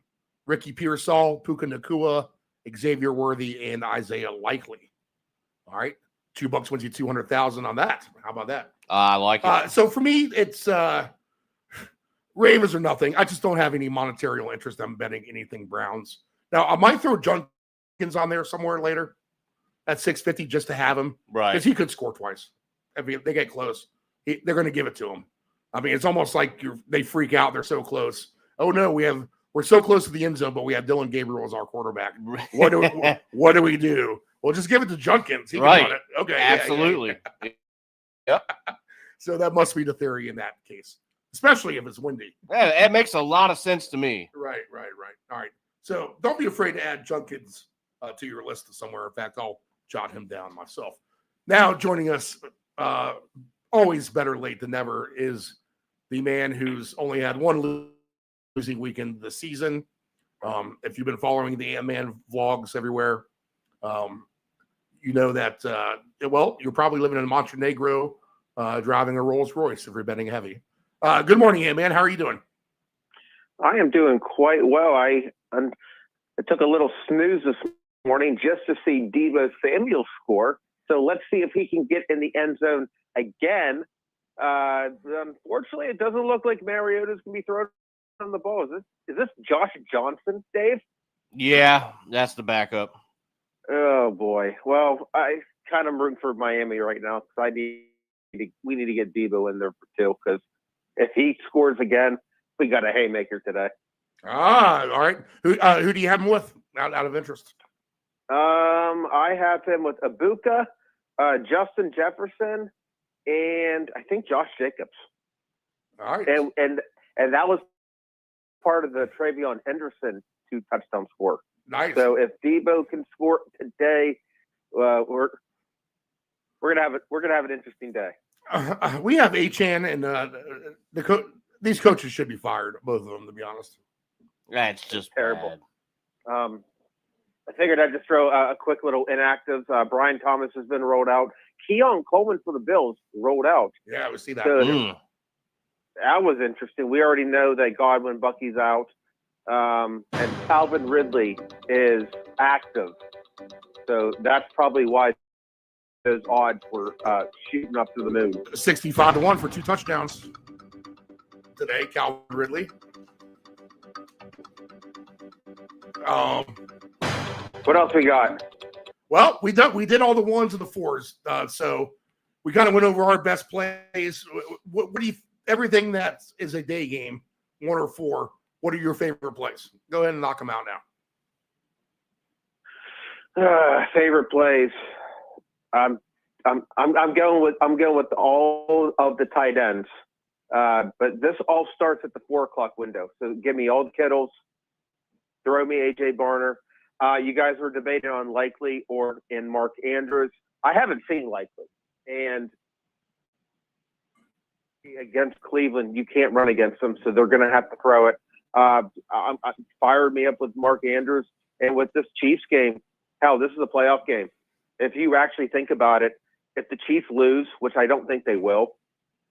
Ricky Pearsall, Puka Nakua, Xavier Worthy, and Isaiah Likely. All right, $2 wins you $200,000 on that. How about that? I like it. So for me, it's Ravens or nothing. I just don't have any monetary interest in betting anything Browns. Now, I might throw Junkins on there somewhere later at 650 just to have him. Right. Because he could score twice. If they get close, they're going to give it to him. I mean, it's almost like they freak out. They're so close. Oh, no, we're so close to the end zone, but we have Dylan Gabriel as our quarterback. What do we do? Well, just give it to Junkins. He can run it. Okay. Absolutely. Yeah. Yep. So that must be the theory in that case, especially if it's windy. Yeah, it makes a lot of sense to me. Right. All right. So don't be afraid to add Junkins to your list somewhere. In fact, I'll jot him down myself. Now joining us, always better late than never, is the man who's only had one losing weekend this season. If you've been following the Ant-Man vlogs everywhere, you know that, you're probably living in Montenegro, driving a Rolls Royce if you're betting heavy. Good morning, Ant-Man. How are you doing? I am doing quite well. I took a little snooze this morning just to see Deebo Samuel score. So let's see if he can get in the end zone again. Unfortunately, it doesn't look like Mariota's going to be throwing on the ball. Is this Josh Johnson, Dave? Yeah, that's the backup. Oh boy. Well, I kind of rooting for Miami right now because we need to get Deebo in there for 2 because if he scores again, we got a haymaker today. All right. Who do you have him with? Out of interest. I have him with Ibuka, Justin Jefferson, and I think Josh Jacobs. All right. And that was part of the Travion Henderson 2-touchdown score. Nice. So if Deebo can score today, we're gonna have an interesting day. We have Achane and these coaches should be fired, both of them, to be honest. That's just terrible. bad. I figured I'd just throw a quick little inactives. Brian Thomas has been rolled out. Keon Coleman for the Bills rolled out. Yeah, we see that. So that was interesting. We already know that Godwin Bucky's out. And Calvin Ridley is active. So that's probably why those odds were shooting up to the moon. 65-1 for 2 touchdowns today, Calvin Ridley. What else we got? Well, we did all the 1s and the 4s. So we kind of went over our best plays. What do you everything that is a day game, 1 or 4? What are your favorite plays? Go ahead and knock them out now. Favorite plays. I'm going with all of the tight ends. But this all starts at the 4:00 window. So give me Old Kittles, throw me AJ Barner. You guys were debating on Likely or in Mark Andrews. I haven't seen Likely, and against Cleveland, you can't run against them, so they're going to have to throw it. I fired me up with Mark Andrews, and with this Chiefs game, hell, this is a playoff game. If you actually think about it, if the Chiefs lose, which I don't think they will,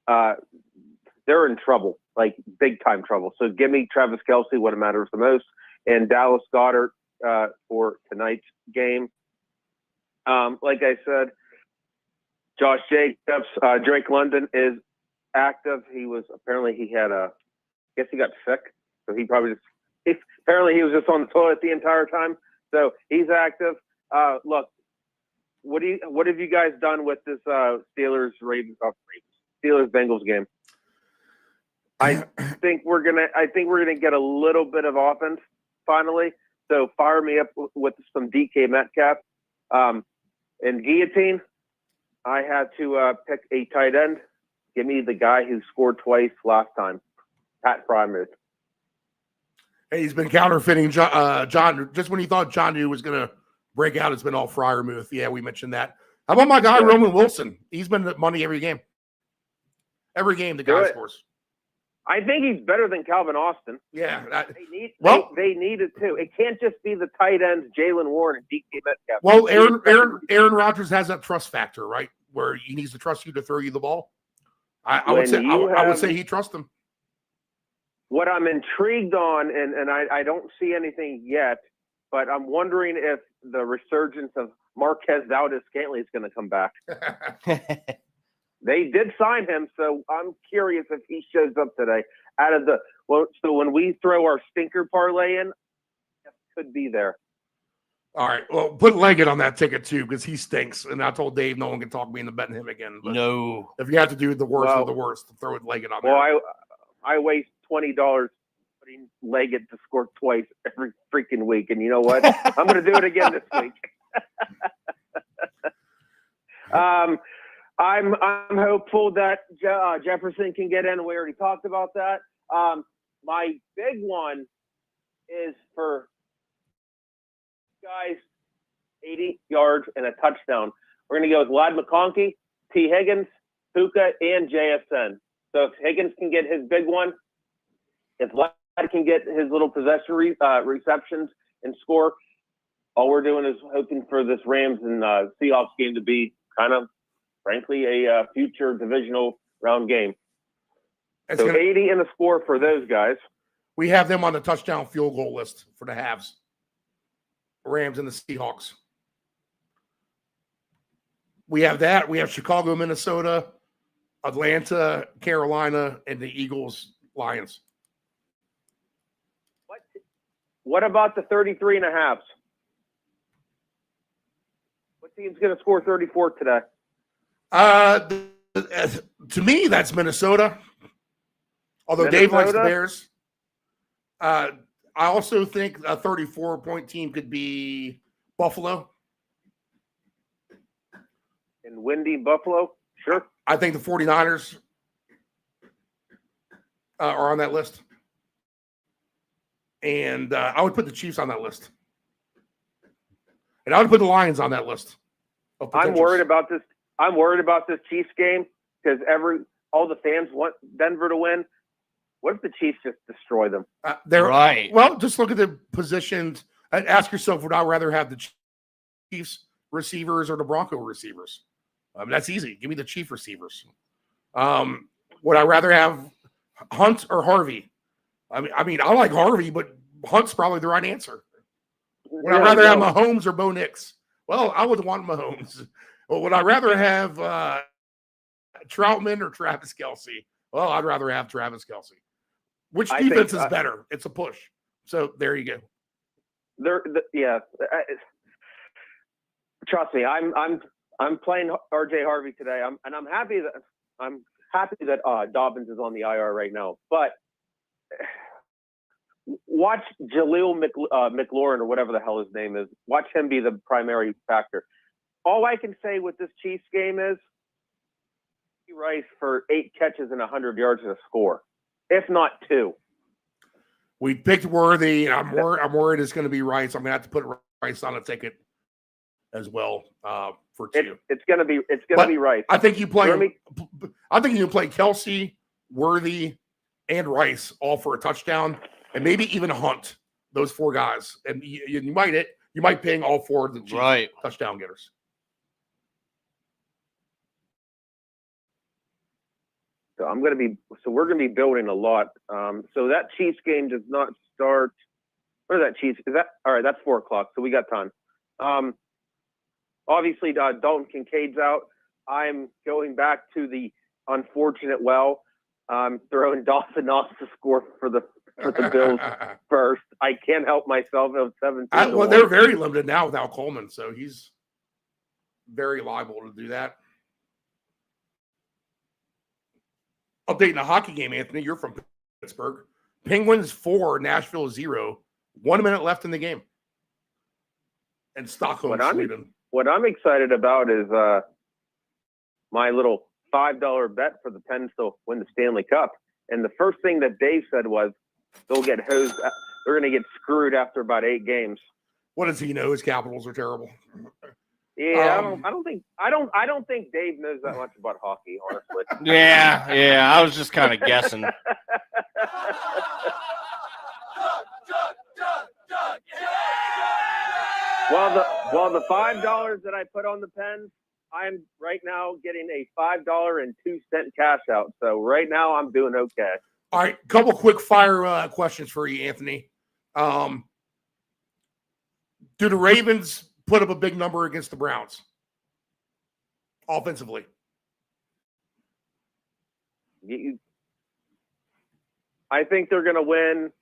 they're in trouble, like big time trouble. So give me Travis Kelce, what matters the most, and Dallas Goedert for tonight's game. Like I said, Josh Jacobs, Drake London is active. He got sick, so he probably apparently he was just on the toilet the entire time. So he's active. Look, what have you guys done with this Steelers Bengals game? I think we're gonna get a little bit of offense finally. So fire me up with some DK Metcalf. In guillotine, I had to pick a tight end. Give me the guy who scored twice last time, Pat Frymuth. Hey, he's been counterfeiting John. Just when he thought John New was going to break out, it's been all Fryermuth. Yeah, we mentioned that. How about my guy, Roman Wilson? He's been at money every game. Every game the guy scores. I think he's better than Calvin Austin. Yeah. They need it too. It can't just be the tight ends, Jalen Warren and DK Metcalf. Well, Aaron Rodgers has that trust factor, right? Where he needs to trust you to throw you the ball. I would say he trusts him. What I'm intrigued on, and I don't see anything yet, but I'm wondering if the resurgence of Marquez Valdes-Scantling is going to come back. They did sign him, so I'm curious if he shows up today. So when we throw our stinker parlay in, could be there. All right. Well, put Leggett on that ticket too, because he stinks. And I told Dave no one can talk me into betting him again. But no. If you have to do the worst of the worst, throw Leggett on there. Well, I waste $20 putting Leggett to score twice every freaking week, and you know what? I'm going to do it again this week. I'm hopeful that Jefferson can get in. We already talked about that. My big one is for guys 80 yards and a touchdown. We're going to go with Ladd McConkey, T. Higgins, Puka, and JSN. So if Higgins can get his big one, if Ladd can get his little possession receptions and score, all we're doing is hoping for this Rams and Seahawks game to be kind of, frankly, a future divisional round game. So 80 in the score for those guys. We have them on the touchdown field goal list for the halves. Rams and the Seahawks. We have that. We have Chicago, Minnesota, Atlanta, Carolina, and the Eagles, Lions. What about the 33 and a halves? What team's going to score 34 today? To me, that's Minnesota. Although Dave likes the Bears. I also think a 34-point team could be Buffalo. And windy Buffalo? Sure. I think the 49ers are on that list. And I would put the Chiefs on that list. And I would put the Lions on that list. I'm worried about this. I'm worried about this Chiefs game because all the fans want Denver to win. What if the Chiefs just destroy them? They're right. Well, just look at the positions. Ask yourself, would I rather have the Chiefs receivers or the Bronco receivers? That's easy. Give me the Chief receivers. Would I rather have Hunt or Harvey? I mean, I like Harvey, but Hunt's probably the right answer. Would I rather have Mahomes or Bo Nix? Well, I would want Mahomes. Well, would I rather have Troutman or Travis Kelce? Well, I'd rather have Travis Kelce. Which defense is better? It's a push. So there you go. Trust me, I'm playing RJ Harvey today. I'm happy that Dobbins is on the IR right now. But watch Jaleel McLaurin or whatever the hell his name is. Watch him be the primary factor. All I can say with this Chiefs game is Rice for 8 catches and 100 yards and a score, if not 2. We picked Worthy. I'm worried it's going to be Rice. I'm going to have to put Rice on a ticket as well for 2. It's going to be Rice. I think you play. I think you can play Kelce, Worthy, and Rice all for a touchdown, and maybe even Hunt. Those 4 guys, and you might ping all 4 of the Chiefs touchdown getters. So we're going to be building a lot. So that Chiefs game does not start. What is that Chiefs? All right? That's 4:00. So we got time. Obviously, Dalton Kincaid's out. I'm going back to the unfortunate throwing Dawson Knox to score for the Bills first. I can't help myself. It was 17. Well, they're very limited now without Coleman, so he's very liable to do that. Updating the hockey game, Anthony. You're from Pittsburgh. Penguins 4, Nashville 0. 1 minute left in the game. And Stockholm, Sweden. what I'm excited about is my little $5 bet for the Pens to win the Stanley Cup. And the first thing that Dave said was they'll get hosed. They're going to get screwed after about 8 games. What does he know? His Capitals are terrible. Yeah, I don't think Dave knows that much about hockey, honestly. Yeah. I was just kind of guessing. Well, the $5 that I put on the Pens, I'm right now getting a $5.02 cash out. So right now I'm doing okay. All right, couple quick fire questions for you, Anthony. Do the Ravens put up a big number against the Browns offensively? I think they're going to win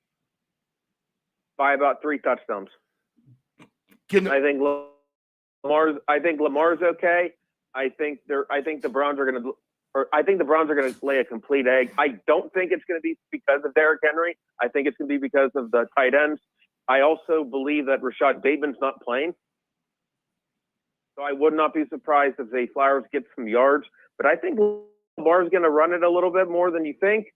by about 3 touchdowns. I think Lamar's okay. I think the Browns are going to lay a complete egg. I don't think it's going to be because of Derrick Henry. I think it's going to be because of the tight ends. I also believe that Rashad Bateman's not playing. So I would not be surprised if Zay Flowers gets some yards. But I think Lamar's going to run it a little bit more than you think.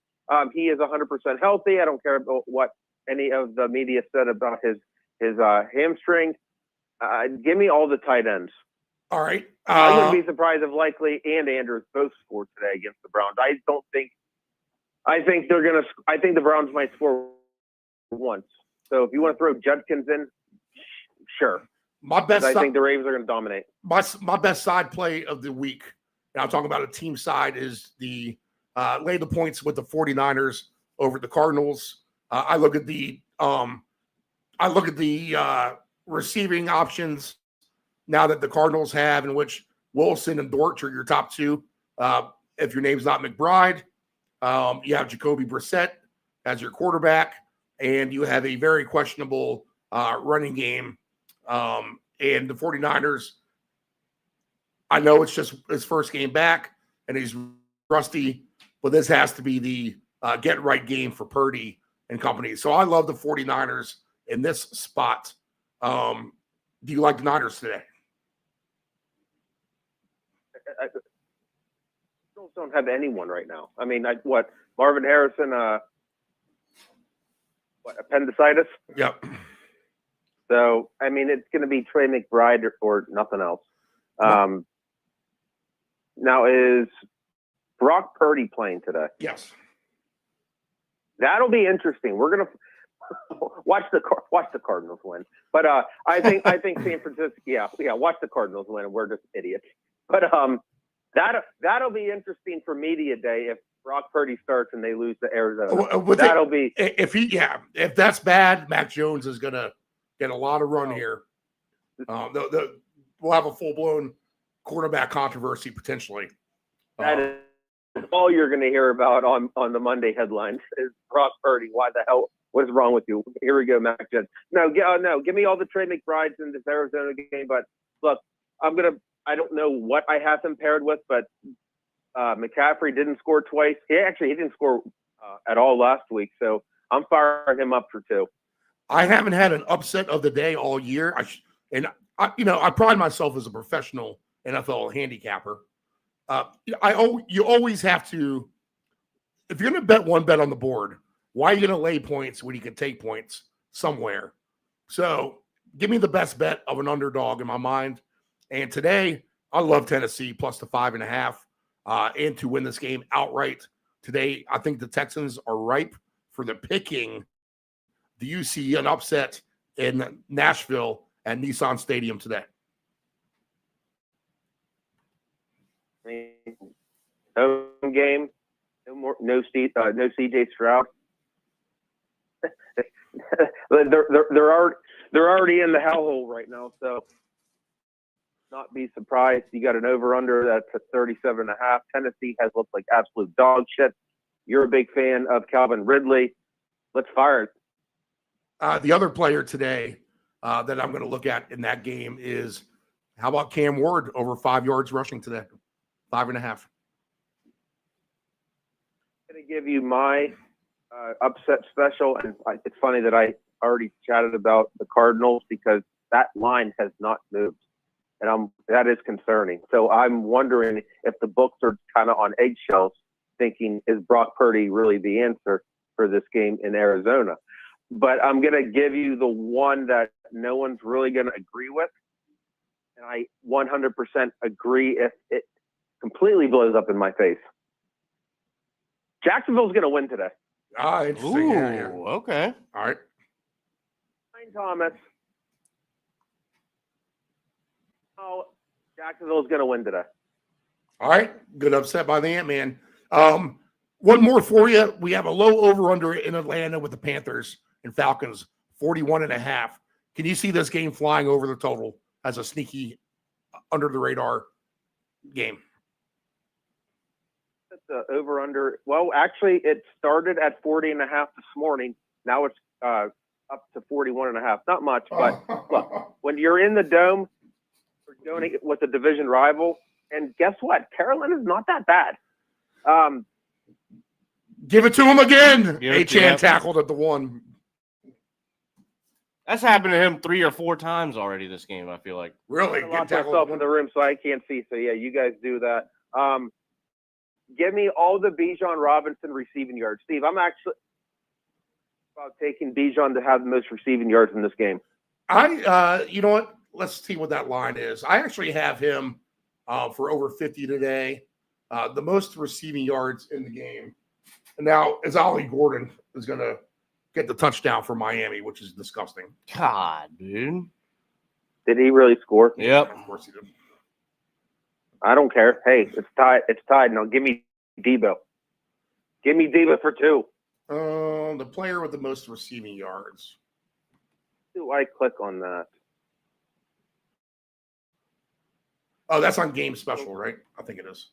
He is 100% healthy. I don't care about what any of the media said about his hamstring. Give me all the tight ends. All right. I wouldn't be surprised if Likely and Andrews both scored today against the Browns. I think the Browns might score once. So if you want to throw Judkins in, sure. I think the Ravens are going to dominate. My best side play of the week, and I'm talking about a team side, is the lay the points with the 49ers over the Cardinals. I look at the receiving options now that the Cardinals have, in which Wilson and Dortch are your top 2. If your name's not McBride, you have Jacoby Brissett as your quarterback, and you have a very questionable running game. And the 49ers, I know it's just his first game back, and he's rusty, but this has to be the get-right game for Purdy and company. So I love the 49ers in this spot. Do you like the Niners today? I don't have anyone right now. I mean, Marvin Harrison, appendicitis? Yep. So, I mean, it's going to be Trey McBride or nothing else. Now, is Brock Purdy playing today? Yes. That'll be interesting. We're going to watch the Cardinals win. But I think San Francisco, watch the Cardinals win, and we're just idiots. But that'll be interesting for media day if Brock Purdy starts and they lose to Arizona. That'll be if that's bad, Mac Jones is going to get a lot of run here. We'll have a full-blown quarterback controversy potentially. That is all you're going to hear about on the Monday headlines is Brock Purdy. Why the hell? What is wrong with you? Here we go, Mac Jones. No, give me all the Trey McBrides in this Arizona game. But look, I don't know what I have him paired with, but McCaffrey didn't score twice. He didn't score at all last week, so I'm firing him up for 2. I haven't had an upset of the day all year. I pride myself as a professional NFL handicapper. You always have to, if you're going to bet one bet on the board, why are you going to lay points when you can take points somewhere? So give me the best bet of an underdog in my mind. And today, I love Tennessee plus the 5.5 and to win this game outright. Today, I think the Texans are ripe for the picking. Do you see an upset in Nashville at Nissan Stadium today? Home game, no CJ Stroud. They're already in the hellhole right now, so not be surprised. You got an over/under that's at 37.5. Tennessee has looked like absolute dog shit. You're a big fan of Calvin Ridley. Let's fire it. The other player today that I'm going to look at in that game is, how about Cam Ward over 5 yards rushing today? 5.5. I'm going to give you my upset special, and it's funny that I already chatted about the Cardinals because that line has not moved. and that is concerning. So I'm wondering if the books are kind of on eggshells, thinking, is Brock Purdy really the answer for this game in Arizona? But I'm going to give you the one that no one's really going to agree with, and I 100% agree if it completely blows up in my face. Jacksonville's going to win today. Ah, interesting. Yeah. Okay. All right. Ryan Thomas. Oh, Jacksonville's going to win today. All right. Good upset by the Ant-Man. One more for you. We have a low over-under in Atlanta with the Panthers and Falcons, 41.5. Can you see this game flying over the total as a sneaky, under-the-radar game? The over-under. Well, actually, it started at 40.5 this morning. Now it's up to 41.5. Not much, but look, when you're in the Dome, you're doing it with a division rival, and guess what? Carolina's not that bad. Give it to him again. Give it to Achane him. tackled at the one. That's happened to him 3 or 4 times already this game, I feel like. Really? I locked myself in the room, so I can't see. So, yeah, you guys do that. Give me all the Bijan Robinson receiving yards. Steve, I'm actually about taking Bijan to have the most receiving yards in this game. You know what? Let's see what that line is. I actually have him for over 50 today. The most receiving yards in the game. And now, as Ollie Gordon is going to get the touchdown for Miami, which is disgusting. God, dude. Did he really score? Yep. Of course he did. I don't care. Hey, it's tied. It's tied. Now give me Debo. Give me Debo for 2. The player with the most receiving yards. Do I click on that? Oh, that's on game special, right? I think it is.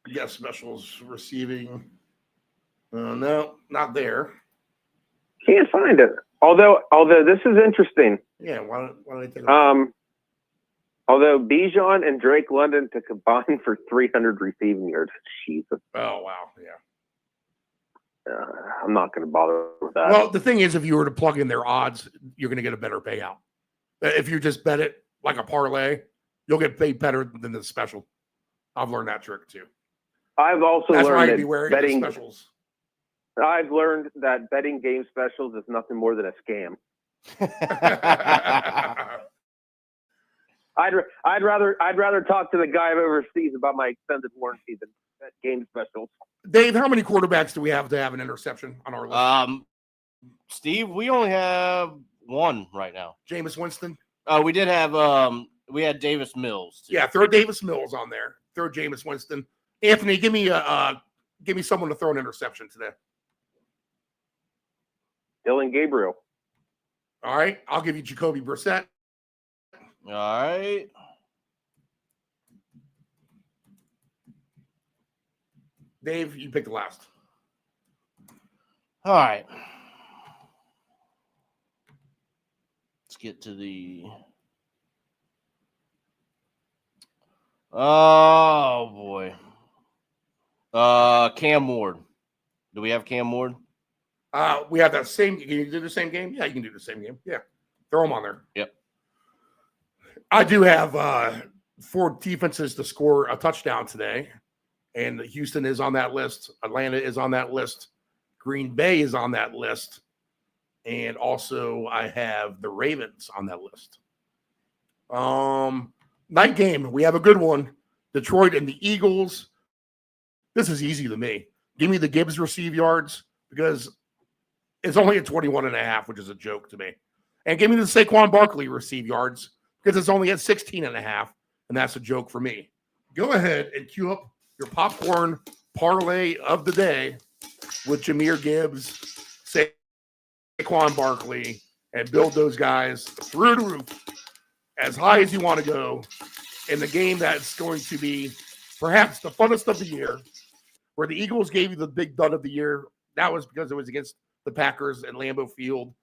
Yes, specials receiving. No, not there. Can't find it. Although this is interesting. Yeah, why don't they take it? Although Bijan and Drake London to combine for 300 receiving yards. Jesus. Oh, wow. Yeah. I'm not going to bother with that. Well, the thing is, if you were to plug in their odds, you're going to get a better payout. If you just bet it like a parlay, you'll get paid better than the special. I've learned that trick too. I've also That's why learned I'd be wary of the betting specials. I've learned that betting game specials is nothing more than a scam. I'd rather talk to the guy overseas about my extended warranty than bet game specials. Dave, how many quarterbacks do we have to have an interception on our list? Steve, we only have 1 right now. Jameis Winston. We did have we had Davis Mills too. Yeah, throw Davis Mills on there. Throw Jameis Winston. Anthony, give me someone to throw an interception today. Dylan Gabriel. All right, I'll give you Jacoby Brissett. All right. Dave, you pick the last. All right. Let's get to the. Oh boy. Cam Ward. Do we have Cam Ward? We have that same. Can you do the same game? Yeah, you can do the same game. Yeah, throw them on there. Yep. I do have 4 defenses to score a touchdown today, and Houston is on that list. Atlanta is on that list. Green Bay is on that list, and also I have the Ravens on that list. Night game, we have a good one. Detroit and the Eagles. This is easy to me. Give me the Gibbs receive yards because it's only at 21.5, which is a joke to me. And give me the Saquon Barkley receive yards because it's only at 16.5, and that's a joke for me. Go ahead and cue up your popcorn parlay of the day with Jahmyr Gibbs, Saquon Barkley, and build those guys through the roof as high as you want to go in the game that's going to be perhaps the funnest of the year, where the Eagles gave you the big dud of the year. That was because it was against the Packers and Lambeau Field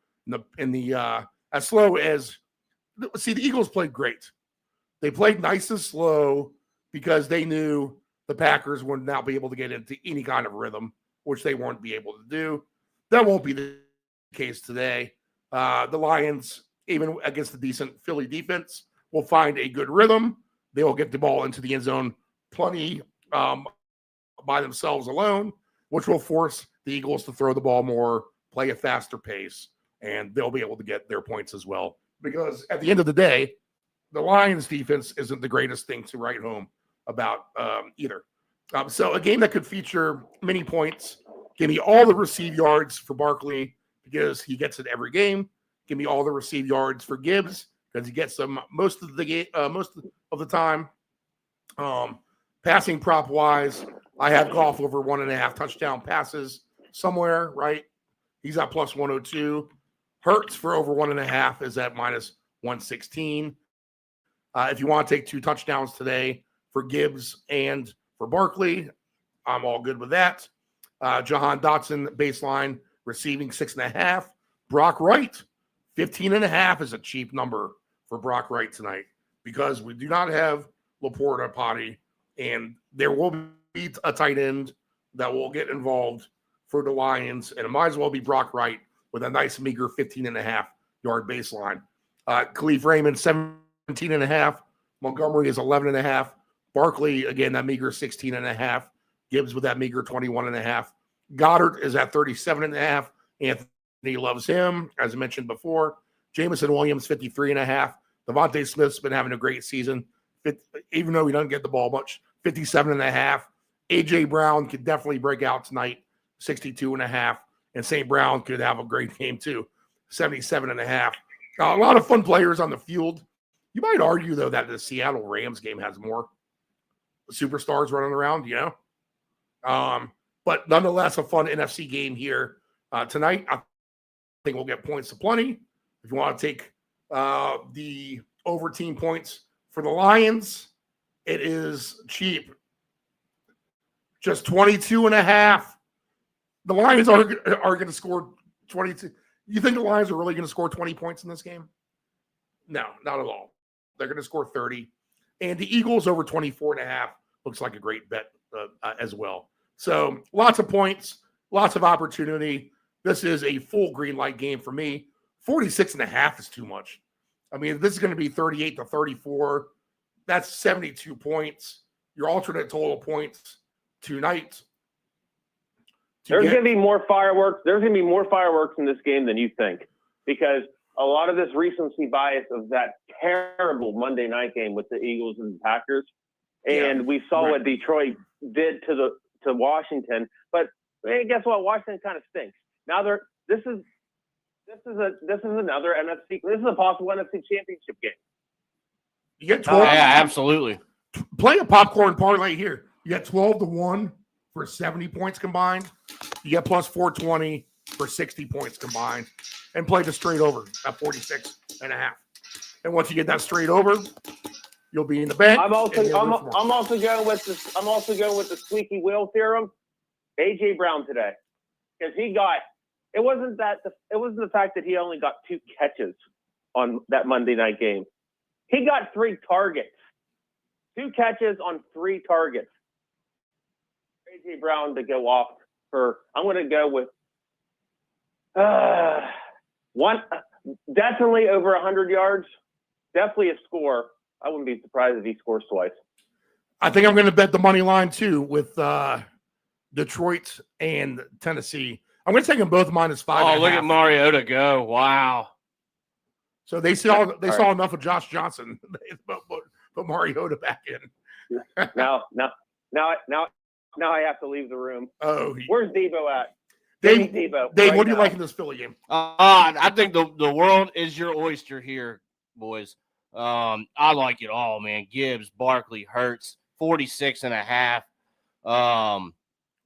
in the as slow as – see, the Eagles played great. They played nice and slow because they knew the Packers would not be able to get into any kind of rhythm, which they won't be able to do. That won't be the case today. The Lions, even against the decent Philly defense, will find a good rhythm. They will get the ball into the end zone plenty by themselves alone, which will force the Eagles to throw the ball more, play a faster pace, and they'll be able to get their points as well. Because at the end of the day, the Lions defense isn't the greatest thing to write home about either. So a game that could feature many points. Give me all the receive yards for Barkley because he gets it every game. Give me all the receive yards for Gibbs because he gets them most of the time. Passing prop wise, I have Goff over 1.5 touchdown passes somewhere, right? He's at plus 102. Hurts for over 1.5 is at minus 116. If you want to take 2 touchdowns today for Gibbs and for Barkley, I'm all good with that. Jahan Dotson baseline receiving 6.5. Brock Wright 15.5 is a cheap number for Brock Wright tonight because we do not have Laporta Potty, and there will be a tight end that will get involved for the Lions, and it might as well be Brock Wright with a nice meager 15.5 yard baseline. Khalif Raymond 17.5. Montgomery is 11.5. Barkley again that meager 16.5. Gibbs with that meager 21.5. Goddard is at 37.5. Anthony loves him, as I mentioned before. Jameson Williams 53.5. Devontae Smith's been having a great season, even though he doesn't get the ball much. 57.5. AJ Brown could definitely break out tonight, 62.5. And St. Brown could have a great game too, 77.5. A lot of fun players on the field. You might argue, though, that the Seattle Rams game has more superstars running around, you know? But nonetheless, a fun NFC game here tonight. I think we'll get points to plenty. If you want to take the over team points for the Lions, it is cheap. Just 22.5. The Lions are going to score 22. You think the Lions are really going to score 20 points in this game? No, not at all. They're going to score 30. And the Eagles over 24.5 looks like a great bet as well. So lots of points, lots of opportunity. This is a full green light game for me. 46.5 is too much. I mean, this is going to be 38-34. That's 72 points. Your alternate total points tonight. There's going to be more fireworks. There's going to be more fireworks in this game than you think, because a lot of this recency bias of that terrible Monday night game with the Eagles and the Packers, and we saw what Detroit did to Washington. But hey, guess what? Washington kind of stinks. Now this is another NFC. This is a possible NFC Championship game. You get 12. Yeah, absolutely. Play a popcorn parlay here. You get 12-1 for 70 points combined. You get plus 420 for 60 points combined, and play the straight over at 46.5. And once you get that straight over, you'll be in the bank. I'm also going with this. I'm also going with the squeaky wheel theorem. AJ Brown today, because he got. It wasn't the fact that he only got 2 catches on that Monday night game. He got 3 targets. 2 catches on 3 targets. AJ Brown to go off for. I'm going to go with one. Definitely over 100 yards. Definitely a score. I wouldn't be surprised if he scores twice. I think I'm going to bet the money line too with Detroit and Tennessee. I'm going to take them both minus 5. Oh, look at Mariota go! Wow. So they saw enough of Josh Johnson. They put Mariota back in. Now I have to leave the room. Oh, where's Debo at? Dave, Debo. Dave, what do you like in this Philly game? I think the world is your oyster here, boys. I like it all, man. Gibbs, Barkley, Hurts, 46.5.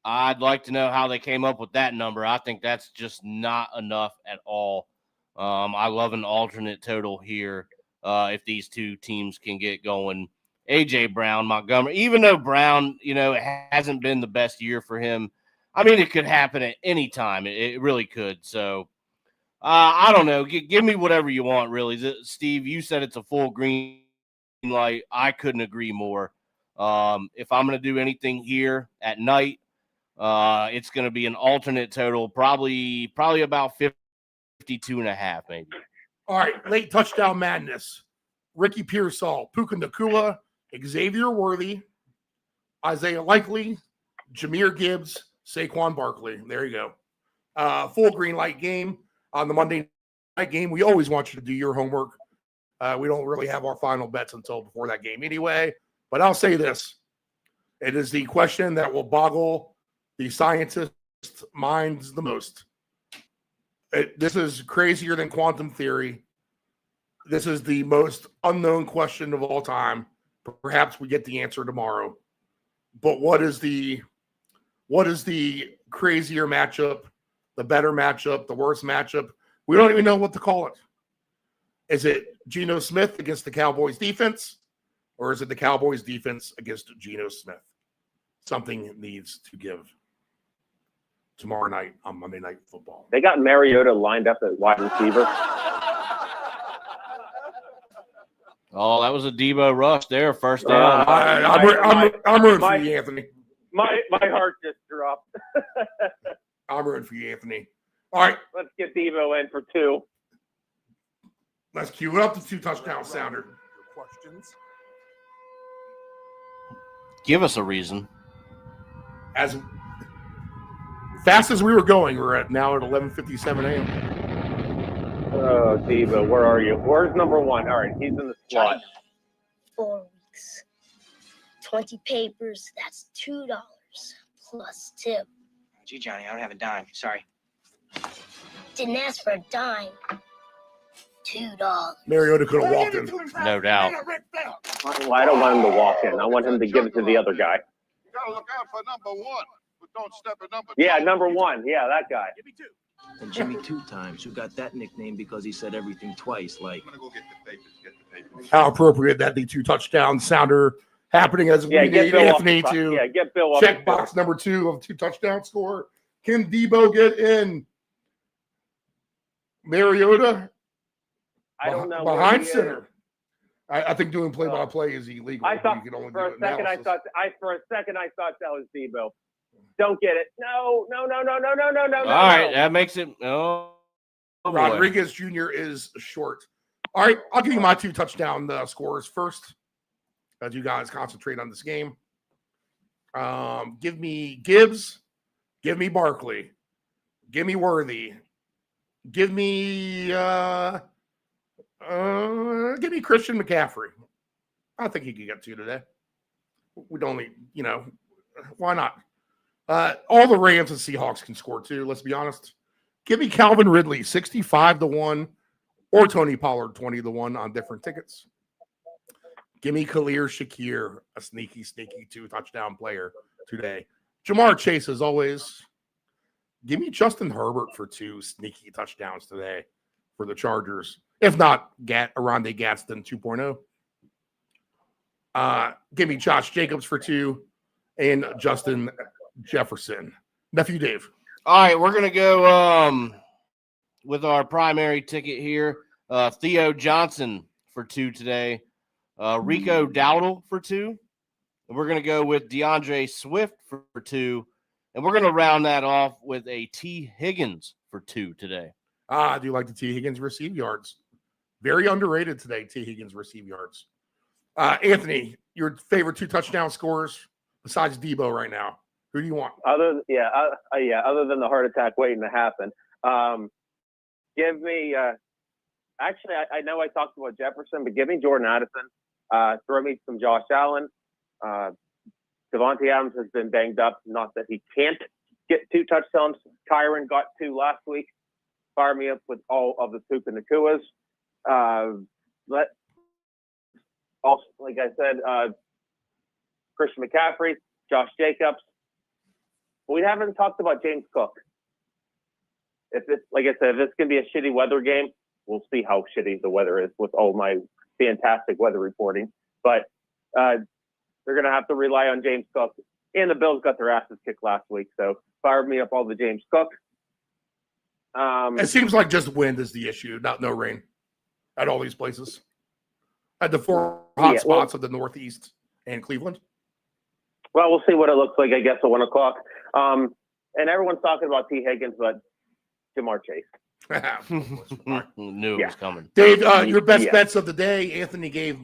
I'd like to know how they came up with that number. I think that's just not enough at all. I love an alternate total here if these two teams can get going. AJ Brown, Montgomery, even though Brown, it hasn't been the best year for him. I mean, it could happen at any time. It really could. So, I don't know. Give me whatever you want, really. Steve, you said it's a full green light. I couldn't agree more. If I'm going to do anything here at night, it's going to be an alternate total, probably about 52.5 maybe. All right, late touchdown madness. Ricky Pearsall, Puka Nacua, Xavier Worthy, Isaiah Likely, Jahmyr Gibbs, Saquon Barkley. There you go. Full green light game on the Monday night game. We always want you to do your homework. We don't really have our final bets until before that game anyway. But I'll say this. It is the question that will boggle the scientists' minds the most. This is crazier than quantum theory. This is the most unknown question of all time. Perhaps we get the answer tomorrow. But what is the crazier matchup, the better matchup, the worst matchup? We don't even know what to call it. Is it Geno Smith against the Cowboys defense, or is it the Cowboys defense against Geno Smith? Something needs to give tomorrow night on Monday Night Football. They got Mariota lined up at wide receiver. Oh, that was a Debo rush there, first down. I'm rooting for you, Anthony. My heart just dropped. I'm rooting for you, Anthony. All right. Let's get Debo in for 2. Let's cue it up to 2 touchdown sounder. Your questions. Give us a reason. As fast as we were going, we're at 11:57 a.m. Oh, Debo, where are you? Where's number 1? All right, he's in the slot. 4 weeks. 20 papers, that's $2 plus tip. Gee, Johnny, I don't have a dime. Sorry. Didn't ask for a dime. $2. Mariota could have walked in. No doubt. Well, I don't want him to walk in. I want him to give it to the other guy. You gotta look out for number 1, but don't step at number 2. Yeah, number 1. Yeah, that guy. Give me 2. And Jimmy 2 times, who got that nickname because he said everything twice. Like, I'm gonna go get the papers. Get the papers. How appropriate that the 2 touchdown sounder happening as we need Anthony to get Bill check box number 2 of 2 touchdown score. Can Debo get in? Mariota I don't know. behind center. I think doing play-by-play is illegal. I thought you can only for do a second analysis. I thought that was Debo. Don't get it. No. All right, that makes it. Oh, boy. Rodriguez Jr. is short. All right, I'll give you my 2 touchdown scores first, as you guys concentrate on this game. Give me Gibbs, give me Barkley, give me Worthy, give me Christian McCaffrey. I think he could get 2 today. We'd only, why not? All the Rams and Seahawks can score 2. Let's be honest. Give me Calvin Ridley 65-1, or Tony Pollard 20-1 on different tickets. Give me Khalil Shakir, a sneaky 2 touchdown player today. Jamar Chase, as always. Give me Justin Herbert for 2 sneaky touchdowns today for the Chargers. If not, Aronde Gadsden 2.0. Give me Josh Jacobs for 2 and Justin Jefferson. Nephew Dave. All right, we're going to go with our primary ticket here. Theo Johnson for 2 today. Rico Dowdle for 2. And we're going to go with DeAndre Swift for 2. And we're going to round that off with a T. Higgins for 2 today. I do like the T. Higgins receive yards. Very underrated today, T. Higgins receive yards. Anthony, your favorite 2 touchdown scorers besides Debo right now? Who do you want? Other than the heart attack waiting to happen. Give me actually I know I talked about Jefferson, but give me Jordan Addison. Throw me some Josh Allen. Devontae Adams has been banged up. Not that he can't get 2 touchdowns. Kyron got 2 last week. Fire me up with all of the Puka Nacuas. Also, like I said, Christian McCaffrey, Josh Jacobs. We haven't talked about James Cook. If it's like I said, if it's gonna be a shitty weather game, we'll see how shitty the weather is with all my fantastic weather reporting. But they're gonna have to rely on James Cook. And the Bills got their asses kicked last week, so fire me up all the James Cook. It seems like just wind is the issue, not no rain at all these places. At the 4 hot spots of the Northeast and Cleveland. Well, we'll see what it looks like, I guess, at 1 o'clock. And everyone's talking about T. Higgins, but Jamar Chase. Knew it was coming. Dave, your best Yeah. bets of the day. Anthony gave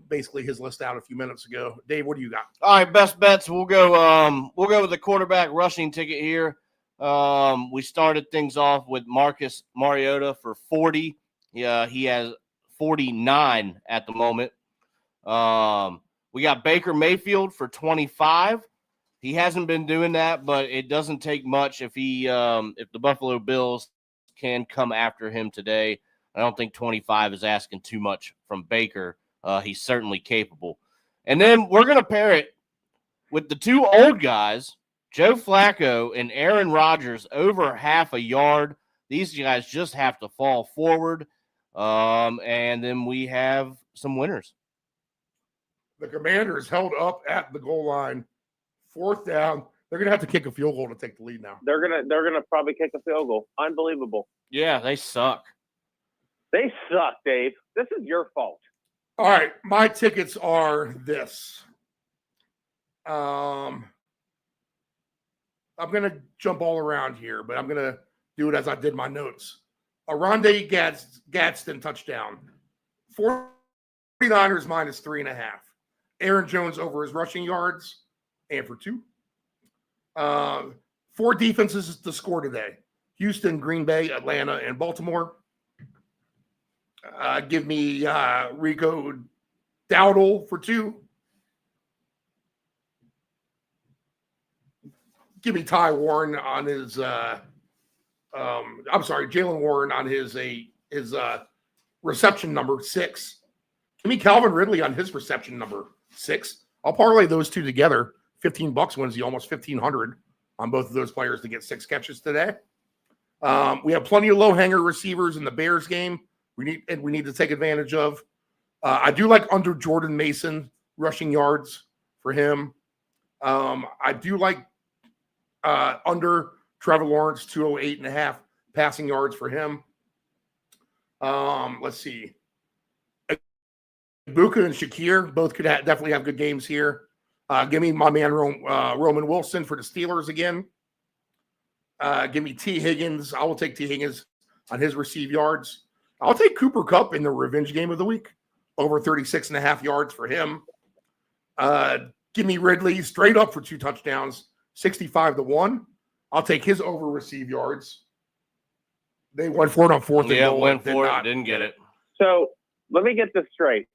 basically his list out a few minutes ago. Dave, what do you got? All right, best bets. We'll go with the quarterback rushing ticket here. We started things off with Marcus Mariota for 40. Yeah, he has 49 at the moment. We got Baker Mayfield for 25. He hasn't been doing that, but it doesn't take much if the Buffalo Bills can come after him today. I don't think 25 is asking too much from Baker. He's certainly capable. And then we're going to pair it with the two old guys, Joe Flacco and Aaron Rodgers, over half a yard. These guys just have to fall forward. And then we have some winners. The Commanders held up at the goal line. 4th down. They're going to have to kick a field goal to take the lead now. They're gonna probably kick a field goal. Unbelievable. Yeah, they suck. They suck, Dave. This is your fault. All right, my tickets are this. I'm going to jump all around here, but I'm going to do it as I did my notes. Arondé Gadsden touchdown. 49ers minus 3.5. Aaron Jones over his rushing yards and for 2. 4 defenses to score today. Houston, Green Bay, Atlanta, and Baltimore. Give me Rico Dowdle for 2. Give me Ty Warren on his Jalen Warren on his reception number 6. Give me Calvin Ridley on his reception number 6. I'll parlay those two together. $15 wins you almost $1,500 on both of those players to get 6 catches today. We have plenty of low hanger receivers in the Bears game. We need to take advantage of. I do like under Jordan Mason rushing yards for him. I do like under Trevor Lawrence 208.5 passing yards for him. Let's see. Ibuka and Shakir both could definitely have good games here. Give me my man Roman Wilson for the Steelers again. Give me T. Higgins. I will take T. Higgins on his receive yards. I'll take Cooper Kupp in the revenge game of the week. Over 36.5 yards for him. Give me Ridley straight up for 2 touchdowns. 65-1. I'll take his over receive yards. They went for it on 4th and goal. Yeah, went for it. Didn't get it. So let me get this straight.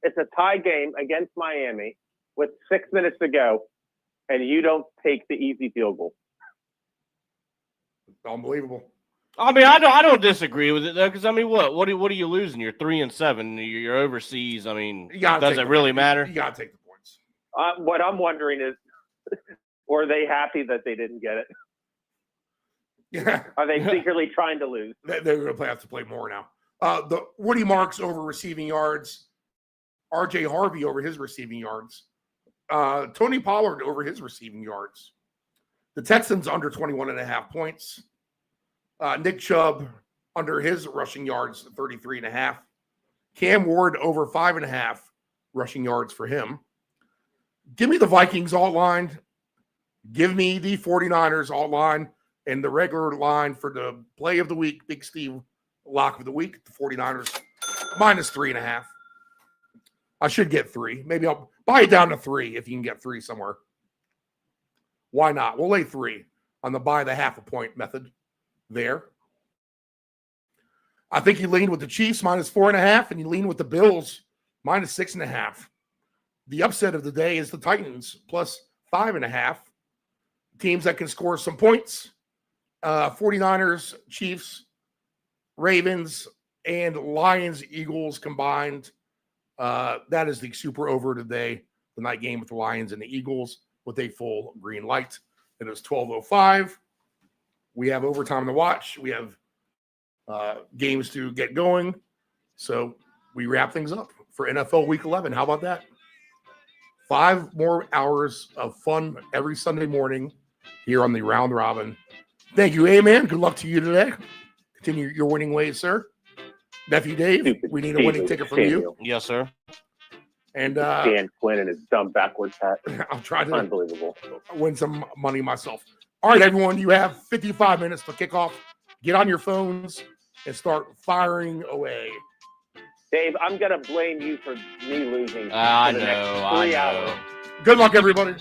It's a tie game against Miami with 6 minutes to go, and you don't take the easy field goal. Unbelievable. I mean, I don't disagree with it though, because I mean, what are you losing? You're 3-7. You're overseas. I mean, does it really matter? You gotta take the points. What I'm wondering is, were they happy that they didn't get it? Yeah. Are they secretly trying to lose? They're going to have to play more now. The Woody Marks over receiving yards. R.J. Harvey over his receiving yards. Tony Pollard over his receiving yards. The Texans under 21.5 points. Nick Chubb under his rushing yards, 33.5. Cam Ward over 5.5 rushing yards for him. Give me the Vikings alt line. Give me the 49ers alt line and the regular line for the play of the week, Big Steve lock of the week, the 49ers minus 3.5. I should get 3. Maybe I'll buy it down to 3 if you can get 3 somewhere. Why not? We'll lay 3 on the buy the half a point method there. I think you lean with the Chiefs minus 4.5 and you lean with the Bills minus 6.5. The upset of the day is the Titans plus 5.5. Teams that can score some points. 49ers, Chiefs, Ravens, and Lions, Eagles combined. That is the super over today. The night game with the Lions and the Eagles with a full green light. It is 12:05. We have overtime to watch. We have games to get going. So we wrap things up for NFL Week 11. How about that? 5 more hours of fun every Sunday morning here on the Round Robin. Thank you, A-Man. Good luck to you today. Continue your winning ways, sir. Nephew Dave, we need a winning ticket from you. Yes, sir. And Dan Quinn and his dumb backwards hat. I'll try to Unbelievable. win some money myself. All right, everyone, you have 55 minutes to kick off Get on your phones and start firing away. Dave, I'm gonna blame you for me losing. I for the know. next I 3 know. hours. Good luck, everybody.